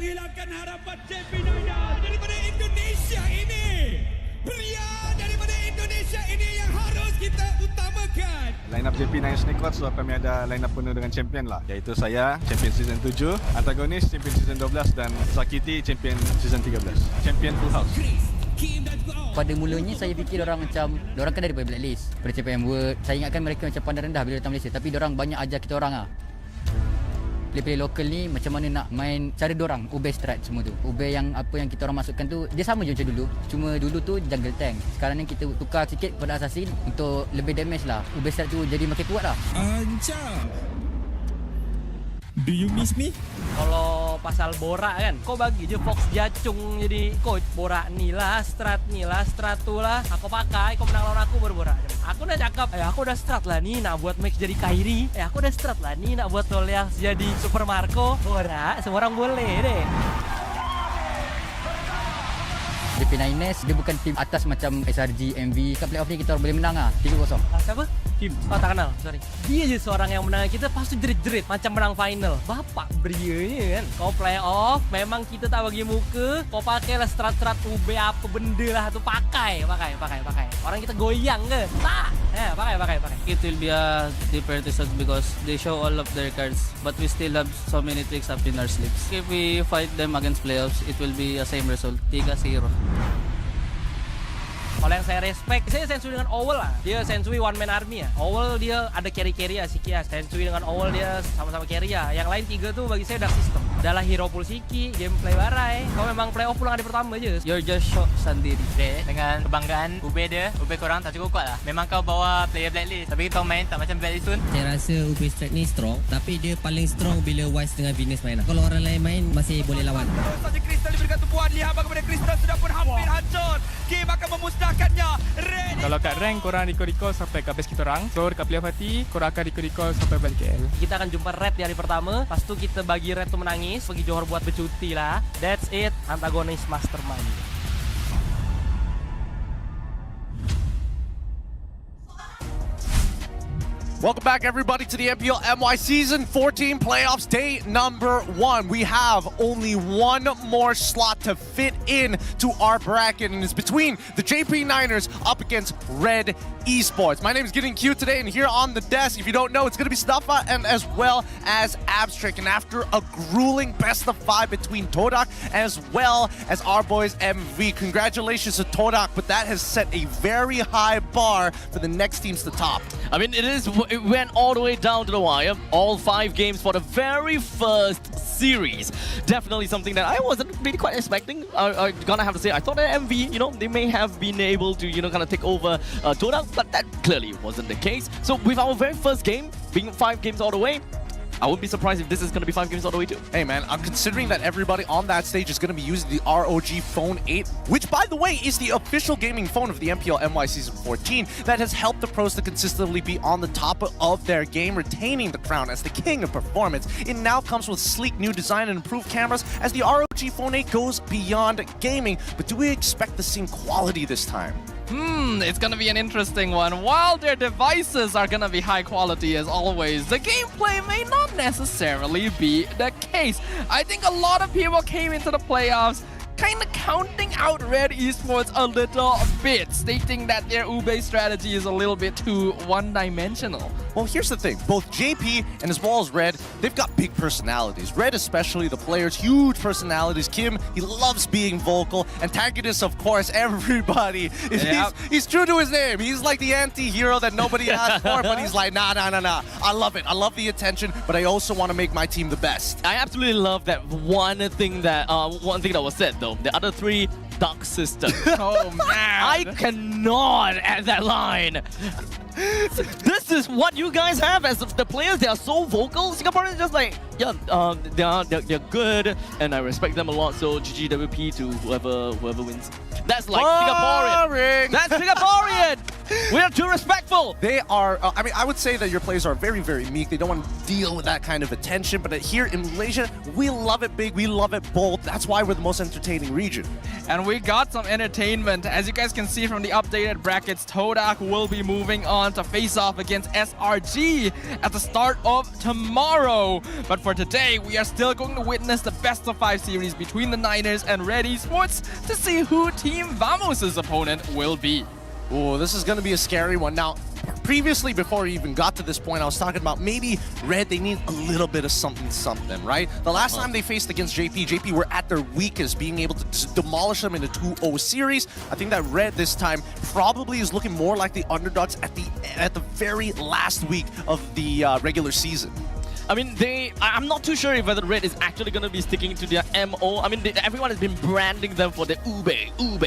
menghilangkan harapan JP Niners daripada Indonesia ini. Pria daripada Indonesia ini yang harus kita utamakan. Line up JP Niners ni kuat sebab kami ada line up penuh dengan champion lah. Iaitu saya, champion season 7, antagonis champion season 12 dan Sakiti champion season 13. Champion full house. Pada mulanya saya fikir orang macam orang kan daripada blacklist, daripada CPM World. Saya ingatkan mereka macam pandang rendah bila datang Malaysia, tapi orang banyak ajar kita orang ah. Player-player lokal ni macam mana nak main cara dorang, Ube strat semua tu. Ube yang apa yang kita orang masukkan tu dia sama je macam dulu. Cuma dulu tu jungle tank. Sekarang ni kita tukar sikit pada assassin untuk lebih damage lah. Ube strat tu jadi makin kuat lah. Ancam. Do you miss me? Kalau pasal borak kan, kau bagi je Fox Jacung jadi coach. Borak ni lah, strat tu lah. Aku pakai, kau menang lawan aku baru borak. Aku dah cakap, aku dah strat lah ni nak buat Max jadi Kyrie. Aku dah strat lah ni nak buat Tolias jadi Super Marco. Borak, semua orang boleh deh. JP Niners dia bukan tim atas macam SRG, MV. Kat playoff ni kita boleh menang lah 3-0. Siapa? Kim. Oh tak kenal, sorry. Dia je seorang yang menang kita, lepas tu jerit-jerit macam menang final. Bapak berianya kan. Kau playoff, memang kita tak bagi muka. Kau pakailah strat-strat UB apa benda lah tu. Pakai. Orang kita goyang ke? Tak. Pakai. It will be a different result because they show all of their cards, but we still have so many tricks up in our sleeves. If we fight them against playoffs, it will be a same result, 3-0. Kalau yang saya respect, saya Sensui dengan Owl lah. Dia Sensui one man army lah. Owl dia ada carry lah sikit lah. Sensui dengan Owl dia sama-sama carry lah. Yang lain tiga tu bagi saya dark system. Adalah hero pool sikit, gameplay barai. Kau memang playoff pulang hari pertama je. You're just shot sendiri. Dengan kebanggaan UB dia, UB korang tak cukup kuat lah. Memang kau bawa player blacklist, tapi kau main tak macam blacklist pun. Saya rasa UB strat ni strong, tapi dia paling strong bila Wise dengan Venus main lah. Kalau orang lain main, masih boleh lawan. Terus saja Crystal diberikan tumpuan. Lihat bagaimana Crystal sudah pun hampir hancur. Game akan memusnahkannya. RED. Kalau kat rank korang recall sampai kat base kita orang. So dekat playoff hati korang akan recall sampai balik KL. Kita akan jumpa RED di hari pertama. Lepas tu kita bagi RED tu menangis, pergi Johor buat bercuti lah. That's it, antagonis mastermind. Welcome back, everybody, to the MPLMY Season 14 Playoffs, day number 1. We have only one more slot to fit in to our bracket, and it's between the JP Niners up against RED Esports. My name is Getting Cute today, and here on the desk, if you don't know, it's going to be Staffa and as well as Abstract. And after a grueling best-of-5 between Todak as well as our boys MV, congratulations to Todak, but that has set a very high bar for the next teams to top. I mean, it went all the way down to the wire. All 5 games for the very first series. Definitely something that I wasn't really quite expecting. I'm gonna have to say, I thought that MV, they may have been able to, kind of take over Todak, but that clearly wasn't the case. So with our very first game, being 5 games all the way, I wouldn't be surprised if this is going to be 5 games all the way too. Hey man, I'm considering that everybody on that stage is going to be using the ROG Phone 8, which by the way is the official gaming phone of the MPLMY Season 14 that has helped the pros to consistently be on the top of their game, retaining the crown as the king of performance. It now comes with sleek new design and improved cameras as the ROG Phone 8 goes beyond gaming. But do we expect the same quality this time? It's gonna be an interesting one. While their devices are gonna be high quality as always, the gameplay may not necessarily be the case. I think a lot of people came into the playoffs kind of counting out RED Esports a little bit, stating that their Ube strategy is a little bit too one-dimensional. Well, here's the thing. Both JP and as well as RED, they've got big personalities. RED especially, the players, huge personalities. Kim, he loves being vocal. Antagonist, of course, everybody. He's true to his name. He's like the anti-hero that nobody asked for, but he's like, nah. I love it. I love the attention, but I also want to make my team the best. I absolutely love that one thing that was said, though. The other 3, Dark System. Oh, man. I cannot add that line. This is what you guys have as the players. They are so vocal. Singaporeans just like, yeah, they're good, and I respect them a lot. So GGWP to whoever wins. That's like Singaporean. That's Singaporean. We are too respectful. They are. I would say that your players are very, very meek. They don't want to deal with that kind of attention. But here in Malaysia, we love it big. We love it bold. That's why we're the most entertaining region. And we got some entertainment. As you guys can see from the updated brackets, Todak will be moving on to face off against SRG at the start of tomorrow. But for today, we are still going to witness the best of 5 series between the Niners and RED Esports to see who Team Vamos' opponent will be. Oh, this is going to be a scary one. Now, previously, before we even got to this point, I was talking about maybe Red, they need a little bit of something, right? The last time they faced against JP were at their weakest, being able to demolish them in a 2-0 series. I think that Red this time probably is looking more like the underdogs at the very last week of the regular season. I mean, I'm not too sure if whether Red is actually going to be sticking to their MO. I mean, everyone has been branding them for the ube.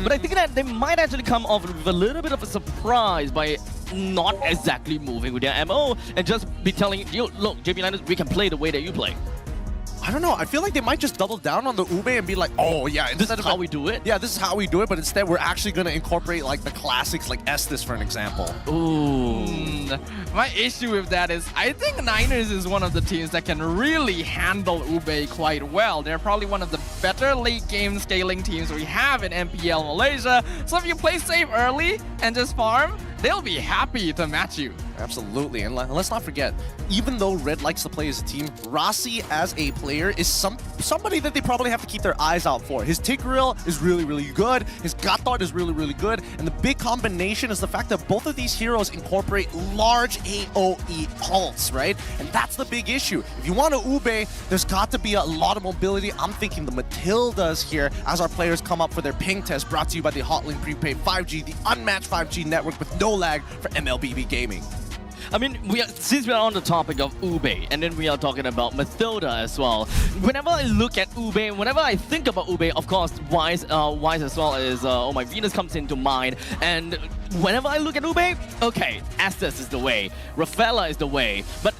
But I think that they might actually come off with a little bit of a surprise by not exactly moving with their MO and just be telling you, look, JP Niners, we can play the way that you play. I don't know. I feel like they might just double down on the ube and be like, oh yeah, this is how we do it. Yeah, this is how we do it. But instead, we're actually going to incorporate like the classics, like Estes for an example. Ooh. My issue with that is I think Niners is one of the teams that can really handle ube quite well. They're probably one of the better late game scaling teams we have in MPL Malaysia. So if you play safe early and just farm, they'll be happy to match you. Absolutely, and let's not forget, even though Red likes to play as a team, Rossi as a player is somebody that they probably have to keep their eyes out for. His Tigreal is really, really good. His Gothard is really, really good. And the big combination is the fact that both of these heroes incorporate large AoE ults, right? And that's the big issue. If you want to ube, there's got to be a lot of mobility. I'm thinking the Matildas here as our players come up for their ping test, brought to you by the Hotlink Prepaid 5G, the unmatched 5G network with no lag for MLBB gaming. I mean, since we are on the topic of ube, and then we are talking about Matilda as well. Whenever I look at ube, whenever I think about ube, of course, Wise as well as Oh My Venus comes into mind. And whenever I look at ube, okay, Estes is the way, Rafaela is the way. But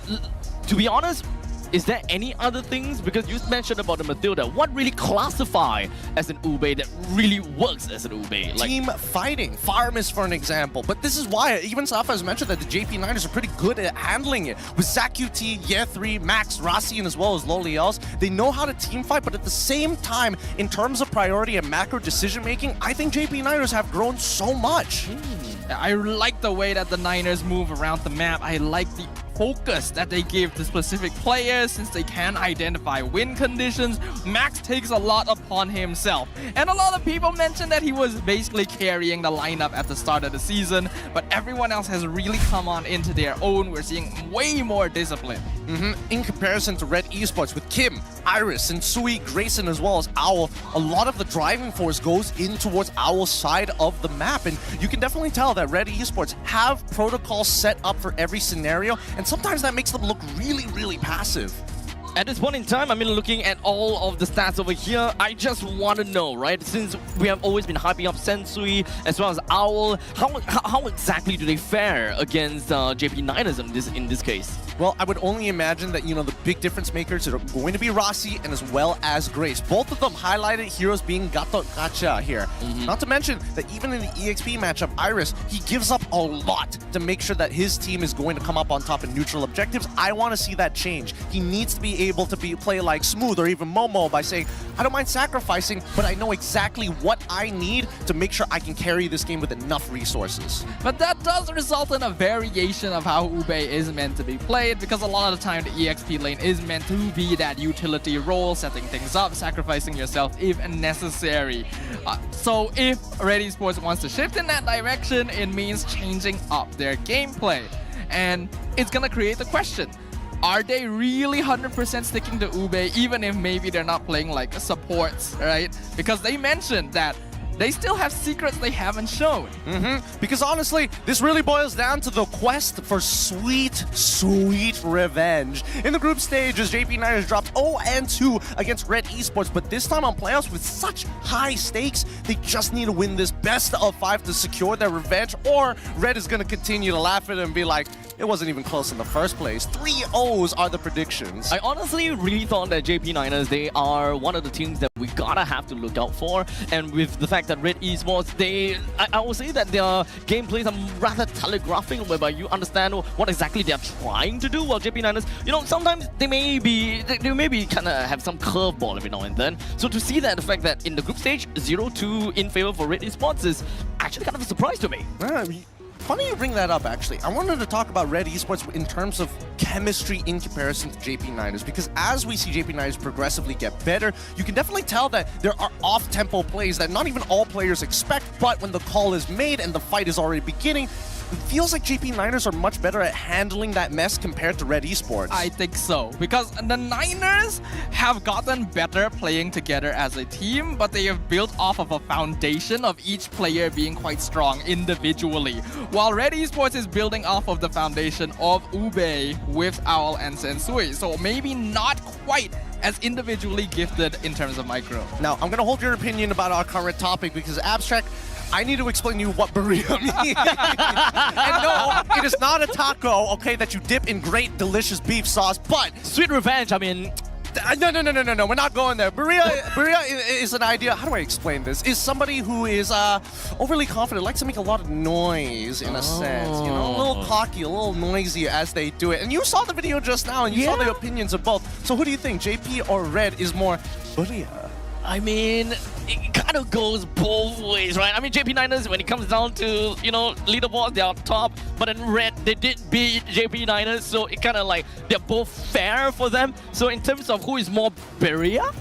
to be honest, is there any other things? Because you mentioned about the Matilda. What really classify as an ube that really works as an ube? Like team fighting. Farm is for an example. But this is why, even Safa has mentioned that the JP Niners are pretty good at handling it. With ZachQT, Ye3, Max, Rossi, as well as Loliels, they know how to team fight, but at the same time, in terms of priority and macro decision making, I think JP Niners have grown so much. I like the way that the Niners move around the map. I like the focus that they give to specific players since they can identify win conditions. Max takes a lot upon himself. And a lot of people mentioned that he was basically carrying the lineup at the start of the season, but everyone else has really come on into their own. We're seeing way more discipline. In comparison to RED Esports with Kim, Iris, and Sui, Grayson, as well as Owl, a lot of the driving force goes in towards Owl's side of the map. And you can definitely tell that RED Esports have protocols set up for every scenario, and sometimes that makes them look really, really passive. At this point in time, I mean, looking at all of the stats over here, I just want to know, right? Since we have always been hyping up Sensui as well as Owl, how exactly do they fare against JP Niners in this case? Well, I would only imagine that, you know, the big difference makers are going to be Rossi and as well as Grace. Both of them highlighted heroes being Gatot Kacha here. Not to mention that even in the EXP matchup, Iris, he gives up a lot to make sure that his team is going to come up on top in neutral objectives. I want to see that change. He needs to be able to play like Smooth or even Momo by saying, I don't mind sacrificing, but I know exactly what I need to make sure I can carry this game with enough resources. But that does result in a variation of how ube is meant to be played, because a lot of the time the EXP lane is meant to be that utility role, setting things up, sacrificing yourself if necessary. So if RED Esports wants to shift in that direction, it means changing up their gameplay. And it's gonna create the question, are they really 100% sticking to ube even if maybe they're not playing like supports, right? Because they mentioned that they still have secrets they haven't shown. Because honestly, this really boils down to the quest for sweet, sweet revenge. In the group stage, as JP Niners dropped 0-2 against RED Esports, but this time on playoffs with such high stakes, they just need to win this best of 5 to secure their revenge, or Red is going to continue to laugh at it and be like, it wasn't even close in the first place. 3 O's are the predictions. I honestly really thought that JP Niners, they are one of the teams that we gotta have to look out for. And with the fact that RED Esports, I will say that their gameplays are rather telegraphing, whereby you understand what exactly they're trying to do, while JP Niners, you know, sometimes they may be kind of have some curveball every now and then. So to see that, the fact that in the group stage, 0-2 in favor for RED Esports is actually kind of a surprise to me. funny you bring that up, actually. I wanted to talk about RED Esports in terms of chemistry in comparison to JP Niners, because as we see JP Niners progressively get better, you can definitely tell that there are off-tempo plays that not even all players expect, but when the call is made and the fight is already beginning, it feels like JP Niners are much better at handling that mess compared to RED Esports. I think so, because the Niners have gotten better playing together as a team, but they have built off of a foundation of each player being quite strong individually, while RED Esports is building off of the foundation of Ube with Owl and Sensui, so maybe not quite as individually gifted in terms of micro. Now, I'm going to hold your opinion about our current topic, because Abstract, I need to explain to you what burrito means. And no, it is not a taco, okay, that you dip in great, delicious beef sauce, but... Sweet revenge, I mean... No, we're not going there. Burrito is an idea, how do I explain this? Is somebody who is overly confident, likes to make a lot of noise in a sense, you know, a little cocky, a little noisy as they do it. And you saw the video just now, and you saw the opinions of both. So who do you think, JP or RED is more burrito? I mean, it kind of goes both ways, right? I mean, JP Niners, when it comes down to, you know, leaderboard, they're on top. But in RED, they did beat JP Niners, so it kind of like, they're both fair for them. So in terms of who is more Beria,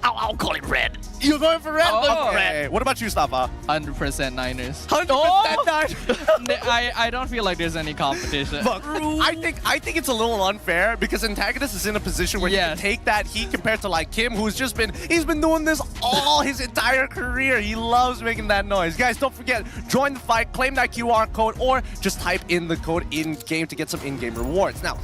I'll call it RED. You're going for RED? Oh, okay. What about you, Stafa? 100% Niners. 100% Niners? I don't feel like there's any competition. Look, I think it's a little unfair, because Antagonist is in a position where he can take that heat compared to like Kim, who's just he's been doing this all his entire career. He loves making that noise. Guys, don't forget, join the fight, claim that QR code, or just type in the code in-game to get some in-game rewards. Now,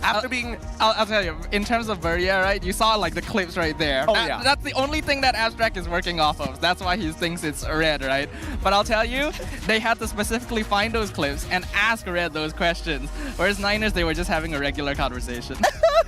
after being... I'll tell you, in terms of Beria, right, you saw like the clips right there. Oh, yeah. That's the only thing that Abstract is working off of. That's why he thinks it's RED, right? But I'll tell you, they had to specifically find those clips and ask RED those questions. Whereas Niners, they were just having a regular conversation.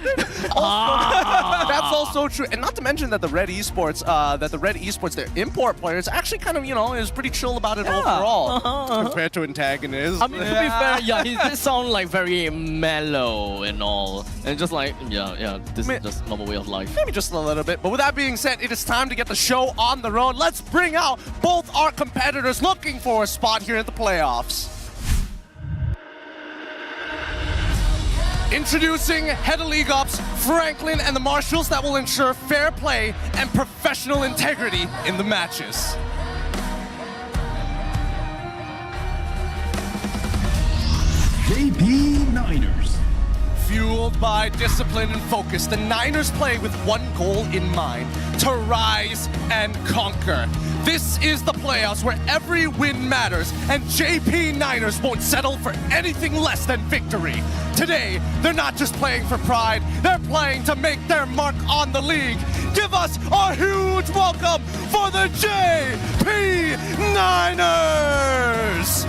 That's also true. And not to mention that the RED Esports, their import players, actually kind of, you know, is pretty chill about it overall. Compared to Antagonist. I mean, to be fair, yeah, he did sound like very mellow and all. And just like, this is just normal way of life. Maybe just a little bit. But with that being said, it is time to get the show on the road. Let's bring out both our competitors looking for a spot here at the playoffs. Introducing Head of League Ops, Franklin, and the Marshals that will ensure fair play and professional integrity in the matches. JP Niners. Fueled by discipline and focus, the Niners play with one goal in mind: to rise and conquer. This is the playoffs where every win matters, and JP Niners won't settle for anything less than victory. Today, they're not just playing for pride, they're playing to make their mark on the league. Give us a huge welcome for the JP Niners!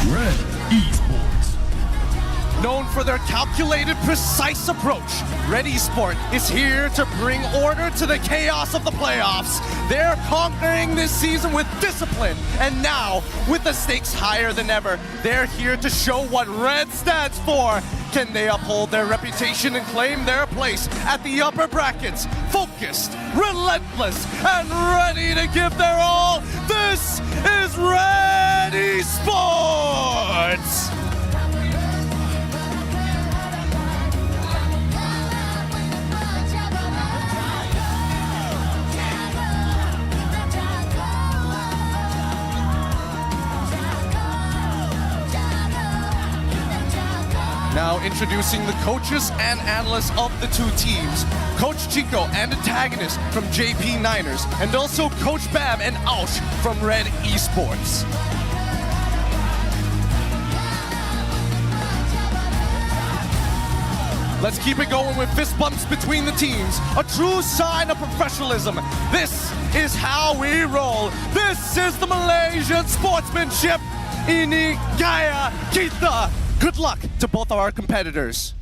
RED Esports. Known for their calculated, precise approach, RED Esports is here to bring order to the chaos of the playoffs. They're conquering this season with discipline, and now, with the stakes higher than ever, they're here to show what RED stands for. Can they uphold their reputation and claim their place at the upper brackets? Focused, relentless, and ready to give their all. This is RED Esports! Now introducing the coaches and analysts of the two teams. Coach Chico and Antagonist from JP Niners, and also Coach Bam and Ausch from RED Esports. Let's keep it going with fist bumps between the teams. A true sign of professionalism. This is how we roll. This is the Malaysian sportsmanship. Ini gaya kita. Good luck to both of our competitors.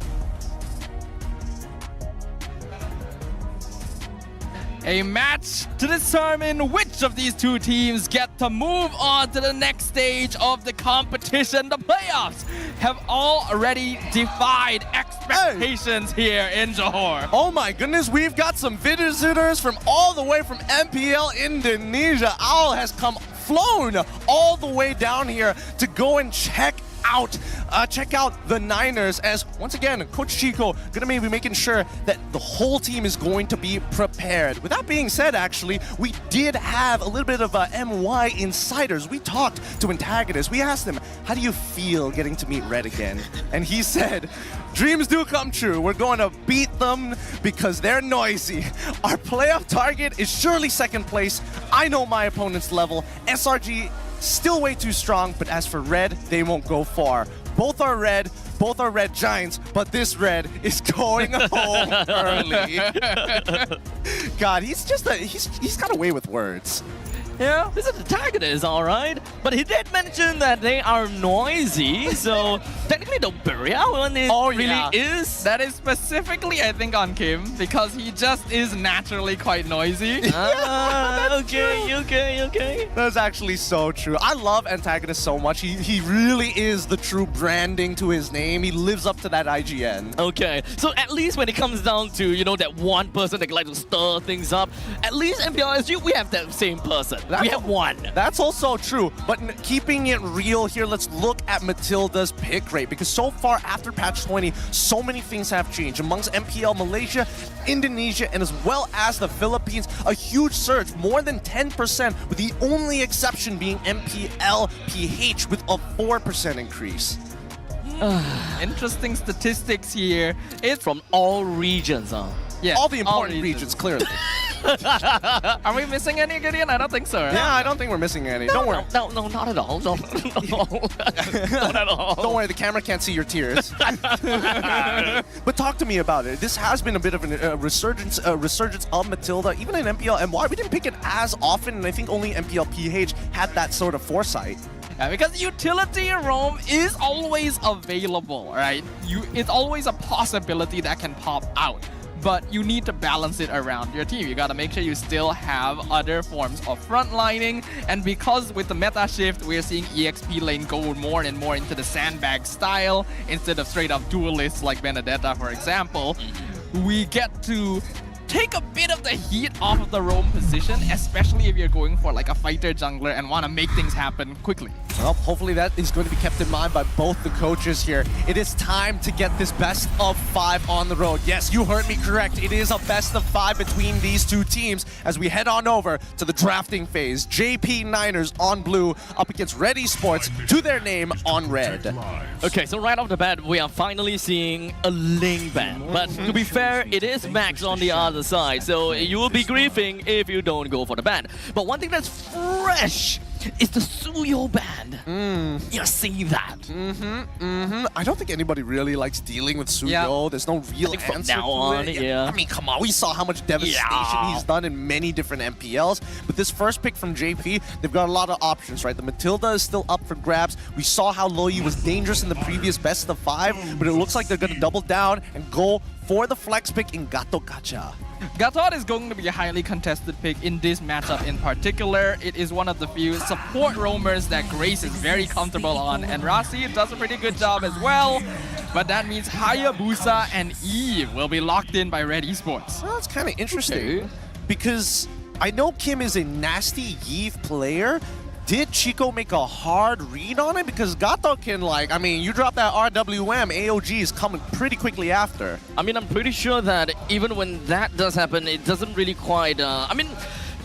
A match to determine which of these two teams get to move on to the next stage of the competition, the playoffs. have already defied expectations here in Johor. Oh my goodness, we've got some visitors from all the way from MPL Indonesia. Al has flown all the way down here to go and check out the Niners, as once again Coach Chico gonna be making sure that the whole team is going to be prepared. With that being said, actually, we did have a little bit of MY insiders. We talked to antagonists. We asked them, how do you feel getting to meet Red again? And he said, dreams do come true. We're going to beat them because they're noisy. Our playoff target is surely second place. I know my opponent's level. SRG still way too strong, but as for Red, they won't go far. Both are red giants, but this Red is going home early. God, he's got away with words. Yeah, this is the antagonist, all right. But he did mention that they are noisy, so technically the barrier one is. That is specifically, I think, on Kim, because he just is naturally quite noisy. Okay. That's actually so true. I love antagonist so much. He really is the true branding to his name. He lives up to that IGN. Okay, so at least when it comes down to, you know, that one person that likes to stir things up, at least MPLSG, we have that same person. We have one. That's also true, but keeping it real here, let's look at Matilda's pick rate, because so far after patch 20, so many things have changed. Amongst MPL Malaysia, Indonesia, and as well as the Philippines, a huge surge, more than 10%, with the only exception being MPLPH with a 4% increase. Interesting statistics here. It's from all regions, huh? Yeah, all the important regions, clearly. Are we missing any, Gideon? I don't think so. Right? Yeah, I don't think we're missing any. Don't worry. No, not at all. No. Not at all. Don't worry, the camera can't see your tears. But talk to me about it. This has been a bit of a resurgence of Matilda. Even in MPLMY, we didn't pick it as often, and I think only MPLPH had that sort of foresight. Yeah, because utility roam is always available, right? It's always a possibility that can pop out. But you need to balance it around your team. You gotta make sure you still have other forms of frontlining. And because with the meta shift, we're seeing EXP lane go more and more into the sandbag style instead of straight up duelists like Benedetta, for example, we get to take a bit of the heat off of the roam position, especially if you're going for like a fighter jungler and want to make things happen quickly. Well, hopefully that is going to be kept in mind by both the coaches here. It is time to get this best of 5 on the road. Yes, you heard me correct. It is a best of 5 between these two teams as we head on over to the drafting phase. JP Niners on blue up against RED Esports to their name on red. Okay, so right off the bat, we are finally seeing a lane ban. But to be fair, it is Max on the other side, so you will be griefing if you don't go for the ban. But one thing that's fresh is the Suyo ban. You see that? I don't think anybody really likes dealing with Suyo. Yeah. There's no real answer from now to on, it. yeah. I mean, come on, we saw how much devastation he's done in many different MPLs. But this first pick from JP, they've got a lot of options, right? The Matilda is still up for grabs. We saw how Loyi was dangerous in the previous best of 5, but it looks like they're going to double down and go for the flex pick in Gato Gacha. Gatot is going to be a highly contested pick in this matchup in particular. It is one of the few support roamers that Grace is very comfortable on, and Rasi does a pretty good job as well. But that means Hayabusa and Eve will be locked in by RED Esports. Well, that's kind of interesting because I know Kim is a nasty Eve player. Did Chico make a hard read on it? Because Gato can, like, I mean, you drop that RWM, AOG is coming pretty quickly after. I mean, I'm pretty sure that even when that does happen, it doesn't really quite... I mean,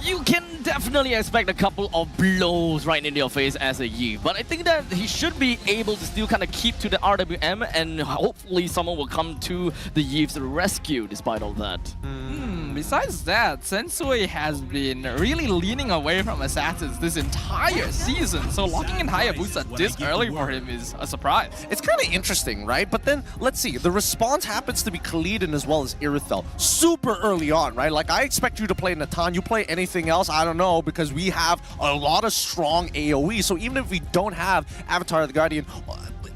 you can definitely expect a couple of blows right in your face as a Yi. But I think that he should be able to still kind of keep to the RWM, and hopefully someone will come to the Yi's rescue despite all that. Besides that, Sensui has been really leaning away from Assassins this entire season, so locking in Hayabusa this early for him is a surprise. It's kind of interesting, right? But then, let's see, the response happens to be Khalidin as well as Irithel. Super early on, right? Like, I expect you to play Natan, you play anything else, I don't know, because we have a lot of strong AoE, so even if we don't have Avatar of the Guardian,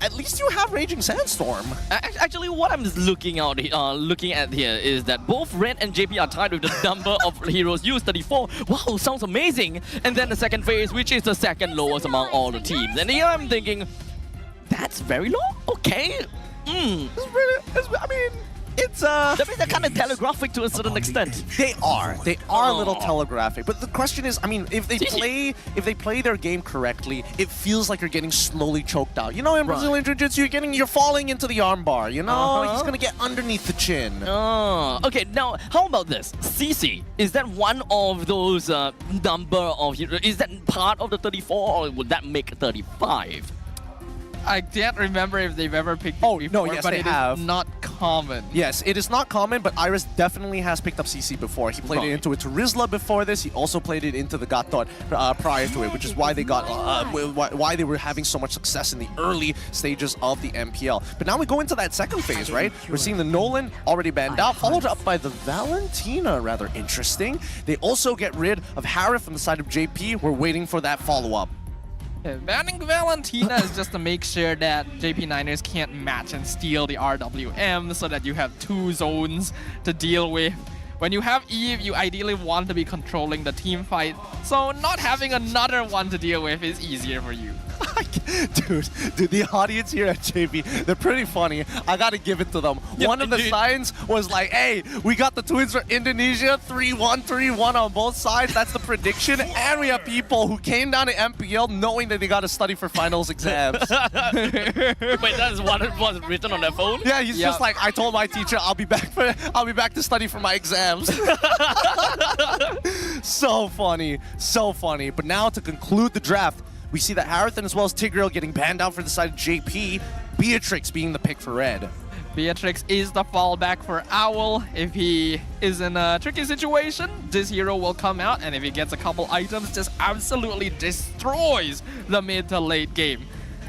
at least you have Raging Sandstorm. Actually, what I'm looking at here is that both Red and JP are tied with the number of heroes used, 34. Wow, sounds amazing. And then the second phase, which is the second lowest among all the teams. And here I'm thinking, That's very long? Okay. That means they're kind of telegraphic to a certain extent. They are a little telegraphic. But the question is, I mean, if they play their game correctly, it feels like you're getting slowly choked out. You know, in Brazilian Jiu-Jitsu, you're falling into the armbar. You know, he's gonna get underneath the chin. Okay, now how about this? CC, is that one of those number of heroes? Is that part of the 34, or would that make 35? I can't remember if they've ever picked it before, yes, but they it have. is not common. Yes, it is not common, but Iris definitely has picked up CC before. He played it into Rizla before this. He also played it into the Gatot prior to it, which is why they got why they were having so much success in the early stages of the MPL. But now we go into that second phase, right? We're seeing the Nolan already banned out, followed up by the Valentina. Rather interesting. They also get rid of Harith from the side of JP. We're waiting for that follow-up. Yeah, banning Valentina is just to make sure that JP Niners can't match and steal the RWM so that you have 2 zones to deal with. When you have Eve, you ideally want to be controlling the team fight, so not having another one to deal with is easier for you. Dude, the audience here at JP, they're pretty funny. I gotta give it to them. Yeah, one of the signs was like, hey, we got the twins from Indonesia, 3-1, 3-1 on both sides. That's the prediction. And we have people who came down to MPL knowing that they gotta study for finals exams. Wait, that is what it was written on their phone? Yeah, he's just like, I told my teacher I'll be back to study for my exams. So funny, so funny. But now to conclude the draft, we see that Harathan as well as Tigreal getting banned out for the side of JP. Beatrix being the pick for Red. Beatrix is the fallback for Owl. If he is in a tricky situation, this hero will come out, and if he gets a couple items, just absolutely destroys the mid to late game.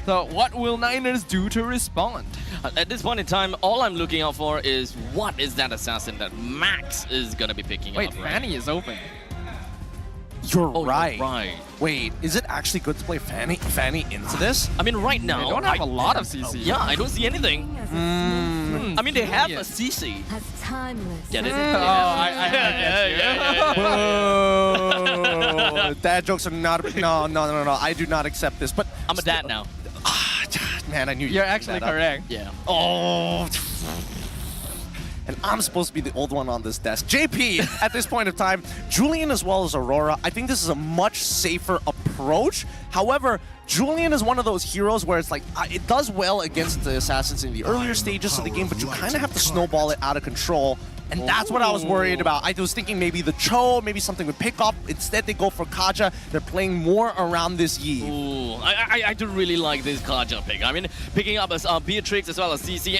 So what will Niners do to respond? At this point in time, all I'm looking out for is what is that assassin that Max is going to be picking up. Wait, Fanny is open. You're right. You're right. Wait, is it actually good to play Fanny into this? I mean, right now... They don't have a lot of CC. Yeah, I don't see anything. I mean, they have a CC. Get it? I get you. Whoa. Dad jokes are not... No. I do not accept this, but... I'm a dad now. Man, I knew You're actually correct. Yeah. Oh... And I'm supposed to be the old one on this desk. JP, at this point of time, Julian as well as Aurora, I think this is a much safer approach. However, Julian is one of those heroes where it's like, it does well against the assassins in the earlier stages of the game, but you kind of have to snowball it out of control. And that's what I was worried about. I was thinking maybe the Cho, maybe something would pick up. Instead, they go for Kaja. They're playing more around this Yi. Ooh, I do really like this Kaja pick. I mean, picking up as Beatrix as well as CC,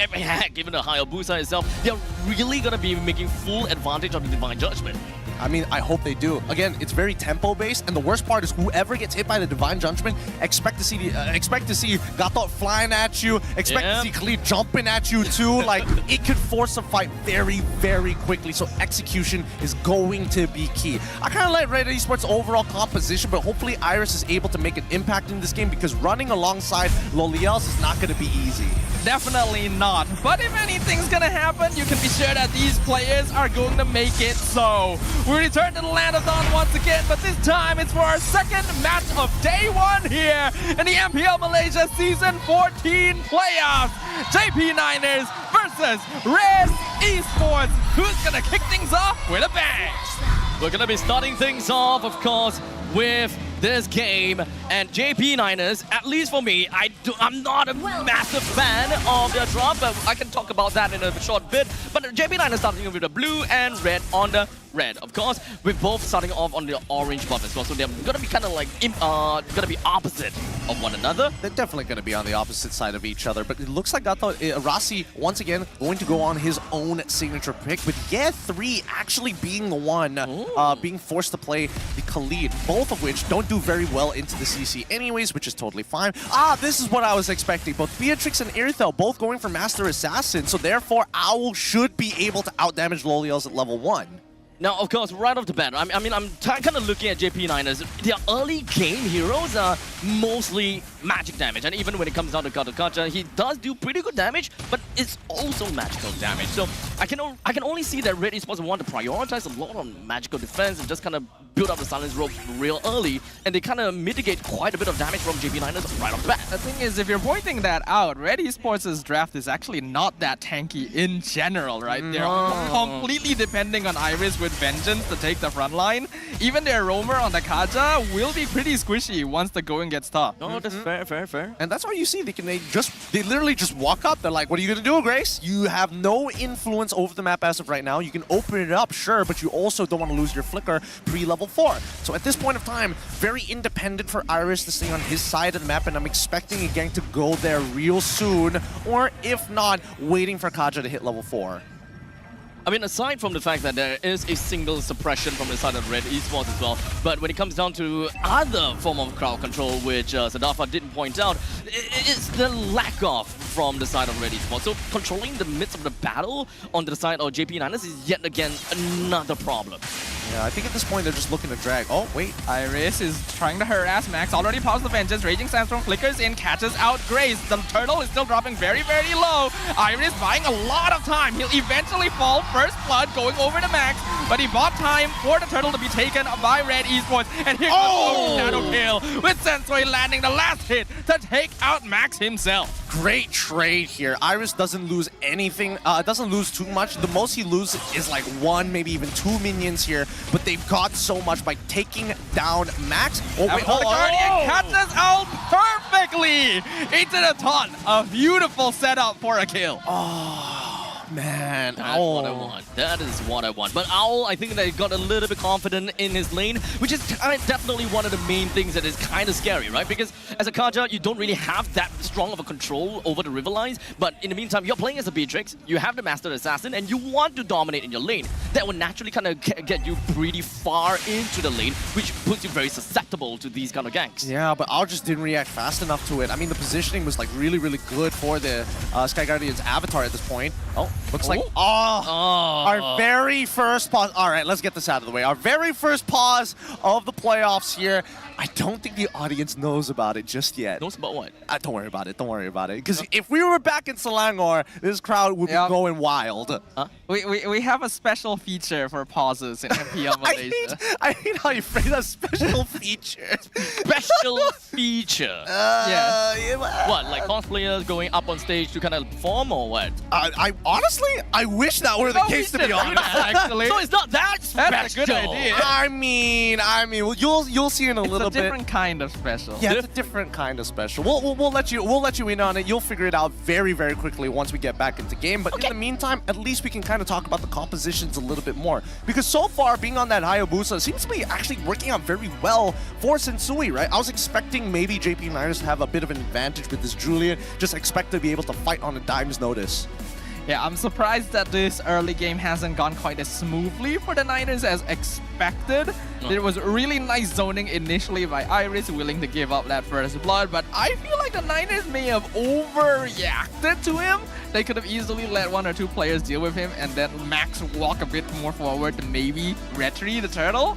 given the Hayabusa itself, they're really going to be making full advantage of the Divine Judgment. I mean, I hope they do. Again, it's very tempo-based, and the worst part is whoever gets hit by the Divine Judgment, expect to see Gatot flying at you, expect to see Khalid jumping at you too. Like, it could force a fight very, very quickly, so execution is going to be key. I kind of like RED Esports' overall composition, but hopefully Iris is able to make an impact in this game because running alongside Loliels is not going to be easy. Definitely not. But if anything's gonna happen, you can be sure that these players are going to make it. So we return to the land of Dawn once again, but this time it's for our second match of day 1 here in the MPL Malaysia Season 14 playoffs. JP Niners versus RED Esports. Who's gonna kick things off with a bang? We're gonna be starting things off, of course, with this game, and JP Niners, at least for me, I'm not a massive fan of their drop, but I can talk about that in a short bit. But JP Niners starting with the blue and red on the red, of course, with both starting off on the orange buff as well, so they're gonna be kind of like gonna be opposite of one another. They're definitely going to be on the opposite side of each other, but it looks like Rasi, once again, going to go on his own signature pick, with Ye3 actually being the one being forced to play the Khalid, both of which don't do very well into the CC anyways, which is totally fine. This is what I was expecting. Both Beatrix and Irithel both going for Master Assassin, so therefore Owl should be able to outdamage Loliels at level 1. Now, of course, right off the bat, I mean, I'm kind of looking at JP Niners. Their early game heroes, mostly magic damage. And even when it comes down to Kacha, he does do pretty good damage, but it's also magical damage. So I can only see that RED Esports want to prioritize a lot on magical defense and just kind of build up the silence rope real early, and they kind of mitigate quite a bit of damage from JP Niners right off the bat. The thing is, if you're pointing that out, RED Esports' draft is actually not that tanky in general, right? They're completely depending on Iris with Vengeance to take the front line. Even their roamer on the Kaja will be pretty squishy once the going gets tough. No, that's fair. And that's why you see they literally just walk up. They're like, what are you gonna do, Grace? You have no influence over the map as of right now. You can open it up, sure, but you also don't want to lose your flicker pre-level 4. So at this point of time, very independent for Iris to stay on his side of the map, and I'm expecting a gang to go there real soon, or if not, waiting for Kaja to hit level 4. I mean, aside from the fact that there is a single suppression from the side of RED Esports as well, but when it comes down to other form of crowd control, which Sadafa didn't point out, it's the lack of from the side of RED Esports. So controlling the midst of the battle on the side of JP Niners is yet again another problem. Yeah, I think at this point they're just looking to drag. Oh, wait. Iris is trying to harass Max. Already paused the Vengeance. Raging Sandstorm flickers in, catches out Grace. The turtle is still dropping very, very low. Iris buying a lot of time. He'll eventually fall. First blood going over to Max, but he bought time for the turtle to be taken by RED Esports. And here comes Shadow Kill with Sensui landing the last hit to take out Max himself. Great trade here. Iris doesn't lose anything, doesn't lose too much. The most he loses is like 1, maybe even 2 minions here, but they've got so much by taking down Max. Oh, wait, the Guardian catches out perfectly into the taunt. A beautiful setup for a kill. Man, that's what I want. That is what I want. But Owl, I think that he got a little bit confident in his lane, which is definitely one of the main things that is kind of scary, right? Because as a Kaja, you don't really have that strong of a control over the river lines, but in the meantime, you're playing as a Beatrix, you have the Master Assassin, and you want to dominate in your lane. That will naturally kind of get you pretty far into the lane, which puts you very susceptible to these kind of ganks. Yeah, but Owl just didn't react fast enough to it. I mean, the positioning was like really, really good for the Sky Guardian's avatar at this point. Oh, looks like our very first pause. All right, let's get this out of the way. Our very first pause of the playoffs here. I don't think the audience knows about it just yet. Knows about what? Don't worry about it. Don't worry about it. Because if we were back in Selangor, this crowd would be going wild. We have a special feature for pauses in MPL Malaysia. I hate how you phrase that, special feature. Special feature? Yes. What, like cosplayers going up on stage to kind of perform or what? I honestly, I wish that were the case, to be honest. Actually. So it's not that special. That's a good idea. I mean, well, you'll see in a little bit. It's a different kind of special. Yeah, it's a different kind of special. We'll let you in on it. You'll figure it out very, very quickly once we get back into game. But in the meantime, at least we can kind of talk about the compositions a little bit more. Because so far, being on that Hayabusa seems to be actually working out very well for Sensui, right? I was expecting maybe JP Niners to have a bit of an advantage with this Julian. Just expect to be able to fight on a dime's notice. Yeah, I'm surprised that this early game hasn't gone quite as smoothly for the Niners as expected. There was really nice zoning initially by Iris, willing to give up that first blood, but I feel like the Niners may have overreacted to him. They could have easily let 1 or 2 players deal with him and then Max walk a bit more forward to maybe retry the turtle.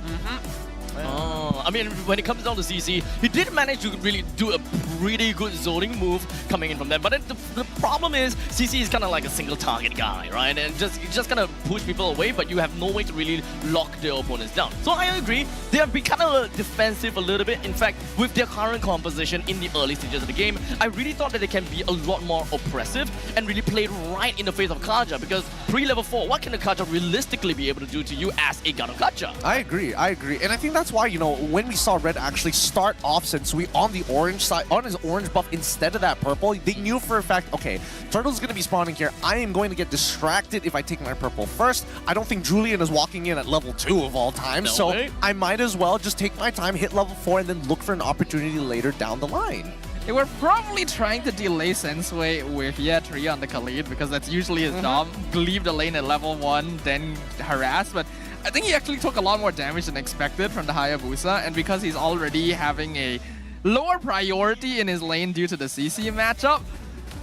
I mean, when it comes down to CC, he did manage to really do a pretty good zoning move coming in from there. But the problem is, CC is kind of like a single target guy, right? And just kind of push people away, but you have no way to really lock their opponents down. So I agree, they have been kind of defensive a little bit. In fact, with their current composition in the early stages of the game, I really thought that they can be a lot more oppressive and really play right in the face of Kaja, because pre-level 4, what can a Kaja realistically be able to do to you as a Gano Kaja? I agree. And I think that's why, you know, when we saw Red actually start off Sensui on the orange side, on his orange buff instead of that purple, they knew for a fact, okay, Turtle's going to be spawning here. I am going to get distracted if I take my purple first. I don't think Julian is walking in at level 2 of all time, so I might as well just take my time, hit level 4, and then look for an opportunity later down the line. They were probably trying to delay Sensui with Yetri on the Khalid, because that's usually his job. Leave the lane at level 1, then harass, but I think he actually took a lot more damage than expected from the Hayabusa, and because he's already having a lower priority in his lane due to the CC matchup,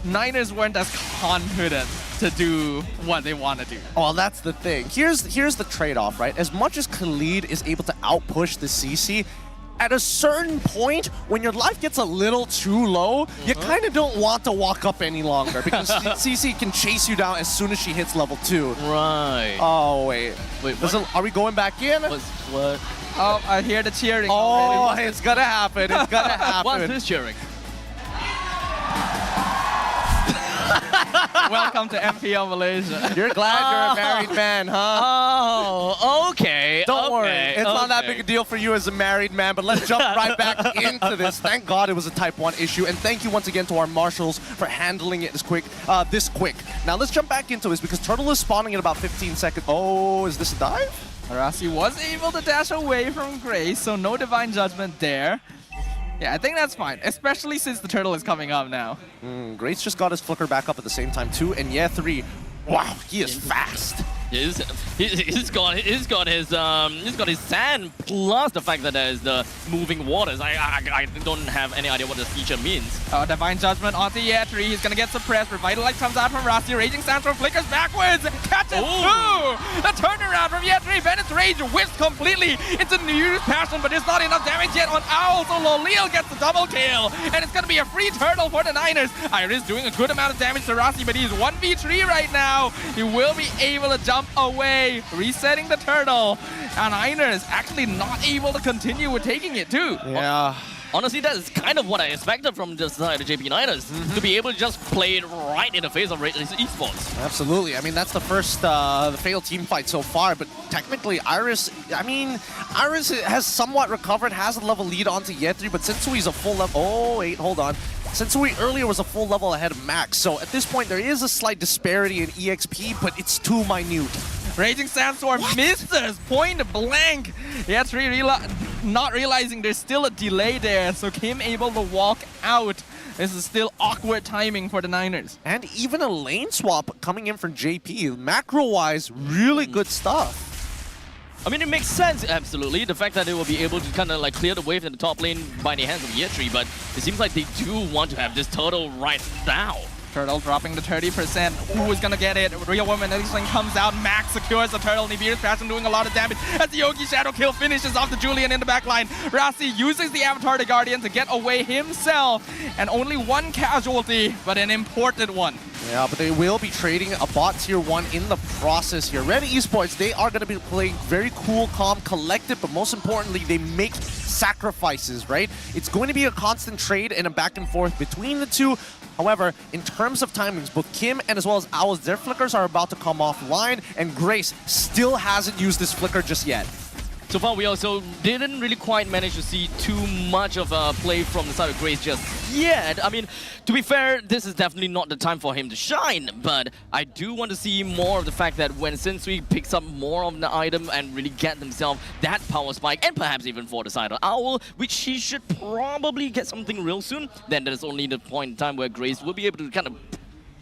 Niners weren't as confident to do what they want to do. Well, that's the thing. Here's the trade-off, right? As much as Khalid is able to outpush the CC, at a certain point, when your life gets a little too low, you kind of don't want to walk up any longer because CC can chase you down as soon as she hits level 2. Right. Oh, wait. Are we going back in? What? Oh, I hear the cheering. Oh, already. it's gonna happen. It's gonna happen. What's this cheering? Welcome to MPL Malaysia. You're glad you're a married man, huh? Oh, okay. Don't worry. It's not that big a deal for you as a married man, but let's jump right back into this. Thank God it was a Type 1 issue, and thank you once again to our marshals for handling it this quick. Now let's jump back into this because Turtle is spawning in about 15 seconds. Oh, is this a dive? Arasi was able to dash away from Grace, so no Divine Judgment there. Yeah, I think that's fine, especially since the Turtle is coming up now. Grace just got his flicker back up at the same time too, and yeah, 3. Wow, he is fast. He's got his sand plus the fact that there's the moving waters. I don't have any idea what this feature means. Divine Judgment onto Yetri. He's gonna get suppressed. Revitalize comes out from Rasi. Raging Sandstorm flickers backwards. Catches two. The turnaround from Yetri. Bennett's Rage whiffs completely into New Passion, but it's not enough damage yet on Owl. So Lolil gets the double kill. And it's gonna be a free turtle for the Niners. Iris doing a good amount of damage to Rasi, but he's 1v3 right now. He will be able to jump away, resetting the turtle. And Niners actually not able to continue with taking it too. Yeah. Honestly, that is kind of what I expected from the side of JP Niners, to be able to just play it right in the face of RED Esports. Absolutely. I mean, that's the first the failed team fight so far, but technically Iris has somewhat recovered, has a level lead onto Yetri, but Sensui's a full level. Oh, wait, hold on. Sensui earlier was a full level ahead of Max, so at this point there is a slight disparity in EXP, but it's too minute. Raging Sandstorm misses point blank. Yetri not realizing there's still a delay there, so Kim able to walk out. This is still awkward timing for the Niners. And even a lane swap coming in from JP. Macro-wise, really good stuff. I mean, it makes sense, absolutely. The fact that they will be able to kind of like clear the wave in the top lane by the hands of Yetri, but it seems like they do want to have this turtle right now. Turtle dropping the 30%. Who is gonna get it? Real Woman Thing comes out. Max secures the turtle. Nibiru's Passion doing a lot of damage as the Yogi Shadow Kill finishes off the Julian in the backline. Rasi uses the Avatar the Guardian to get away himself. And only one casualty, but an important one. Yeah, but they will be trading a bot tier 1 in the process here. RED Esports, they are going to be playing very cool, calm, collected, but most importantly, they make sacrifices, right? It's going to be a constant trade and a back and forth between the two. However, in terms of timings, both Kim and as well as Owls, their flickers are about to come offline, and Grace still hasn't used this flicker just yet. So far, we also didn't really quite manage to see too much of a play from the side of Grace just yet. I mean, to be fair, this is definitely not the time for him to shine, but I do want to see more of the fact that when Sensui picks up more of the item and really get themselves that power spike, and perhaps even for the side of Owl, which he should probably get something real soon, then there's only the point in time where Grace will be able to kind of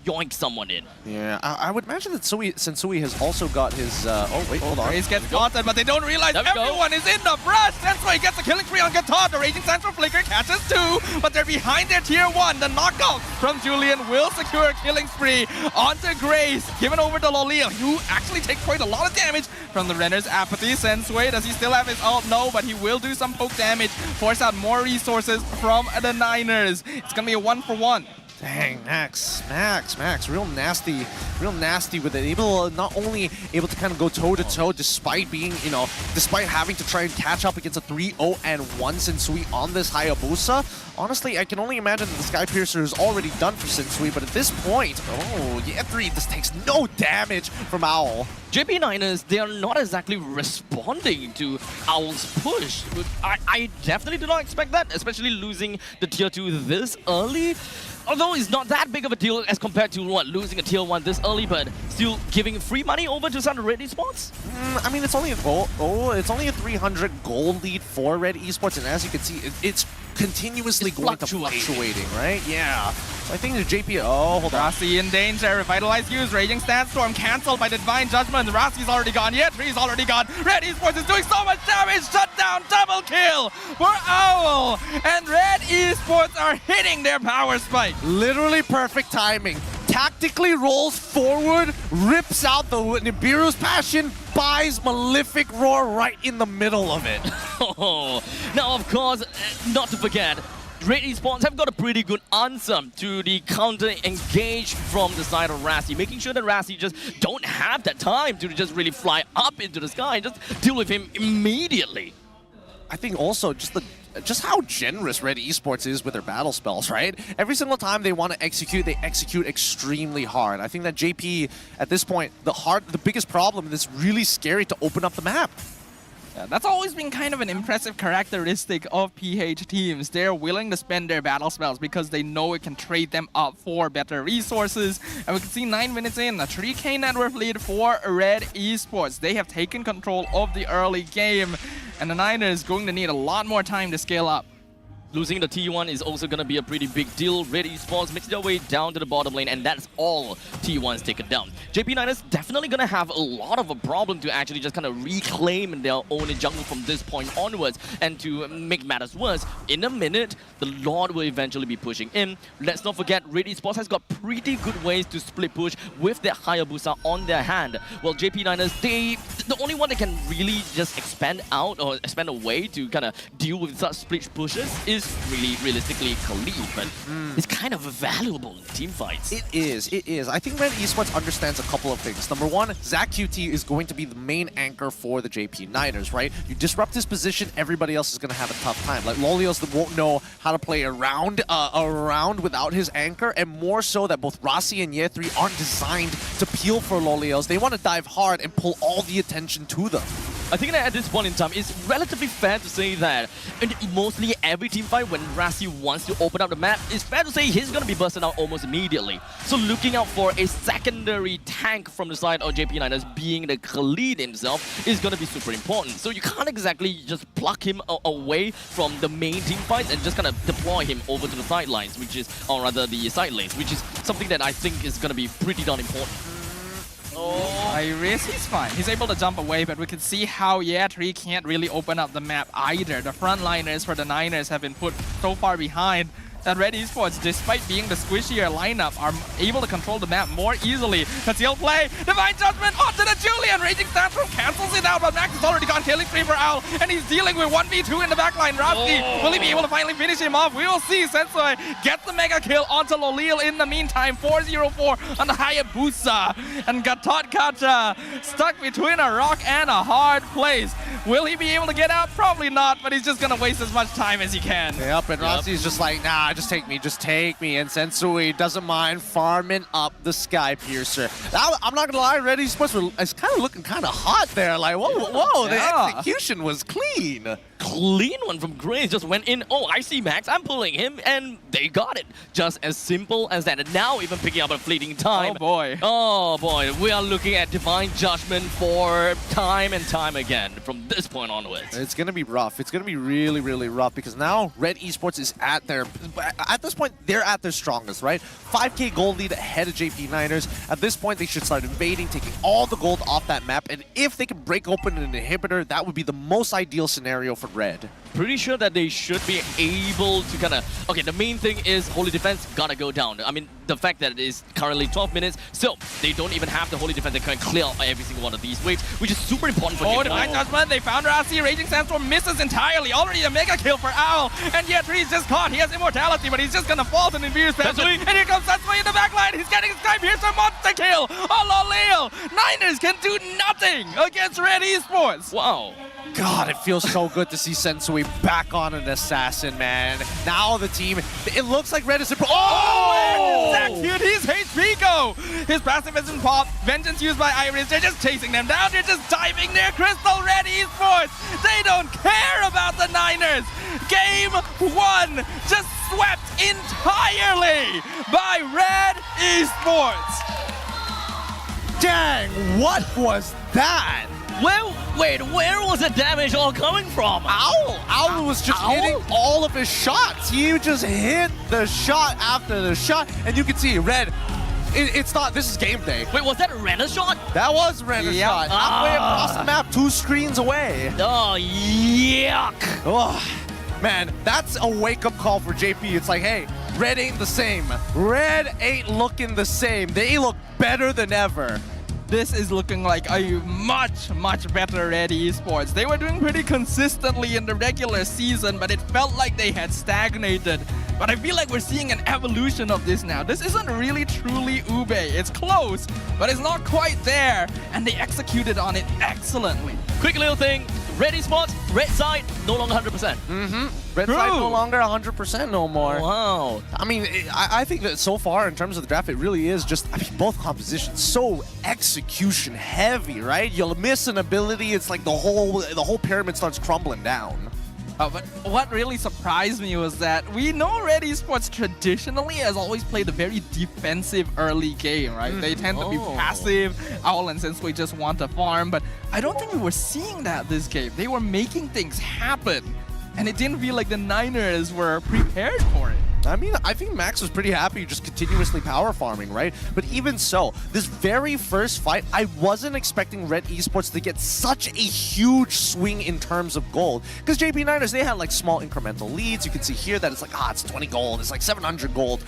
yoink someone in. Yeah, I would imagine that Sensui has also got his... oh, wait, hold on. Grace gets spotted, but they don't realize everyone is in the brush. Sensui gets a killing spree on Guitar. The Raging Central Flicker catches 2, but they're behind their tier 1. The knockout from Julian will secure a killing spree onto Grace. Given over to Lolil, who actually takes quite a lot of damage from the Renner's Apathy. Sensui, does he still have his ult? No, but he will do some poke damage. Force out more resources from the Niners. It's going to be a 1-for-1. Dang, Max, real nasty with it. Not only able to kind of go toe-to-toe despite being, despite having to try and catch up against a 3-0-1 Sensui on this Hayabusa. Honestly, I can only imagine that the Sky Piercer is already done for Sensui, but at this point, oh, Yetri, this takes no damage from Owl. JP Niners, they are not exactly responding to Owl's push. I definitely did not expect that, especially losing the tier 2 this early. Although it's not that big of a deal as compared to losing a tier 1 this early, but still giving free money over to some RED Esports? I mean, it's only a goal. Oh, it's only a 300 gold lead for RED Esports, and as you can see, it's continuously fluctuating, right? Yeah. So I think the JP... Oh, hold on. Rasi in danger. Revitalize use. Raging Sandstorm cancelled by the Divine Judgment. Rasi's already gone. Yetri's already gone. RED Esports is doing so much damage. Shut down. Double kill for Owl. And RED Esports are hitting their power spike. Literally perfect timing. Tactically rolls forward, rips out the Nibiru's Passion, buys Malefic Roar right in the middle of it. Oh, now of course, not to forget, RED Esports have got a pretty good answer to the counter engage from the side of Rassi, making sure that Rassi just don't have that time to just really fly up into the sky and just deal with him immediately. I think also just how generous RED Esports is with their battle spells, right? Every single time they want to execute, they execute extremely hard. I think that JP, at this point, the biggest problem is it's really scary to open up the map. Yeah, that's always been kind of an impressive characteristic of PH teams. They're willing to spend their battle spells because they know it can trade them up for better resources. And we can see 9 minutes in, a 3K net worth lead for RED Esports. They have taken control of the early game, and the Niners going to need a lot more time to scale up. Losing the T1 is also going to be a pretty big deal. RED Esports makes their way down to the bottom lane, and that's all T1's taken down. JP Niners definitely going to have a lot of a problem to actually just kind of reclaim their own jungle from this point onwards. And to make matters worse, in a minute, the Lord will eventually be pushing in. Let's not forget, RED Esports has got pretty good ways to split push with their Hayabusa on their hand. Well, JP Niners, the only one that can really just expand out or expand away to kind of deal with such split pushes is really realistically Khalid, but it's kind of valuable in team fights. It is. I think RED Esports understands a couple of things. Number one, Zach QT is going to be the main anchor for the JP Niners, right? You disrupt his position, everybody else is going to have a tough time. Like Lolios won't know how to play around without his anchor, and more so that both Rassi and Ye3 aren't designed to peel for Lolios. They want to dive hard and pull all the attention to them. I think that at this point in time, it's relatively fair to say that in mostly every team fight, when Rassi wants to open up the map, it's fair to say he's going to be bursting out almost immediately. So looking out for a secondary tank from the side of JP Niners, being the Khalid himself, is going to be super important. So you can't exactly just pluck him away from the main team fights and just kind of deploy him over to the sidelines, which is, or rather the side lanes, which is something that I think is going to be pretty darn important. Iris, he's fine. He's able to jump away, but we can see how Ye3 can't really open up the map either. The frontliners for the Niners have been put so far behind that RED Esports, despite being the squishier lineup, are able to control the map more easily. Concealed play, Divine Judgment onto the Julian, Raging Tantrum cancels it out, but Max has already gone killing spree for Owl, and he's dealing with 1v2 in the backline. Rassi, will he be able to finally finish him off? We will see. Sensui gets the mega kill onto Lolil in the meantime. 4-0-4 on the Hayabusa, and Gatot Kacha stuck between a rock and a hard place. Will he be able to get out? Probably not, but he's just gonna waste as much time as he can. Yep, and Rassi's just like, nah, just take me. And Sensui doesn't mind farming up the Sky Piercer. Now, I'm not gonna lie, RED Esports is kind of looking kind of hot there. Like, whoa, the execution was clean. Clean one from Grace, just went in. Oh, I see Max, I'm pulling him, and they got it. Just as simple as that. And now even picking up a fleeting time. Oh boy, we are looking at Divine Judgment for time and time again from this point onwards. It's gonna be rough. It's gonna be really, really rough, because now RED Esports is at this point, they're at their strongest, right? 5K gold lead ahead of JP Niners. At this point, they should start invading, taking all the gold off that map, and if they can break open an inhibitor, that would be the most ideal scenario for RED. Pretty sure that they should be able to kind of... Okay, the main thing is Holy Defense gotta go down. I mean, the fact that it is currently 12 minutes, so they don't even have the Holy Defense that can clear out every single one of these waves, which is super important for Oh, Divine Judgment, they found Rassi. Raging Sandstorm misses entirely. Already a mega kill for Owl, and Ye3 is just caught. He has immortality, but he's just gonna fall to Infused Sensui. And here comes Sensui in the backline. He's getting Sky Piercer monster kill. Oh, Lolil. Niners can do nothing against RED Esports. Wow. God, it feels so good to see Sensui back on an assassin, man. Now the team, it looks like RED is... Oh! Zach Cuties HP go! His passive isn't popped. Vengeance used by Iris. They're just chasing them down. They're just diving near Crystal. RED Esports. They don't care about the Niners. Game 1 just swept entirely by RED Esports. Dang, what was that? Well, wait, where was the damage all coming from? Owl was just hitting all of his shots. He just hit the shot after the shot, and you can see RED. It's not. This is game day. Wait, was that a Renner shot? That was a Renner shot. Halfway across the map, 2 screens away. Oh, yuck. Oh, man, that's a wake-up call for JP. It's like, hey, RED ain't the same. RED ain't looking the same. They look better than ever. this is looking like a much better RED Esports. They were doing pretty consistently in the regular season, but it felt like they had stagnated. But I feel like we're seeing an evolution of this now. This isn't really truly Ube. It's close, but it's not quite there, and they executed on it excellently. Quick little thing, RED Esports, red side, no longer 100%. Red side no longer 100% no more. Wow. I mean, I think that so far in terms of the draft, it really is just, I mean, both compositions so execution heavy, right? You'll miss an ability, it's like the whole pyramid starts crumbling down. But what really surprised me was that we know RED Esports traditionally has always played a very defensive early game, right? They tend to be passive, Owl and Sensui just want to farm, but I don't think we were seeing that this game. They were making things happen, and it didn't feel like the Niners were prepared for it. I mean, I think Max was pretty happy just continuously power farming, right? But even so, this very first fight, I wasn't expecting RED Esports to get such a huge swing in terms of gold. Because JP Niners, they had like small incremental leads. You can see here that it's like, it's 20 gold, it's like 700 gold.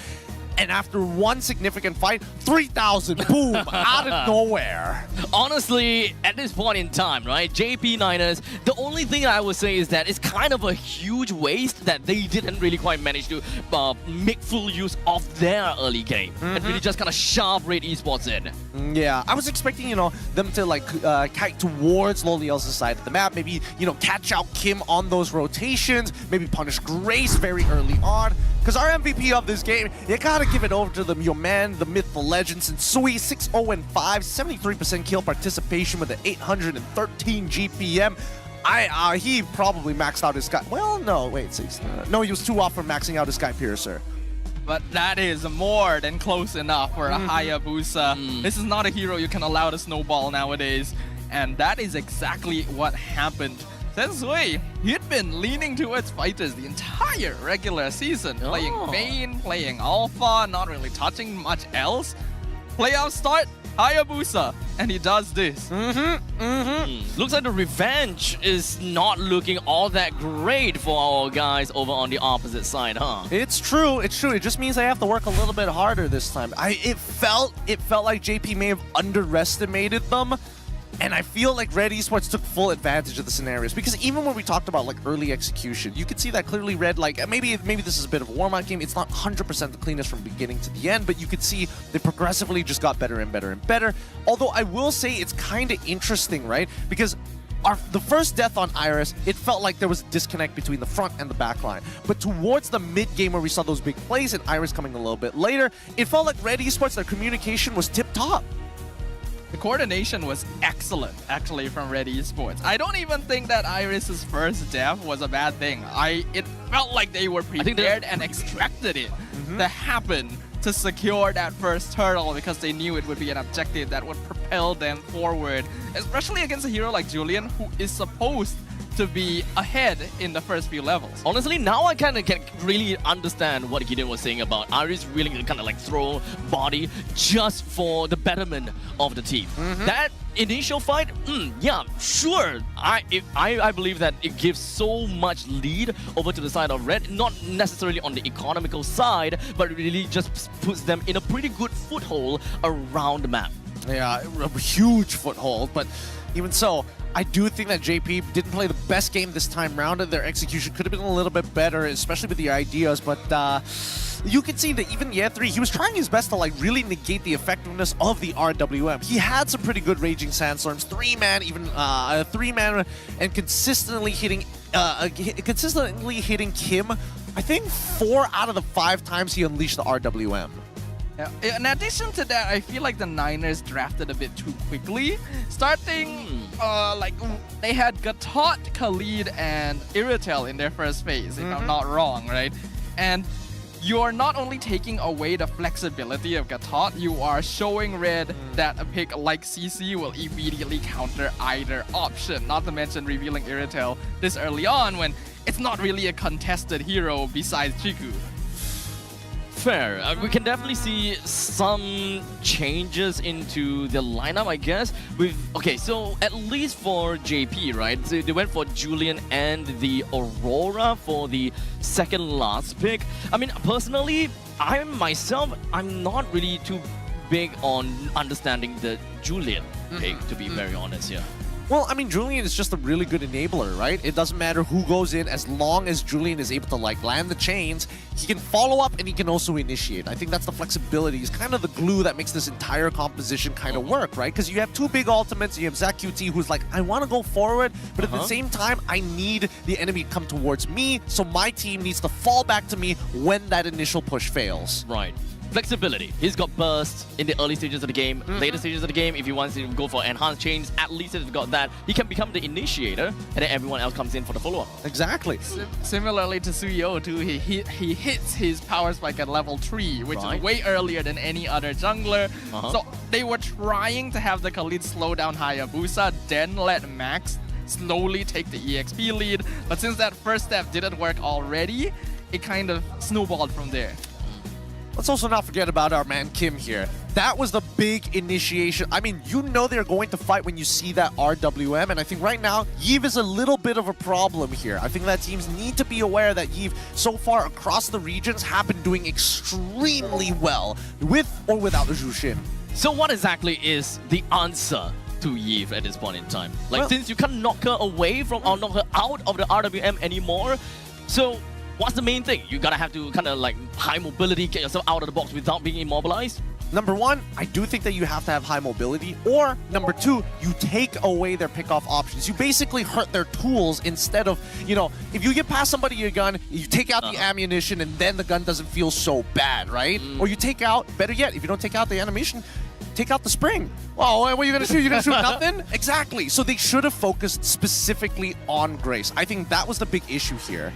And after one significant fight, 3,000, boom, out of nowhere. Honestly, at this point in time, right, JP Niners, the only thing I would say is that it's kind of a huge waste that they didn't really quite manage to make full use of their early game and really just kind of shove RED Esports in. Yeah, I was expecting, you know, them to like kite towards Loliel's side of the map, maybe, you know, catch out Kim on those rotations, maybe punish Grace very early on. Because our MVP of this game, you gotta give it over to your man, the myth, the legend, Sensui, 6-0-5, 73% kill participation with an 813 GPM. He probably maxed out his Sky. Well, no, wait, no, he was too off from maxing out his Sky Piercer. But that is more than close enough for a Hayabusa. This is not a hero you can allow to snowball nowadays. And that is exactly what happened. Sensui, he'd been leaning towards fighters the entire regular season, playing main, playing alpha, not really touching much else. Playoff start, Hayabusa, and he does this. Looks like the revenge is not looking all that great for our guys over on the opposite side, huh? It's true. It just means I have to work a little bit harder this time. It felt like JP may have underestimated them. And I feel like RED Esports took full advantage of the scenarios, because even when we talked about like early execution, you could see that clearly RED, like maybe this is a bit of a warm-up game. It's not 100% the cleanest from beginning to the end, but you could see they progressively just got better and better and better. Although I will say it's kind of interesting, right? Because the first death on Iris, it felt like there was a disconnect between the front and the back line. But towards the mid-game where we saw those big plays and Iris coming a little bit later, it felt like RED Esports, their communication was tip-top. The coordination was excellent, actually, from RED Esports. I don't even think that Iris's first death was a bad thing. It felt like they were prepared and expected it to happen to secure that first turtle, because they knew it would be an objective that would propel them forward, especially against a hero like Julian, who is supposed to be ahead in the first few levels. Honestly, now I kind of can really understand what Gideon was saying about Iris really kind of like throw body just for the betterment of the team. That initial fight, yeah, sure. I believe that it gives so much lead over to the side of RED, not necessarily on the economical side, but really just puts them in a pretty good foothold around the map. Yeah, a huge foothold, but even so, I do think that JP didn't play the best game this time around, and their execution could have been a little bit better, especially with the ideas, but you can see that even Ye3, he was trying his best to like really negate the effectiveness of the RWM. He had some pretty good Raging Sandstorms, 3-man, even 3-man, and consistently hitting Kim. I think 4 out of the 5 times he unleashed the RWM. In addition to that, I feel like the Niners drafted a bit too quickly. Starting, like, they had Gatot, Khalid, and Iritel in their first phase, if I'm not wrong, right? And you're not only taking away the flexibility of Gatot, you are showing RED that a pick like CC will immediately counter either option, not to mention revealing Iritel this early on when it's not really a contested hero besides Chiku. Fair. We can definitely see some changes into the lineup, I guess. Okay, so at least for JP, right? So they went for Julian and the Aurora for the second last pick. I mean, personally, I'm not really too big on understanding the Julian pick, to be very honest here. Well, I mean, Julian is just a really good enabler, right? It doesn't matter who goes in, as long as Julian is able to like land the chains, he can follow up and he can also initiate. I think that's the flexibility. It's kind of the glue that makes this entire composition kind of work, right? Because you have two big ultimates. You have Zach QT, who's like, I want to go forward, but at the same time, I need the enemy to come towards me, so my team needs to fall back to me when that initial push fails. Right. Flexibility. He's got burst in the early stages of the game, later stages of the game. If he wants to go for enhanced chains, at least if he's got that, he can become the initiator, and then everyone else comes in for the follow-up. Exactly. Similarly to Suyo too, he hits his power spike at level 3, which is way earlier than any other jungler. So they were trying to have the Khalid slow down Hayabusa, then let Max slowly take the EXP lead. But since that first step didn't work already, it kind of snowballed from there. Let's also not forget about our man Kim here. That was the big initiation. I mean, you know they're going to fight when you see that RWM, and I think right now, Yves is a little bit of a problem here. I think that teams need to be aware that Yves, so far across the regions, have been doing extremely well, with or without the Jushin. So what exactly is the answer to Yves at this point in time? Like, since you can't knock her away from, or knock her out of the RWM anymore, so what's the main thing? You gotta have to kind of like high mobility, get yourself out of the box without being immobilized? Number one, I do think that you have to have high mobility. Or number two, you take away their pick-off options. You basically hurt their tools instead of, you know, if you get past somebody your gun, you take out the ammunition and then the gun doesn't feel so bad, right? Or you take out, better yet, if you don't take out the animation, take out the spring. Oh, what are you gonna shoot? You're gonna shoot nothing? Exactly. So they should have focused specifically on Grace. I think that was the big issue here.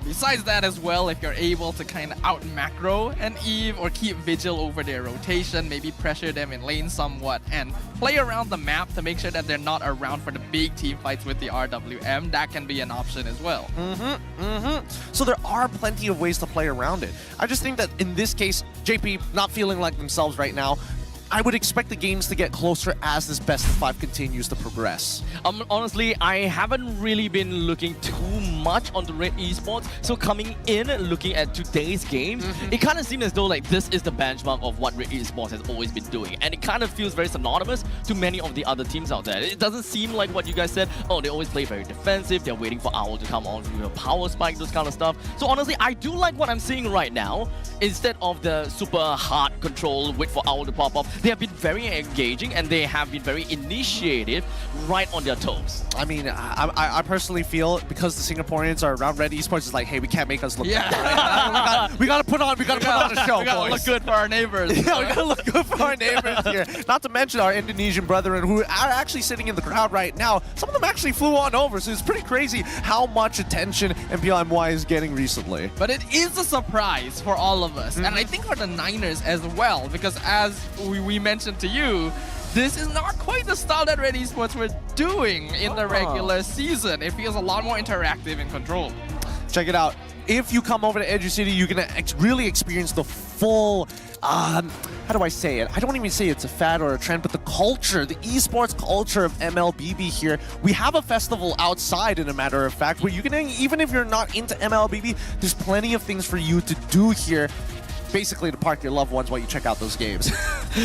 Besides that as well, if you're able to kind of out macro an Eve or keep vigil over their rotation, maybe pressure them in lane somewhat and play around the map to make sure that they're not around for the big team fights with the RWM, that can be an option as well. So there are plenty of ways to play around it. I just think that in this case, JP not feeling like themselves right now, I would expect the games to get closer as this best of 5 continues to progress. Honestly, I haven't really been looking too much on the RED Esports. So coming in, looking at today's games, it kind of seems as though like this is the benchmark of what RED Esports has always been doing. And it kind of feels very synonymous to many of the other teams out there. It doesn't seem like what you guys said, oh, they always play very defensive, they're waiting for Owl to come on with a power spike, those kind of stuff. So honestly, I do like what I'm seeing right now. Instead of the super hard control, wait for Owl to pop up, they have been very engaging and they have been very initiative, right on their toes. I mean, I personally feel because the Singaporeans are around RED Esports, it's like, hey, we can't make us look bad. Right? we gotta put on a show, We gotta look good for our neighbors. Yeah, we gotta look good for our neighbors here. Not to mention our Indonesian brethren who are actually sitting in the crowd right now. Some of them actually flew on over, so it's pretty crazy how much attention MPLMY is getting recently. But it is a surprise for all of us, and I think for the Niners as well, because as we mentioned to you, this is not quite the style that RED Esports were doing in the regular season. It feels a lot more interactive and controlled. Check it out. If you come over to Educity, you're gonna really experience the full, how do I say it? I don't even say it's a fad or a trend, but the culture, the esports culture of MLBB here. We have a festival outside, in a matter of fact, where you can, even if you're not into MLBB, there's plenty of things for you to do here. Basically to park your loved ones while you check out those games.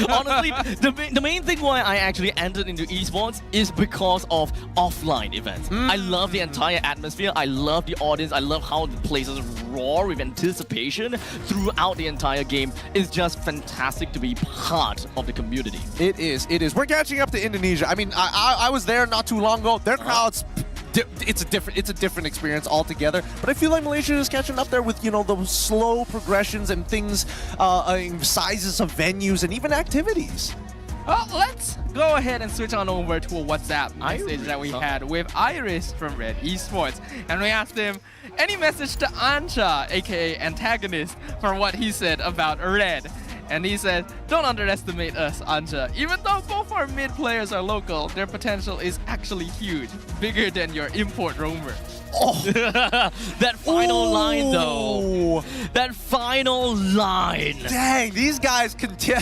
Honestly, the main thing why I actually entered into esports is because of offline events. I love the entire atmosphere, I love the audience, I love how the places roar with anticipation throughout the entire game. It's just fantastic to be part of the community. It is, it is. We're catching up to Indonesia. I mean, I was there not too long ago. Their crowds, it's a different experience altogether. But I feel like Malaysia is catching up there with, you know, the slow progressions and things, sizes of venues and even activities. Well, let's go ahead and switch on over to a WhatsApp message that we had with Iris from RED Esports. And we asked him, any message to Ancha, aka Antagonist, for what he said about RED? And he said, don't underestimate us, Anja. Even though both our mid players are local, their potential is actually huge. Bigger than your import roamer. Oh, that final line though. That final line. Dang, these guys continue.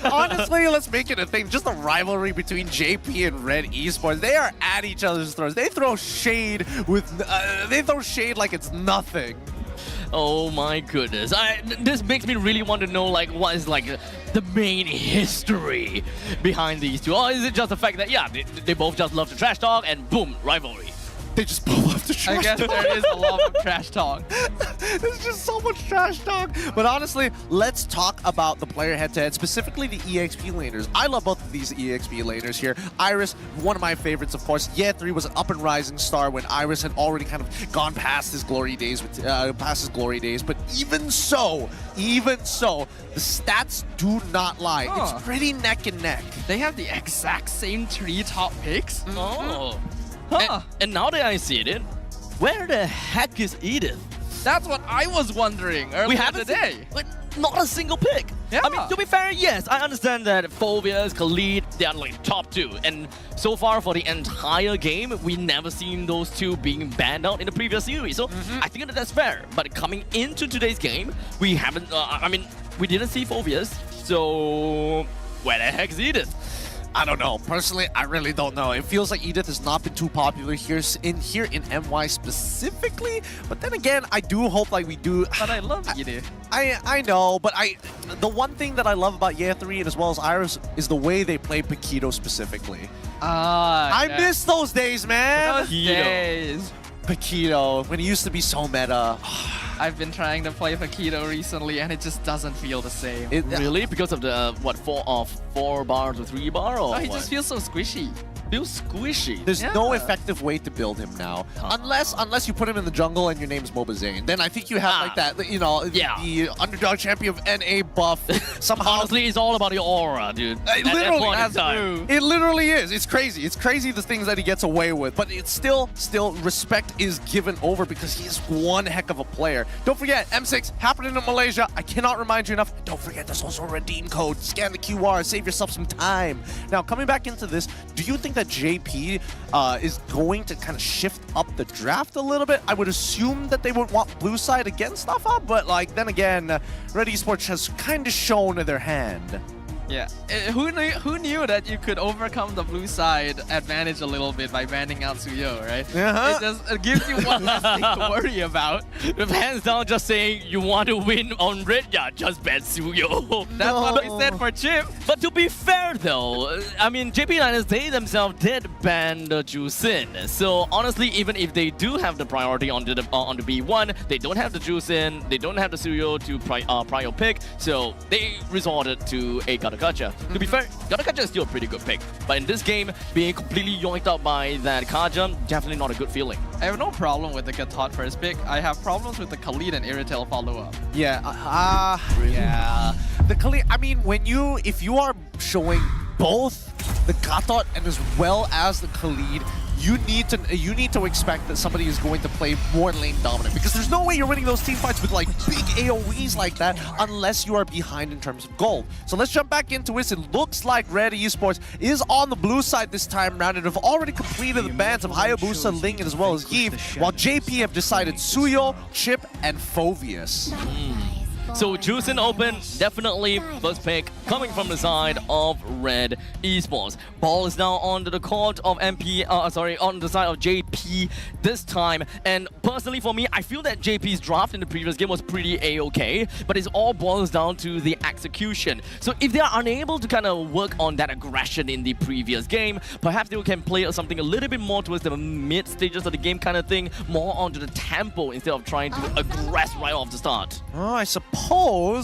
Honestly, let's make it a thing. Just a rivalry between JP and RED Esports. They are at each other's throats. They throw shade with, they throw shade like it's nothing. Oh my goodness. This makes me really want to know like what is like the main history behind these two. Or is it just the fact that yeah, they both just love to trash talk and boom, rivalry? They just both love to trash I guess talk. there is a lot of trash talk. There's just so much trash talk. But honestly, let's talk about the player head-to-head, specifically the EXP laners. I love both of these EXP laners here. Iris, one of my favorites, of course. Ye3 was an up and rising star when Iris had already kind of gone past his glory days. But even so, the stats do not lie. Huh. It's pretty neck and neck. They have the exact same 3 top picks. Oh. Huh. And now that I see it, where the heck is Edith? That's what I was wondering earlier today. Not a single pick. Yeah. I mean, to be fair, yes, I understand that Phobias, Khalid, they are like top 2. And so far for the entire game, we never seen those 2 being banned out in the previous series. So I think that's fair. But coming into today's game, we haven't, we didn't see Phobias. So where the heck is Edith? I don't know. Personally, I really don't know. It feels like Edith has not been too popular here in MY specifically. But then again, I do hope like we do. But I love Edith. I know, but the one thing that I love about Ye3 and as well as Iris is the way they play Paquito specifically. I miss those days, man. Those days. Paquito, when he used to be so meta. I've been trying to play Paquito recently and it just doesn't feel the same. Really? Because of the, what, 4 bar to 3 bar? Or no, he what? just feels so squishy. Feels squishy. There's no effective way to build him now. Unless you put him in the jungle and your name's Mobazane. Then I think you have like that, you know, the underdog champion of NA buff. Somehow. Honestly, it's all about your aura, dude. It literally is. It's crazy. It's crazy the things that he gets away with. But it's still respect is given over because he is one heck of a player. Don't forget, M6 happening in Malaysia. I cannot remind you enough. Don't forget, there's also a redeem code. Scan the QR. Save yourself some time. Now, coming back into this, do you think that JP is going to kind of shift up the draft a little bit? I would assume that they would want blue side against Stafa, but like then again, RED Esports has kind of shown their hand. Yeah, who knew that you could overcome the blue side advantage a little bit by banning out Suyo, right? It gives you one less thing to worry about. With hands down just saying you want to win on red, yeah, just ban Suyo. That's what we said for Chip. But to be fair though, I mean JP Niners, they themselves did ban the Jusin. So honestly, even if they do have the priority on the B1, they don't have the Jusin, they don't have the Suyo to prior pick, so they resorted to a Gata Kaja. To be fair, Gata Kaja is still a pretty good pick. But in this game, being completely yoinked out by that Kaja, definitely not a good feeling. I have no problem with the Gatot first pick. I have problems with the Khalid and Iritel follow-up. Yeah, yeah. The Khalid, I mean, if you are showing both the Gatot and as well as the Khalid, you need to expect that somebody is going to play more lane dominant because there's no way you're winning those team fights with like big AoEs like that unless you are behind in terms of gold. So let's jump back into it. It looks like RED Esports is on the blue side this time round and have already completed the bans of Hayabusa, Ling, and as well as Eve, while JP have decided Suyo, Chip, and Phobias. So Jusin open, definitely first pick coming from the side of RED Esports. Ball is now on the court of on the side of JP this time. And personally for me, I feel that JP's draft in the previous game was pretty A-okay, but it all boils down to the execution. So if they are unable to kind of work on that aggression in the previous game, perhaps they can play something a little bit more towards the mid stages of the game kind of thing, more onto the tempo instead of trying to aggress right off the start. Oh, I suppose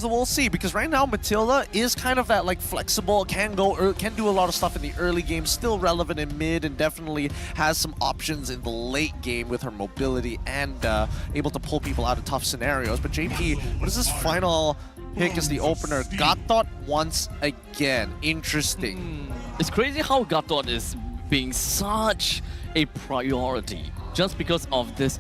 we'll see, because right now Matilda is kind of that like flexible, can do a lot of stuff in the early game, still relevant in mid, and definitely has some options in the late game with her mobility and able to pull people out of tough scenarios. But JP, what is this final pick as the opener? Gatot once again. Interesting. It's crazy how Gatot is being such a priority just because of this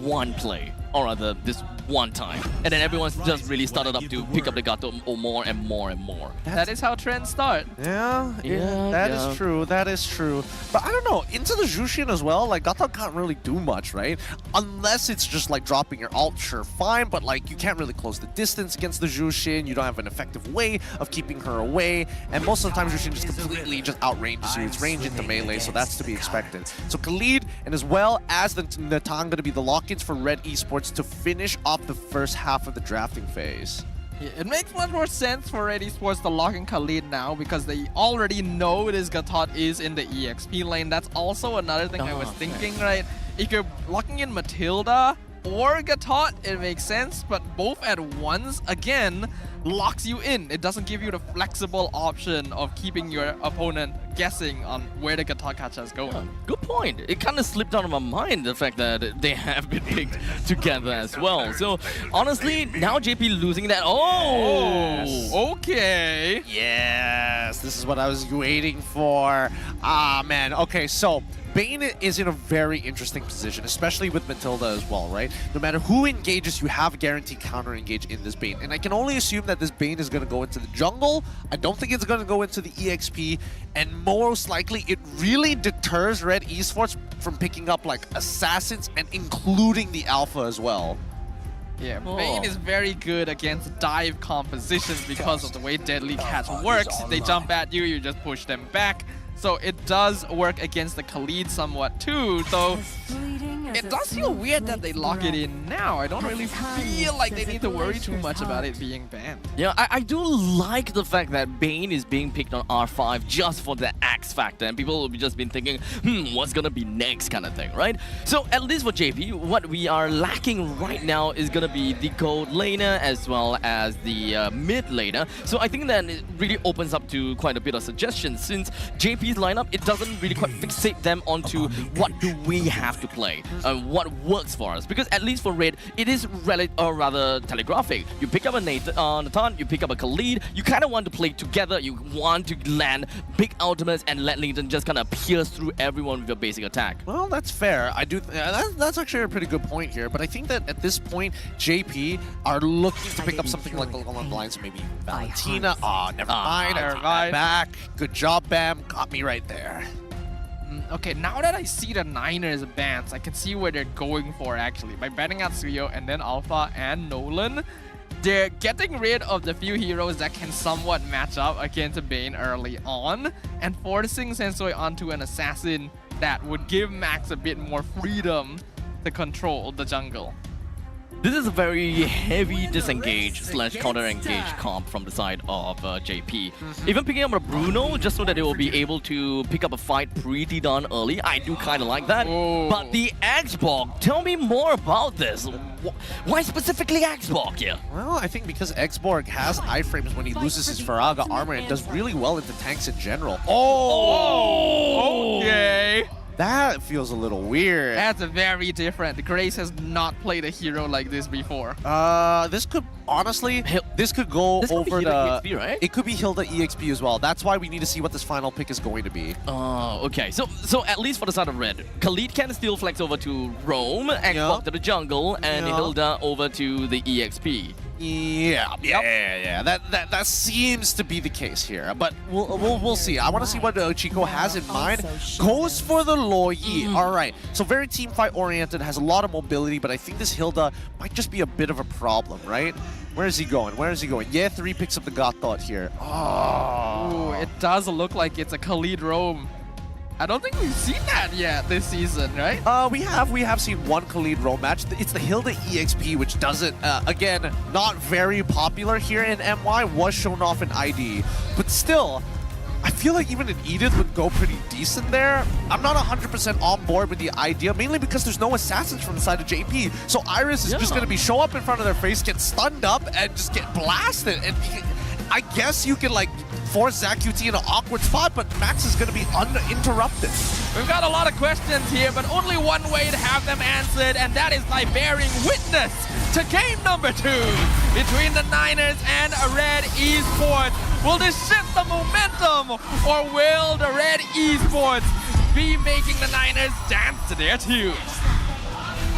one play, or rather this one time, and then everyone's just really started up to pick up the Gato more and more and more. That is how trends start. Yeah, that is true. That is true. But I don't know, into the Jushin as well, like Gato can't really do much, right? Unless it's just like dropping your ult, sure, fine, but like you can't really close the distance against the Jushin. You don't have an effective way of keeping her away, and most of the time Jushin just completely just outranges you. It's range into melee, so that's to be expected. So Khalid and as well as the Natang going to be the lock-ins for RED Esports. Esports to finish off the first half of the drafting phase. Yeah, it makes much more sense for RED Esports to lock in Khalid now because they already know this Gatot is in the EXP lane. That's also another thing I was thinking, right? If you're locking in Matilda or Gatot, it makes sense, but both at once, again, locks you in. It doesn't give you the flexible option of keeping your opponent guessing on where the Gatot Kacha is going. Good point. It kind of slipped out of my mind, the fact that they have been picked together as well. So, honestly, now JP losing that. Oh! Okay. Yes, this is what I was waiting for. Ah, man. Okay, so Bane is in a very interesting position, especially with Matilda as well, right? No matter who engages, you have a guaranteed counter-engage in this Bane. And I can only assume that this Bane is going to go into the jungle. I don't think it's going to go into the EXP. And most likely, it really deters RED Esports from picking up, like, assassins and including the Alpha as well. Yeah, Bane is very good against dive compositions because of the way Deadly Catch works. If they jump at you, you just push them back. So it does work against the Khalid somewhat too, though it does feel weird that they lock it in now. I don't really feel like they need to worry too much about it being banned. Yeah, I do like the fact that Bane is being picked on R5 just for the X factor, and people will be just been thinking, what's gonna be next kind of thing, right? So at least for JP, what we are lacking right now is gonna be the gold laner as well as the mid laner. So I think that it really opens up to quite a bit of suggestions since JP's lineup, it doesn't really quite fixate them onto what do we have to play and what works for us. Because at least for Red, it is rather telegraphic. You pick up a Nathan, you pick up a Khalid, you kind of want to play together, you want to land big ultimates and let Nathan just kind of pierce through everyone with your basic attack. Well, that's fair. I do. That's actually a pretty good point here. But I think that at this point, JP are looking to pick up something like along the lines of maybe Valentina. Never mind. I take that back. Good job, Bam. Got me right there. Okay, now that I see the Niners bans, I can see where they're going for actually. By banning out Suyo and then Alpha and Nolan, they're getting rid of the few heroes that can somewhat match up against Bane early on and forcing Sensui onto an assassin that would give Max a bit more freedom to control the jungle. This is a very heavy disengage / counter engage comp from the side of JP. Even picking up a Bruno just so that they will be able to pick up a fight pretty darn early. I do kind of like that. But the Xbox, tell me more about this. Why specifically Xbox here? Well, I think because Xborg has iframes when he loses his Faraga armor and does really well into tanks in general. Okay. That feels a little weird. That's very different. Grace has not played a hero like this before. This could honestly, this could go over the EXP, right? It could be Hilda EXP as well. That's why we need to see what this final pick is going to be. Oh, okay. So at least for the side of Red, Khalid can still flex over to Roam, Xbox to the jungle, and Hilda over to the EXP. Yeah. That seems to be the case here, but we'll see. I want to see what Chico has in mind. Goes for the Loyi. All right. So very team fight oriented, has a lot of mobility, but I think this Hilda might just be a bit of a problem, right? Where is he going? Yeah, 3 picks up the Gatot here. Ooh, it does look like it's a Khalid Roam. I don't think we've seen that yet this season, right? We have seen one Khalid Roam match. It's the Hilda EXP, which doesn't, again, not very popular here in MY, was shown off in ID. But still, I feel like even an Edith would go pretty decent there. I'm not 100% on board with the idea, mainly because there's no assassins from the side of JP. So Iris is just going to show up in front of their face, get stunned up, and just get blasted. And I guess you can, like, force ZachQT in an awkward spot, but Max is going to be uninterrupted. We've got a lot of questions here, but only one way to have them answered, and that is by bearing witness to game number 2 between the Niners and RED Esports. Will this shift the momentum, or will the RED Esports be making the Niners dance to their tune?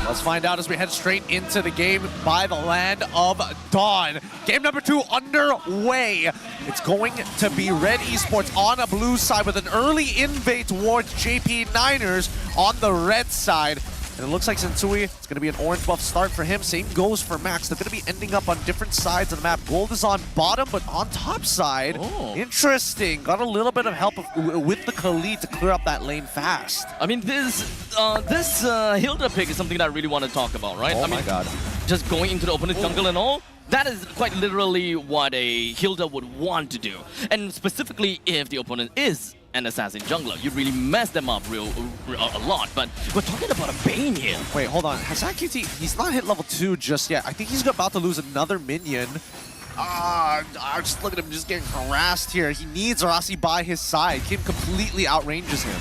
Let's find out as we head straight into the game by the land of Dawn. Game number 2 underway. It's going to be RED Esports on a blue side with an early invade towards JP Niners on the red side. And it looks like Sensui, it's going to be an orange buff start for him. Same goes for Max. They're going to be ending up on different sides of the map. Gold is on bottom, but on top side. Interesting. Got a little bit of help with the Khalid to clear up that lane fast. I mean, this Hilda pick is something that I really want to talk about, right? Oh I mean, my god. Just going into the opponent's jungle and all, that is quite literally what a Hilda would want to do. And specifically if the opponent is an assassin jungler, you really mess them up a lot. But we're talking about a Bane here. Wait, hold on. Has QT, he's not hit level 2 just yet. I think he's about to lose another minion. Just look at him just getting harassed here. He needs Rasi by his side. Kim completely outranges him.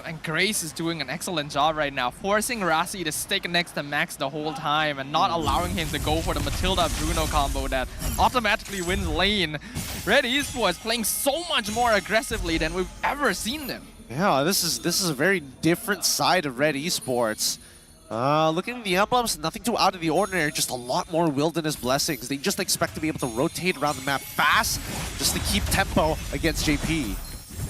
And Grace is doing an excellent job right now, forcing Rasi to stick next to Max the whole time and not allowing him to go for the Matilda-Bruno combo that automatically wins lane. RED Esports playing so much more aggressively than we've ever seen them. Yeah, this is a very different side of RED Esports. Looking at the emblems, nothing too out of the ordinary, just a lot more Wilderness Blessings. They just expect to be able to rotate around the map fast just to keep tempo against JP.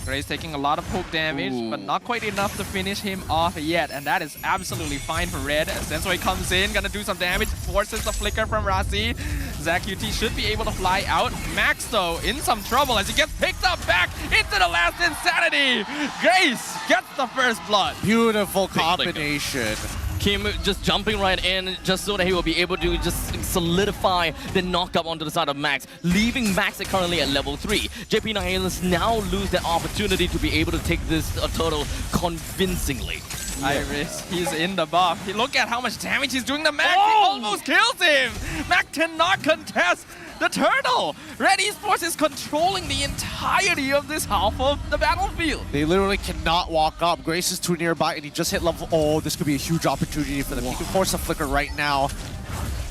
Grace taking a lot of poke damage, but not quite enough to finish him off yet, and that is absolutely fine for Red. Sensui comes in, gonna do some damage, forces the flicker from Rasi. ZachQT should be able to fly out. Max, though, in some trouble as he gets picked up back into the last Insanity. Grace gets the first blood. Beautiful combination. Kim just jumping right in just so that he will be able to just solidify the knockup onto the side of Max, leaving Max currently at level 3. JP Niners now lose that opportunity to be able to take this turtle convincingly. Iris, he's in the buff. Look at how much damage he's doing to Max. He almost kills him. Max cannot contest the turtle. RED Esports is controlling the entirety of this half of the battlefield. They literally cannot walk up. Grace is too nearby and he just hit level. Oh, this could be a huge opportunity for them. He can force a flicker right now.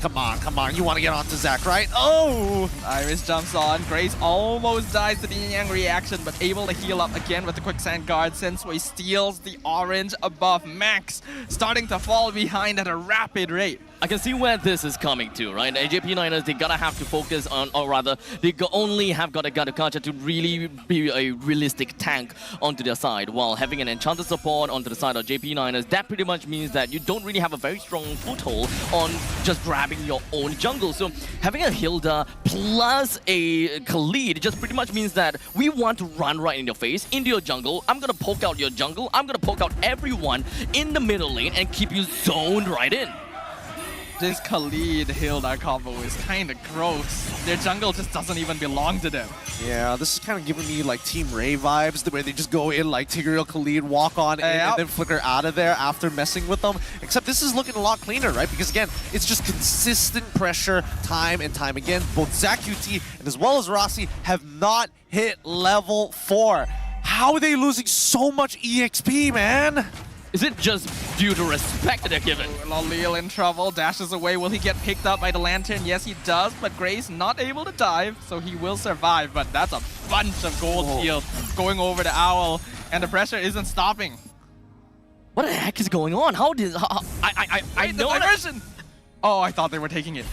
Come on. You want to get onto Zach, right? Oh! Iris jumps on. Grace almost dies to the Yang reaction, but able to heal up again with the Quicksand Guard. Sensui steals the orange above Max, starting to fall behind at a rapid rate. I can see where this is coming to, right? AJP Niners, they gotta have to focus on, or rather, they only have gotta catch to really be a realistic tank onto their side, while having an enchanted support onto the side of JP Niners. That pretty much means that you don't really have a very strong foothold on just grabbing your own jungle. So having a Hilda plus a Khalid just pretty much means that we want to run right in your face, into your jungle. I'm gonna poke out your jungle. I'm gonna poke out everyone in the middle lane and keep you zoned right in. This Khalid Hilda combo is kind of gross. Their jungle just doesn't even belong to them. Yeah, this is kind of giving me like Team Ray vibes, where they just go in like Tigreal Khalid, walk on in, and then flicker out of there after messing with them. Except this is looking a lot cleaner, right? Because again, it's just consistent pressure time and time again. Both ZachQT and as well as Rasi have not hit level 4. How are they losing so much EXP, man? Is it just due to respect that they're given? Lolil in trouble, dashes away. Will he get picked up by the lantern? Yes, he does, but Grace not able to dive, so he will survive. But that's a bunch of gold shield going over the Owl, and the pressure isn't stopping. What the heck is going on? How did... I know the diversion! Oh, I thought they were taking it.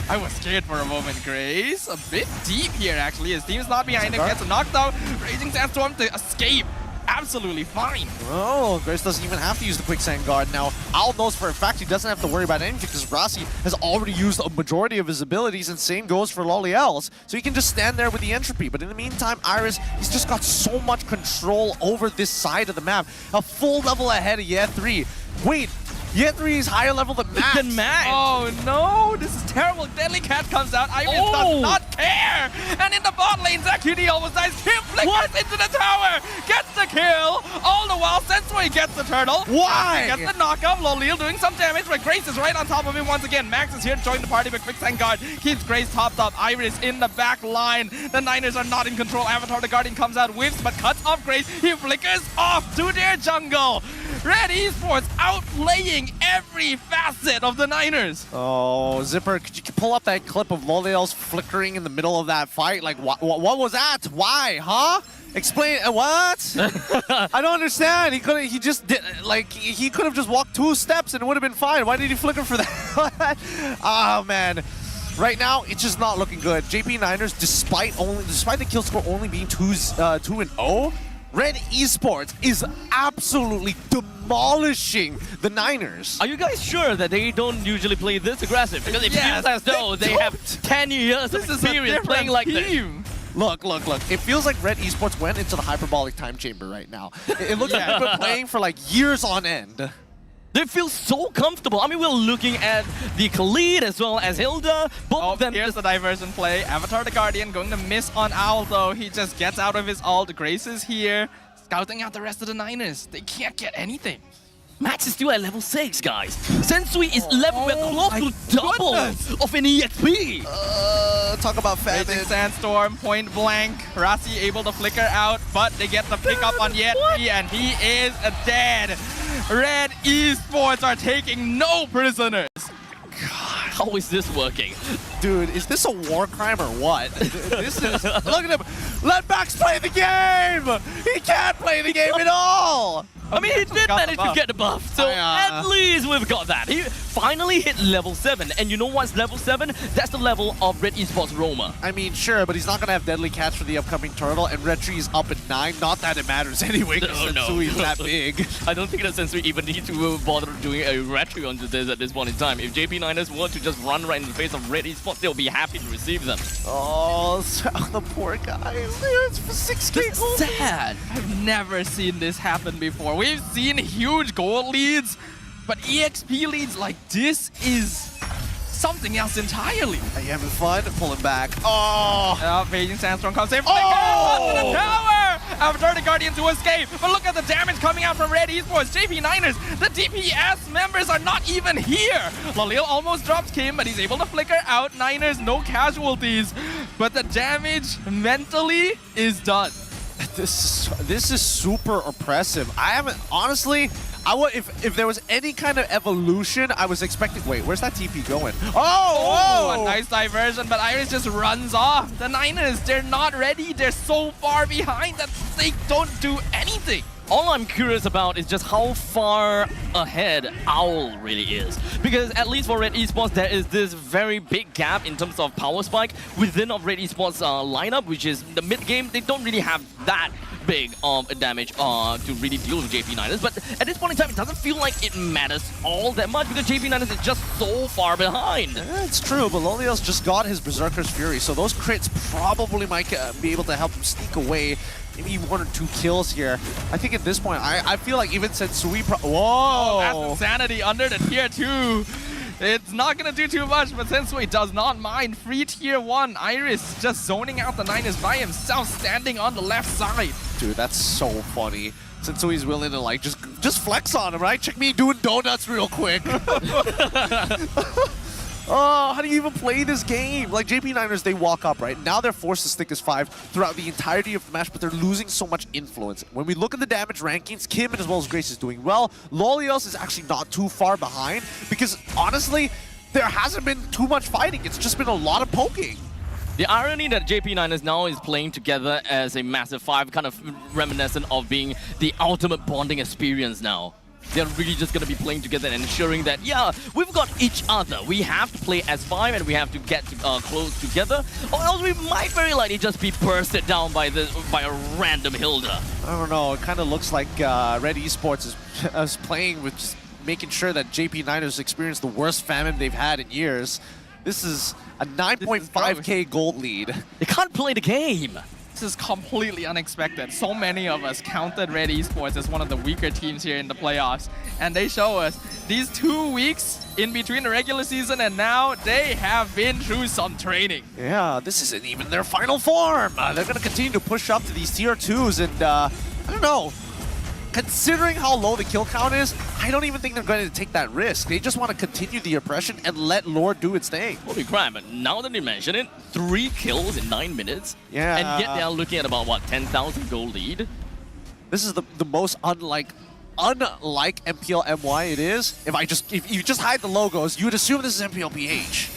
I was scared for a moment. Grace, a bit deep here, actually. His team's not behind him, gets knocked out. Raging Sandstorm to escape. Absolutely fine. Oh, Grace doesn't even have to use the Quicksand Guard now. Owl knows for a fact he doesn't have to worry about anything because Rasi has already used a majority of his abilities, and same goes for Loliel's. So he can just stand there with the entropy. But in the meantime, Iris, he's just got so much control over this side of the map. A full level ahead of Ye3. Wait, Ye3 is higher level than Max. Oh no, this is terrible. Deadly Cat comes out. Iris does not care. And in the bot lane, ZachQT almost dies. Kim flickers into the tower. Gets the kill. All the while, Sensui gets the turtle. Why? Gets the knockup. Lolil doing some damage, but Grace is right on top of him once again. Max is here to join the party, but Quicksand Guard keeps Grace topped up. Iris in the back line. The Niners are not in control. Avatar the Guardian comes out, whiffs, but cuts off Grace. He flickers off to their jungle. RED Esports outplaying every facet of the Niners. Oh, Zipper, could you pull up that clip of Loliel's flickering in the middle of that fight? Like, what was that? Why, huh? Explain, what? I don't understand. He could have just walked 2 steps and it would have been fine. Why did he flicker for that? Oh, man. Right now, it's just not looking good. JP Niners, despite the kill score only being 2-0, RED Esports is absolutely demolishing the Niners. Are you guys sure that they don't usually play this aggressive? Because it feels as though they have 10 years of experience playing like this. Look. It feels like RED Esports went into the hyperbolic time chamber right now. It looks like they've been playing for like years on end. They feel so comfortable. I mean, we're looking at the Khalid as well as Hilda. Both of them. Here's the diversion play. Avatar the Guardian going to miss on Owl though. He just gets out of his ult. Grace is here, scouting out the rest of the Niners. They can't get anything. Max is still at level 6, guys. Sensui is level close to double of an EXP. Talk about famine. Raging Sandstorm, point blank. Rasi able to flicker out, but they get the pick up on Yeti, and he is dead. RED Esports are taking no prisoners. How is this working? Dude, is this a war crime or what? This is... Look at him! Let Max play the game! He can't play the game at all! I mean, he did manage to get the buff, so at least we've got that. He finally hit level 7, and you know what's level 7? That's the level of RED Esports Roma. I mean, sure, but he's not going to have Deadly Catch for the upcoming Turtle, and Red Tree is up at 9. Not that it matters anyway, because Sensui is that big. I don't think that Sensui even need to bother doing a Red Tree onto this at this point in time. If JP Niners want to just run right in the face of RED Esports, they'll be happy to receive them. Oh, the poor guy. It's for 6K gold. Sad. I've never seen this happen before. We've seen huge gold leads, but EXP leads like this is something else entirely. Are you having fun? Pulling back. Oh! Raging Sandstorm comes in. Oh! To the tower! After the Guardian to escape. But look at the damage coming out from RED Esports. JP Niners, the DPS members are not even here. Lalil almost drops Kim, but he's able to flicker out. Niners, no casualties. But the damage mentally is done. This is super oppressive. I haven't, honestly, if there was any kind of evolution, I was expecting, wait, where's that TP going? Oh, a nice diversion, but Iris just runs off. The Niners, they're not ready. They're so far behind that they don't do anything. All I'm curious about is just how far ahead Owl really is. Because at least for RED Esports, there is this very big gap in terms of power spike within of RED Esports lineup, which is the mid-game. They don't really have that big of damage to really deal with JP Niners. But at this point in time, it doesn't feel like it matters all that much because JP Niners is just so far behind. Yeah, it's true, but Lolios just got his Berserker's Fury, so those crits probably might be able to help him sneak away. Maybe 1 or 2 kills here. I think at this point, I feel like even Sensui whoa! Oh, that's insanity under the tier 2. It's not going to do too much, but Sensui does not mind. Free tier 1. Iris just zoning out the Niners by himself, standing on the left side. Dude, that's so funny. Sensui's willing to like just flex on him, right? Check me doing donuts real quick. Oh, how do you even play this game? Like, JP Niners, they walk up, right? Now they're forced to stick as 5 throughout the entirety of the match, but they're losing so much influence. When we look at the damage rankings, Kim as well as Grace is doing well. Lolios is actually not too far behind because, honestly, there hasn't been too much fighting. It's just been a lot of poking. The irony that JP Niners now is playing together as a massive 5, kind of reminiscent of being the ultimate bonding experience now. They're really just going to be playing together and ensuring that, yeah, we've got each other. We have to play as 5 and we have to get close together, or else we might very likely just be bursted down by a random Hilda. I don't know. It kind of looks like RED Esports is playing with just making sure that JP Niners experience the worst famine they've had in years. This is a 9.5k gold lead. They can't play the game. This is completely unexpected. So many of us counted RED Esports as one of the weaker teams here in the playoffs. And they show us these 2 weeks in between the regular season and now, they have been through some training. Yeah, this isn't even their final form. They're going to continue to push up to these tier 2s and I don't know. Considering how low the kill count is, I don't even think they're going to take that risk. They just want to continue the oppression and let Lord do its thing. Holy crap, now that you mention it, 3 kills in 9 minutes. Yeah. And yet they are looking at about, what, 10,000 gold lead? This is the most unlike MPLMY it is. If you just hide the logos, you would assume this is MPLPH.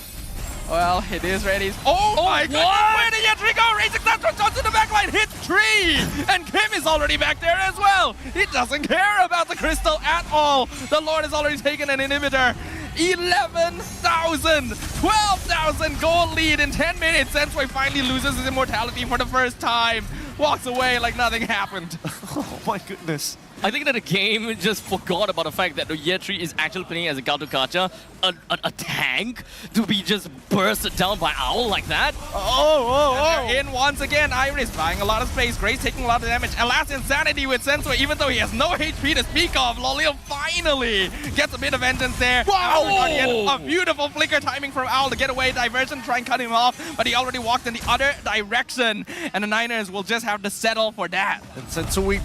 Well, it is ready. Oh my god! Where did Yetri go? Racing Sandstorm jumps in the backline, hits Tree! And Kim is already back there as well! He doesn't care about the crystal at all! The Lord has already taken an inhibitor. 11,000! 12,000 gold lead in 10 minutes! Sensui finally loses his immortality for the first time. Walks away like nothing happened. Oh my goodness. I think that the game just forgot about the fact that the Year 3 is actually playing as a Gato-Kacha, a tank, to be just bursted down by Owl like that. And they're in once again. Iris buying a lot of space. Grace taking a lot of damage. Alas, Insanity with Sensor, even though he has no HP to speak of. Lolio finally gets a bit of vengeance there. Wow! A beautiful flicker timing from Owl to get away. Diversion, try and cut him off, but he already walked in the other direction. And the Niners will just have to settle for that. And Sensui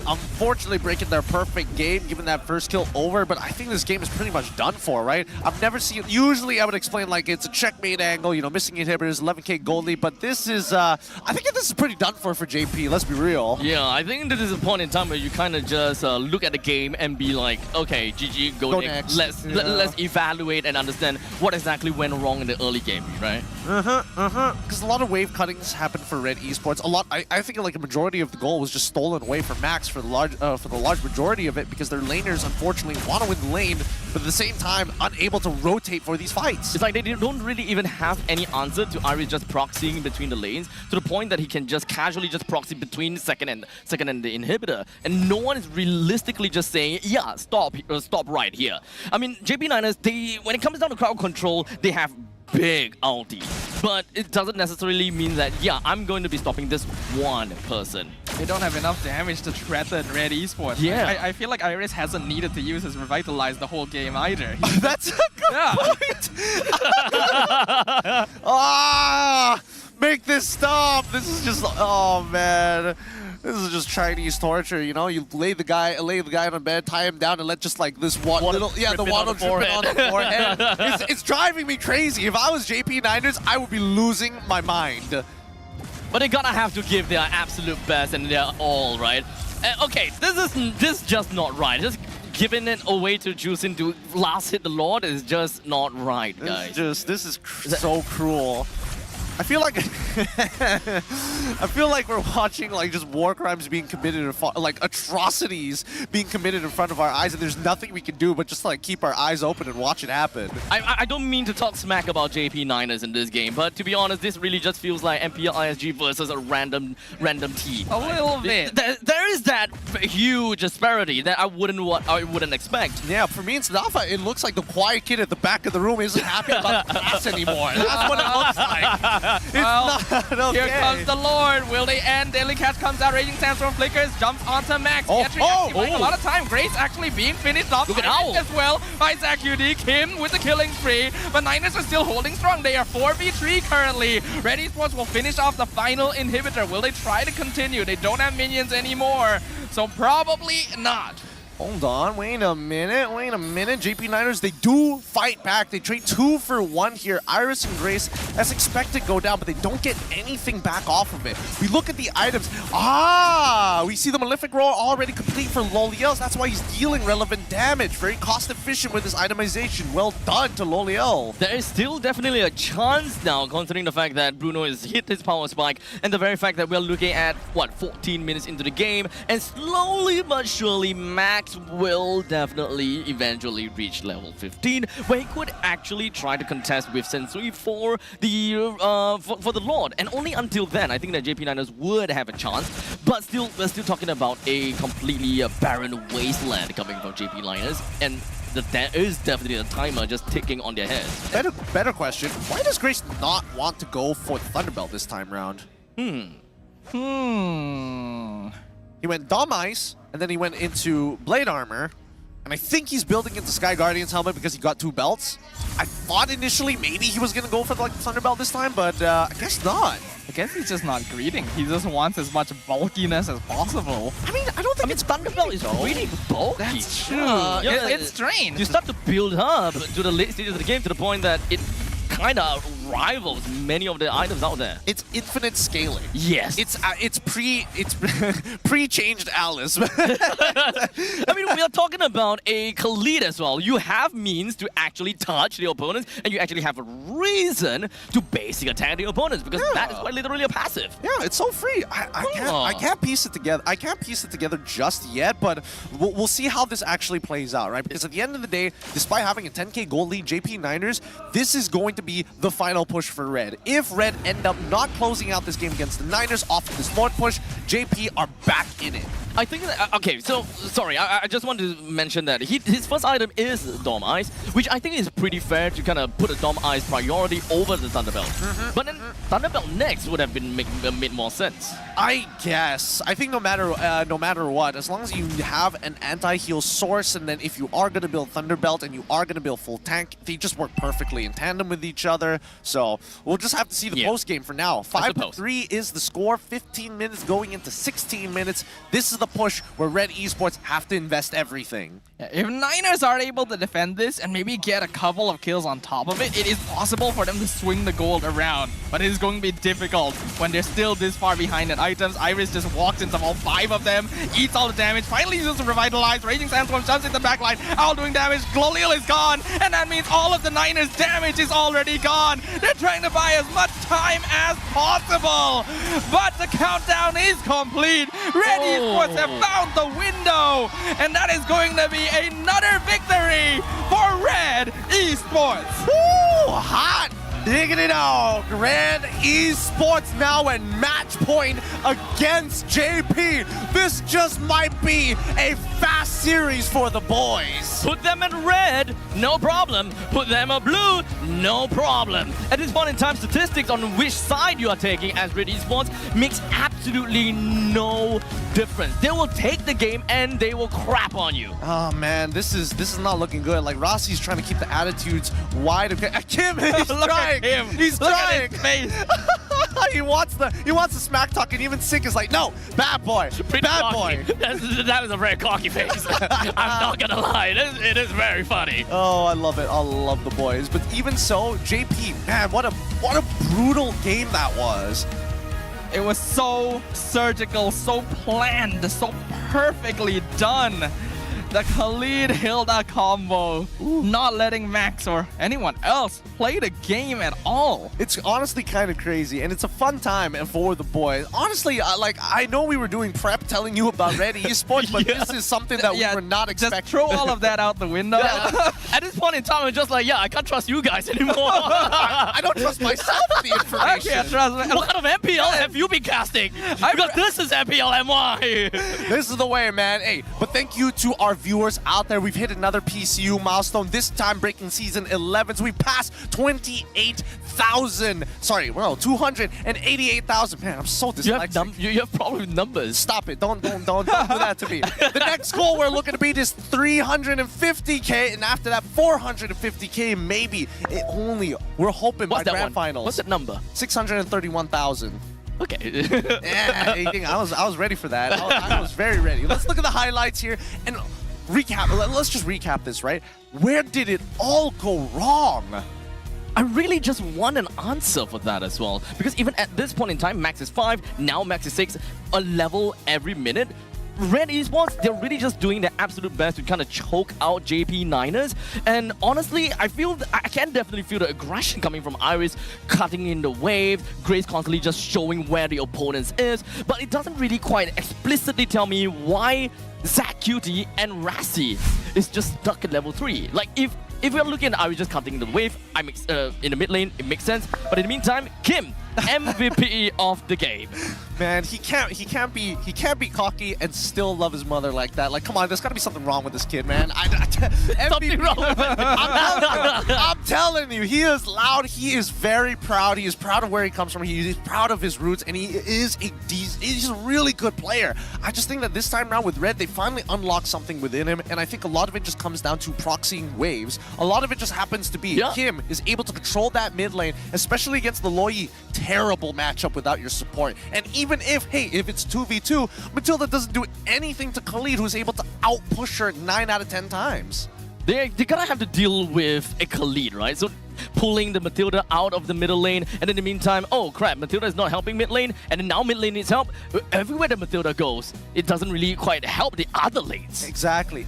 unfortunately breaking their perfect game, giving that first kill over, but I think this game is pretty much done for, right? I've never seen, usually I would explain like it's a checkmate angle, you know, missing inhibitors, 11k gold lead, but this is, I think this is pretty done for JP, let's be real. Yeah, I think this is a point in time where you kind of just look at the game and be like, okay, GG, go next. Let's evaluate and understand what exactly went wrong in the early game, right? Because a lot of wave cuttings happened for RED Esports. I think like a majority of the goal was just stolen away from Max for the large majority of it, because their laners unfortunately want to win the lane, but at the same time unable to rotate for these fights. It's like they don't really even have any answer to Iris just proxying between the lanes, to the point that he can just casually just proxy between second and the inhibitor, and no one is realistically just saying, yeah, stop right here. I mean, JP Niners, when it comes down to crowd control, they have big ulti, but it doesn't necessarily mean that, yeah, I'm going to be stopping this one person. They don't have enough damage to threaten RED Esports. Yeah. I feel like Iris hasn't needed to use his Revitalize the whole game either. That's a good point! Make this stop! This is just, oh man. This is just Chinese torture, you know? You lay the guy on bed, tie him down, and let just like this one little, the water dripping on the forehead. It's driving me crazy. If I was JP Niners, I would be losing my mind. But they gotta have to give their absolute best and their all, right? Okay, this is just not right. Just giving it away to Juicin to last hit the Lord is just not right, guys. This is so cruel. I feel like we're watching like just war crimes being committed, like atrocities being committed in front of our eyes, and there's nothing we can do but just like keep our eyes open and watch it happen. I don't mean to talk smack about JP Niners in this game, but to be honest, this really just feels like MPLISG versus a random team. A little bit. There is that huge disparity that I wouldn't expect. Yeah, for me and Sadafa, it looks like the quiet kid at the back of the room isn't happy about the pass anymore. That's what it looks like. Well, okay. Here comes the Lord. Will they end? Daily Catch comes out, Raging Sandstorm flickers, jumps onto Max. Getri actually buying a lot of time. Grace actually being finished off. Look at Owl as well by Zach UD. Kim with the killing spree. But Niners are still holding strong. They are 4v3 currently. RED Esports will finish off the final inhibitor. Will they try to continue? They don't have minions anymore, so probably not. Hold on, wait a minute. JP Niners, they do fight back. They trade 2 for 1 here. Iris and Grace, as expected, go down, but they don't get anything back off of it. We look at the items. We see the Malefic Roar already complete for Loliel. That's why he's dealing relevant damage. Very cost efficient with his itemization. Well done to Loliel. There is still definitely a chance now, considering the fact that Bruno has hit his power spike, and the very fact that we're looking at, 14 minutes into the game, and slowly but surely, Max will definitely eventually reach level 15, where he could actually try to contest with Sensui for the Lord. And only until then, I think that JP Niners would have a chance. But still, we're still talking about a completely barren wasteland coming from JP Niners, and there is definitely a timer just ticking on their heads. Better question. Why does Grace not want to go for Thunderbelt this time round? He went Dom Ice, and then he went into Blade Armor, and I think he's building into Sky Guardian's helmet because he got 2 belts. I thought initially maybe he was going to go for like the Thunderbelt this time, but I guess not. I guess he's just not greeting. He just wants as much bulkiness as possible. I mean, I don't think Thunderbelt is really bulky. That's true. It's strange. You start to build up to the late stages of the game to the point that it kind of rivals many of the items out there. It's infinite scaling. Yes. It's pre-changed Alice. I mean, we are talking about a Khalid as well. You have means to actually touch the opponents, and you actually have a reason to basic attack the opponents, because that is quite literally a passive. Yeah, it's so free. I can't piece it together. I can't piece it together just yet, but we'll see how this actually plays out, right? Because at the end of the day, despite having a 10k gold lead, JP Niners, this is going to be the final push for Red. If Red end up not closing out this game against the Niners off of this fourth push, JP are back in it. I think that, okay, so, sorry, I just wanted to mention that his first item is Dom Ice, which I think is pretty fair to kind of put a Dom Ice priority over the Thunderbelt. But then Thunderbelt next would have been made more sense. I guess. I think no matter what, as long as you have an anti-heal source, and then if you are going to build Thunderbelt and you are going to build full tank, they just work perfectly in tandem with each other. So we'll just have to see the post game for now. 5-3 is the score. 15 minutes going into 16 minutes. This is the push where RED Esports have to invest everything. Yeah, if Niners are able to defend this and maybe get a couple of kills on top of it, it is possible for them to swing the gold around. But it is going to be difficult when they're still this far behind in items. Iris just walks into all 5 of them, eats all the damage, finally uses to revitalize. Raging Sandstorm jumps in the backline, all doing damage. Glolil is gone, and that means all of the Niners' damage is already gone. They're trying to buy as much time as possible, but the countdown is complete. RED Esports have found the window, and that is going to be another victory for RED Esports. Woo! Hot diggity dog! RED Esports now at match point against JP. This just might be a fast series for the boys. Put them in red, no problem. Put them in blue, no problem. At this point in time, statistics on which side you are taking as RED Esports makes absolutely no difference. They will take the game and they will crap on you. Oh man, this is not looking good. Like Rossi's trying to keep the attitudes wide. Kim, he's trying. He's trying. At his face. he wants the smack talk, and even Sick is like, no, bad boy, bad boy. That is a very cocky face. I'm not gonna lie, it is very funny. Oh, I love it. I love the boys. But even so, JP, man, what a brutal game that was. It was so surgical, so planned, so perfectly done. The Khalid Hilda combo, not letting Max or anyone else play the game at all. It's honestly kind of crazy, and it's a fun time for the boys. Honestly, I know we were doing prep telling you about RED Esports, but this is something that we were not expecting. Just throw all of that out the window. At this point in time, I'm just like, yeah, I can't trust you guys anymore. I don't trust myself with the information. I can't trust me. What kind of MPL have you been casting? Because this is MPLMY. This is the way, man. Hey, but thank you to our viewers out there. We've hit another PCU milestone, this time breaking season 11. So we passed 28,000. Sorry, well, 288,000. Man, I'm so dyslexic. You have problem with numbers. Stop it. Don't do that to me. The next goal we're looking to beat is 350K, and after that, 450K maybe. We're hoping by grand finals. What's that number? 631,000. Okay. Yeah, I was ready for that. I was very ready. Let's look at the highlights here and recap. Let's just recap this, right? Where did it all go wrong? I really just want an answer for that as well. Because even at this point in time, Max is 5, now Max is 6, a level every minute. RED Esports, they're really just doing their absolute best to kind of choke out JP Niners. And honestly, I can definitely feel the aggression coming from Iris, cutting in the wave, Grace constantly just showing where the opponents is. But it doesn't really quite explicitly tell me why Zach Cutie and Rassi is just stuck at level 3. Like, if we're looking at Iris just cutting the wave, in the mid lane, it makes sense. But in the meantime, Kim, MVP of the game. Man, he can't be cocky and still love his mother like that. Like, come on, there's got to be something wrong with this kid, man. Something wrong with it. I'm telling you, he is loud. He is very proud. He is proud of where he comes from. He is proud of his roots, and he's a really good player. I just think that this time around with Red, they finally unlocked something within him, and I think a lot of it just comes down to proxying waves. A lot of it just happens to be Kim is able to control that mid lane, especially against the Loi. Terrible matchup without your support. And even if it's 2v2, Matilda doesn't do anything to Khalid, who's able to out-push her 9 out of 10 times. They're gonna have to deal with a Khalid, right? So pulling the Matilda out of the middle lane, and in the meantime, oh crap, Matilda is not helping mid lane, and then now mid lane needs help. Everywhere that Matilda goes, it doesn't really quite help the other lanes. Exactly.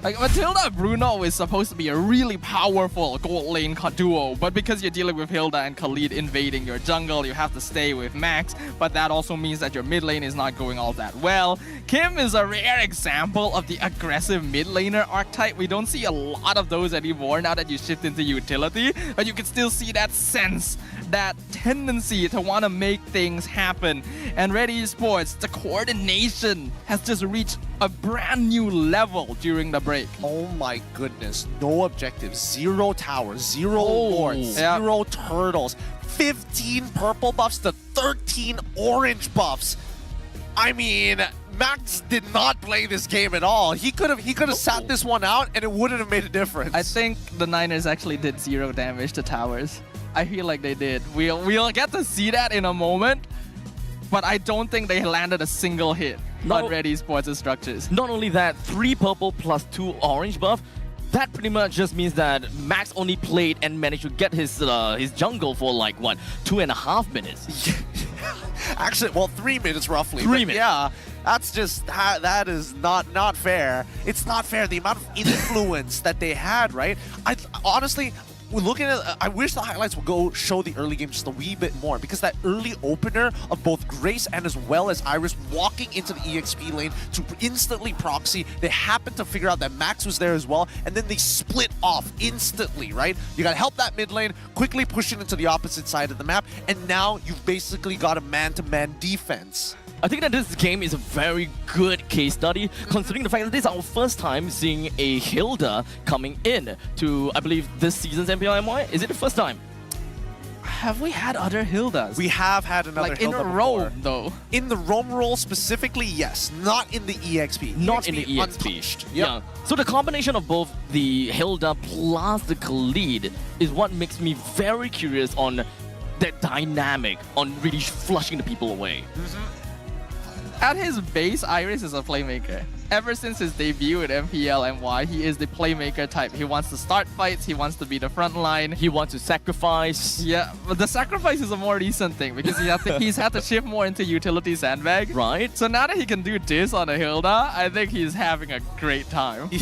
Like Matilda Bruno is supposed to be a really powerful gold lane duo, but because you're dealing with Hilda and Khalid invading your jungle, you have to stay with Max, but that also means that your mid lane is not going all that well. Kim is a rare example of the aggressive mid laner archetype. We don't see a lot of those anymore now that you shift into utility, but you can still see that sense, that tendency to want to make things happen. And RED Esports, the coordination has just reached a brand new level during the break. Oh my goodness, no objectives, 0 towers, 0 lords, 0 turtles, 15 purple buffs to 13 orange buffs. I mean, Max did not play this game at all. He could have sat this one out and it wouldn't have made a difference. I think the Niners actually did 0 damage to towers. I feel like they did. We'll get to see that in a moment, but I don't think they landed a single hit on RED Esports' structures. Not only that, 3 purple plus 2 orange buff. That pretty much just means that Max only played and managed to get his jungle for like what, 2.5 minutes. Actually, well, 3 minutes roughly. 3 minutes. Yeah, that's just that is not fair. It's not fair. The amount of influence that they had, right? Honestly, we're looking at. I wish the highlights would go show the early game just a wee bit more, because that early opener of both Grace and as well as Iris walking into the EXP lane to instantly proxy. They happened to figure out that Max was there as well, and then they split off instantly, right? You gotta help that mid lane, quickly push it into the opposite side of the map, and now you've basically got a man-to-man defense. I think that this game is a very good case study, considering the fact that this is our first time seeing a Hilda coming in to, I believe, this season's MPLMY. Is it the first time? Have we had other Hildas? We have had another like Hilda in a roam, though. In the roam role specifically, yes. Not in the EXP. Not in the EXP. Yeah. So the combination of both the Hilda plus the Khalid is what makes me very curious on that dynamic, on really flushing the people away. At his base, Iris is a playmaker. Ever since his debut at MPLMY, he is the playmaker type. He wants to start fights, he wants to be the front line. He wants to sacrifice. Yeah, but the sacrifice is a more recent thing because he's had to shift more into utility sandbag. Right. So now that he can do this on a Hilda, I think he's having a great time. True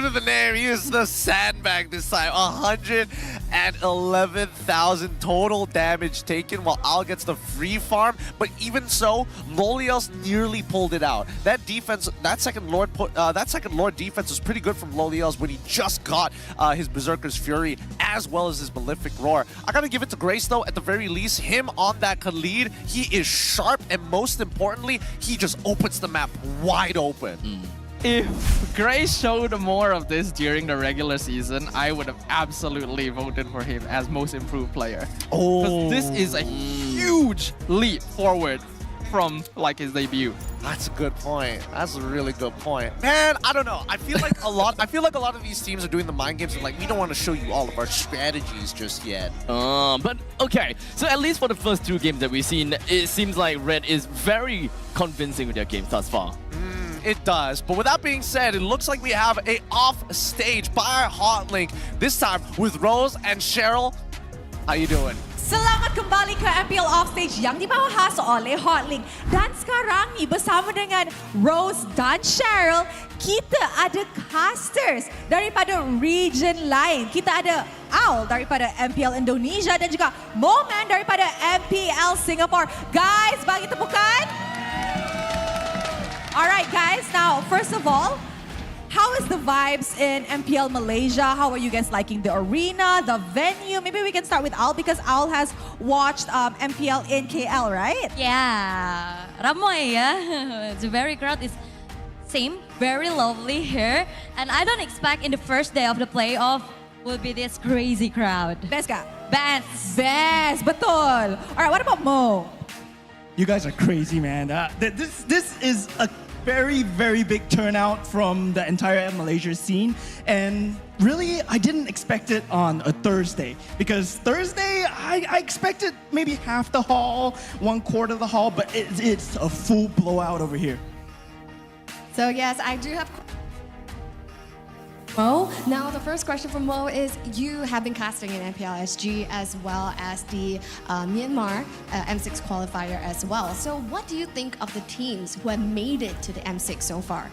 to the name, he is the sandbag this time. 111,000 total damage taken while Al gets the free farm. But even so, Loliel's nearly pulled it out. That defense, that second Lord defense was pretty good from Loliel's when he just got his Berserker's Fury as well as his Malefic Roar. I gotta give it to Grace though, at the very least, him on that Khalid, he is sharp, and most importantly, he just opens the map wide open. If Grace showed more of this during the regular season, I would have absolutely voted for him as most improved player. Because this is a huge leap forward from like his debut. That's a good point. That's a really good point. Man, I don't know. I feel like a lot of these teams are doing the mind games and like, we don't want to show you all of our strategies just yet. But okay, so at least for the first 2 games that we've seen, it seems like Red is very convincing with their games thus far. It does. But with that being said, it looks like we have a off-stage by Hotlink, this time with Rose and Cheryl. How you doing? Selamat kembali ke MPL Offstage yang dibahas oleh Hotlink. Dan sekarang ni bersama dengan Rose dan Cheryl, kita ada casters daripada region lain. Kita ada Al daripada MPL Indonesia dan juga Moman daripada MPL Singapore. Guys, bagi tepukan. Alright guys, now first of all, how is the vibes in MPL Malaysia? How are you guys liking the arena, the venue? Maybe we can start with Al because Al has watched MPL in KL, right? Yeah, ramai ya. It's very crowded. It's same, very lovely here. And I don't expect in the first day of the playoff will be this crazy crowd. Best ka? Best. Best, betul. Alright, what about Mo? You guys are crazy, man. This is a very, very big turnout from the entire Malaysia scene. And really, I didn't expect it on a Thursday. Because Thursday, I expected maybe half the hall, 1/4 of the hall, but it's a full blowout over here. So yes, I do have... Mo. Now, the first question from Mo is, you have been casting in MPLSG as well as the Myanmar M6 qualifier as well. So what do you think of the teams who have made it to the M6 so far?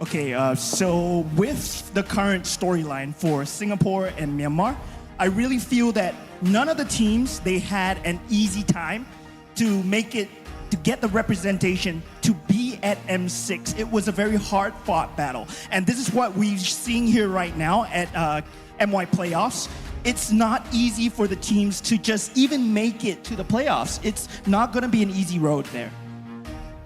Okay, so with the current storyline for Singapore and Myanmar, I really feel that none of the teams, they had an easy time to make it, to get the representation to be at M6. It was a very hard fought battle. And this is what we're seeing here right now at MY playoffs. It's not easy for the teams to just even make it to the playoffs. It's not going to be an easy road there.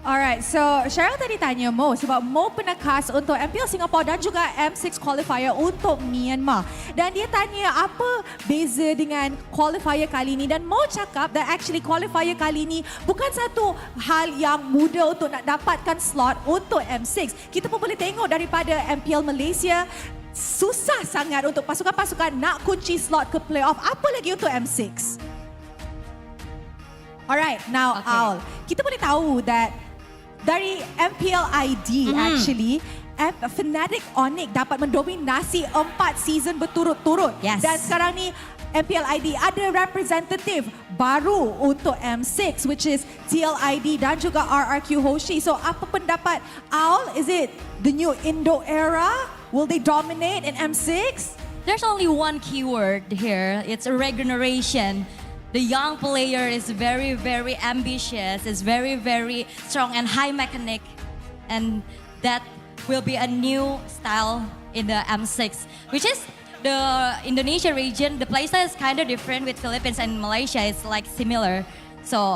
Alright, so Cheryl tadi tanya Mo sebab Mo pernah cast untuk MPL Singapore dan juga M6 qualifier untuk Myanmar. Dan dia tanya apa beza dengan qualifier kali ini dan Mo cakap that actually qualifier kali ini bukan satu hal yang mudah untuk nak dapatkan slot untuk M6. Kita pun boleh tengok daripada MPL Malaysia susah sangat untuk pasukan-pasukan nak kunci slot ke playoff, apa lagi untuk M6. Alright, now Aul, kita boleh tahu that dari MPLID actually, Fnatic Onyx dapat mendominasi 4 season berturut-turut. Yes. Dan sekarang ni MPLID ada representative baru untuk M6 which is TLID dan juga RRQ Hoshi. So apa pendapat Aul? Is it the new Indo era? Will they dominate in M6? There's only one keyword here. It's regeneration. The young player is very, very ambitious, is very, very strong and high mechanic. And that will be a new style in the M6, which is the Indonesia region. The playstyle is kind of different with Philippines and Malaysia. It's like similar. So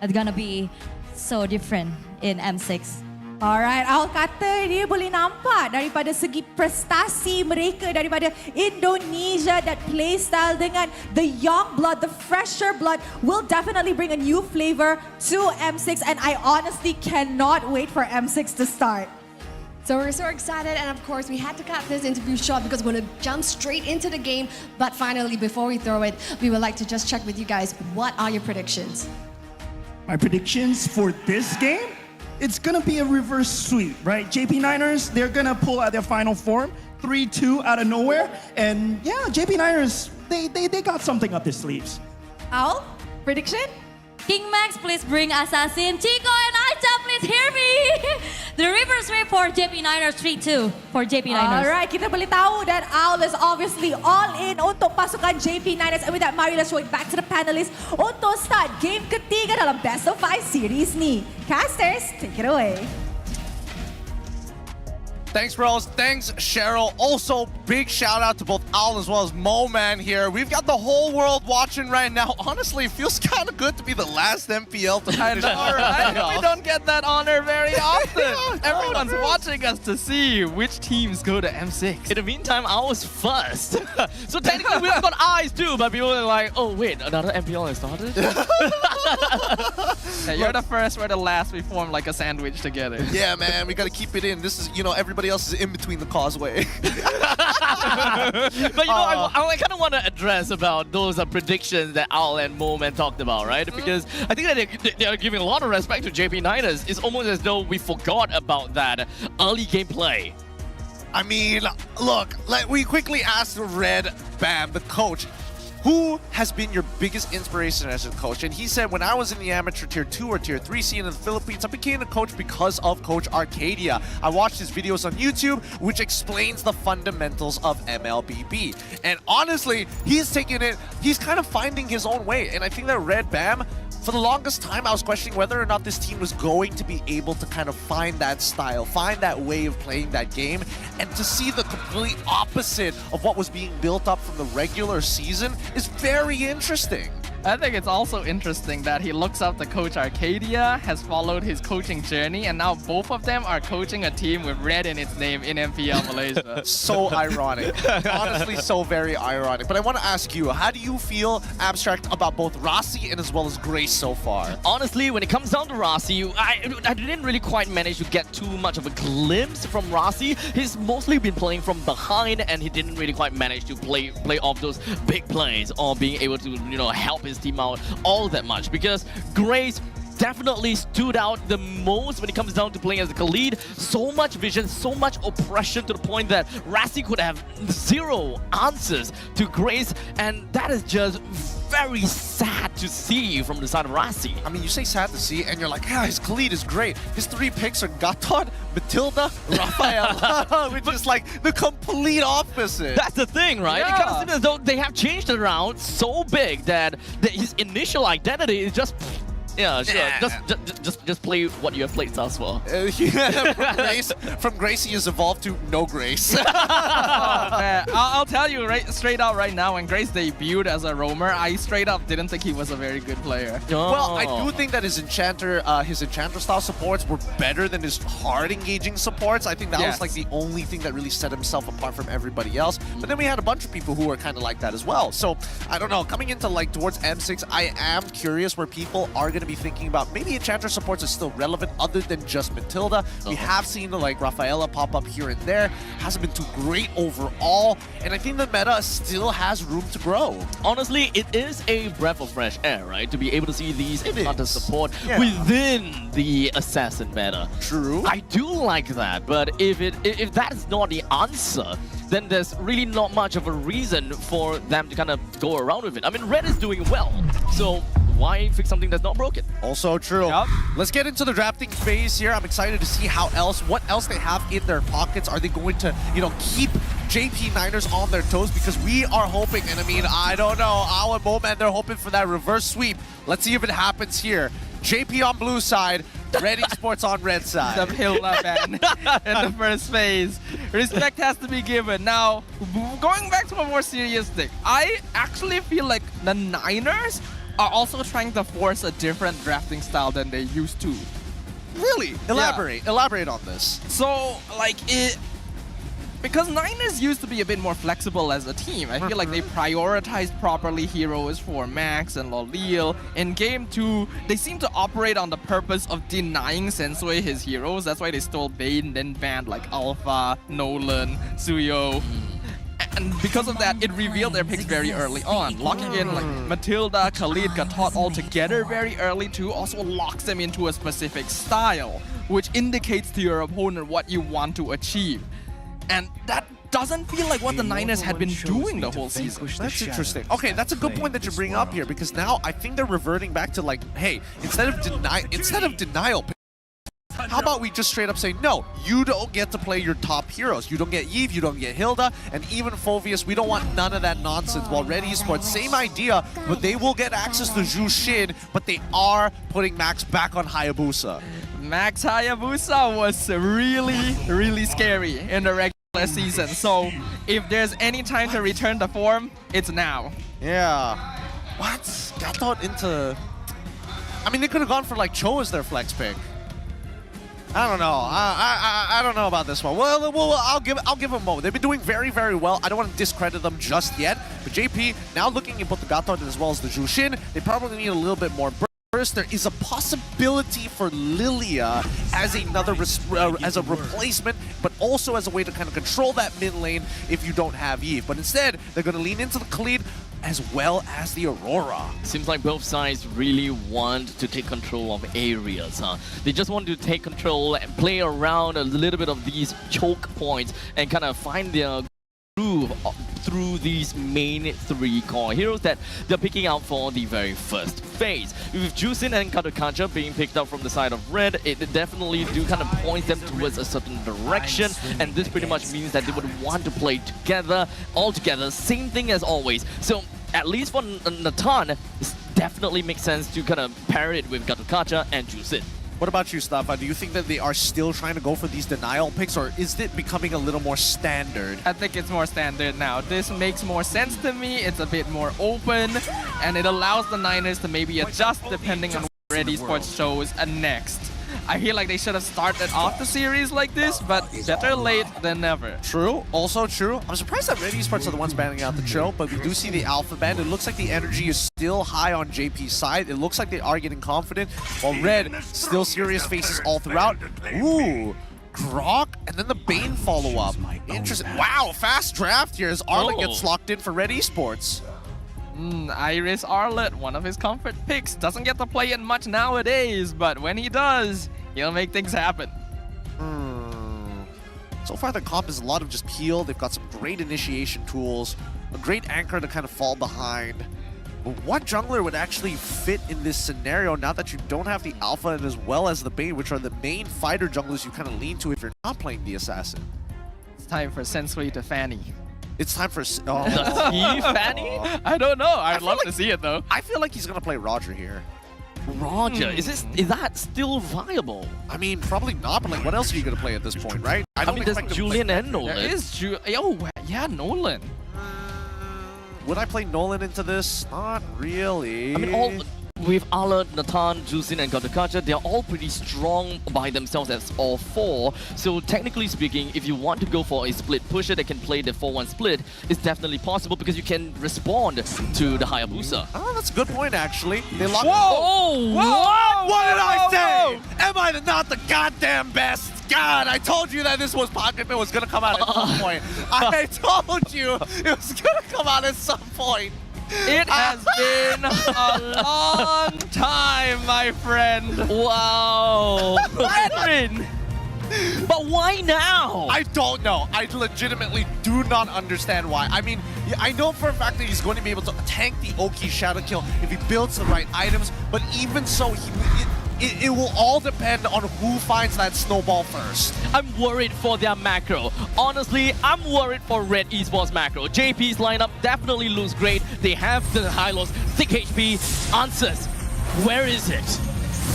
it's gonna be so different in M6. Alright, Aul kata dia boleh nampak daripada segi prestasi mereka daripada Indonesia, that playstyle dengan the young blood, the fresher blood will definitely bring a new flavor to M6 and I honestly cannot wait for M6 to start. So we're so excited, and of course we had to cut this interview short because we're going to jump straight into the game. But finally, before we throw it, we would like to just check with you guys, what are your predictions? My predictions for this game? It's gonna be a reverse sweep, right? JP Niners, they're gonna pull out their final form, 3-2 out of nowhere. And yeah, JP Niners, they got something up their sleeves. Aul, prediction? King Max, please bring Assassin. Chico and Aja, please hear me. The reverse sweep for JP Niners, 3-2 for JP Niners. Alright, kita boleh tahu that Aul is obviously all in untuk pasukan JP Niners. And with that, mari let's show it back to the panelists untuk start game ketiga dalam Best of 5 series ni. Casters, take it away. Thanks, Rose. Thanks, Cheryl. Also, big shout out to both Al as well as Mo Man here. We've got the whole world watching right now. Honestly, it feels kind of good to be the last MPL to finish the playoffs. We don't get that honor very often. Everyone's watching us to see which teams go to M6. In the meantime, I was first. So technically, we've got eyes too, but people are like, oh wait, another MPL has started? Yeah, you're the first, we're the last. We form like a sandwich together. Yeah, man, we got to keep it in. This is, you know, everybody else is in between the causeway. But you know, I kind of want to address about those predictions that Al and Moman talked about, right? Because I think that they are giving a lot of respect to JP Niners. It's almost as though we forgot about that early gameplay. I mean, look, we quickly asked Red Bam, the coach, who has been your biggest inspiration as a coach? And he said, when I was in the amateur tier 2 or tier 3 scene in the Philippines, I became a coach because of Coach Arcadia. I watched his videos on YouTube, which explains the fundamentals of MLBB. And honestly, he's taking it, he's kind of finding his own way. And I think that Red Bam, for the longest time, I was questioning whether or not this team was going to be able to kind of find that style, find that way of playing that game, and to see the complete opposite of what was being built up from the regular season is very interesting. I think it's also interesting that he looks up to Coach Arcadia, has followed his coaching journey, and now both of them are coaching a team with red in its name in MPL Malaysia. So ironic. Honestly, so very ironic. But I want to ask you, how do you feel, Abstract, about both Rossi and as well as Grace so far? Honestly, when it comes down to Rossi, I didn't really quite manage to get too much of a glimpse from Rossi. He's mostly been playing from behind, and he didn't really quite manage to play off those big plays or being able to, you know, help his team out all that much. Because Grace, definitely stood out the most when it comes down to playing as a Khalid. So much vision, so much oppression to the point that Rassi could have zero answers to Grace, and that is just very sad to see from the side of Rassi. I mean, you say sad to see, and you're like, yeah, his Khalid is great. His 3 picks are Gatot, Matilda, Raphael, which is like the complete opposite. That's the thing, right? Yeah. It kind of seems as though they have changed it around so big that his initial identity is just, yeah, sure. Just play what you have played thus far. From Grace, he has evolved to no Grace. Man, I'll tell you straight out right now, when Grace debuted as a roamer, I straight up didn't think he was a very good player. Well, I do think that his Enchanter style supports were better than his hard engaging supports. I think that was like the only thing that really set himself apart from everybody else. But then we had a bunch of people who were kind of like that as well. So I don't know, coming into like towards M6, I am curious where people are going to be thinking about maybe Enchanter supports is still relevant other than just Matilda. We have seen like Rafaela pop up here and there. Hasn't been too great overall. And I think the meta still has room to grow. Honestly, it is a breath of fresh air, right? To be able to see these Enchanter support within the Assassin meta. True. I do like that, but if that is not the answer, then there's really not much of a reason for them to kind of go around with it. I mean, Red is doing well, so why fix something that's not broken? Also true. Let's get into the drafting phase here. I'm excited to see what else they have in their pockets. Are they going to, keep JP Niners on their toes? Because we are hoping, and I mean, I don't know, our moment, they're hoping for that reverse sweep. Let's see if it happens here. JP on blue side, RED Esports on red side. The Pillar ban in the first phase. Respect has to be given. Now, going back to a more serious thing, I actually feel like the Niners are also trying to force a different drafting style than they used to. Really? Elaborate on this. So, like, because Niners used to be a bit more flexible as a team. I feel like they prioritized properly heroes for Max and Lolil. In Game 2, they seem to operate on the purpose of denying Sensui his heroes. That's why they stole Bane, then banned like Alpha, Nolan, Suyo. And because of that, it revealed their picks very early on. Locking in like Matilda, Khalid, Gatot all together very early too also locks them into a specific style, which indicates to your opponent what you want to achieve. And that doesn't feel like what the Niners had been doing the whole season. That's interesting. Okay, that's a good point that you bring up here, because now I think they're reverting back to like, hey, instead of denial, how about we just straight up say, no, you don't get to play your top heroes. You don't get Yves, you don't get Hilda, and even Phoveus, we don't want none of that nonsense. While RED Esports, same idea, but they will get access to Zhu Xin, but they are putting Max back on Hayabusa. Max Hayabusa was really, really scary in the regular season. So if there's any time to return to form, it's now. Yeah. What? Gatot into... I mean, they could have gone for like Cho as their flex pick. I don't know. I don't know about this one. Well, I'll give them a moment. They've been doing very, very well. I don't want to discredit them just yet. But JP, now looking at both the Gatot as well as the Zhu Xin, they probably need a little bit more burst. There is a possibility for Lilia as as a replacement, but also as a way to kind of control that mid lane if you don't have Eve. But instead, they're going to lean into the Khalid as well as the Aurora. Seems like both sides really want to take control of areas, huh? They just want to take control and play around a little bit of these choke points and kind of find their groove through these main 3 core heroes that they're picking out for the very first phase. With Jusin and Kadokaja being picked up from the side of Red, it definitely do kind of point them towards a certain direction, and this pretty much means that they would want to play together, all together, same thing as always. So at least for Natan, it definitely makes sense to kind of pair it with Kadokaja and Jusin. What about you, Stafa? Do you think that they are still trying to go for these denial picks, or is it becoming a little more standard? I think it's more standard now. This makes more sense to me. It's a bit more open, and it allows the Niners to maybe adjust depending on what RED Esports shows next. I feel like they should have started off the series like this, but better late than never. True, also true. I'm surprised that RED Esports are the ones banning out the Cho, but we do see the Alpha ban. It looks like the energy is still high on JP's side. It looks like they are getting confident, while Red still serious faces all throughout. Ooh, Grok, and then the Bane follow-up. Interesting. Wow, fast draft here as Arlen gets locked in for RED Esports. Iris Arlett, one of his comfort picks, doesn't get to play it much nowadays, but when he does, he'll make things happen. So far, the comp is a lot of just peel. They've got some great initiation tools, a great anchor to kind of fall behind. But what jungler would actually fit in this scenario now that you don't have the Alpha and as well as the Bane, which are the main fighter junglers you kind of lean to if you're not playing the Assassin? It's time for Sensui to Fanny. It's time for... Does he Fanny? I don't know. I'd love to see it, though. I feel like he's going to play Roger here. Roger, is that still viable? I mean, probably not, but like, what else are you going to play at this point, right? I mean, there's Julian and Nolan. There is Nolan. Would I play Nolan into this? Not really. I mean, with Ala, Nathan, Jusin, and Godakacha, they're all pretty strong by themselves as all four. So technically speaking, if you want to go for a split pusher that can play the 4-1 split, it's definitely possible because you can respond to the Hayabusa. Oh, that's a good point, actually. They lock. Whoa! What did I say? Am I not the goddamn best? God, I told you that this was Pocket was gonna come out at some point. I told you it was gonna come out at some point. It has been a long time, my friend. Wow. Edwin! But why now? I don't know. I legitimately do not understand why. I mean, I know for a fact that he's going to be able to tank the Oki Shadow Kill if he builds the right items, but even so, it will all depend on who finds that snowball first. I'm worried for their macro. Honestly, I'm worried for RED Esports macro. JP's lineup definitely looks great. They have the Hylos, thick HP. Answers, where is it?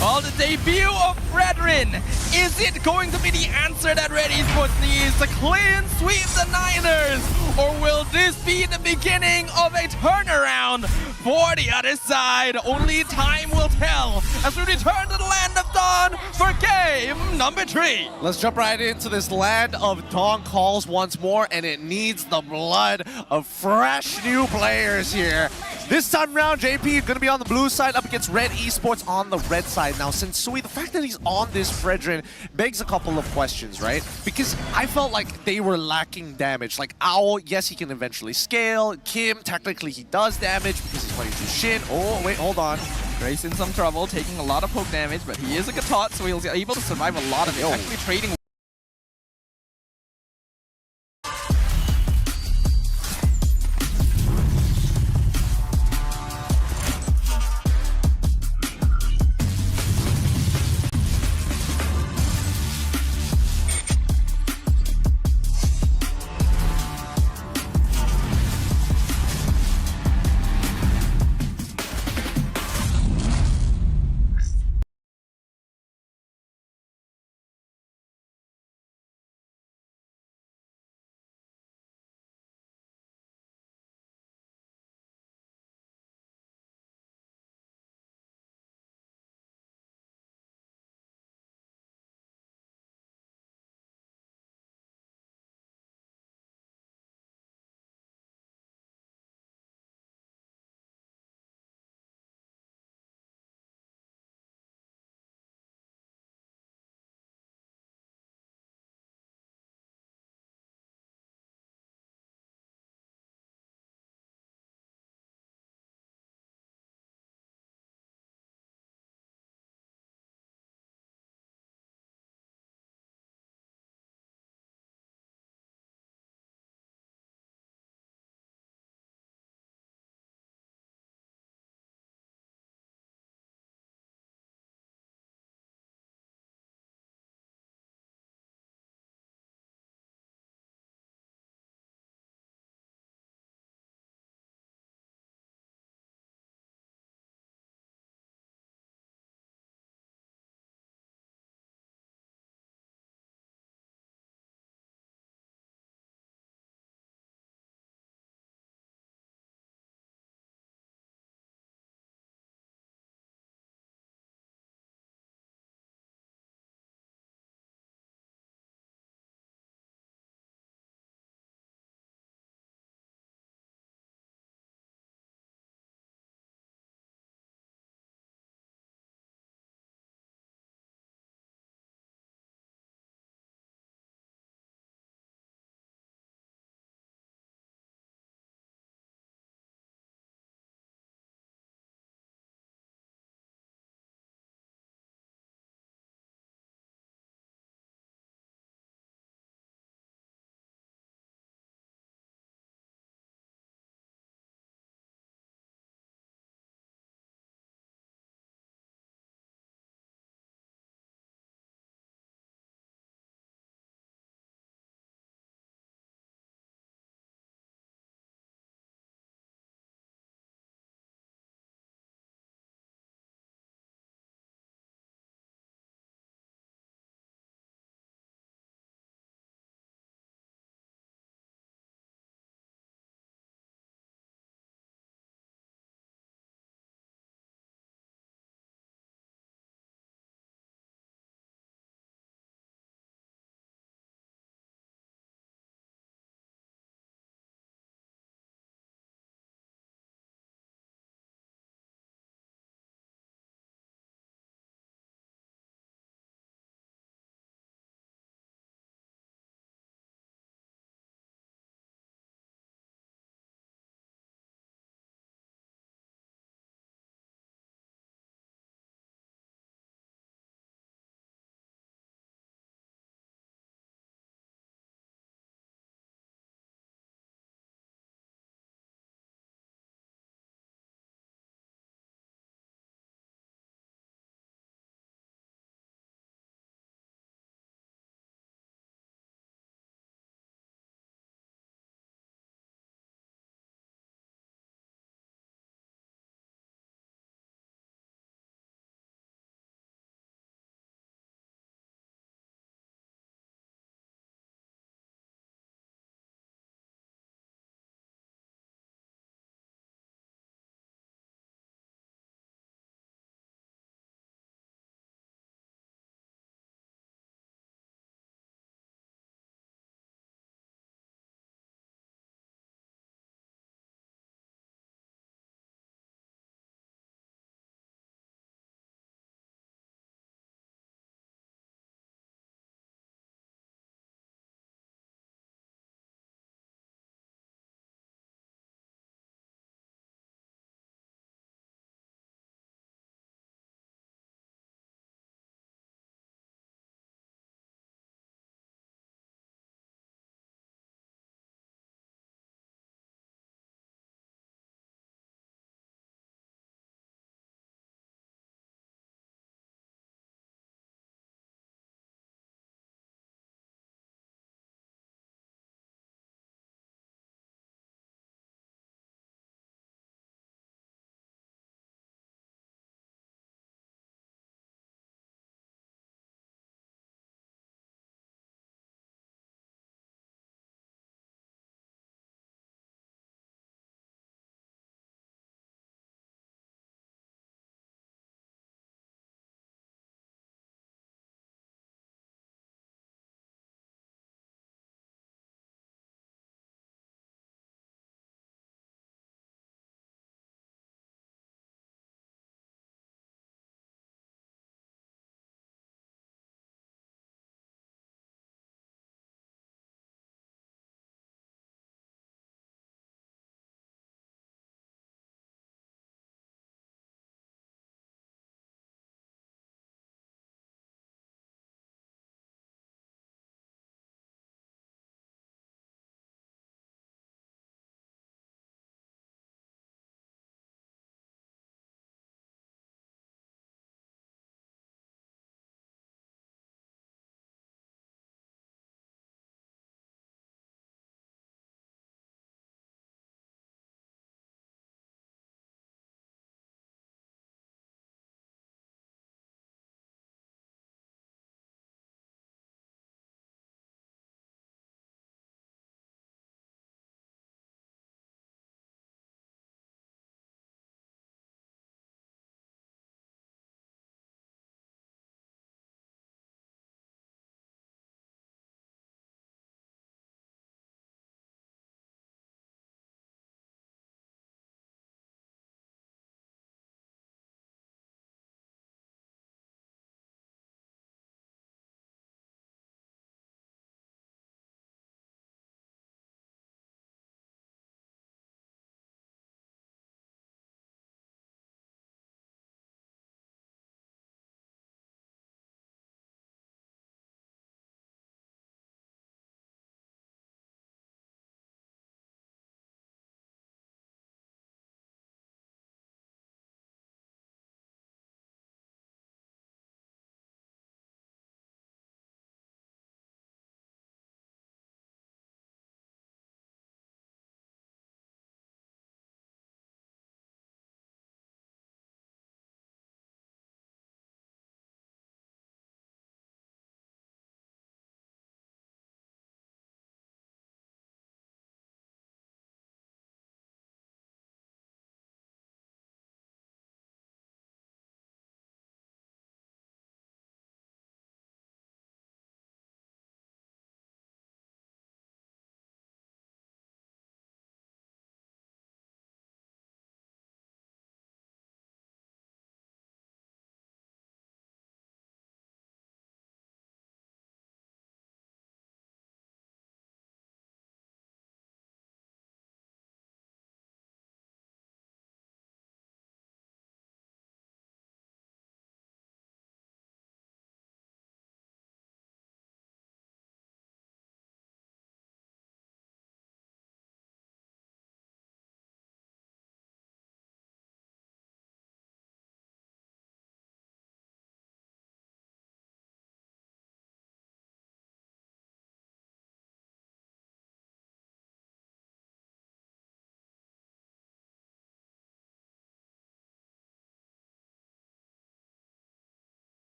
Well, the debut of Fredrin. Is it going to be the answer that RED Esports needs to clean sweep the Niners? Or will this be the beginning of a turnaround for the other side? Only time will tell as we return to the Land of Dawn for game number 3. Let's jump right into this Land of Dawn calls once more, and it needs the blood of fresh new players here. This time around, JP is going to be on the blue side up against RED Esports on the red side. Now, Sensui, the fact that he's on this Fredrin begs a couple of questions, right? Because I felt like they were lacking damage. Like, Owl, yes, he can eventually scale. Kim, technically, he does damage because he's playing Jushin. Oh, wait, hold on. Grace in some trouble, taking a lot of poke damage, but he is a Gatot, so he'll be able to survive a lot of it. Actually trading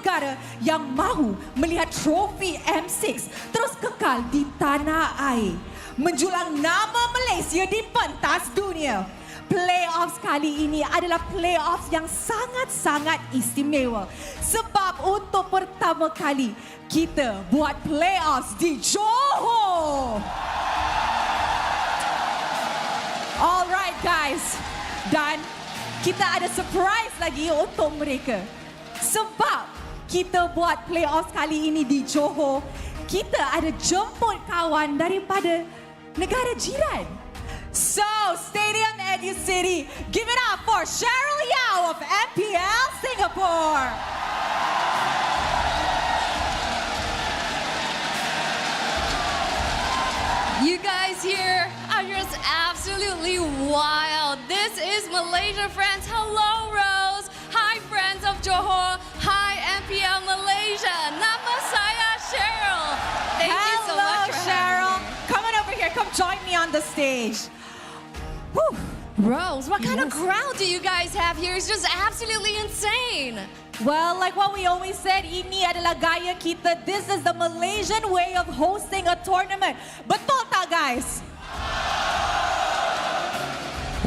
negara yang mahu melihat trofi M6 terus kekal di tanah air, menjulang nama Malaysia di pentas dunia. Playoffs kali ini adalah playoffs yang sangat-sangat istimewa sebab untuk pertama kali kita buat playoffs di Johor. Alright guys, dan kita ada surprise lagi untuk mereka. Sebab kita buat playoffs kali ini di Johor, kita ada jemput kawan daripada negara jiran. So, Stadium Educity, give it up for Cheryl Yao of MPL Singapore. You guys here are just absolutely wild. This is Malaysia, friends. Hello, Rose. Hi, friends of Johor. Hi, MPL Malaysia. Nama saya Cheryl. Thank you so much for Cheryl. Come on over here. Come join me on the stage. Whew. Rose, what kind of crowd do you guys have here? It's just absolutely insane. Well, like what we always said, ini adalah gaya kita. This is the Malaysian way of hosting a tournament. Betul tak, guys?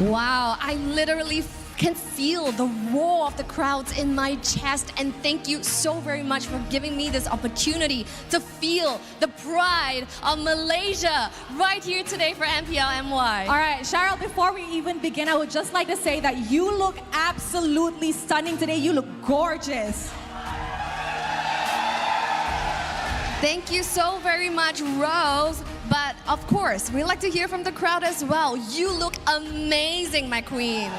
Wow, I literally can feel the roar of the crowds in my chest, and thank you so very much for giving me this opportunity to feel the pride of Malaysia right here today for MPLMY. All right, Cheryl, before we even begin, I would just like to say that you look absolutely stunning today. You look gorgeous. Thank you so very much, Rose. But of course, we like to hear from the crowd as well. You look amazing, my queen.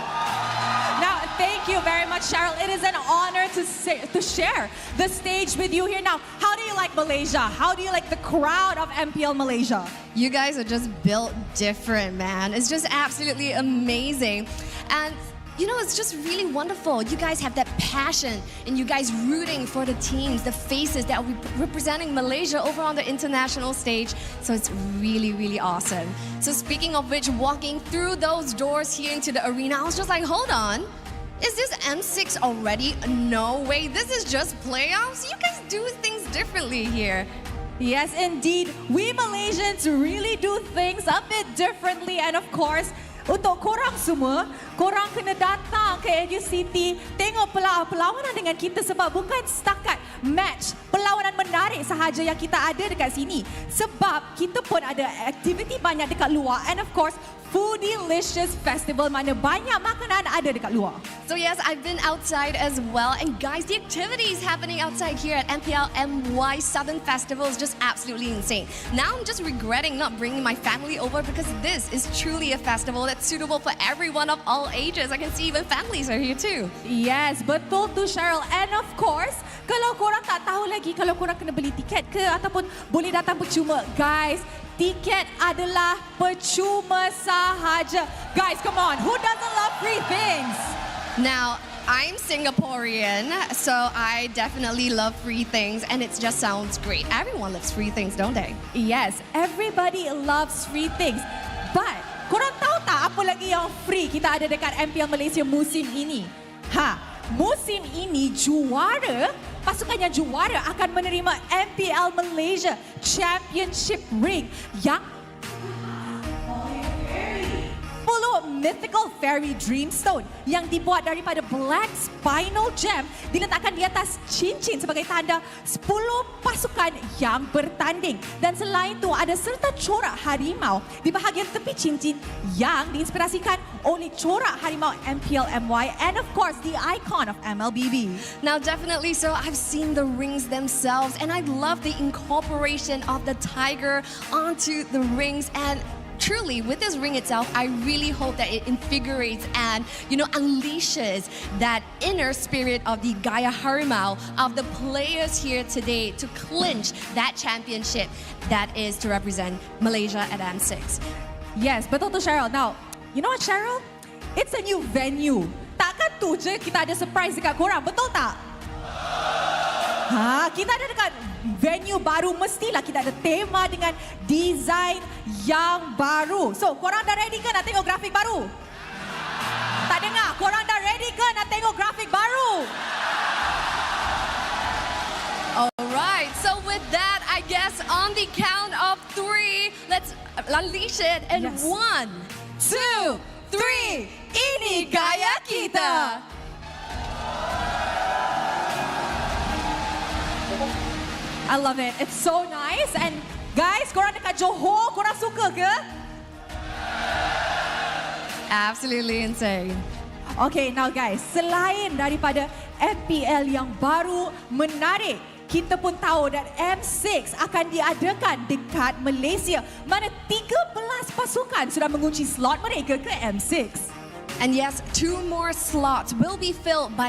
Now, thank you very much, Cheryl. It is an honor to share the stage with you here. Now, how do you like Malaysia? How do you like the crowd of MPL Malaysia? You guys are just built different, man. It's just absolutely amazing. And you know, it's just really wonderful. You guys have that passion and you guys rooting for the teams, the faces that will be representing Malaysia over on the international stage. So it's really, really awesome. So speaking of which, walking through those doors here into the arena, I was just like, hold on. Is this M6 already? No way, this is just playoffs? You guys do things differently here. Yes, indeed. We Malaysians really do things a bit differently. And of course, untuk korang semua, korang kena datang ke Educity, tengok perlawanan dengan kita sebab bukan setakat match, perlawanan menarik sahaja yang kita ada dekat sini. Sebab kita pun ada aktiviti banyak dekat luar, and of course, Foodylicious Festival, mana banyak makanan ada dekat luar. So yes, I've been outside as well, and guys, the activities happening outside here at MPLMY Southern Festival is just absolutely insane. Now I'm just regretting not bringing my family over because this is truly a festival that's suitable for everyone of all ages. I can see even families are here too. Yes, betul tu, Cheryl. And of course, kalau korang tak tahu lagi kalau korang kena beli tiket ke ataupun boleh datang percuma, guys, tiket adalah percuma sahaja. Guys, come on, who doesn't love free things? Now, I'm Singaporean, so I definitely love free things, and it just sounds great. Everyone loves free things, don't they? Yes, everybody loves free things. But, korang tahu tak apa lagi yang free kita ada dekat MPL Malaysia musim ini? Musim ini juara, pasukan yang juara akan menerima MPL Malaysia Championship ring yang 10 mythical fairy dreamstone yang dibuat daripada black spinal gem diletakkan di atas cincin sebagai tanda 10 pasukan yang bertanding. Dan selain itu ada serta corak harimau di bahagian tepi cincin yang diinspirasikan oleh corak harimau MPLMY and of course the icon of MLBB. Now definitely so, I've seen the rings themselves and I love the incorporation of the tiger onto the rings, and truly, with this ring itself, I really hope that it invigorates and, unleashes that inner spirit of the Gaya Harimau of the players here today to clinch that championship that is to represent Malaysia at M6. Yes, betul tu, Cheryl. Now, you know what, Cheryl? It's a new venue. Takkan tu je kita ada surprise dekat korang, betul tak? Kita ada dekat venue baru, mestilah kita ada tema dengan design yang baru. So, korang dah ready ke nak tengok grafik baru? Tak dengar, korang dah ready ke nak tengok grafik baru? on the count of 3, let's unleash it. And 1, 2, 3. Ini gaya kita. I love it. It's so nice. And guys, korang dekat Johor, korang suka ke? Absolutely insane. Okay, now guys, selain daripada MPL yang baru menarik, kita pun tahu that M6 akan diadakan dekat Malaysia, mana 13 pasukan sudah mengunci slot mereka ke M6. And yes, 2 more slots will be filled by